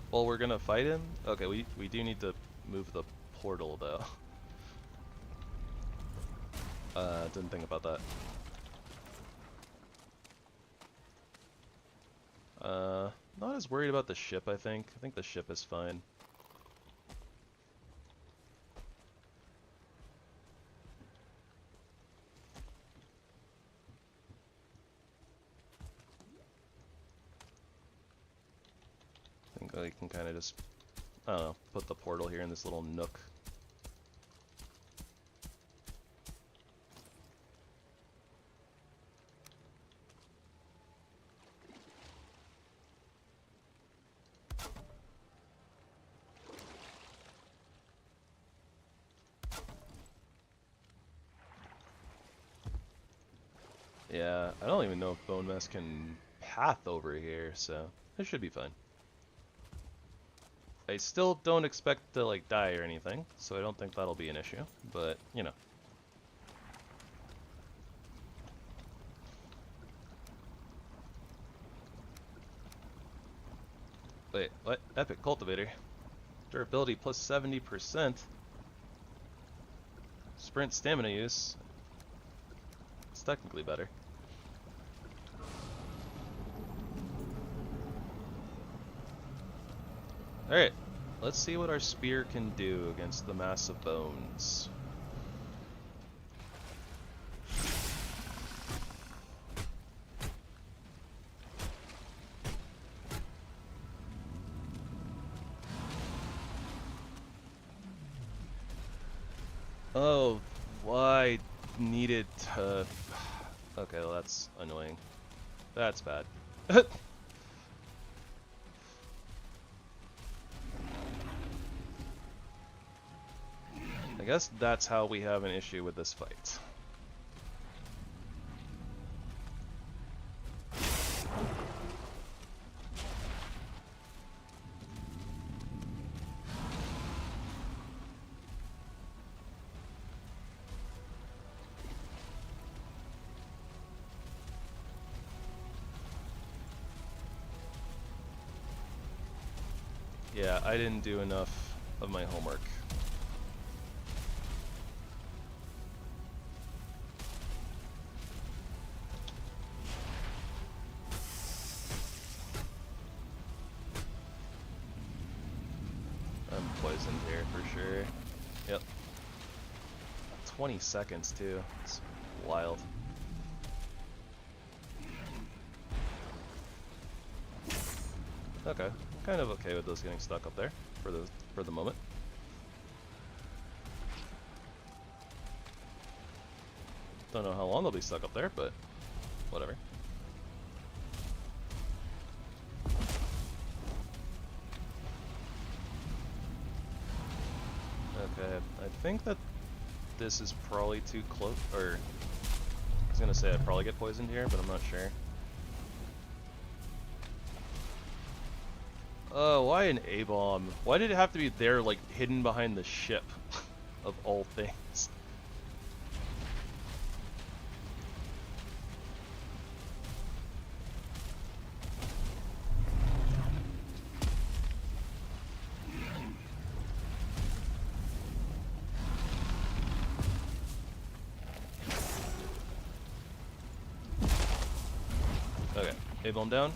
while we're gonna fight him. Okay, we do need to move the portal though. Didn't think about that. Not as worried about the ship, I think. I think the ship is fine. I think I can kind of just, I don't know, put the portal here in this little nook. Yeah, I don't even know if Bone Mass can path over here, so it should be fine. I still don't expect to like die or anything, so I don't think that'll be an issue, but you know. Wait, what? Epic Cultivator. Durability plus 70%. Sprint stamina use. It's technically better. Alright, let's see what our spear can do against the mass of bones. Oh, I needed to... Okay, well that's annoying. That's bad. I guess that's how we have an issue with this fight. Yeah, I didn't do enough of my homework. I'm poisoned here for sure. Yep. 20 seconds too. It's wild. Okay. Kind of okay with those getting stuck up there for the moment. Don't know how long they'll be stuck up there, but whatever. Okay, I think that this is probably too close, or I was gonna say I'd probably get poisoned here, but I'm not sure. Oh, why an A-bomb? Why did it have to be there, like, hidden behind the ship, of all things? Okay, A-bomb down.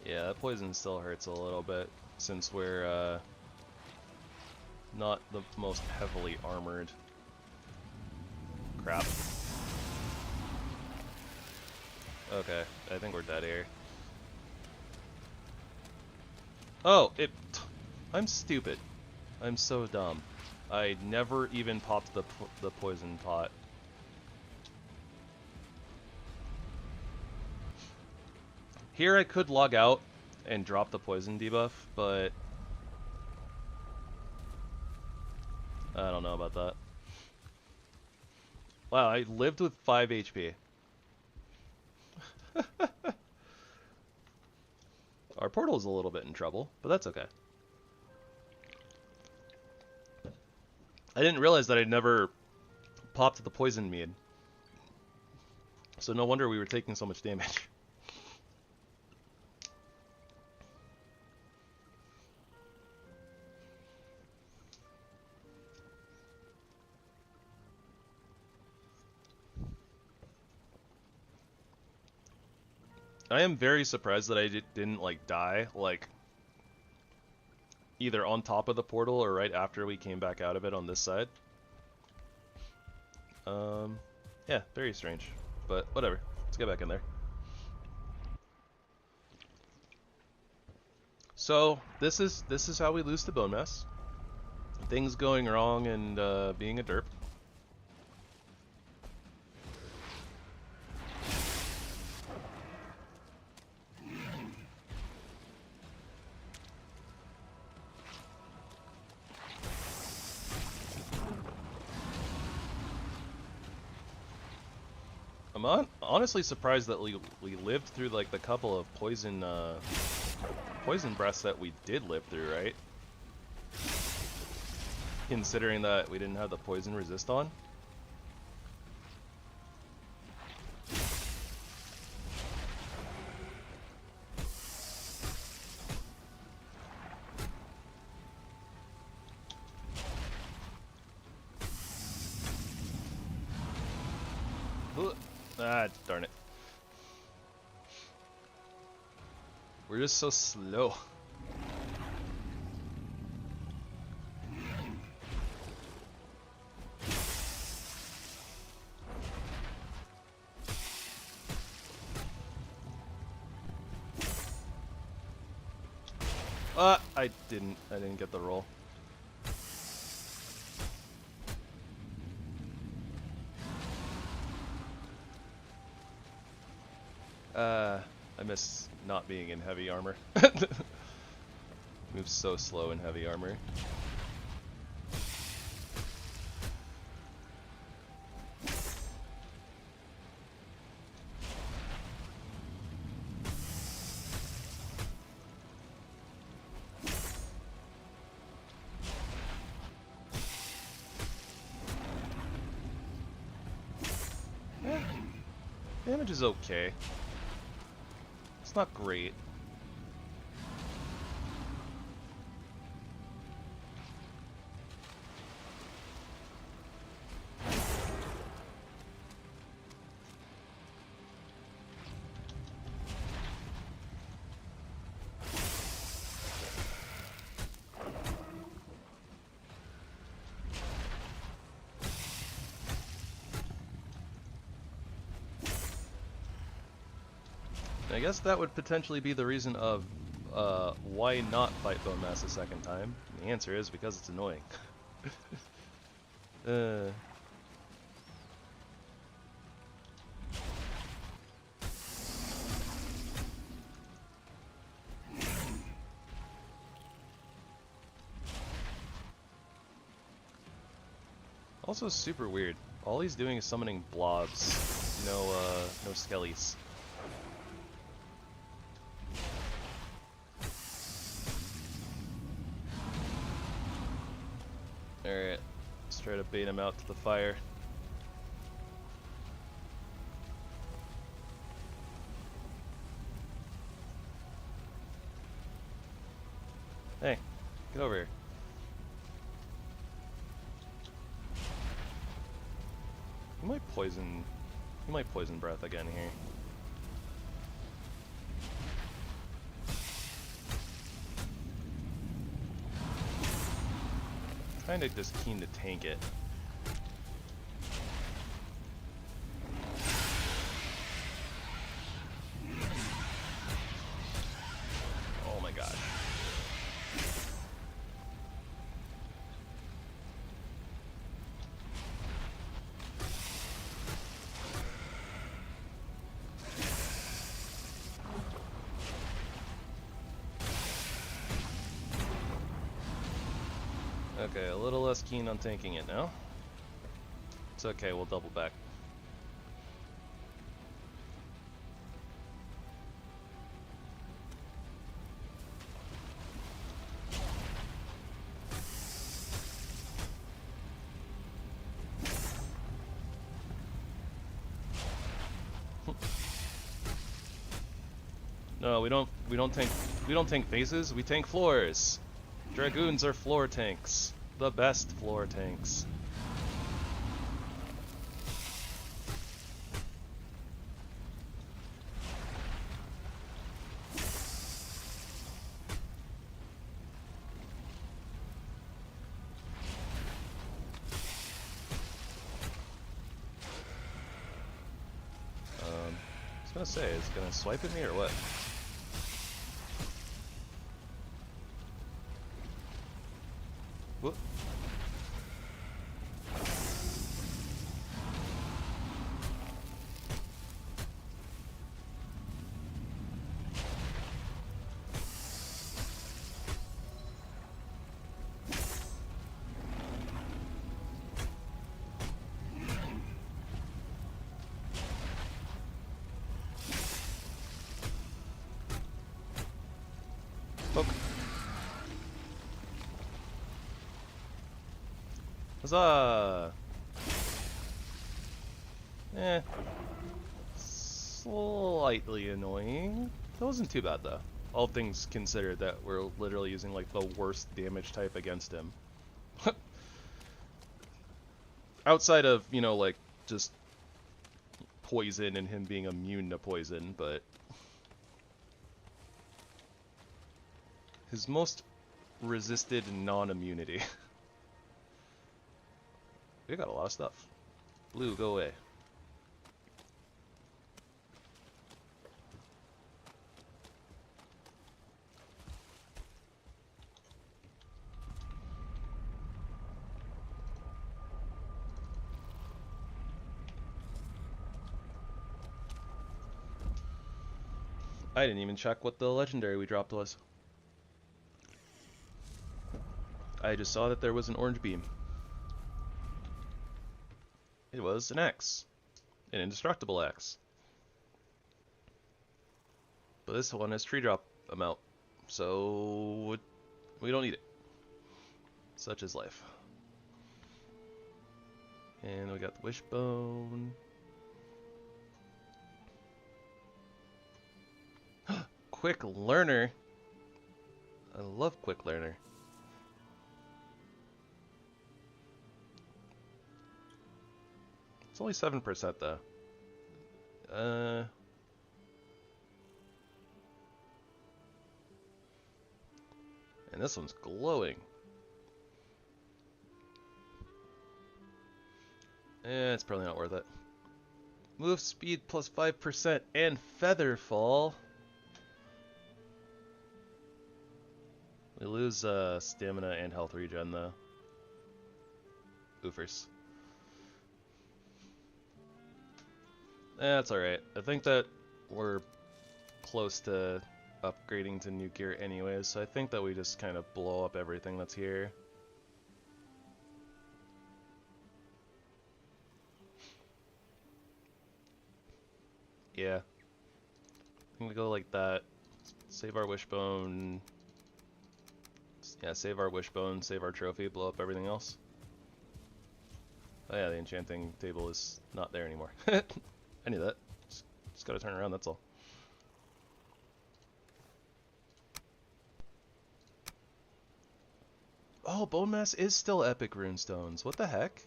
Yeah, that poison still hurts a little bit since we're not the most heavily armored. Crap. Okay, I think we're dead here. Oh, I'm stupid. I'm so dumb. I never even popped the poison pot. Here I could log out and drop the poison debuff, but I don't know about that. Wow, I lived with 5 HP. Our portal's a little bit in trouble, but that's okay. I didn't realize that I'd never popped the poison mead. So no wonder we were taking so much damage. I am very surprised that I didn't like die, like either on top of the portal or right after we came back out of it on this side. Yeah, very strange, but whatever. Let's get back in there. So this is how we lose to Bone Mass. Things going wrong and being a derp. I'm honestly surprised that we lived through like the couple of poison breaths that we did live through, right? Considering that we didn't have the poison resist on. Ah, darn it. We're just so slow. I didn't get the roll. I miss not being in heavy armor. Moves so slow in heavy armor. Damage is okay. It's not great. I guess that would potentially be the reason of why not fight Bone Mass a second time. And the answer is because it's annoying. Also super weird. All he's doing is summoning blobs. No skellies. Alright, let's try to bait him out to the fire. Hey, get over here. He might poison breath again here. Kinda just keen to tank it. Oh my god. Okay, a little less keen on tanking it now. It's okay, we'll double back. No, we don't tank faces, we tank floors. Dragoons are floor tanks. The best floor tanks. I was gonna say, is it gonna swipe at me or what? Whoop. Poke. Huzzah! Slightly annoying. That wasn't too bad though. All things considered, that we're literally using like the worst damage type against him. Outside of, like just poison and him being immune to poison, but his most resisted non-immunity. We got a lot of stuff. Blue, go away. I didn't even check what the legendary we dropped was. I just saw that there was an orange beam. It was an X. An indestructible X. But this one has tree drop amount, so we don't need it. Such is life. And we got the wishbone. Quick learner. I love quick learner. It's only 7% though. And this one's glowing. It's probably not worth it. Move speed plus 5% and feather fall. We lose stamina and health regen though. Oofers. That's alright. I think that we're close to upgrading to new gear anyways, so I think that we just kind of blow up everything that's here. Yeah. I'm gonna go like that. Save our wishbone. Yeah, save our wishbone, save our trophy, blow up everything else. Oh yeah, the enchanting table is not there anymore. I knew that. Just gotta turn around, that's all. Oh, bone mass is still epic runestones. What the heck?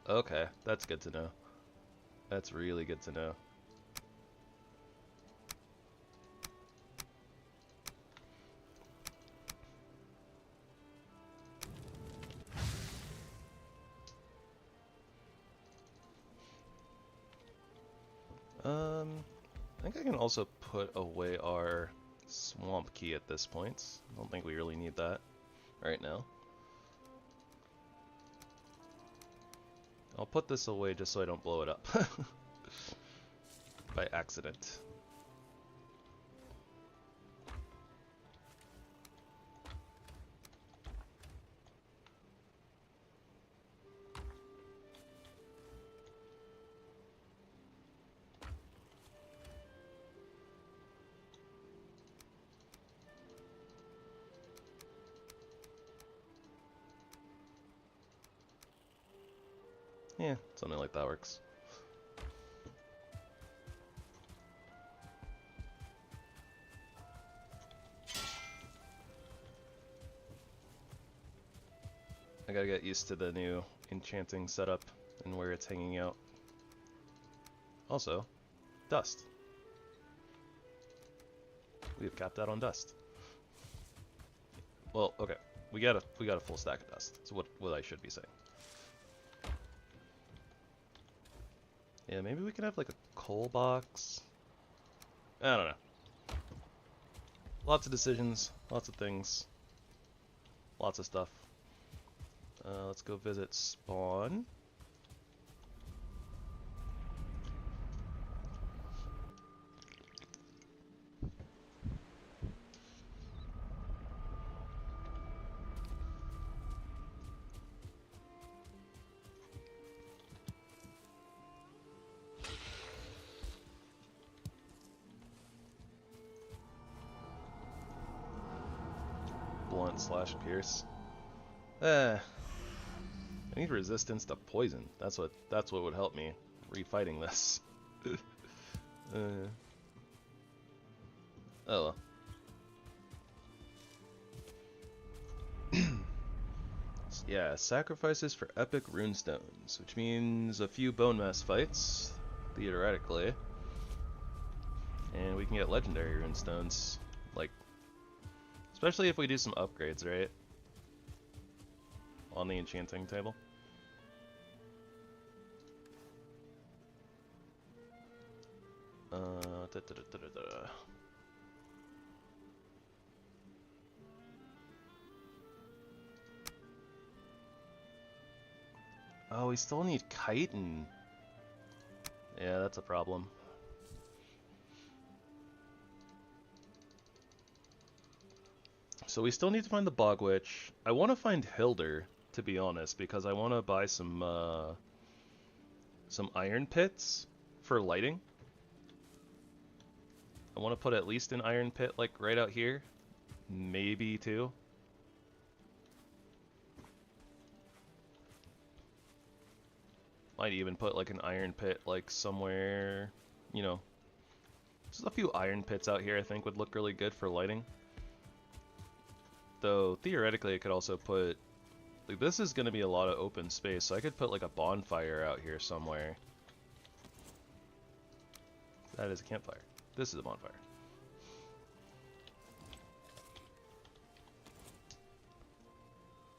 Okay, that's good to know. That's really good to know. I think I can also put away our swamp key at this point. I don't think we really need that right now. I'll put this away just so I don't blow it up by accident. Yeah, something like that works. I gotta get used to the new enchanting setup and where it's hanging out. Also, dust. We have capped out on dust. Well, okay, we got a full stack of dust. That's what I should be saying. Yeah, maybe we can have like a coal box. I don't know. Lots of decisions, lots of things, lots of stuff. Let's go visit spawn. Blunt/pierce. I need resistance to poison. That's what would help me refighting this. Oh well. Yeah, sacrifices for epic runestones, which means a few bone mass fights, theoretically. And we can get legendary runestones, like, especially if we do some upgrades, right? On the enchanting table. Oh, we still need chitin. Yeah, that's a problem. So we still need to find the Bog Witch. I want to find Hilder, to be honest, because I want to buy some iron pits for lighting. I want to put at least an iron pit, like, right out here. Maybe two. Might even put, like, an iron pit, like, somewhere, you know. Just a few iron pits out here I think would look really good for lighting. Though, theoretically, I could also put... Like, this is going to be a lot of open space, so I could put, like, a bonfire out here somewhere. That is a campfire. This is a bonfire.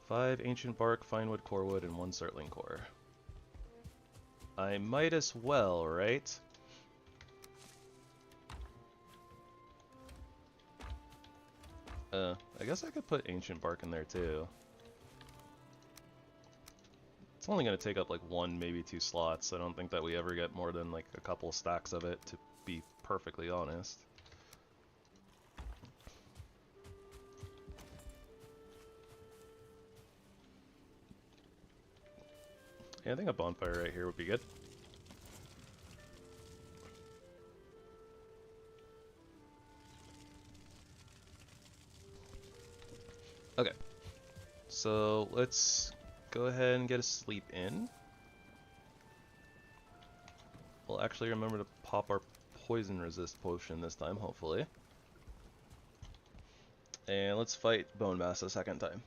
Five ancient bark, fine wood, core wood, and one startling core. I might as well, right? I guess I could put ancient bark in there too. It's only going to take up like one, maybe two slots. I don't think that we ever get more than like a couple stacks of it, to be perfectly honest. Yeah, I think a bonfire right here would be good. Okay, so let's go ahead and get a sleep in. We'll actually remember to pop our poison resist potion this time, hopefully. And let's fight Bone Mass a second time.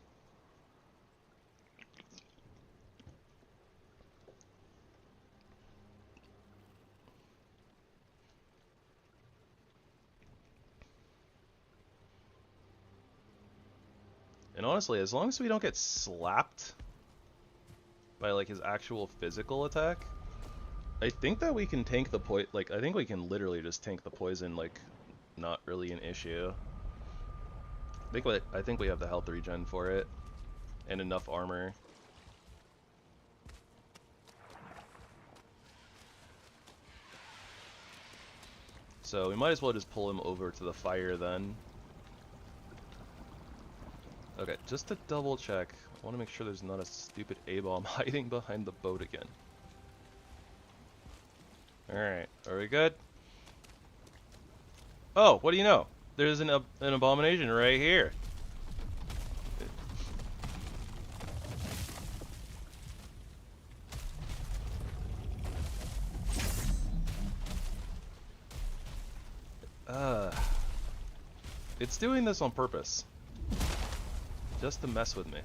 And honestly, as long as we don't get slapped by like his actual physical attack, I think that we can tank the like, I think we can literally just tank the poison, like, not really an issue. I think we have the health regen for it, and enough armor. So we might as well just pull him over to the fire then. Okay, just to double check, I want to make sure there's not a stupid A-bomb hiding behind the boat again. Alright, are we good? Oh, what do you know? There's an abomination right here. It's doing this on purpose. Just to mess with me.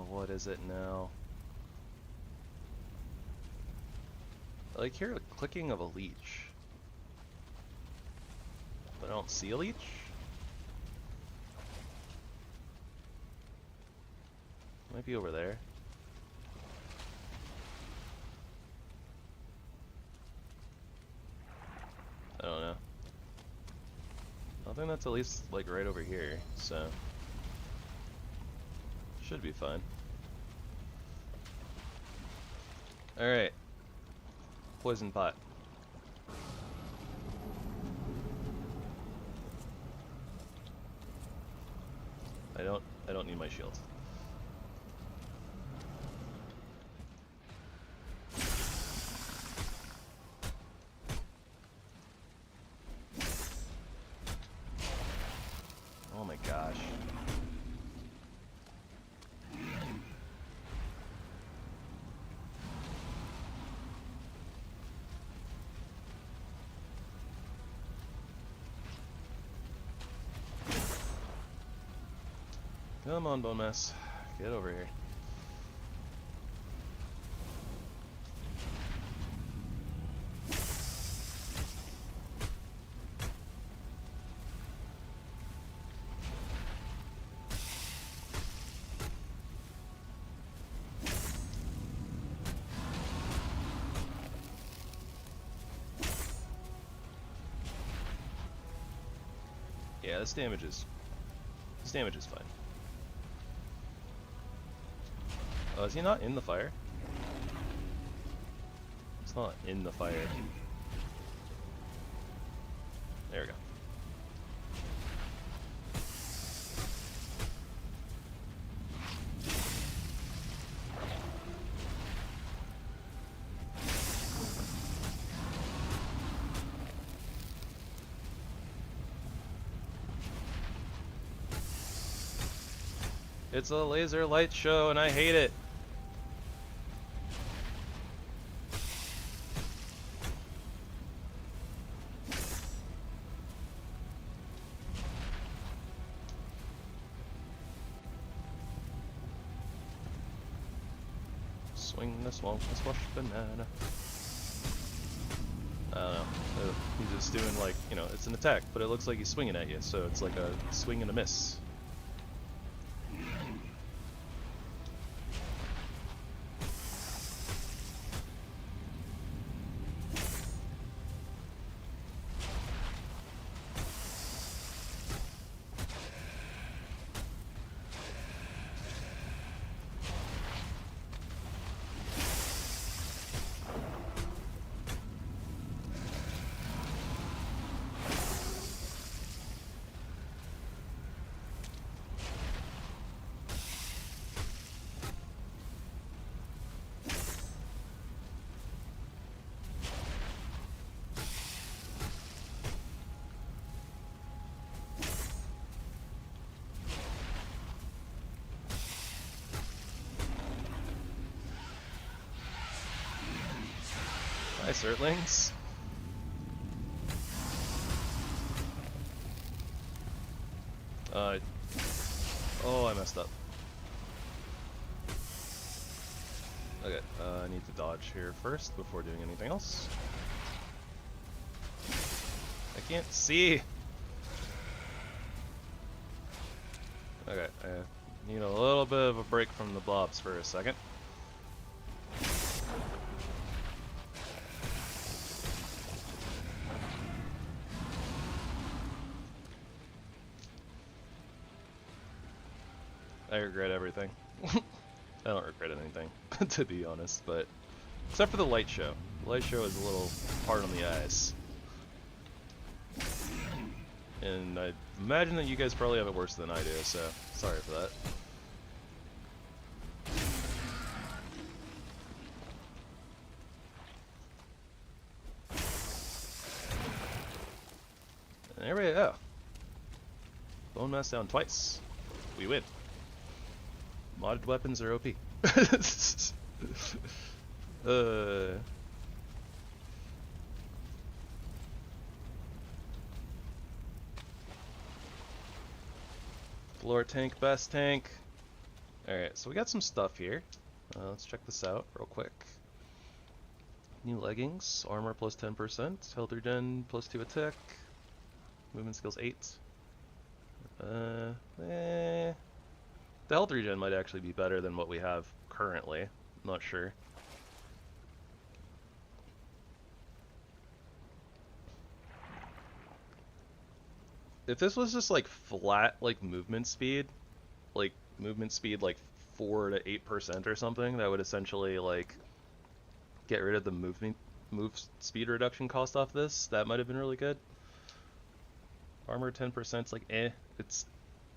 What is it now? I like hear the clicking of a leech, but I don't see a leech. Might be over there. I don't know. that's at least like right over here, so should be fine. Alright. Poison pot. I don't need my shield. Oh my gosh. Come on, Bone Mass. Get over here. Yeah, this damage is fine. Oh, is he not in the fire? It's not in the fire. There we go. It's a laser light show and I hate it. Swing the swamp, the squash banana. I don't know. He's just doing like, you know, it's an attack, but it looks like he's swinging at you, so it's like a swing and a miss. Nice, Earthlings. Oh, I messed up. Okay, I need to dodge here first before doing anything else. I can't see! Okay, I need a little bit of a break from the blobs for a second. I regret everything. I don't regret anything, to be honest, but except for the light show. The light show is a little hard on the eyes. And I imagine that you guys probably have it worse than I do, so sorry for that. And there we go. Bone Mass down twice. We win. Modded weapons are OP. Floor tank, best tank. Alright, so we got some stuff here. Let's check this out real quick. New leggings, armor plus 10%, health regen plus 2 attack, movement skills 8. The health regen might actually be better than what we have currently. I'm not sure. If this was just like flat, like movement speed like 4 to 8% or something, that would essentially like get rid of the move speed reduction cost off this. That might have been really good. Armor 10% is like it's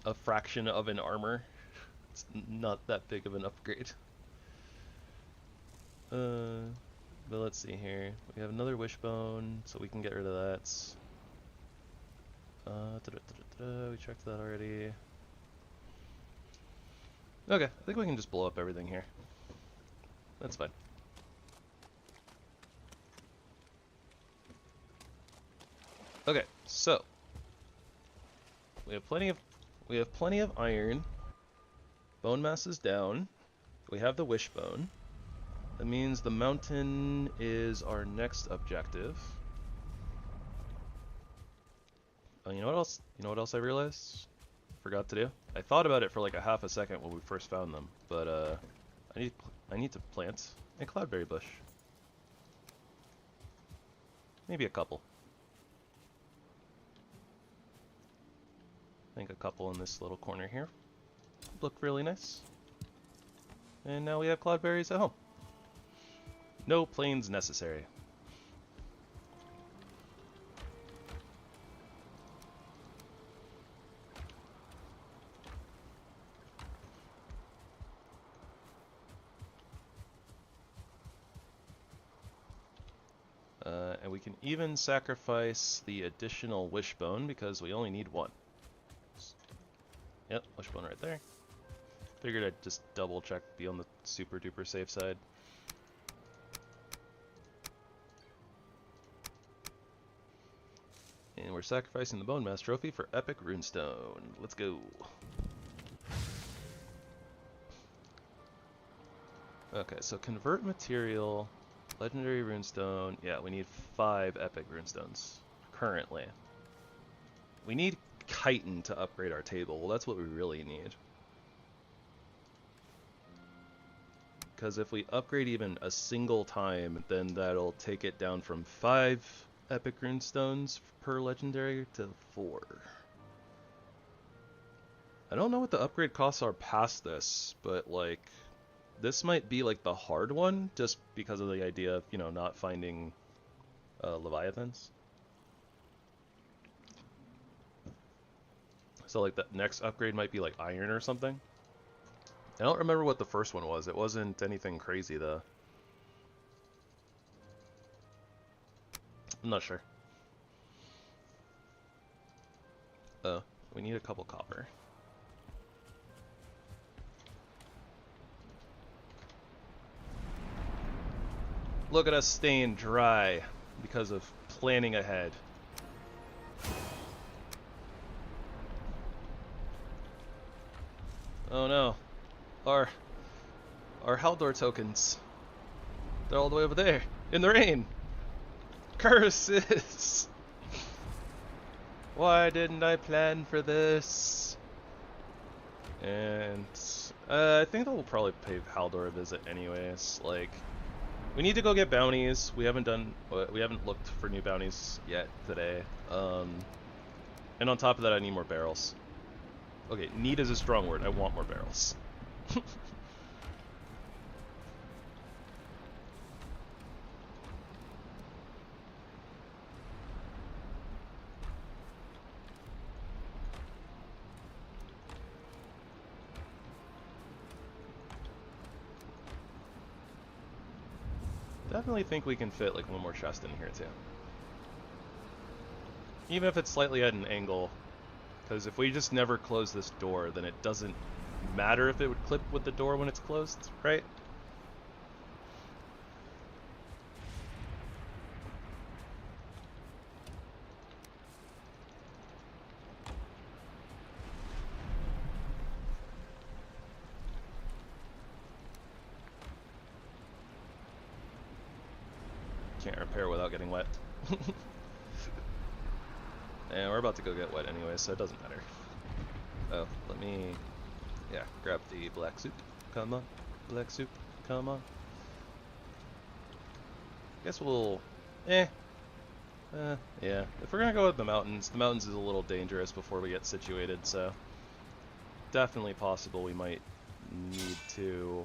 a fraction of an armor. It's not that big of an upgrade. But let's see here. We have another wishbone, so we can get rid of that. We checked that already. Okay, I think we can just blow up everything here. That's fine. Okay, so we have plenty of iron. Bone mass is down. We have the wishbone. That means the mountain is our next objective. Oh, you know what else? You know what else I realized? Forgot to do? I thought about it for like a half a second when we first found them, but I need to plant a cloudberry bush. Maybe a couple. I think a couple in this little corner here. Look really nice. And now we have cloudberries at home. No planes necessary. And we can even sacrifice the additional wishbone because we only need one. Yep, wishbone right there. Figured I'd just double check, be on the super duper safe side. And we're sacrificing the Bone Mass Trophy for Epic Runestone. Let's go. Okay, so convert material, legendary runestone. Yeah, we need 5 epic runestones currently. We need chitin to upgrade our table. Well, that's what we really need. Because if we upgrade even a single time, then that'll take it down from 5 epic runestones per legendary to 4. I don't know what the upgrade costs are past this, but like this might be like the hard one just because of the idea of, you know, not finding leviathans. So like the next upgrade might be like iron or something. I don't remember what the first one was. It wasn't anything crazy though. I'm not sure. Oh, we need a couple copper. Look at us staying dry because of planning ahead. Oh no. Our Haldor tokens. They're all the way over there. In the rain. Curses! Why didn't I plan for this? And I think that we'll probably pay Haldor a visit anyways. Like, we need to go get bounties. We haven't looked for new bounties yet today. And on top of that, I need more barrels. Okay, need is a strong word. I want more barrels. Definitely think we can fit like one more chest in here too. Even if it's slightly at an angle, because if we just never close this door, then it doesn't matter if it would clip with the door when it's closed, right? Can't repair without getting wet. And we're about to go get wet anyway, so it doesn't matter. Oh, let me, yeah, grab the black soup. Come on, black soup, come on. Guess we'll, Yeah. If we're gonna go with the mountains is a little dangerous before we get situated, so definitely possible we might need to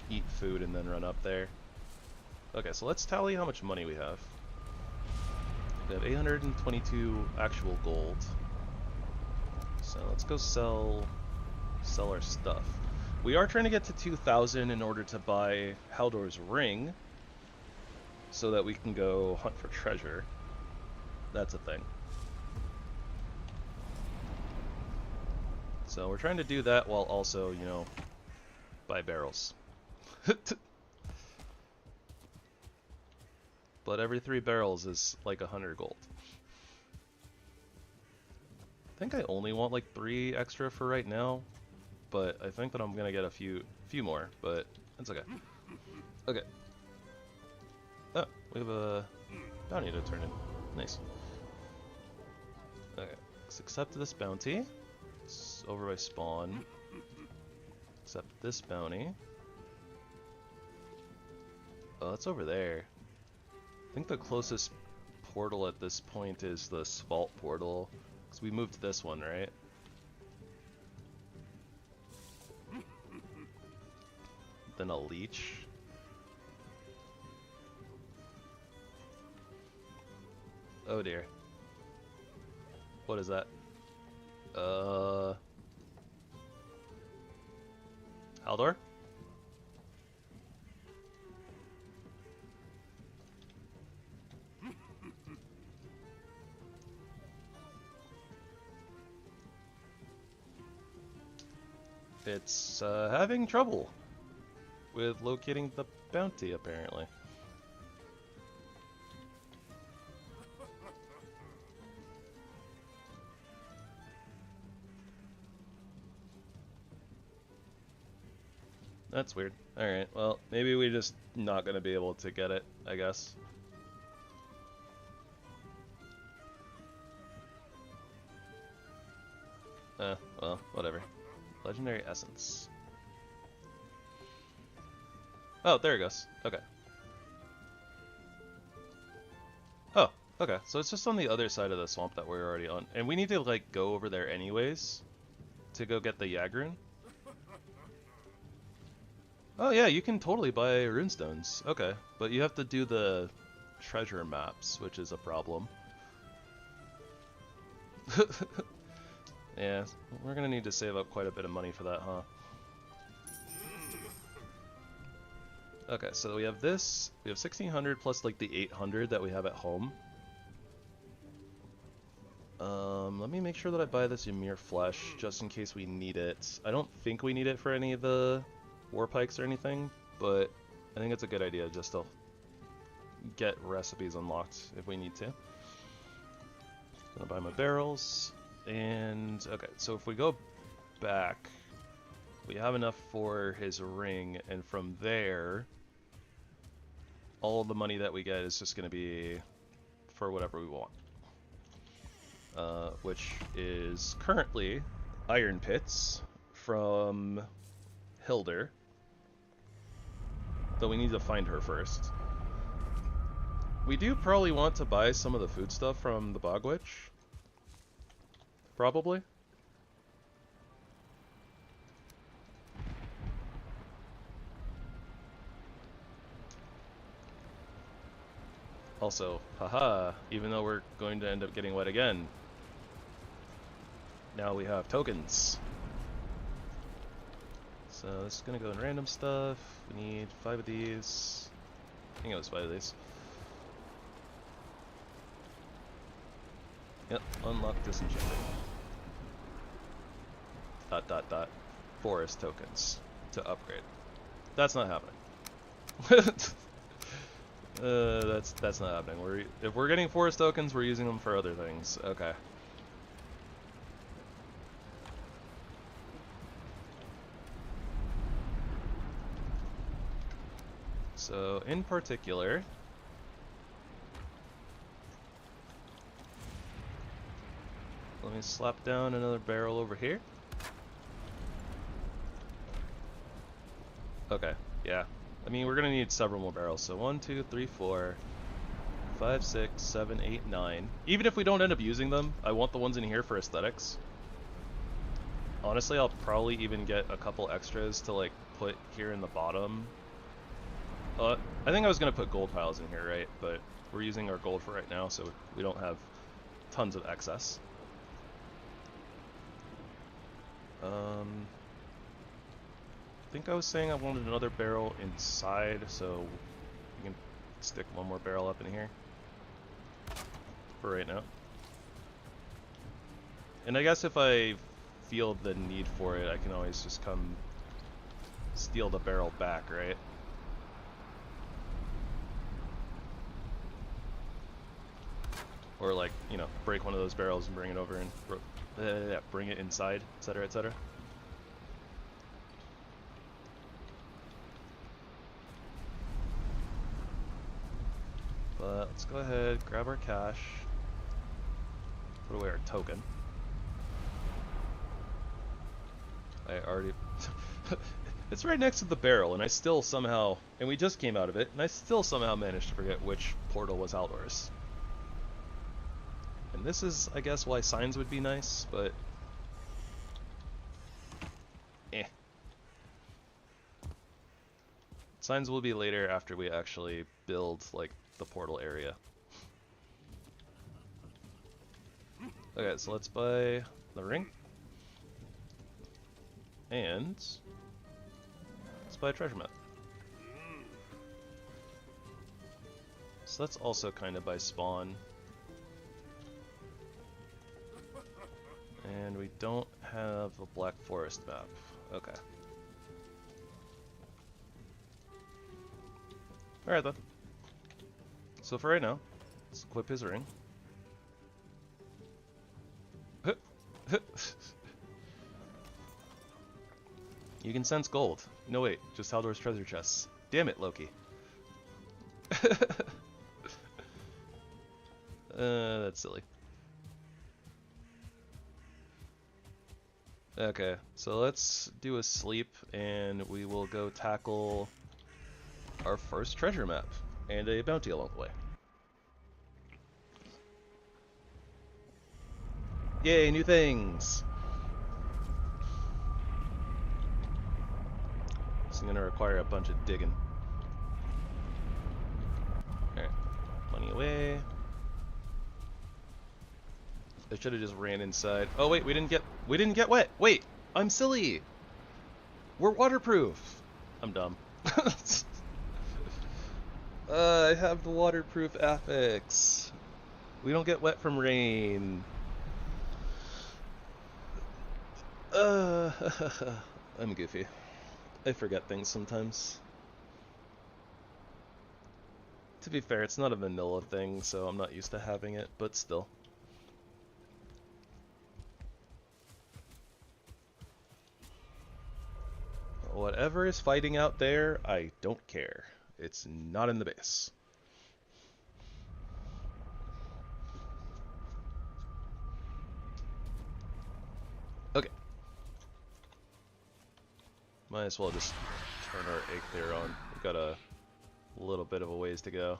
eat food and then run up there. Okay, so let's tally how much money we have. We have 822 actual gold. So let's go sell our stuff. We are trying to get to 2,000 in order to buy Haldor's ring, so that we can go hunt for treasure. That's a thing. So we're trying to do that while also, you know, buy barrels. But every 3 barrels is like 100 gold. I think I only want like 3 extra for right now, but I think that I'm gonna get a few more, but that's okay. Okay. Oh, we have a bounty to turn in. Nice. Okay, let's accept this bounty. It's over by spawn. Accept this bounty. Oh, it's over there. I think the closest portal at this point is the Svalt portal, because we moved this one, right? Then a leech. Oh dear. What is that? Haldor? It's having trouble with locating the bounty, apparently. That's weird. Alright, well, maybe we're just not gonna be able to get it, I guess. Well, whatever. Legendary Essence. Oh, there it goes. Okay. Oh, okay. So it's just on the other side of the swamp that we're already on. And we need to, like, go over there anyways to go get the Yagrun. Oh, yeah, you can totally buy runestones. Okay. But you have to do the treasure maps, which is a problem. Yeah, we're gonna need to save up quite a bit of money for that, huh? Okay, so we have this. We have 1,600 plus like the 800 that we have at home. Let me make sure that I buy this Ymir flesh just in case we need it. I don't think we need it for any of the war pikes or anything, but I think it's a good idea just to get recipes unlocked if we need to. Gonna buy my barrels. And, okay, so if we go back, we have enough for his ring, and from there, all the money that we get is just going to be for whatever we want. Which is currently iron pits from Hilder, though we need to find her first. We do probably want to buy some of the food stuff from the Bog Witch. Probably. Also, haha, even though we're going to end up getting wet again, now we have tokens. So this is going to go in random stuff. We need 5 of these. I think it was 5 of these. Yep, unlock disenchanting. ... forest tokens to upgrade. That's not happening. That's not happening. If we're getting forest tokens, we're using them for other things. Okay. So in particular, let me slap down another barrel over here. Okay, yeah. I mean, we're gonna need several more barrels. So 1, 2, 3, 4, 5, 6, 7, 8, 9. Even if we don't end up using them, I want the ones in here for aesthetics. Honestly, I'll probably even get a couple extras to like put here in the bottom. I think I was gonna put gold tiles in here, right? But we're using our gold for right now, so we don't have tons of excess. I think I was saying I wanted another barrel inside, so we can stick one more barrel up in here for right now. And I guess if I feel the need for it, I can always just come steal the barrel back, right? Or like, you know, break one of those barrels and bring it over and bring it inside, etc., etc. But let's go ahead, grab our cash, put away our token. I already... It's right next to the barrel, and I still somehow... And we just came out of it, and I still somehow managed to forget which portal was outdoors. And this is, I guess, why signs would be nice, but... Signs will be later after we actually build, like, the portal area. Okay, so let's buy the ring. And... let's buy a treasure map. So that's also kind of by spawn. And we don't have a Black Forest map. Okay. Alright then. So for right now, let's equip his ring. You can sense gold. No wait, just Haldor's treasure chests. Damn it, Loki. That's silly. Okay, so let's do a sleep and we will go tackle our first treasure map and a bounty along the way. Yay, new things! This is going to require a bunch of digging. Alright, money away. I should have just ran inside. Oh wait, we didn't get wet. Wait, I'm silly. We're waterproof. I'm dumb. I have the waterproof affix. We don't get wet from rain. I'm goofy. I forget things sometimes. To be fair, it's not a vanilla thing, so I'm not used to having it, but still. Whatever is fighting out there, I don't care. It's not in the base. Okay. Might as well just turn our egg there on. We've got a little bit of a ways to go.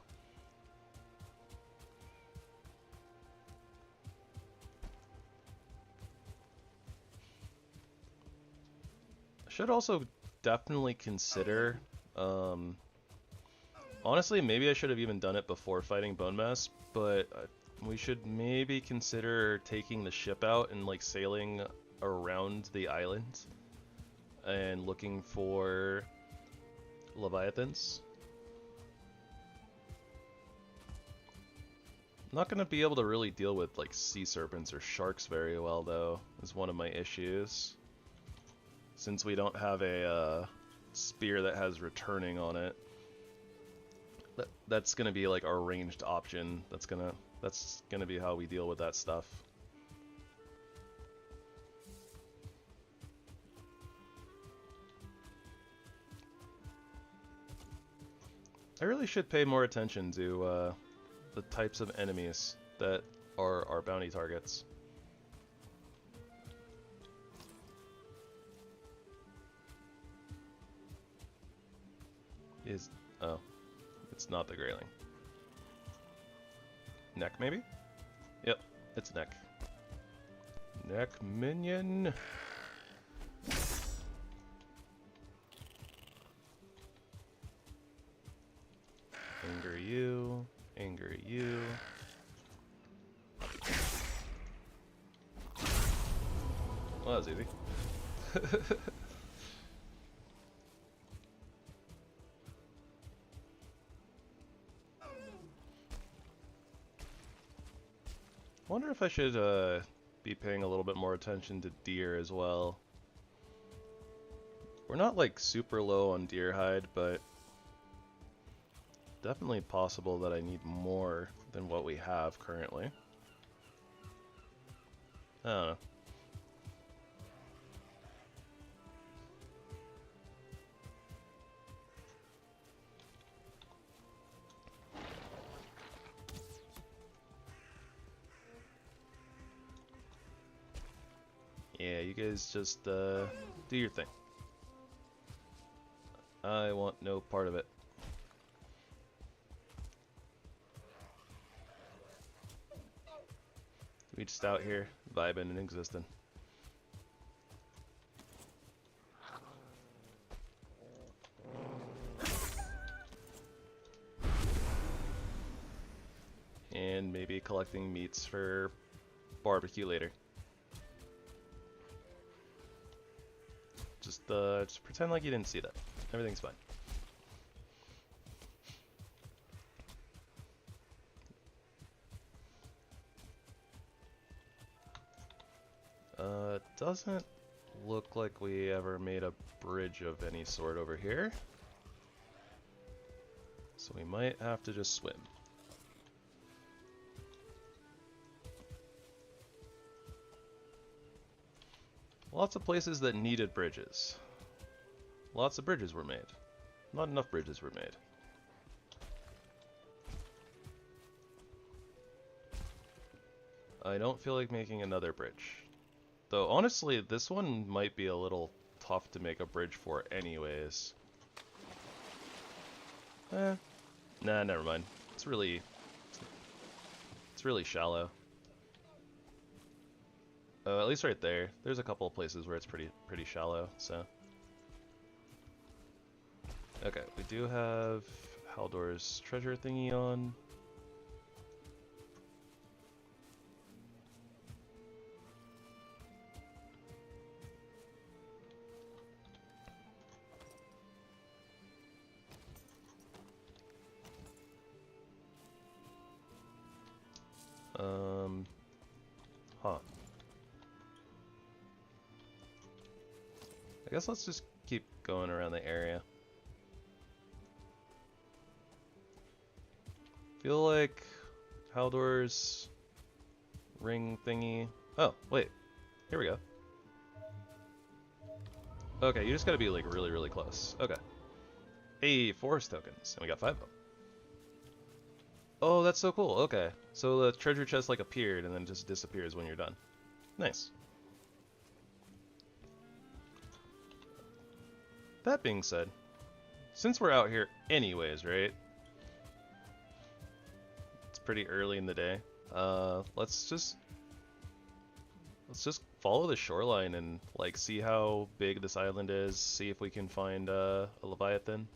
I should also definitely consider, honestly, maybe I should have even done it before fighting Bone Mass, but we should maybe consider taking the ship out and like sailing around the island and looking for Leviathans. I'm not going to be able to really deal with like sea serpents or sharks very well though, is one of my issues. Since we don't have a spear that has returning on it. That's gonna be like our ranged option. That's gonna be how we deal with that stuff. I really should pay more attention to the types of enemies that are our bounty targets. Oh, it's not the Grayling. Neck, maybe? Yep, it's neck. Neck minion. Anger you. Anger you. Well, that was easy. Wonder if I should be paying a little bit more attention to deer as well. We're not like super low on deer hide, but definitely possible that I need more than what we have currently. I don't know. Yeah, you guys just do your thing. I want no part of it. We just out here vibing and existing. And maybe collecting meats for barbecue later. Just pretend like you didn't see that. Everything's fine. Doesn't look like we ever made a bridge of any sort over here. So we might have to just swim. Lots of places that needed bridges. Lots of bridges were made. Not enough bridges were made. I don't feel like making another bridge. Though honestly, this one might be a little tough to make a bridge for anyways. Nah, never mind. It's really shallow. At least right there. There's a couple of places where it's pretty shallow, so. Okay, we do have Haldor's treasure thingy on. Huh. I guess let's just keep going around the area. Feel like Haldor's ring thingy. Oh, wait. Here we go. Okay, you just gotta be like really close. Okay. Hey, forest tokens. And we got 5 of them. Oh, that's so cool. Okay. So the treasure chest like appeared and then just disappears when you're done. Nice. That being said, since we're out here anyways, right? It's pretty early in the day. Let's just follow the shoreline and like see how big this island is, see if we can find a Leviathan.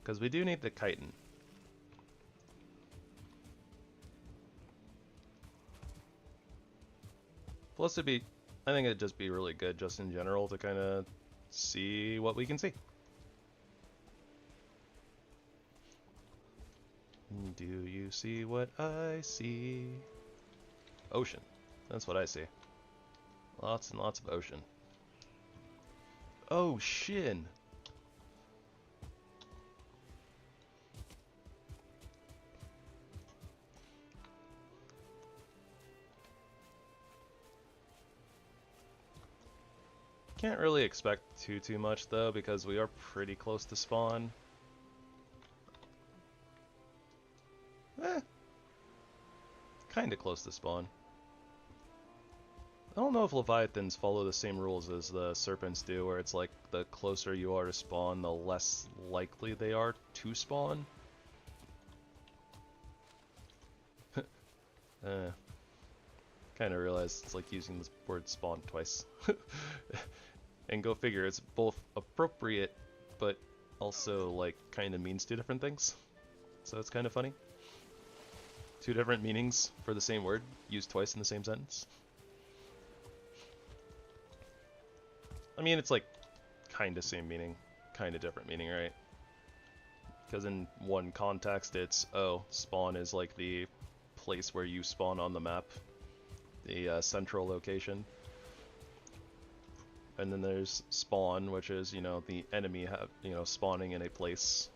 Because we do need the chitin. Plus I think it'd just be really good just in general to kind of see what we can see. Do you see what I see? Ocean. That's what I see. Lots and lots of ocean. Oh, shin. Can't really expect too much though, because we are pretty close to spawn. Kinda close to spawn. I don't know if Leviathans follow the same rules as the serpents do, where it's like the closer you are to spawn, the less likely they are to spawn. Kind of realized it's like using this word spawn twice. And go figure, it's both appropriate, but also like kind of means two different things. So it's kind of funny. Two different meanings for the same word, used twice in the same sentence. I mean, it's like kind of same meaning, kind of different meaning, right? Because in one context, it's, oh, spawn is like the place where you spawn on the map, the central location. And then there's spawn, which is, you know, the enemy spawning in a place.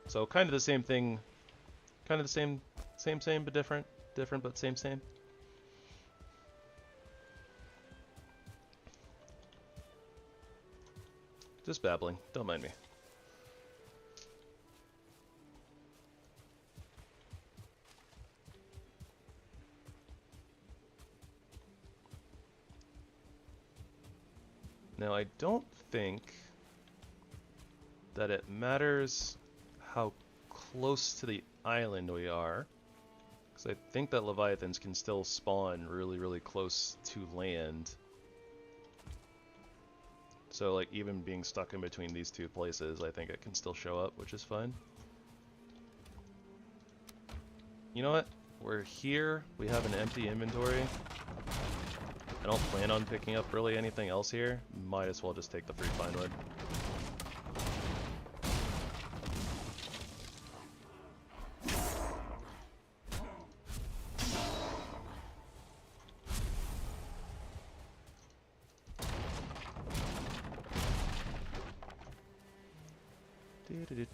So kind of the same thing, kind of the same but different, different but same. Just babbling, don't mind me. Now, I don't think that it matters how close to the island we are, because I think that Leviathans can still spawn really close to land. So, like, even being stuck in between these two places, I think it can still show up, which is fine. You know what? We're here, we have an empty inventory. I don't plan on picking up really anything else here. Might as well just take the free fine wood.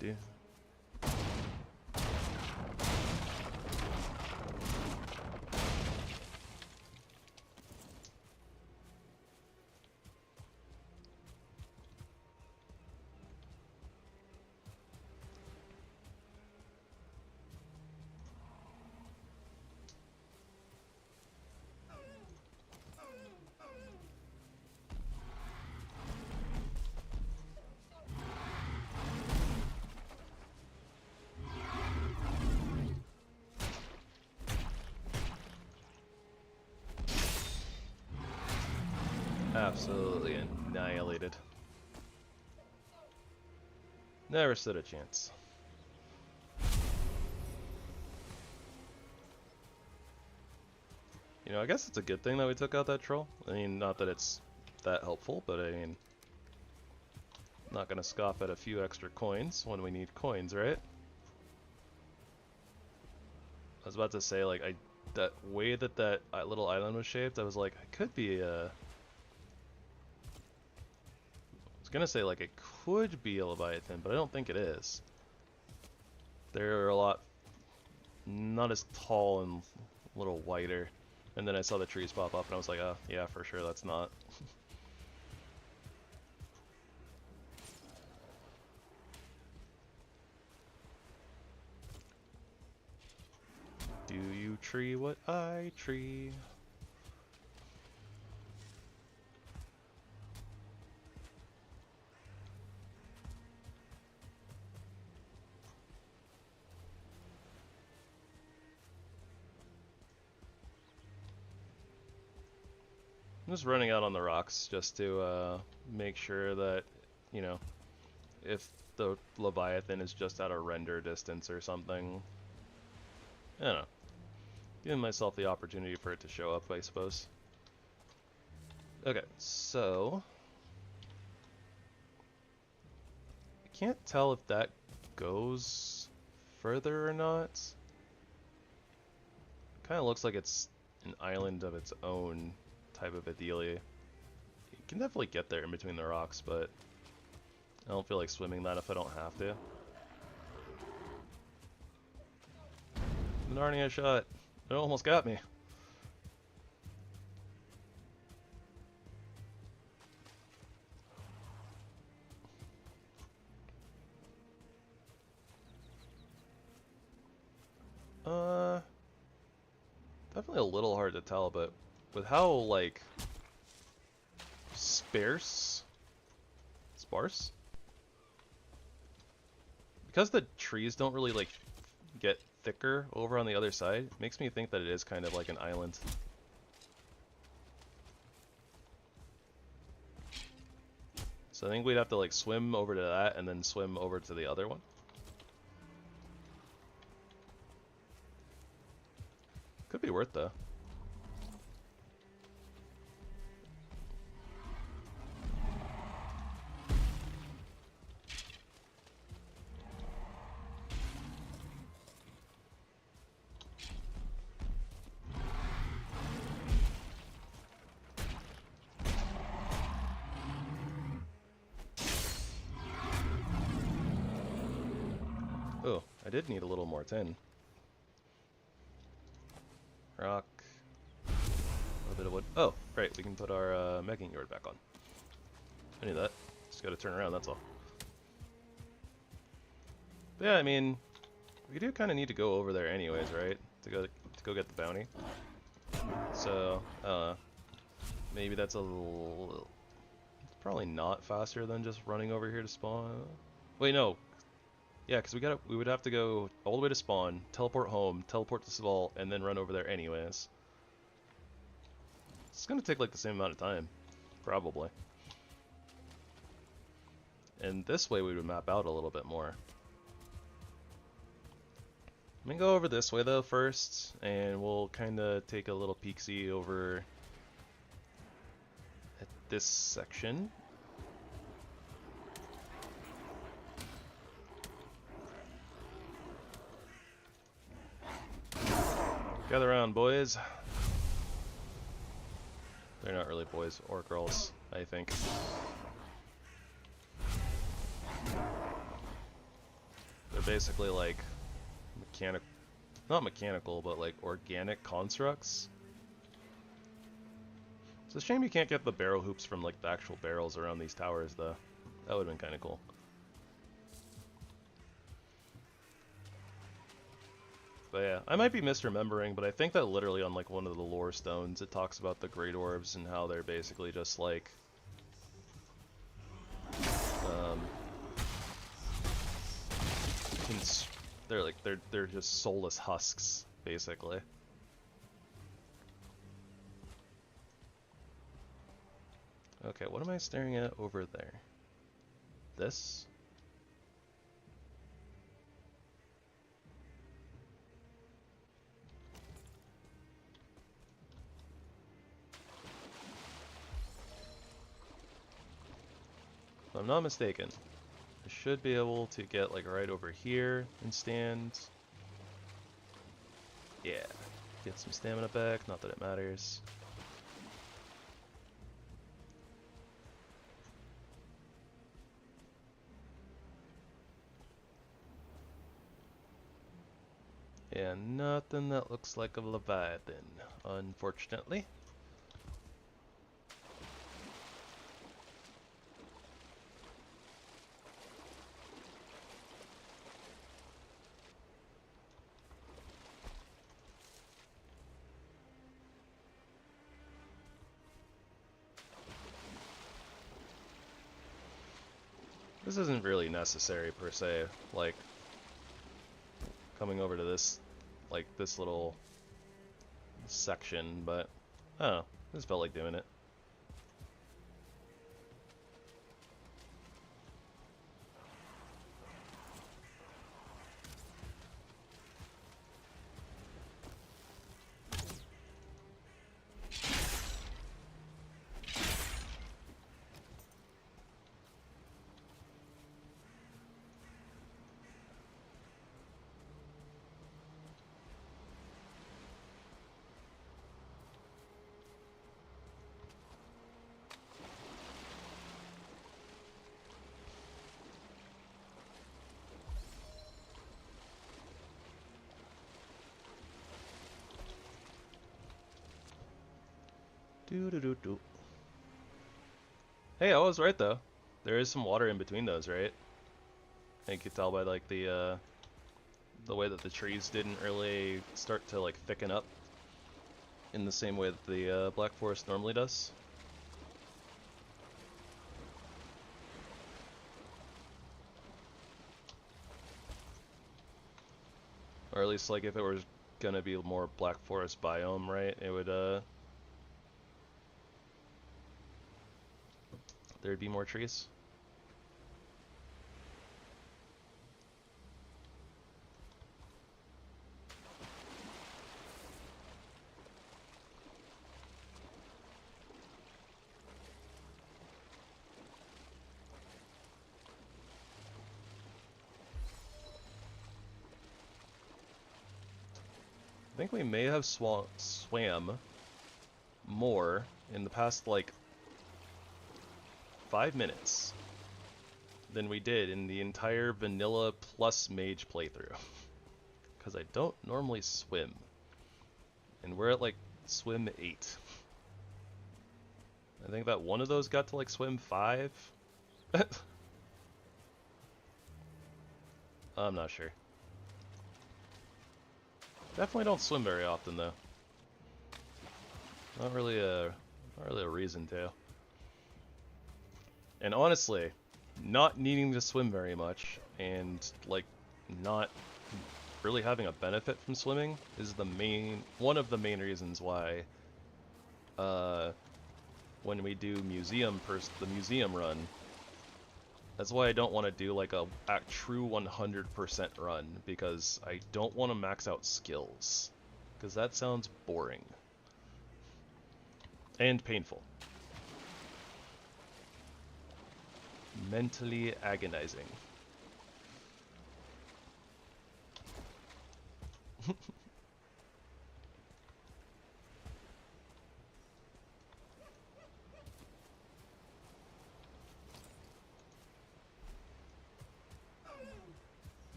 Do. Absolutely annihilated. Never stood a chance. You know, I guess it's a good thing that we took out that troll. I mean, not that it's that helpful, but I mean, I'm not gonna scoff at a few extra coins when we need coins, right? I was about to say, like, that way that little island was shaped, I was like, I could be I was gonna say, like, it could be a Leviathan, but I don't think it is. They're a lot, not as tall and a little wider. And then I saw the trees pop up and I was like, oh, yeah, for sure, that's not. Do you tree what I tree? I'm just running out on the rocks just to make sure that, you know, if the Leviathan is just at a render distance or something. I don't know. Giving myself the opportunity for it to show up, I suppose. Okay, so I can't tell if that goes further or not. Kind of looks like it's an island of its own type of a dealie. You can definitely get there in between the rocks, but I don't feel like swimming that if I don't have to. Narnia shot. It almost got me. Definitely a little hard to tell, but with how, like, sparse? Because the trees don't really, like, get thicker over on the other side. Makes me think that it is kind of like an island. So I think we'd have to like swim over to that and then swim over to the other one. Could be worth though. Oh, I did need a little more tin. Rock. A little bit of wood. Oh, right, we can put our making yard back on. I knew that. Just gotta turn around, that's all. But yeah, I mean, we do kind of need to go over there anyways, right? To go get the bounty. So, maybe that's a little... It's probably not faster than just running over here to spawn. Wait, no. Yeah, because we would have to go all the way to spawn, teleport home, teleport to Sval, and then run over there anyways. It's gonna take like the same amount of time, probably. And this way we would map out a little bit more. Let me go over this way though first, and we'll kind of take a little peek-see over at this section. Gather around, boys. They're not really boys or girls, I think. They're basically like not mechanical, but like organic constructs. It's a shame you can't get the barrel hoops from like the actual barrels around these towers though. That would have been kind of cool. But yeah, I might be misremembering, but I think that literally on like one of the lore stones it talks about the great orbs and how they're basically just like they're just soulless husks basically. Okay, what am I staring at over there? This? If I'm not mistaken, I should be able to get like right over here and stand. Yeah, get some stamina back, not that it matters. Yeah, nothing that looks like a Leviathan, unfortunately. This isn't really necessary per se, like coming over to this, like this little section, but I don't know, I just felt like doing it. Do. Hey, I was right though. There is some water in between those, right? I think you could tell by like the way that the trees didn't really start to like thicken up in the same way that the Black Forest normally does. Or at least like if it was gonna be more Black Forest biome, right? It would there'd be more trees. I think we may have swam more in the past, like, 5 minutes than we did in the entire vanilla plus mage playthrough. Because I don't normally swim. And we're at, like, swim 8. I think that one of those got to, like, swim 5. I'm not sure. Definitely don't swim very often, though. Not really a reason to. And honestly, not needing to swim very much and like not really having a benefit from swimming is one of the main reasons why when we do the museum run, that's why I don't want to do like a true 100% run, because I don't want to max out skills, because that sounds boring and painful. Mentally agonizing.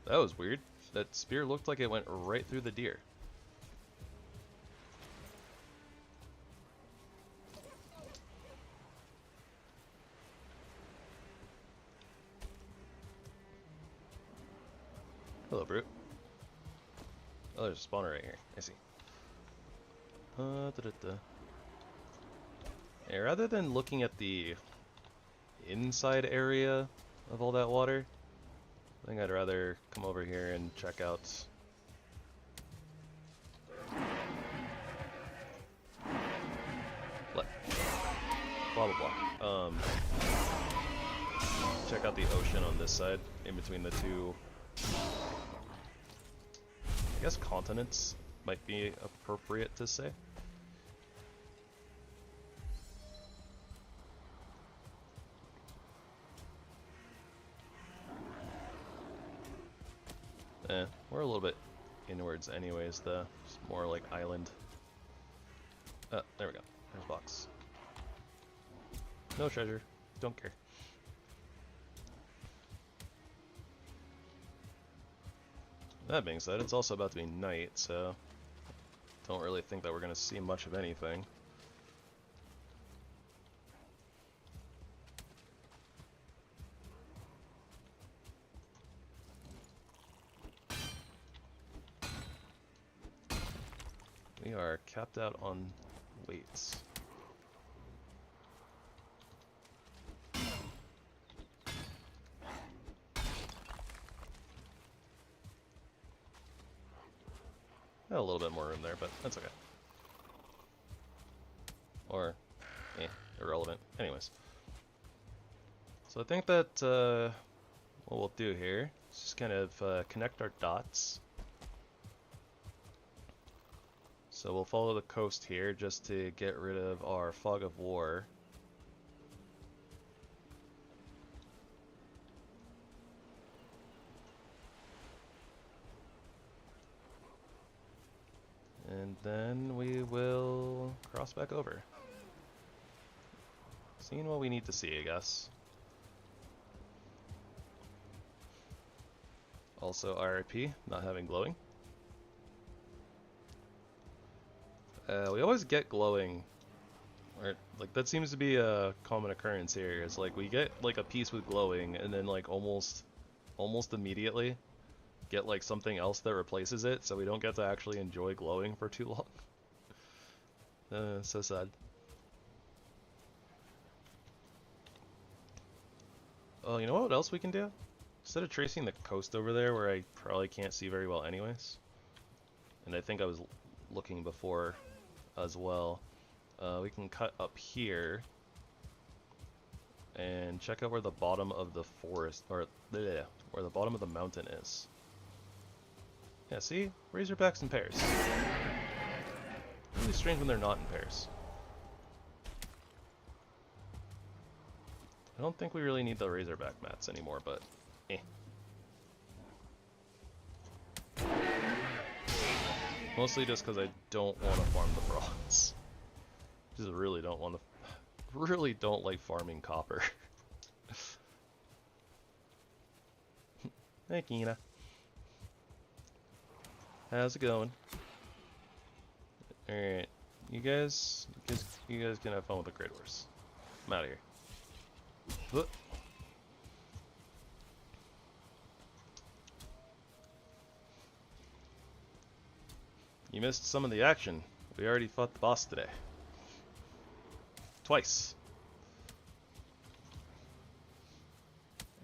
That was weird. That spear looked like it went right through the deer. Hello, Brute. Oh, there's a spawner right here. I see. Yeah, rather than looking at the inside area of all that water, I think I'd rather come over here and check out blah blah blah. Check out the ocean on this side, in between the two, I guess continents might be appropriate to say. We're a little bit inwards anyways, though. Just more like island. There we go. There's a box. No treasure. Don't care. That being said, it's also about to be night, so don't really think that we're going to see much of anything. We are capped out on weights. Got a little bit more room there, but that's okay. Or, irrelevant. Anyways. So I think that what we'll do here is just kind of connect our dots. So we'll follow the coast here just to get rid of our fog of war. And then we will cross back over. Seeing what we need to see, I guess. Also RIP, not having glowing. We always get glowing, or like that seems to be a common occurrence here. Is like we get like a piece with glowing, and then like almost immediately get like something else that replaces it, so we don't get to actually enjoy glowing for too long. So sad. Oh, you know what else we can do? Instead of tracing the coast over there, where I probably can't see very well anyways, and I think I was looking before as well. We can cut up here and check out where the bottom of the forest, or bleh, where the bottom of the mountain is. Yeah, see? Razorbacks in pairs. Really strange when they're not in pairs. I don't think we really need the Razorback mats anymore, but eh. Mostly just because I don't want to farm the bronze. Just really don't want to. Really don't like farming copper. Hey, Kina. How's it going? Alright. You guys can have fun with the Great Wars. I'm out of here. Whoop. You missed some of the action. We already fought the boss today. Twice.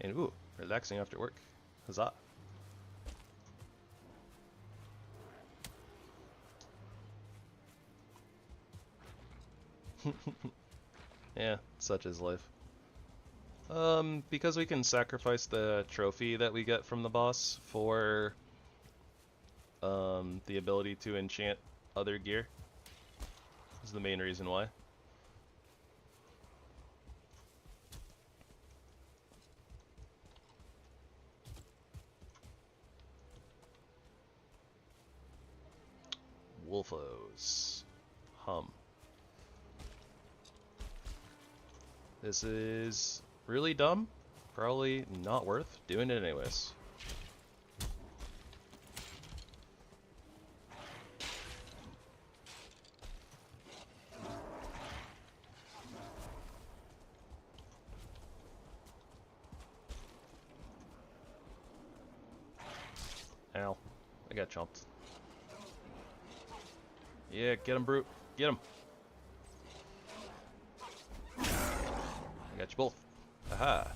And ooh, relaxing after work. Huzzah. Yeah, such is life. Because we can sacrifice the trophy that we get from the boss for the ability to enchant other gear. This is the main reason why. Wolfos. Hum. This is really dumb. Probably not worth doing it anyways. Ow. I got chomped. Yeah, get him, Brute. Get him. I got you both. Haha.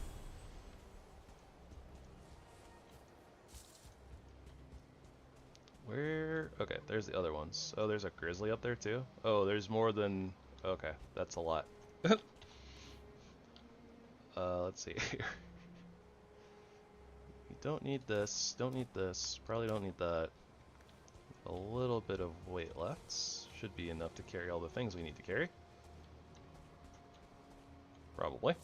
Where? Okay, there's the other ones. Oh, there's a grizzly up there too? Oh, there's more than... Okay, that's a lot. Let's see here. You don't need this, don't need this, probably don't need that. A little bit of weight left. Should be enough to carry all the things we need to carry. Probably.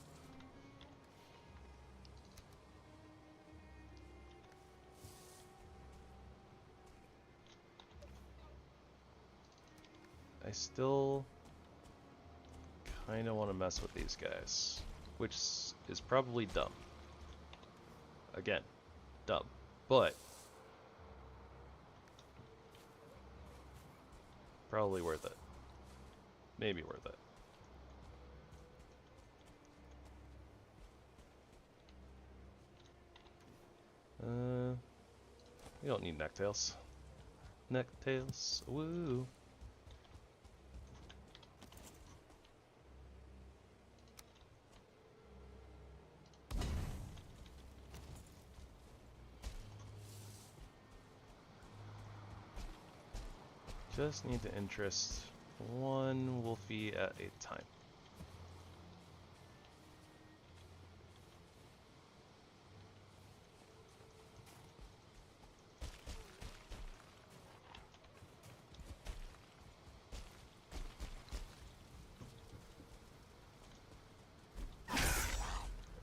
I still kind of want to mess with these guys, which is probably dumb. Again, dumb. But probably worth it. Maybe worth it. We don't need necktails. Necktails, woo. Just need to interest one wolfie at a time.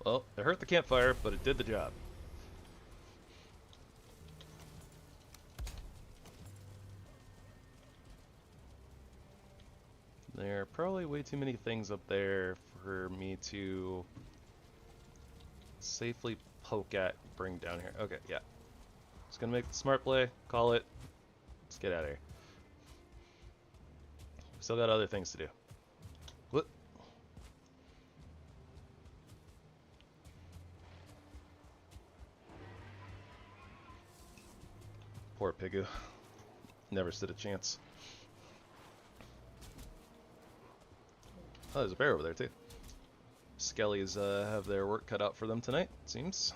Well, it hurt the campfire, but it did the job. There are probably way too many things up there for me to safely poke at, bring down here. Okay, yeah. Just gonna make the smart play, call it. Let's get out of here. Still got other things to do. What? Poor Pigu. Never stood a chance. Oh, there's a bear over there too. Skellies have their work cut out for them tonight, it seems.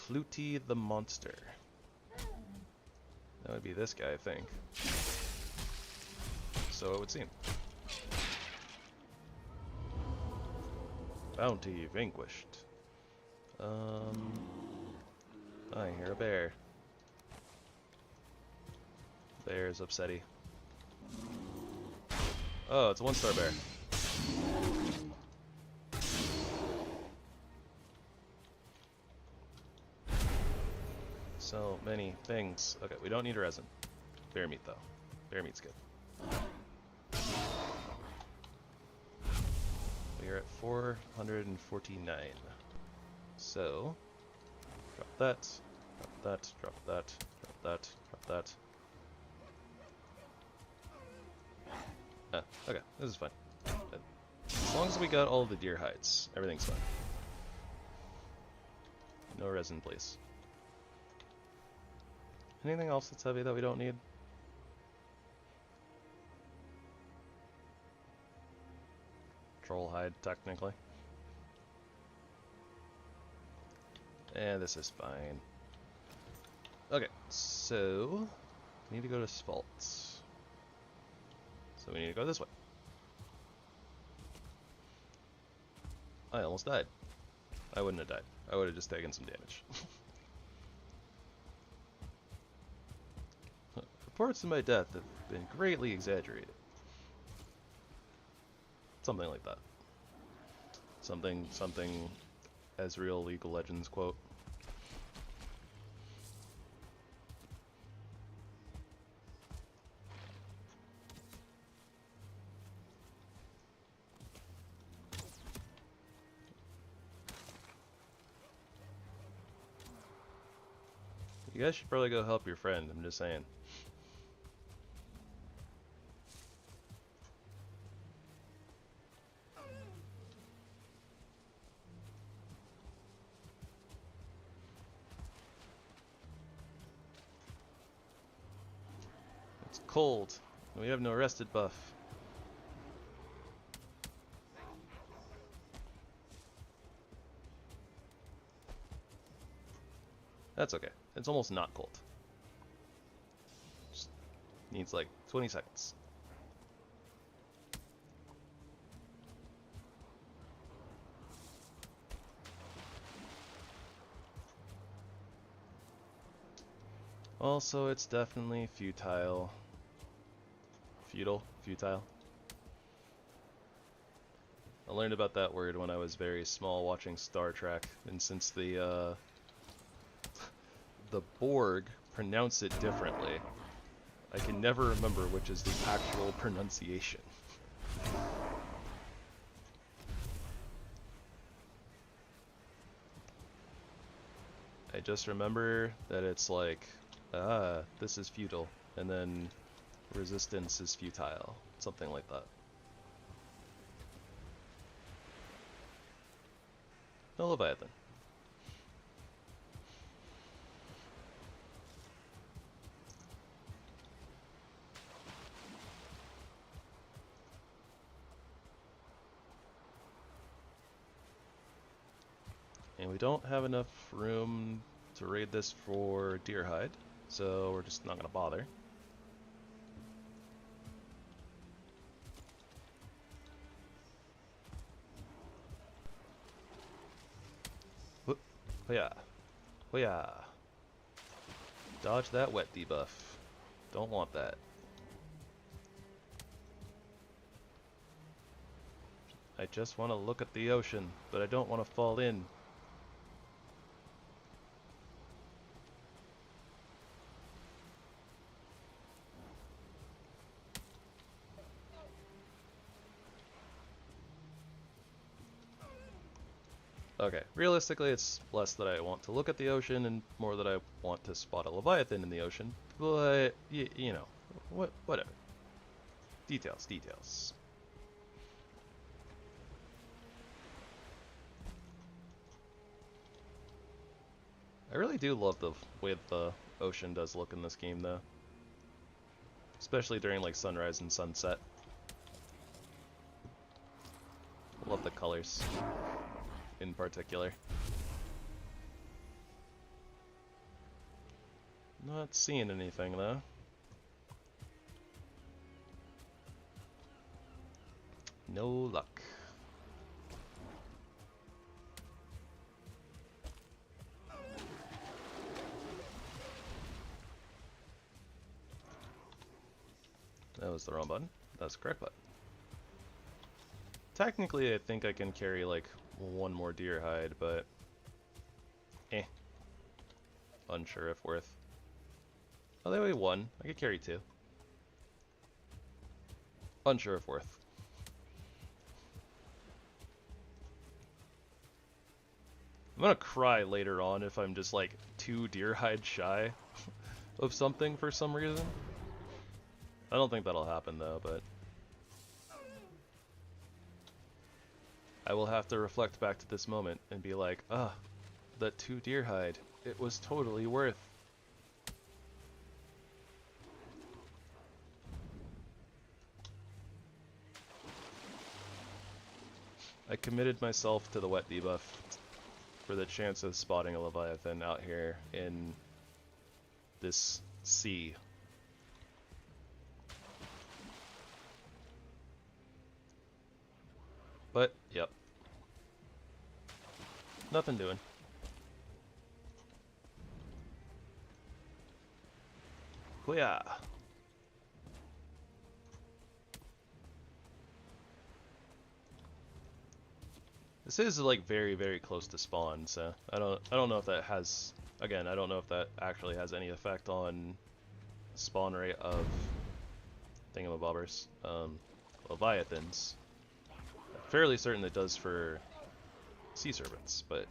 Flutie the Monster. That would be this guy, I think. So it would seem. Bounty vanquished. I hear a bear. Bear's upsetty. Oh, it's a 1-star bear. So many things. Okay, we don't need a resin. Bear meat, though. Bear meat's good. We are at 449. So, drop that, drop that, drop that, drop that, drop that. Okay, this is fine. As long as we got all the deer hides, everything's fine. No resin, please. Anything else that's heavy that we don't need? Troll hide, technically. And this is fine. Okay, so we need to go to Spalt. So we need to go this way. I almost died. I wouldn't have died. I would have just taken some damage. Reports of my death have been greatly exaggerated. Something like that. Something as real League of Legends quote. You guys should probably go help your friend, I'm just saying. It's cold, and we have no rested buff. That's okay. It's almost not cold. Just needs like 20 seconds. Also, it's definitely futile. Futile. I learned about that word when I was very small watching Star Trek, and since the Borg pronounce it differently, I can never remember which is the actual pronunciation. I just remember that it's like, this is futile, and then resistance is futile, something like that. No Leviathan. And we don't have enough room to raid this for deer hide, so we're just not going to bother. Hoya. Hoya. Dodge that wet debuff. Don't want that. I just want to look at the ocean, but I don't want to fall in. Okay, realistically it's less that I want to look at the ocean and more that I want to spot a Leviathan in the ocean, but, you know, whatever. Details. I really do love the way the ocean does look in this game, though. Especially during, like, sunrise and sunset. I love the colors in particular. Not seeing anything though. No luck. That was the wrong button. That's the correct button. Technically, I think I can carry like one more deer hide, but unsure if worth. Oh, they weigh one. I could carry two. Unsure if worth. I'm gonna cry later on if I'm just like 2 deer hide shy of something for some reason. I don't think that'll happen though, but I will have to reflect back to this moment and be like, ah, that 2 deer hide, it was totally worth. I committed myself to the wet debuff for the chance of spotting a Leviathan out here in this sea. But, yep. Nothing doing. Kuya! This is like very, very close to spawn, so I don't know if that has, again, I don't know if that actually has any effect on spawn rate of thingamabobbers. Leviathans. I'm fairly certain it does for sea serpents, but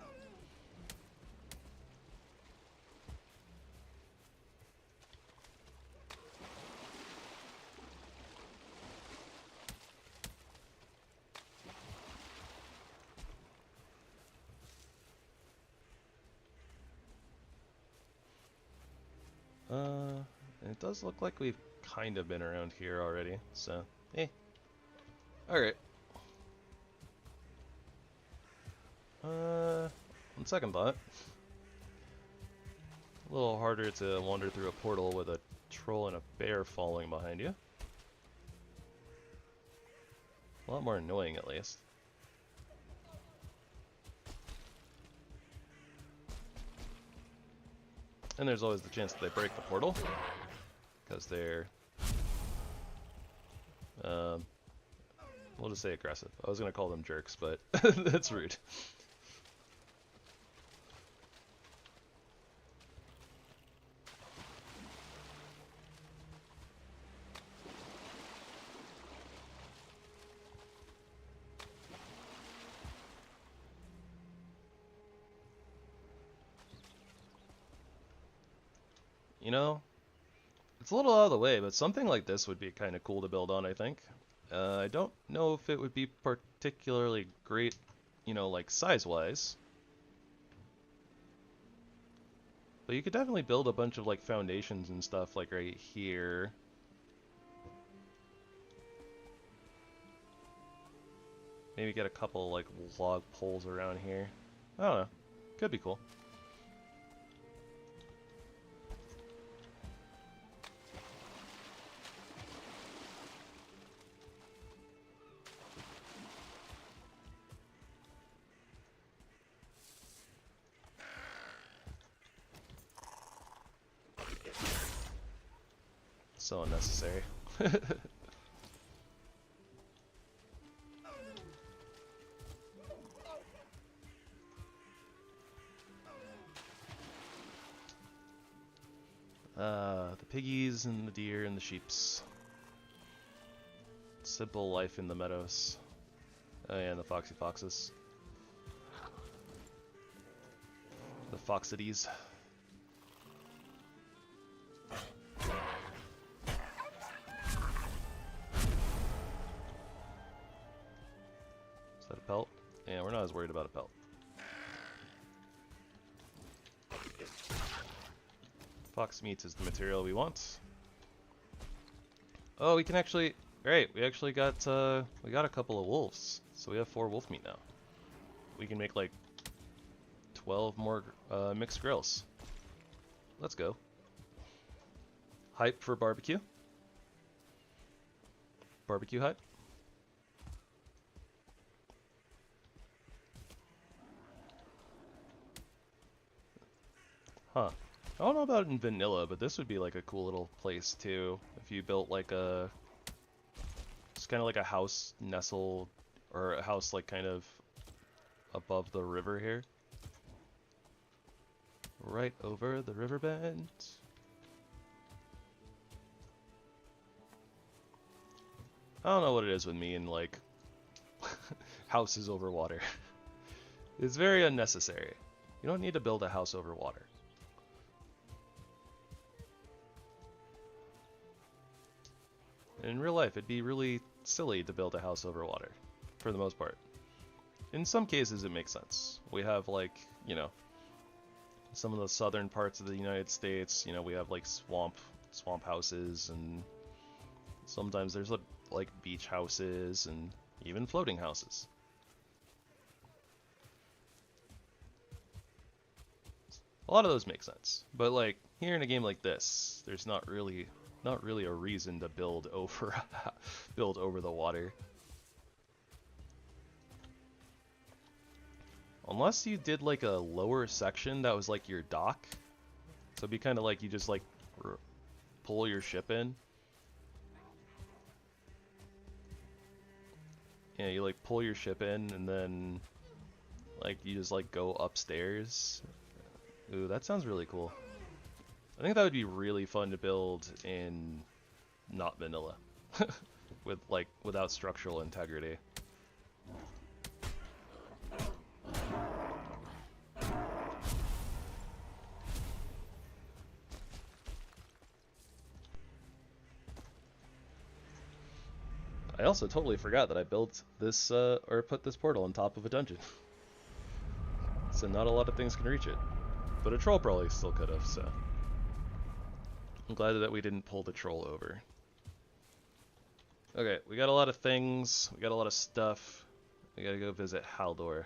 it does look like we've kind of been around here already, so, Alright. On second thought, a little harder to wander through a portal with a troll and a bear following behind you. A lot more annoying, at least. And there's always the chance that they break the portal, because they're, we'll just say aggressive. I was going to call them jerks, but that's rude. You know, it's a little out of the way, but something like this would be kind of cool to build on, I think. I don't know if it would be particularly great, you know, like size-wise. But you could definitely build a bunch of like foundations and stuff like right here. Maybe get a couple like log poles around here. I don't know. Could be cool. So unnecessary. The piggies and the deer and the sheeps. Simple life in the meadows. Oh yeah, and the foxy foxes. The foxities. Is that a pelt? Yeah, we're not as worried about a pelt. Fox meat is the material we want. Oh, we can actually... Great, we actually got we got a couple of wolves. So we have 4 wolf meat now. We can make like 12 more mixed grills. Let's go. Hype for barbecue? Barbecue hype? Huh. I don't know about in vanilla, but this would be like a cool little place too. If you built like a... It's kind of like a house nestled, or a house like kind of above the river here. Right over the riverbed. I don't know what it is with me and like houses over water. It's very unnecessary. You don't need to build a house over water. In real life, it'd be really silly to build a house over water, for the most part. In some cases, it makes sense. We have like, you know, some of the southern parts of the United States, you know, we have like swamp houses, and sometimes there's like beach houses and even floating houses. A lot of those make sense, but like here in a game like this, there's not really a reason to build over the water. Unless you did like a lower section that was like your dock. So it'd be kind of like you just like pull your ship in. Yeah, you like pull your ship in and then like you just like go upstairs. Ooh, that sounds really cool. I think that would be really fun to build in not vanilla. With like without structural integrity. I also totally forgot that I built this, or put this portal on top of a dungeon. So not a lot of things can reach it. But a troll probably still could have, so... I'm glad that we didn't pull the troll over. Okay, we got a lot of things, we got a lot of stuff. We gotta go visit Haldor,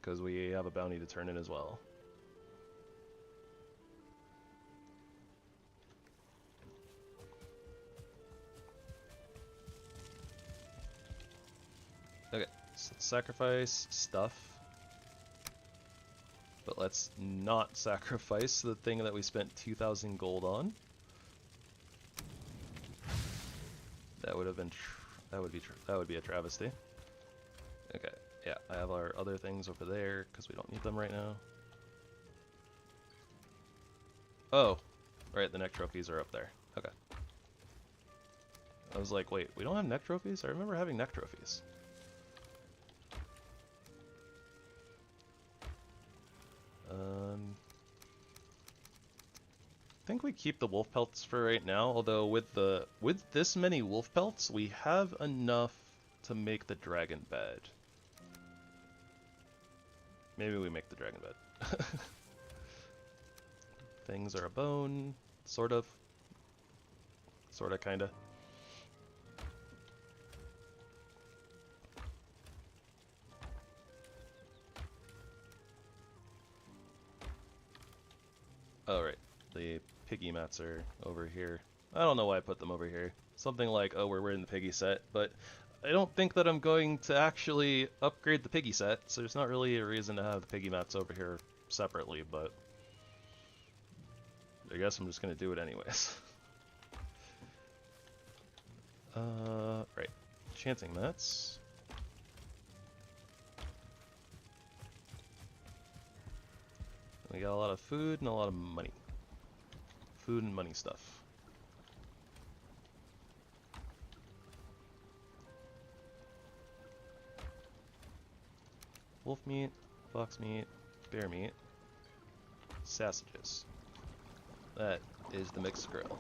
because we have a bounty to turn in as well. Okay, so let's sacrifice stuff. But let's not sacrifice the thing that we spent 2,000 gold on. That would have been that would be a travesty. Okay, yeah, I have our other things over there because we don't need them right now. Oh, right, the neck trophies are up there. Okay. I was like, wait, we don't have neck trophies? I remember having neck trophies. I think we keep the wolf pelts for right now, although with this many wolf pelts, we have enough to make the dragon bed. Maybe we make the dragon bed. Things are a bone, sort of. Sorta, kinda. Oh, right. The piggy mats are over here. I don't know why I put them over here. Something like, oh, we're in the piggy set, but I don't think that I'm going to actually upgrade the piggy set, so there's not really a reason to have the piggy mats over here separately, but I guess I'm just going to do it anyways. Right. Enchanting mats. We got a lot of food and a lot of money. Food and money stuff. Wolf meat, fox meat, bear meat, sausages. That is the mixed grill.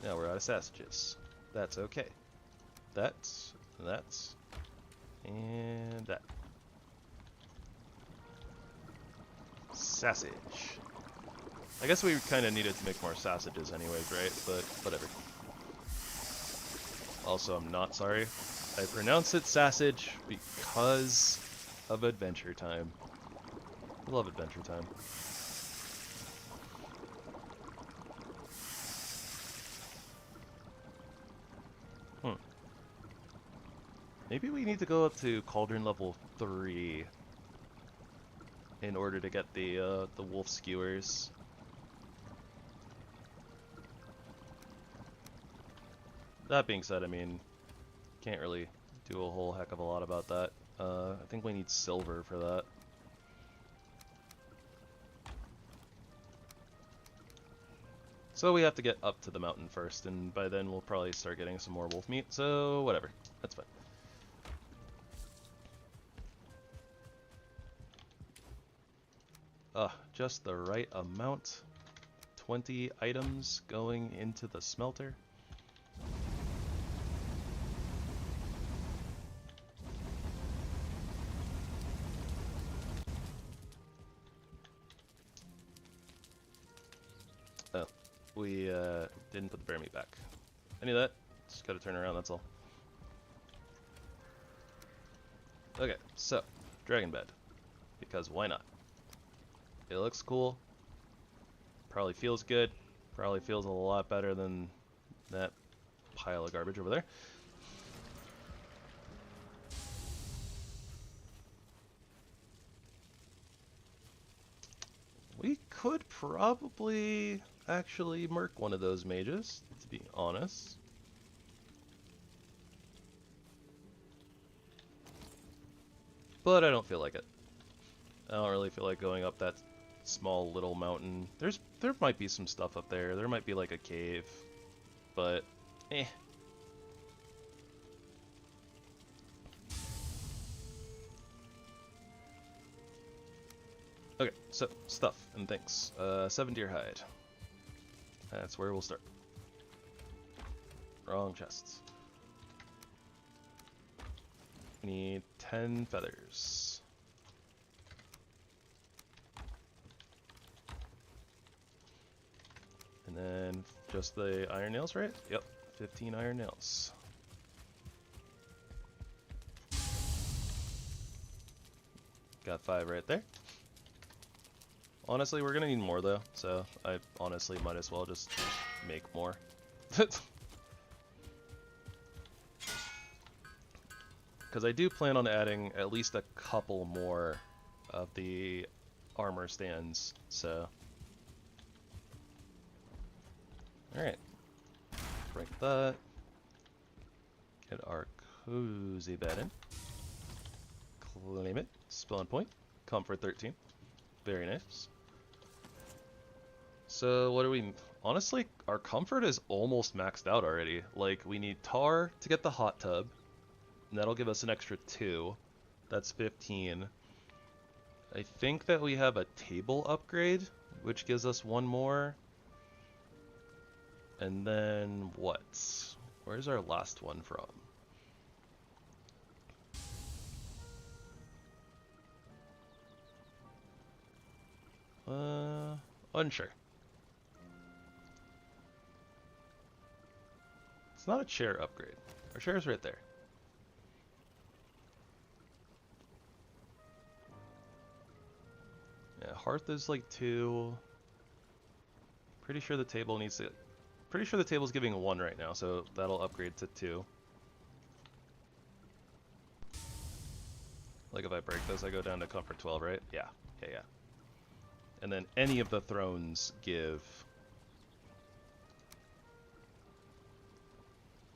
Now we're out of sausages. That's okay. That's, and that. Sausage. I guess we kind of needed to make more sausages anyways, right? But whatever. Also, I'm not sorry. I pronounce it sausage because of Adventure Time. I love Adventure Time. Maybe we need to go up to Cauldron level 3 in order to get the wolf skewers. That being said, I mean, can't really do a whole heck of a lot about that. I think we need silver for that. So we have to get up to the mountain first, and by then we'll probably start getting some more wolf meat, so whatever. That's fine. Just the right amount. 20 items going into the smelter. Oh, we didn't put the bear meat back. Any of that? Just gotta turn around, that's all. Okay, so, dragon bed. Because why not? It looks cool. Probably feels good. Probably feels a lot better than that pile of garbage over there. We could probably actually murk one of those mages, to be honest. But I don't feel like it. I don't really feel like going up that small little mountain. There might be some stuff up there. There might be like a cave, but eh. Okay, so stuff and things. 7 deer hide. That's where we'll start. Wrong chests. We need 10 feathers. And then just the iron nails, right? Yep, 15 iron nails. Got 5 right there. Honestly, we're gonna need more though, so I honestly might as well just make more. Because I do plan on adding at least a couple more of the armor stands, so... Alright, break that, get our cozy bed in, claim it, spawn point, comfort 13, very nice. So what do we, honestly, our comfort is almost maxed out already. Like, we need tar to get the hot tub, and that'll give us an extra 2, that's 15. I think that we have a table upgrade, which gives us 1 more. And then what? Where's our last one from? Unsure. It's not a chair upgrade. Our chair's right there. Yeah, hearth is like 2. Pretty sure the table needs to... Pretty sure the table's giving 1 right now, so that'll upgrade to 2. Like if I break this, I go down to comfort 12, right? Yeah. And then any of the thrones give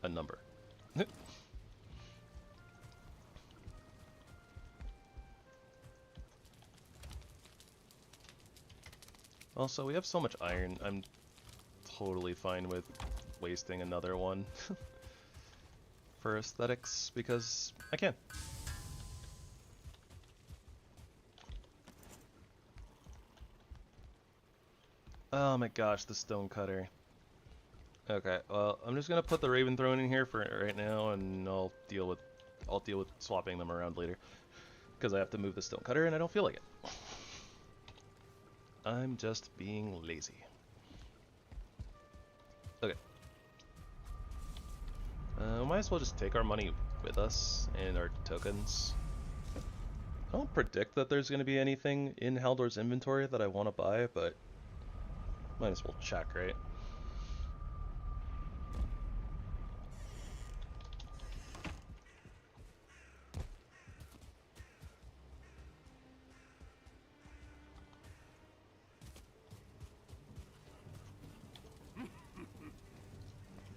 a number. Also, we have so much iron, I'm totally fine with wasting another one for aesthetics, because I can. Oh my gosh, the stone cutter. Okay, well, I'm just gonna put the Raven Throne in here for right now, and I'll deal with swapping them around later, because I have to move the stone cutter and I don't feel like it. I'm just being lazy. Okay. Might as well just take our money with us and our tokens. I don't predict that there's going to be anything in Haldor's inventory that I want to buy, but might as well check, right?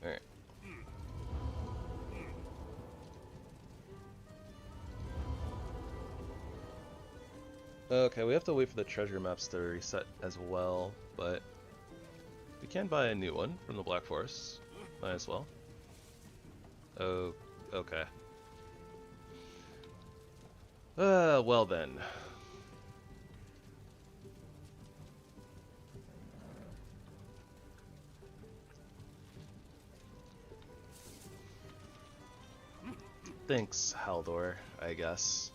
Alright. Okay, we have to wait for the treasure maps to reset as well, but we can buy a new one from the Black Forest. Might as well. Oh, okay. Well then. Thanks, Haldor, I guess. ...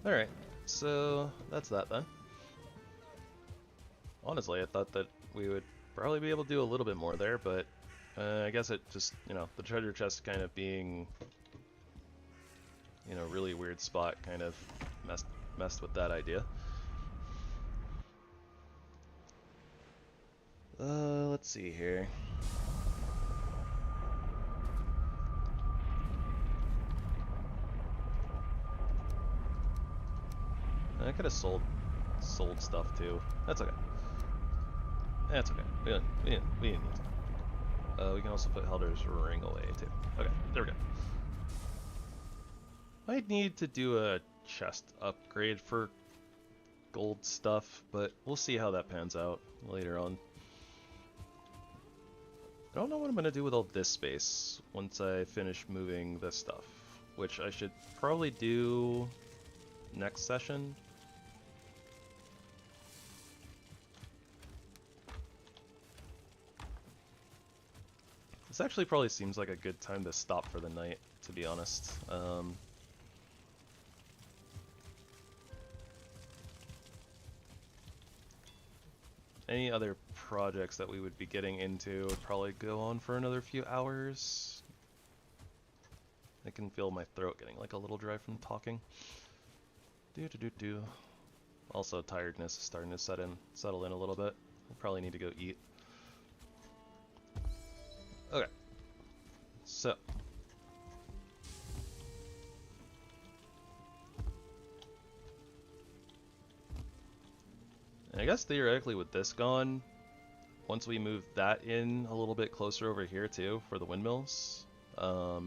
Alright, so that's that then. Honestly, I thought that we would probably be able to do a little bit more there, but I guess it just, you know, the treasure chest kind of being, you know, really weird spot kind of messed with that idea. Let's see here. I could have sold stuff too. That's okay. That's okay. We didn't need to. We can also put Haldor's ring away too. Okay, there we go. Might need to do a chest upgrade for gold stuff, but we'll see how that pans out later on. I don't know what I'm going to do with all this space once I finish moving this stuff, which I should probably do next session. This actually probably seems like a good time to stop for the night, to be honest. Any other projects that we would be getting into would probably go on for another few hours. I can feel my throat getting like a little dry from talking. Also, tiredness is starting to settle in a little bit. We'll probably need to go eat. Okay. So. I guess theoretically with this gone, once we move that in a little bit closer over here too for the windmills, or,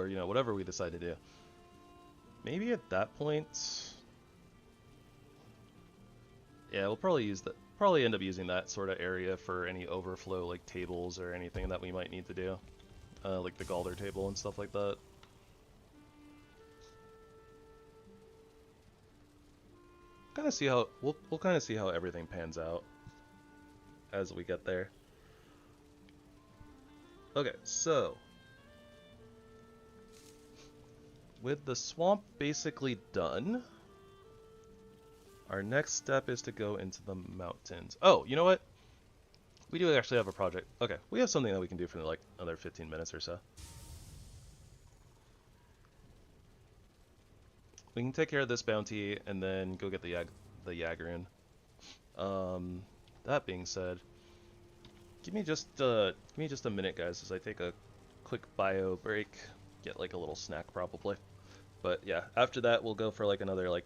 you know, whatever we decide to do. Maybe at that point, yeah, we'll probably end up using that sort of area for any overflow, like tables or anything that we might need to do, like the Galder table and stuff like that. Kind of see how we'll kind of see how everything pans out as we get there. Okay, so with the swamp basically done, our next step is to go into the mountains. Oh, you know what? We do actually have a project. Okay, we have something that we can do for like another 15 minutes or so. We can take care of this bounty and then go get the Yaggerin. That being said, give me just a minute, guys, as I take a quick bio break, get like a little snack probably. But yeah, after that we'll go for like another like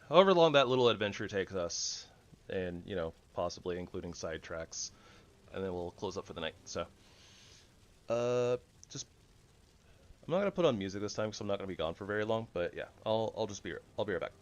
however long that little adventure takes us, and you know, possibly including side tracks, and then we'll close up for the night. So, just I'm not gonna put on music this time because I'm not gonna be gone for very long. But yeah, I'll be right back.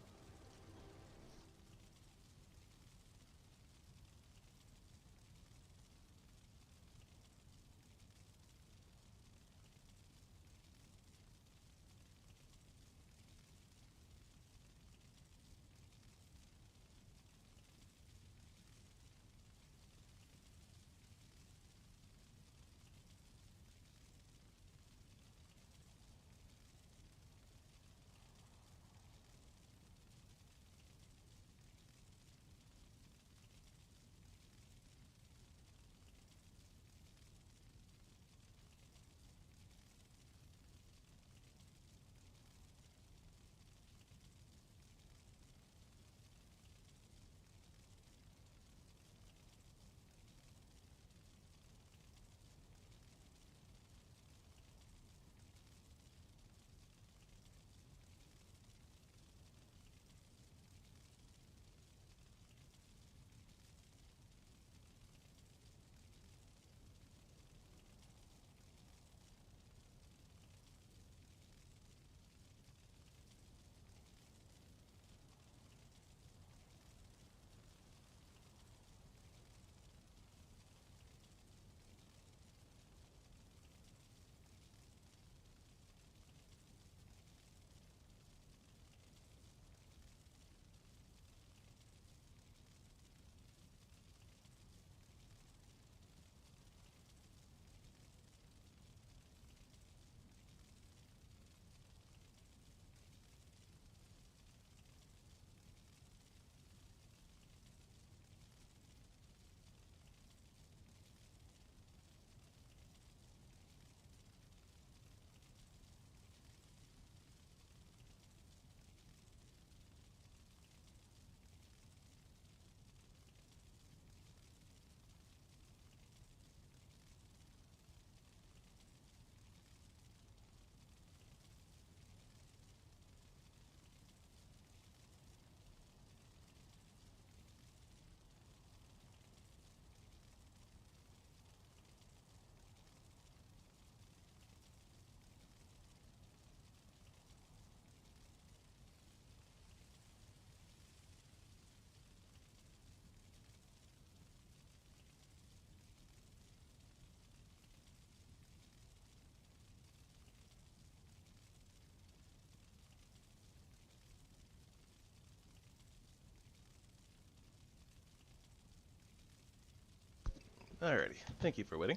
Alrighty, thank you for waiting.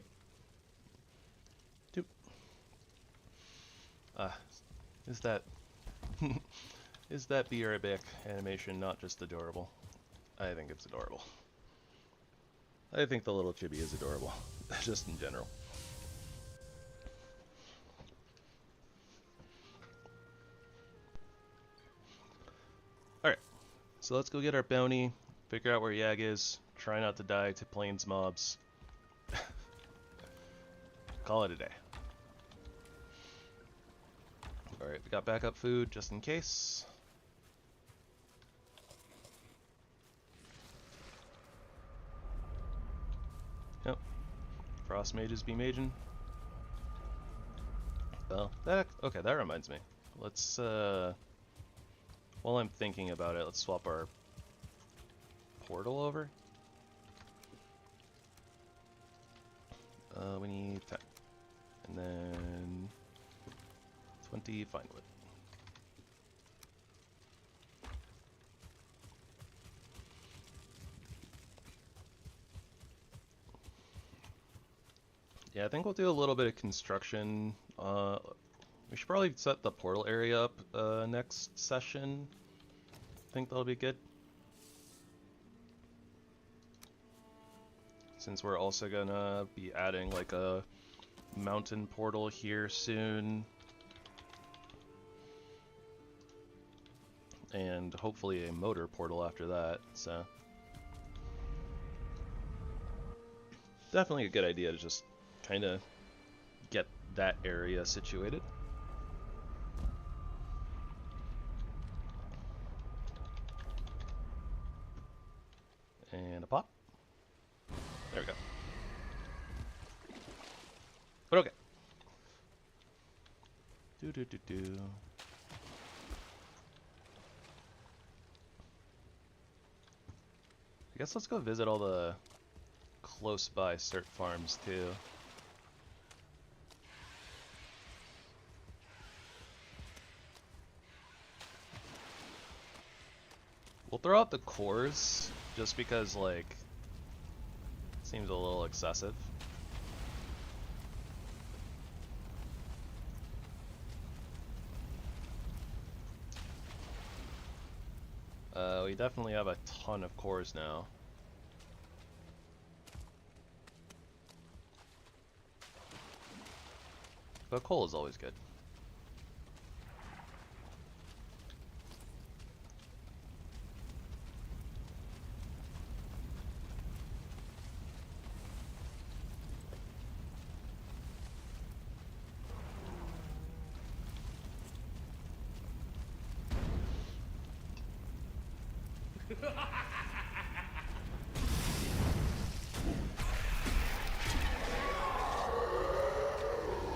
Doop. Is that is that BRBIC animation not just adorable? I think it's adorable. I think the little chibi is adorable, just in general. Alright, so let's go get our bounty, figure out where Yag is, try not to die to plains mobs. Call it a day. Alright, we got backup food just in case. Yep. Frost mages be maging. Well, okay, that reminds me. Let's, while I'm thinking about it, let's swap our portal over. We need 10. And then 20 fine wood. Yeah, I think we'll do a little bit of construction. We should probably set the portal area up next session. I think that'll be good. Since we're also gonna be adding like a mountain portal here soon. And hopefully a motor portal after that, so. Definitely a good idea to just kind of get that area situated. And a pop. There we go. But okay. I guess let's go visit all the close by cert farms too. We'll throw out the cores just because, like, it seems a little excessive. We definitely have a ton of cores now. But coal is always good.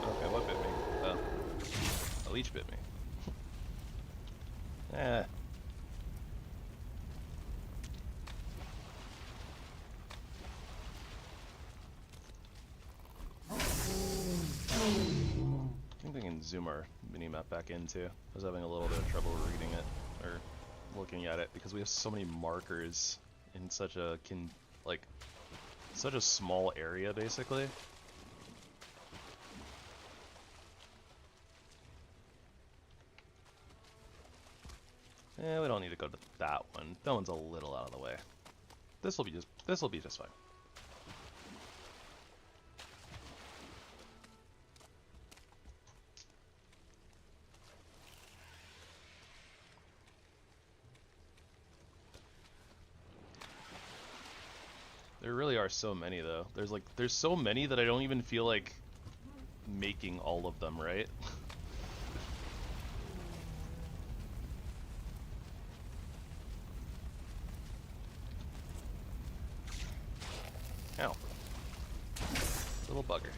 Okay, what bit me? Oh. A leech bit me. Eh. I think we can zoom our minimap back in too. I was having a little bit of trouble reading it, or looking at it, because we have so many markers in such a such a small area, basically. We don't need to go to that one. That one's a little out of the way. This'll be just fine. There really are so many though. There's so many that I don't even feel like making all of them, right? Ow. Little bugger.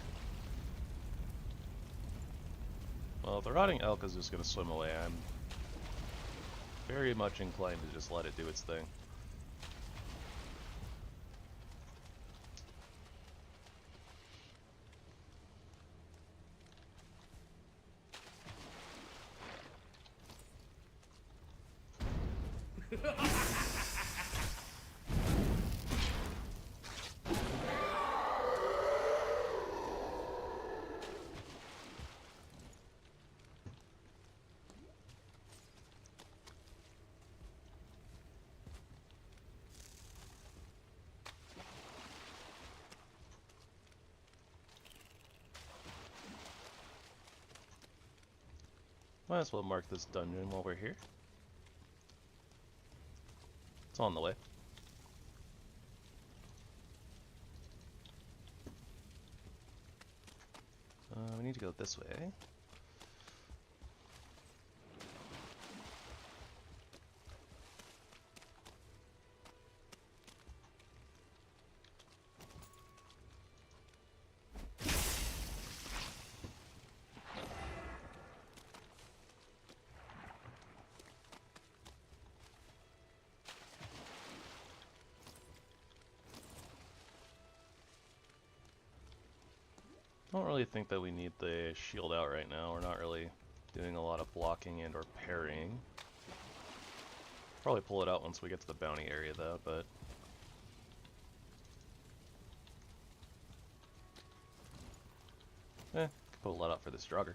Well, if the rotting elk is just gonna swim away, I'm very much inclined to just let it do its thing. Might as well mark this dungeon while we're here. It's on the way. We need to go this way. I don't really think that we need the shield out right now. We're not really doing a lot of blocking and or parrying. Probably pull it out once we get to the bounty area though, but... could pull that out for this Draugr.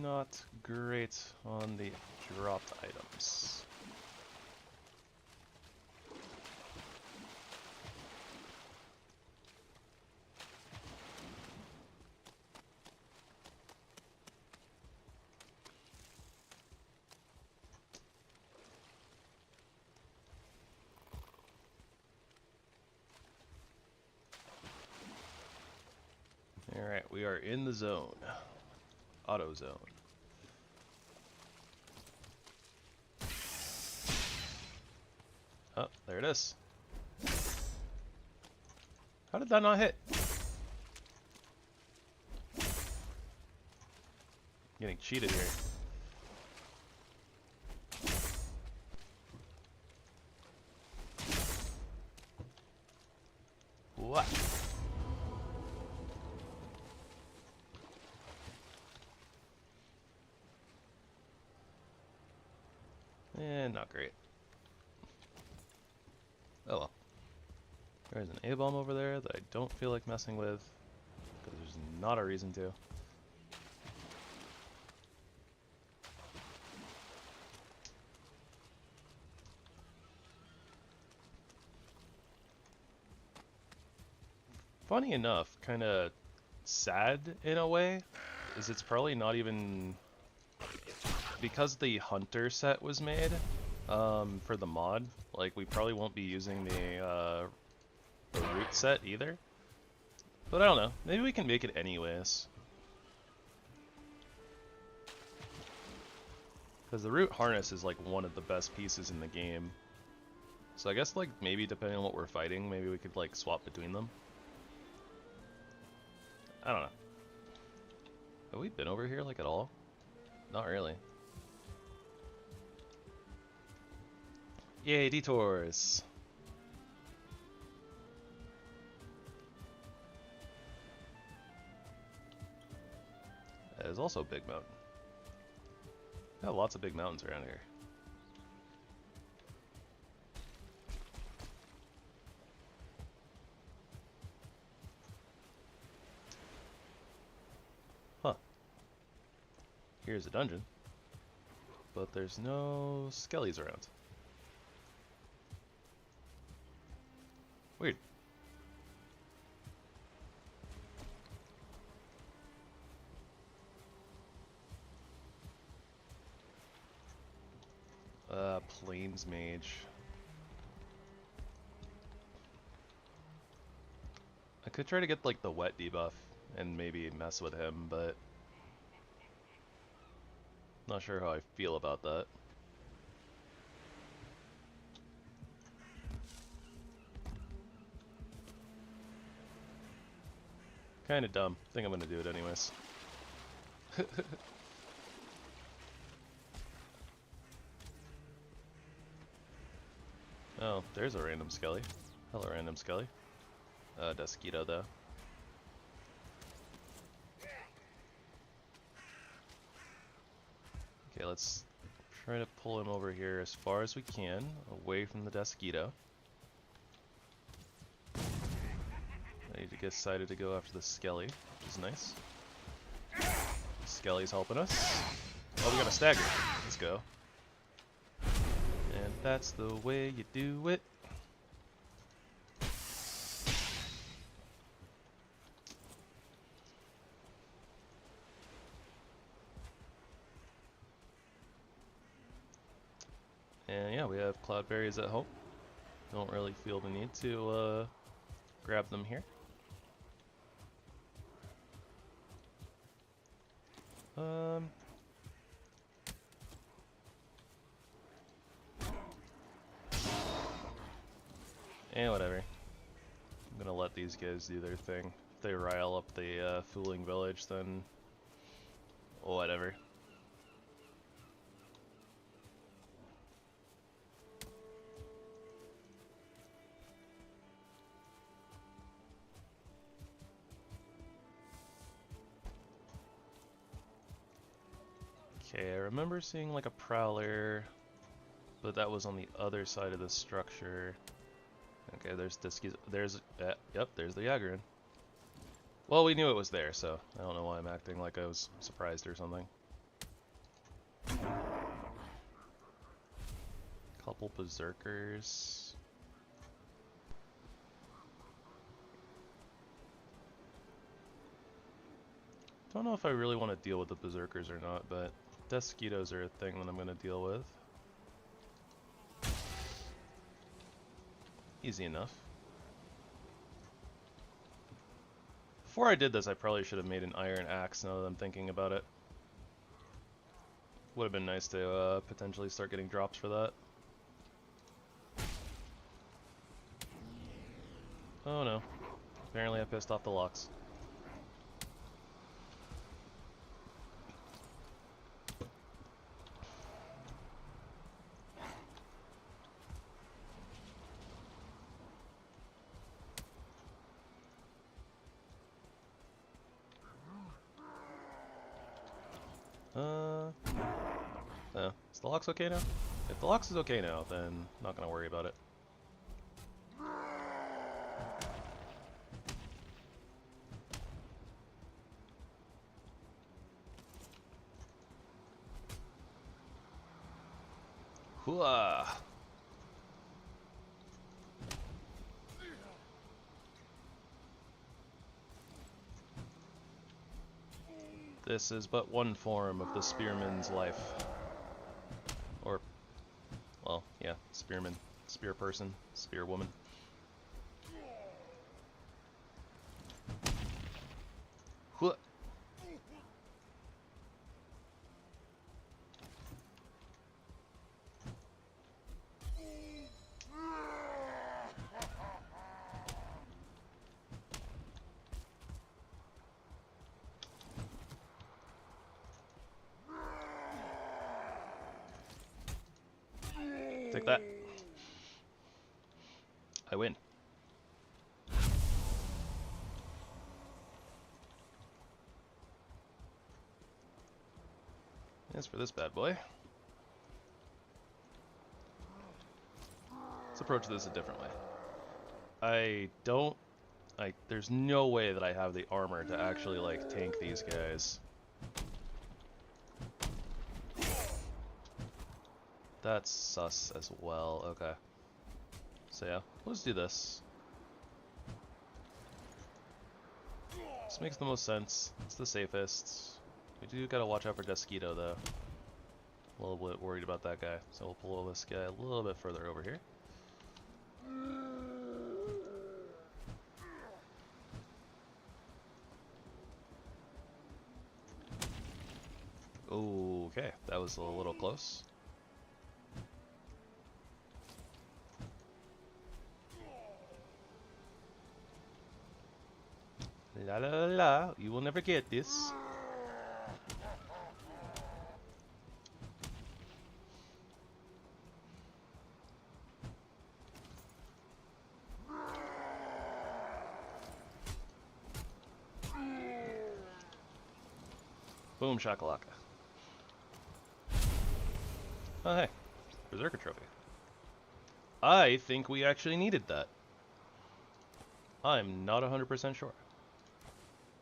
Not great on the dropped items. Alright, we are in the zone. Auto zone. Oh, there it is. How did that not hit? Getting cheated here. What? Not great. Oh well. There's an A-bomb over there that I don't feel like messing with, because there's not a reason to. Funny enough, kind of sad in a way, is it's probably not even... Because the hunter set was made for the mod, like we probably won't be using the root set either. But I don't know, maybe we can make it anyways. Because the root harness is like one of the best pieces in the game. So I guess like maybe depending on what we're fighting, maybe we could like swap between them. I don't know. Have we been over here like at all? Not really. Yay, detours! There's also a big mountain. Got lots of big mountains around here. Huh. Here's a dungeon. But there's no skellies around. Weird. Plains Mage. I could try to get like the wet debuff and maybe mess with him, but not sure how I feel about that. Kinda dumb. Think I'm gonna do it anyways. Oh, there's a random skelly. Hello, random skelly. Desquito though. Okay, let's try to pull him over here as far as we can, away from the Desquito. Ready to get decided to go after the Skelly, which is nice. Skelly's helping us. Oh, we got a stagger. Let's go. And that's the way you do it. And yeah, we have cloudberries at home. Don't really feel the need to grab them here. Whatever. I'm gonna let these guys do their thing. If they rile up the fooling village, then whatever. Okay, I remember seeing like a prowler, but that was on the other side of the structure. Okay, there's Diskies. Yep, there's the Yagran. Well, we knew it was there, so I don't know why I'm acting like I was surprised or something. Couple berserkers. Don't know if I really want to deal with the berserkers or not, but Deskitos are a thing that I'm going to deal with. Easy enough. Before I did this, I probably should have made an iron axe now that I'm thinking about it. Would have been nice to potentially start getting drops for that. Oh no. Apparently I pissed off the locks. Is the locks okay now? If the locks is okay now, then I'm not gonna worry about it. Hooah! This is but one form of the spearman's life. Or, well, yeah, spearman, spear person, spear woman. Hooah! Take that. I win. As for this bad boy, let's approach this a different way. There's no way that I have the armor to actually, like, tank these guys. That's sus as well, okay. So yeah, let's do this. This makes the most sense. It's the safest. We do gotta watch out for Deskito though. A little bit worried about that guy, so we'll pull this guy a little bit further over here. Okay, that was a little close. La la la la, you will never get this. Boom shakalaka. Oh hey, Berserker Trophy. I think we actually needed that. I'm not 100% sure.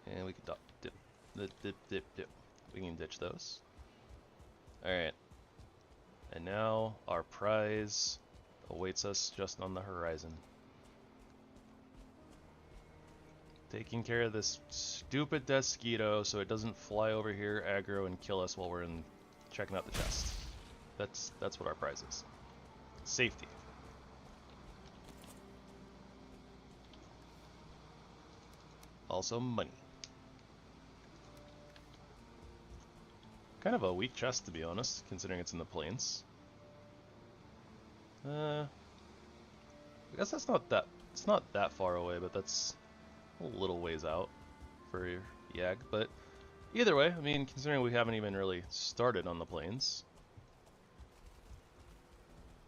And we can dip. We can ditch those. Alright. And now our prize awaits us just on the horizon. Taking care of this stupid mosquito so it doesn't fly over here, aggro, and kill us while we're checking out the chest. That's what our prize is. Safety. Also money. Kind of a weak chest, to be honest, considering it's in the plains. I guess it's not that far away, but that's a little ways out for Yag. But either way, I mean, considering we haven't even really started on the plains,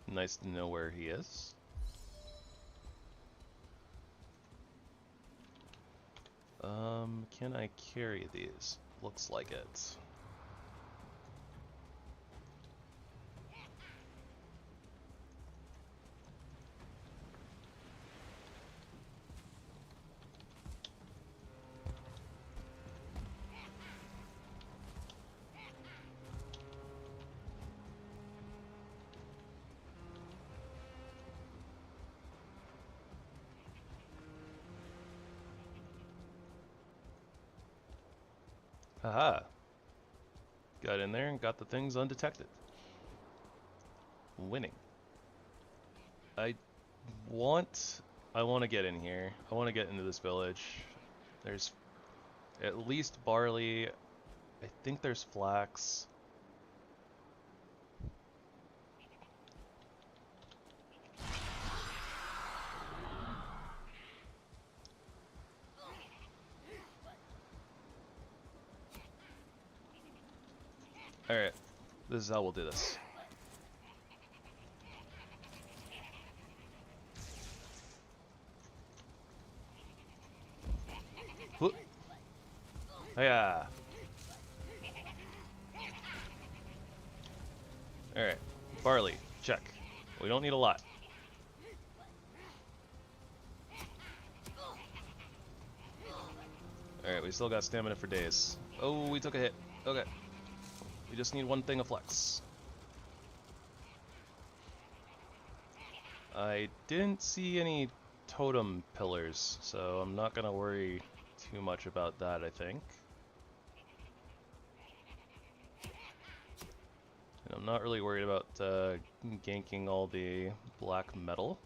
nice to know where he is. Can I carry these? Looks like it. Haha. Got in there and got the things undetected. Winning. I want to get in here. I want to get into this village. There's at least barley. I think there's flax. Alright, this is how we'll do this. Hiya! Alright, barley, check. We don't need a lot. Alright, we still got stamina for days. Oh, we took a hit. Okay. We just need one thing of flex. I didn't see any totem pillars, so I'm not gonna worry too much about that, I think. And I'm not really worried about ganking all the black metal.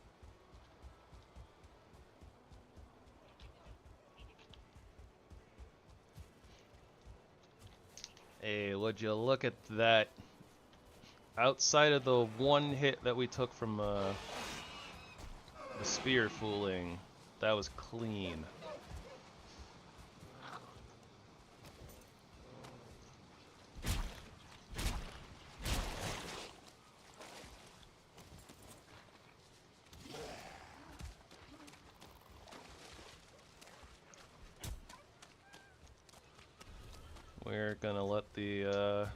Hey, would you look at that? Outside of the one hit that we took from the spear fooling, that was clean. We're gonna let the we're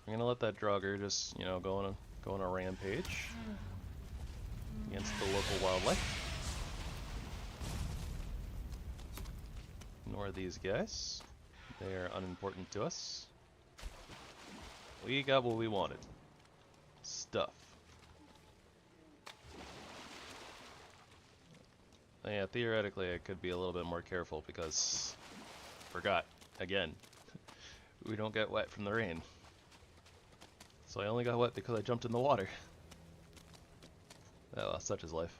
gonna let that Draugr just, you know, go on a rampage against the local wildlife. Ignore these guys. They are unimportant to us. We got what we wanted. Stuff. Yeah, theoretically I could be a little bit more careful because forgot again. We don't get wet from the rain. So I only got wet because I jumped in the water. Oh well, such is life.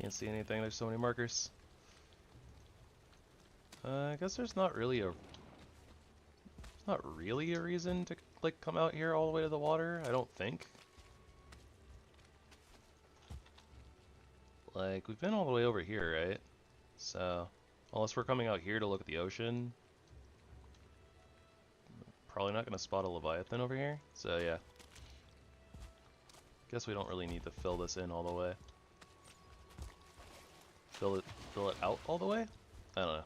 Can't see anything, there's so many markers. I guess there's not really a reason to like come out here all the way to the water, I don't think. Like, we've been all the way over here, right? So, unless we're coming out here to look at the ocean, probably not going to spot a Leviathan over here. So, yeah. Guess we don't really need to fill this in all the way. Fill it out all the way? I don't know.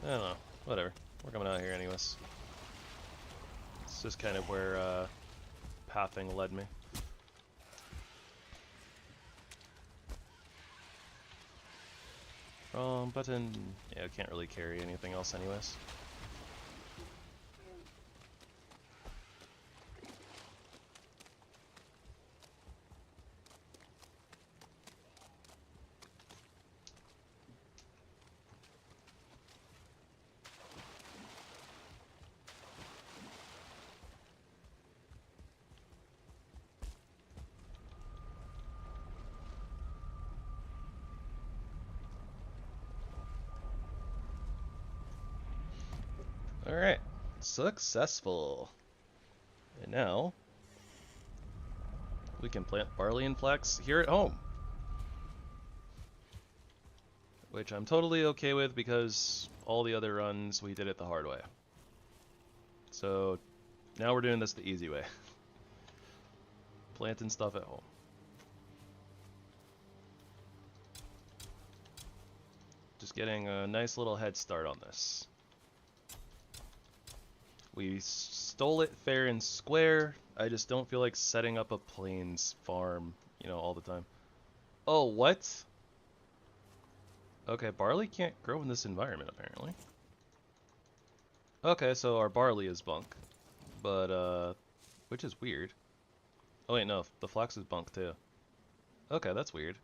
I don't know. Whatever. We're coming out here anyways. It's just kind of where pathing led me. Wrong button. Yeah, I can't really carry anything else anyways. Alright, successful. And now, we can plant barley and flax here at home. Which I'm totally okay with because all the other runs we did it the hard way. So, now we're doing this the easy way. Planting stuff at home. Just getting a nice little head start on this. We stole it fair and square. I just don't feel like setting up a plains farm, you know, all the time. Oh, what? Okay, barley can't grow in this environment, apparently. Okay, so our barley is bunk. But, which is weird. Oh wait, no, the flax is bunk too. Okay, that's weird.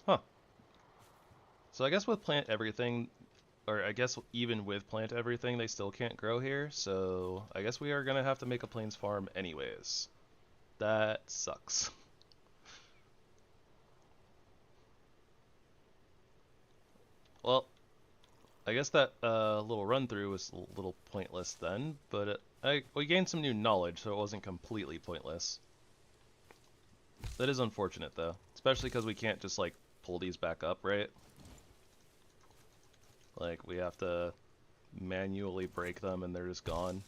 Huh. So I guess with PlantEverything, or I guess even with PlantEverything, they still can't grow here, so I guess we are gonna have to make a plains farm anyways. That sucks. Well, I guess that little run through was a little pointless then, but we gained some new knowledge, so it wasn't completely pointless. That is unfortunate though, especially because we can't just like pull these back up, right? Like, we have to manually break them and they're just gone.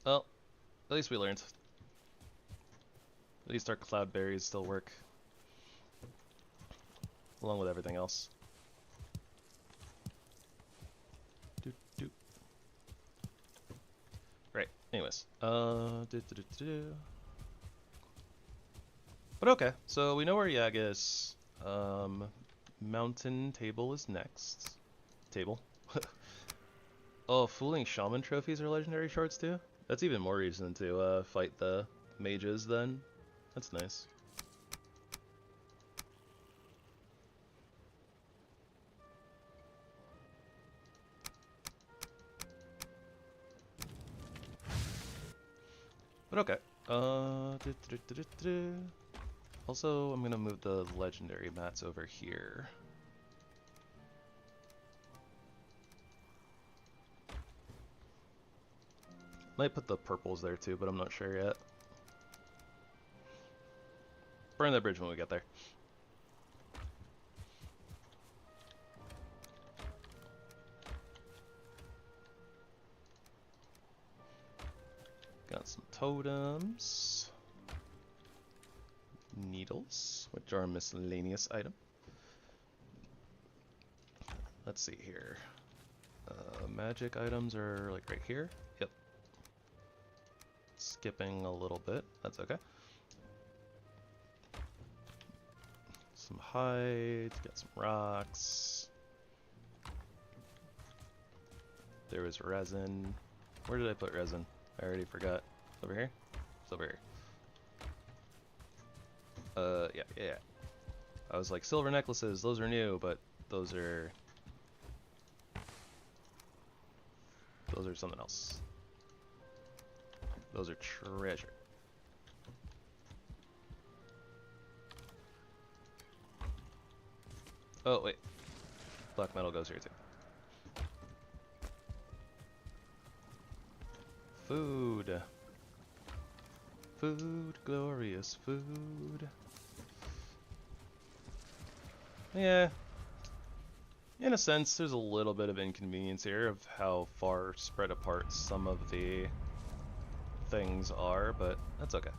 Well, at least we learned. At least our cloudberries still work. Along with everything else. Doot, doot. Right, anyways. But okay, so we know where Yag is. Mountain Table is next. Table. Oh, Fooling Shaman trophies are legendary shards too? That's even more reason to fight the mages then. That's nice. But okay. Also, I'm gonna move the legendary mats over here. Might put the purples there too, but I'm not sure yet. Burn that bridge when we get there. Got some totems. Needles, which are a miscellaneous item. Let's see here. Magic items are like right here. Yep. Skipping a little bit. That's okay. Some hides. Got some rocks. There was resin. Where did I put resin? I already forgot. Over here? It's over here. Yeah. I was like, silver necklaces, those are new, but those are something else. Those are treasure. Oh, wait. Black metal goes here too. Food. Food, glorious food. Yeah. In a sense, there's a little bit of inconvenience here of how far spread apart some of the things are, but that's okay.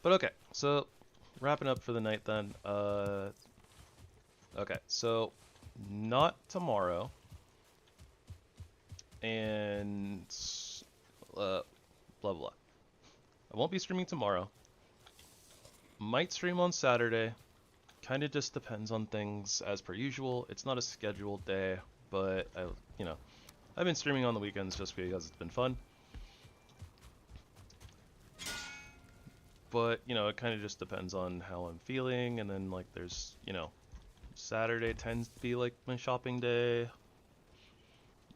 But okay, so wrapping up for the night then. Okay, so not tomorrow, and blah blah blah. I won't be streaming tomorrow. Might stream on Saturday. Kind of just depends on things as per usual. It's not a scheduled day, but I've been streaming on the weekends just because it's been fun. But, it kind of just depends on how I'm feeling, and then, like, there's, Saturday tends to be, like, my shopping day,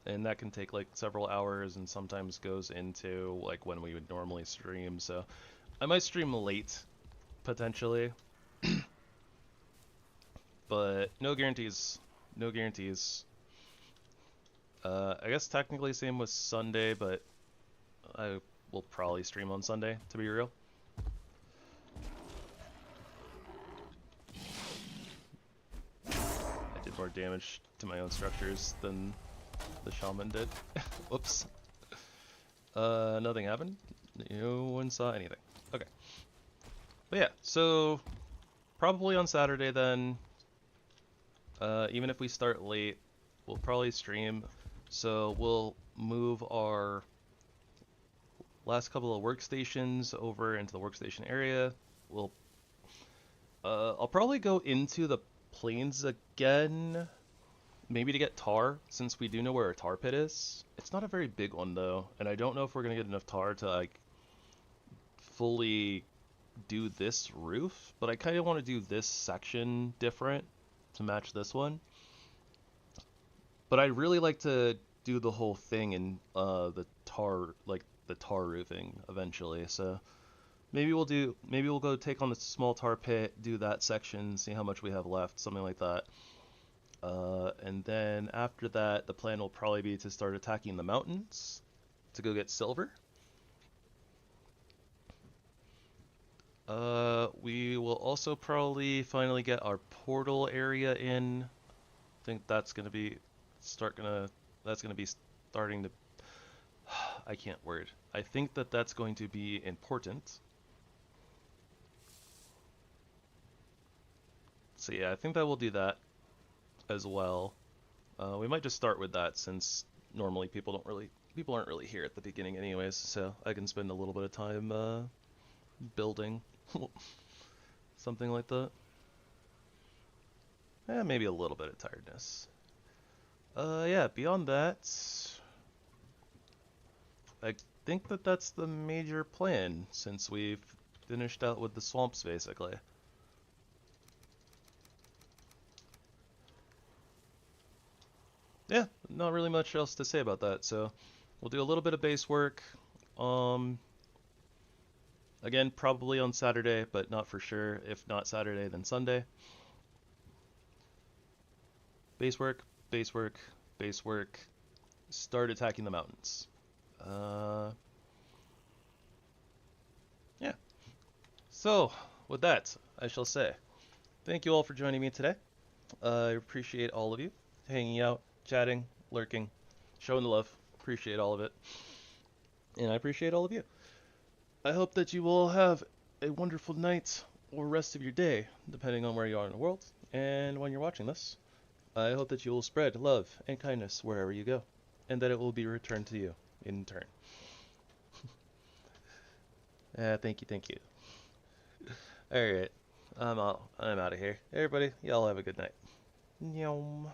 and that can take, like, several hours, and sometimes goes into, like, when we would normally stream, so I might stream late, potentially, but no guarantees, no guarantees. I guess technically same with Sunday, but I will probably stream on Sunday, to be real. More damage to my own structures than the shaman did. Whoops. Nothing happened. No one saw anything. Okay. But yeah, so probably on Saturday then, even if we start late, we'll probably stream. So we'll move our last couple of workstations over into the workstation area. I'll probably go into the plains again, maybe to get tar, since we do know where our tar pit is. It's not a very big one though, and I don't know if we're gonna get enough tar to like fully do this roof, but I kind of want to do this section different to match this one. But I'd really like to do the whole thing in the tar roofing eventually, so maybe we'll go take on the small tar pit, do that section, see how much we have left, something like that. And then after that, the plan will probably be to start attacking the mountains to go get silver. We will also probably finally get our portal area in. I think that's gonna be starting to. I can't word. I think that's going to be important. So yeah, I think that we'll do that as well. We might just start with that since normally people aren't really here at the beginning anyways, so I can spend a little bit of time building something like that. Maybe a little bit of tiredness. Yeah, beyond that, I think that's the major plan since we've finished out with the swamps basically. Yeah, not really much else to say about that. So we'll do a little bit of base work. Again, probably on Saturday, but not for sure. If not Saturday, then Sunday. Base work, base work, base work. Start attacking the mountains. Yeah. So, with that, I shall say, thank you all for joining me today. I appreciate all of you hanging out, chatting, lurking, showing the love. Appreciate all of it. And I appreciate all of you. I hope that you will have a wonderful night or rest of your day, depending on where you are in the world and when you're watching this. I hope that you will spread love and kindness wherever you go, and that it will be returned to you in turn. Thank you. Alright, I'm out of here. Everybody, y'all have a good night. Yum.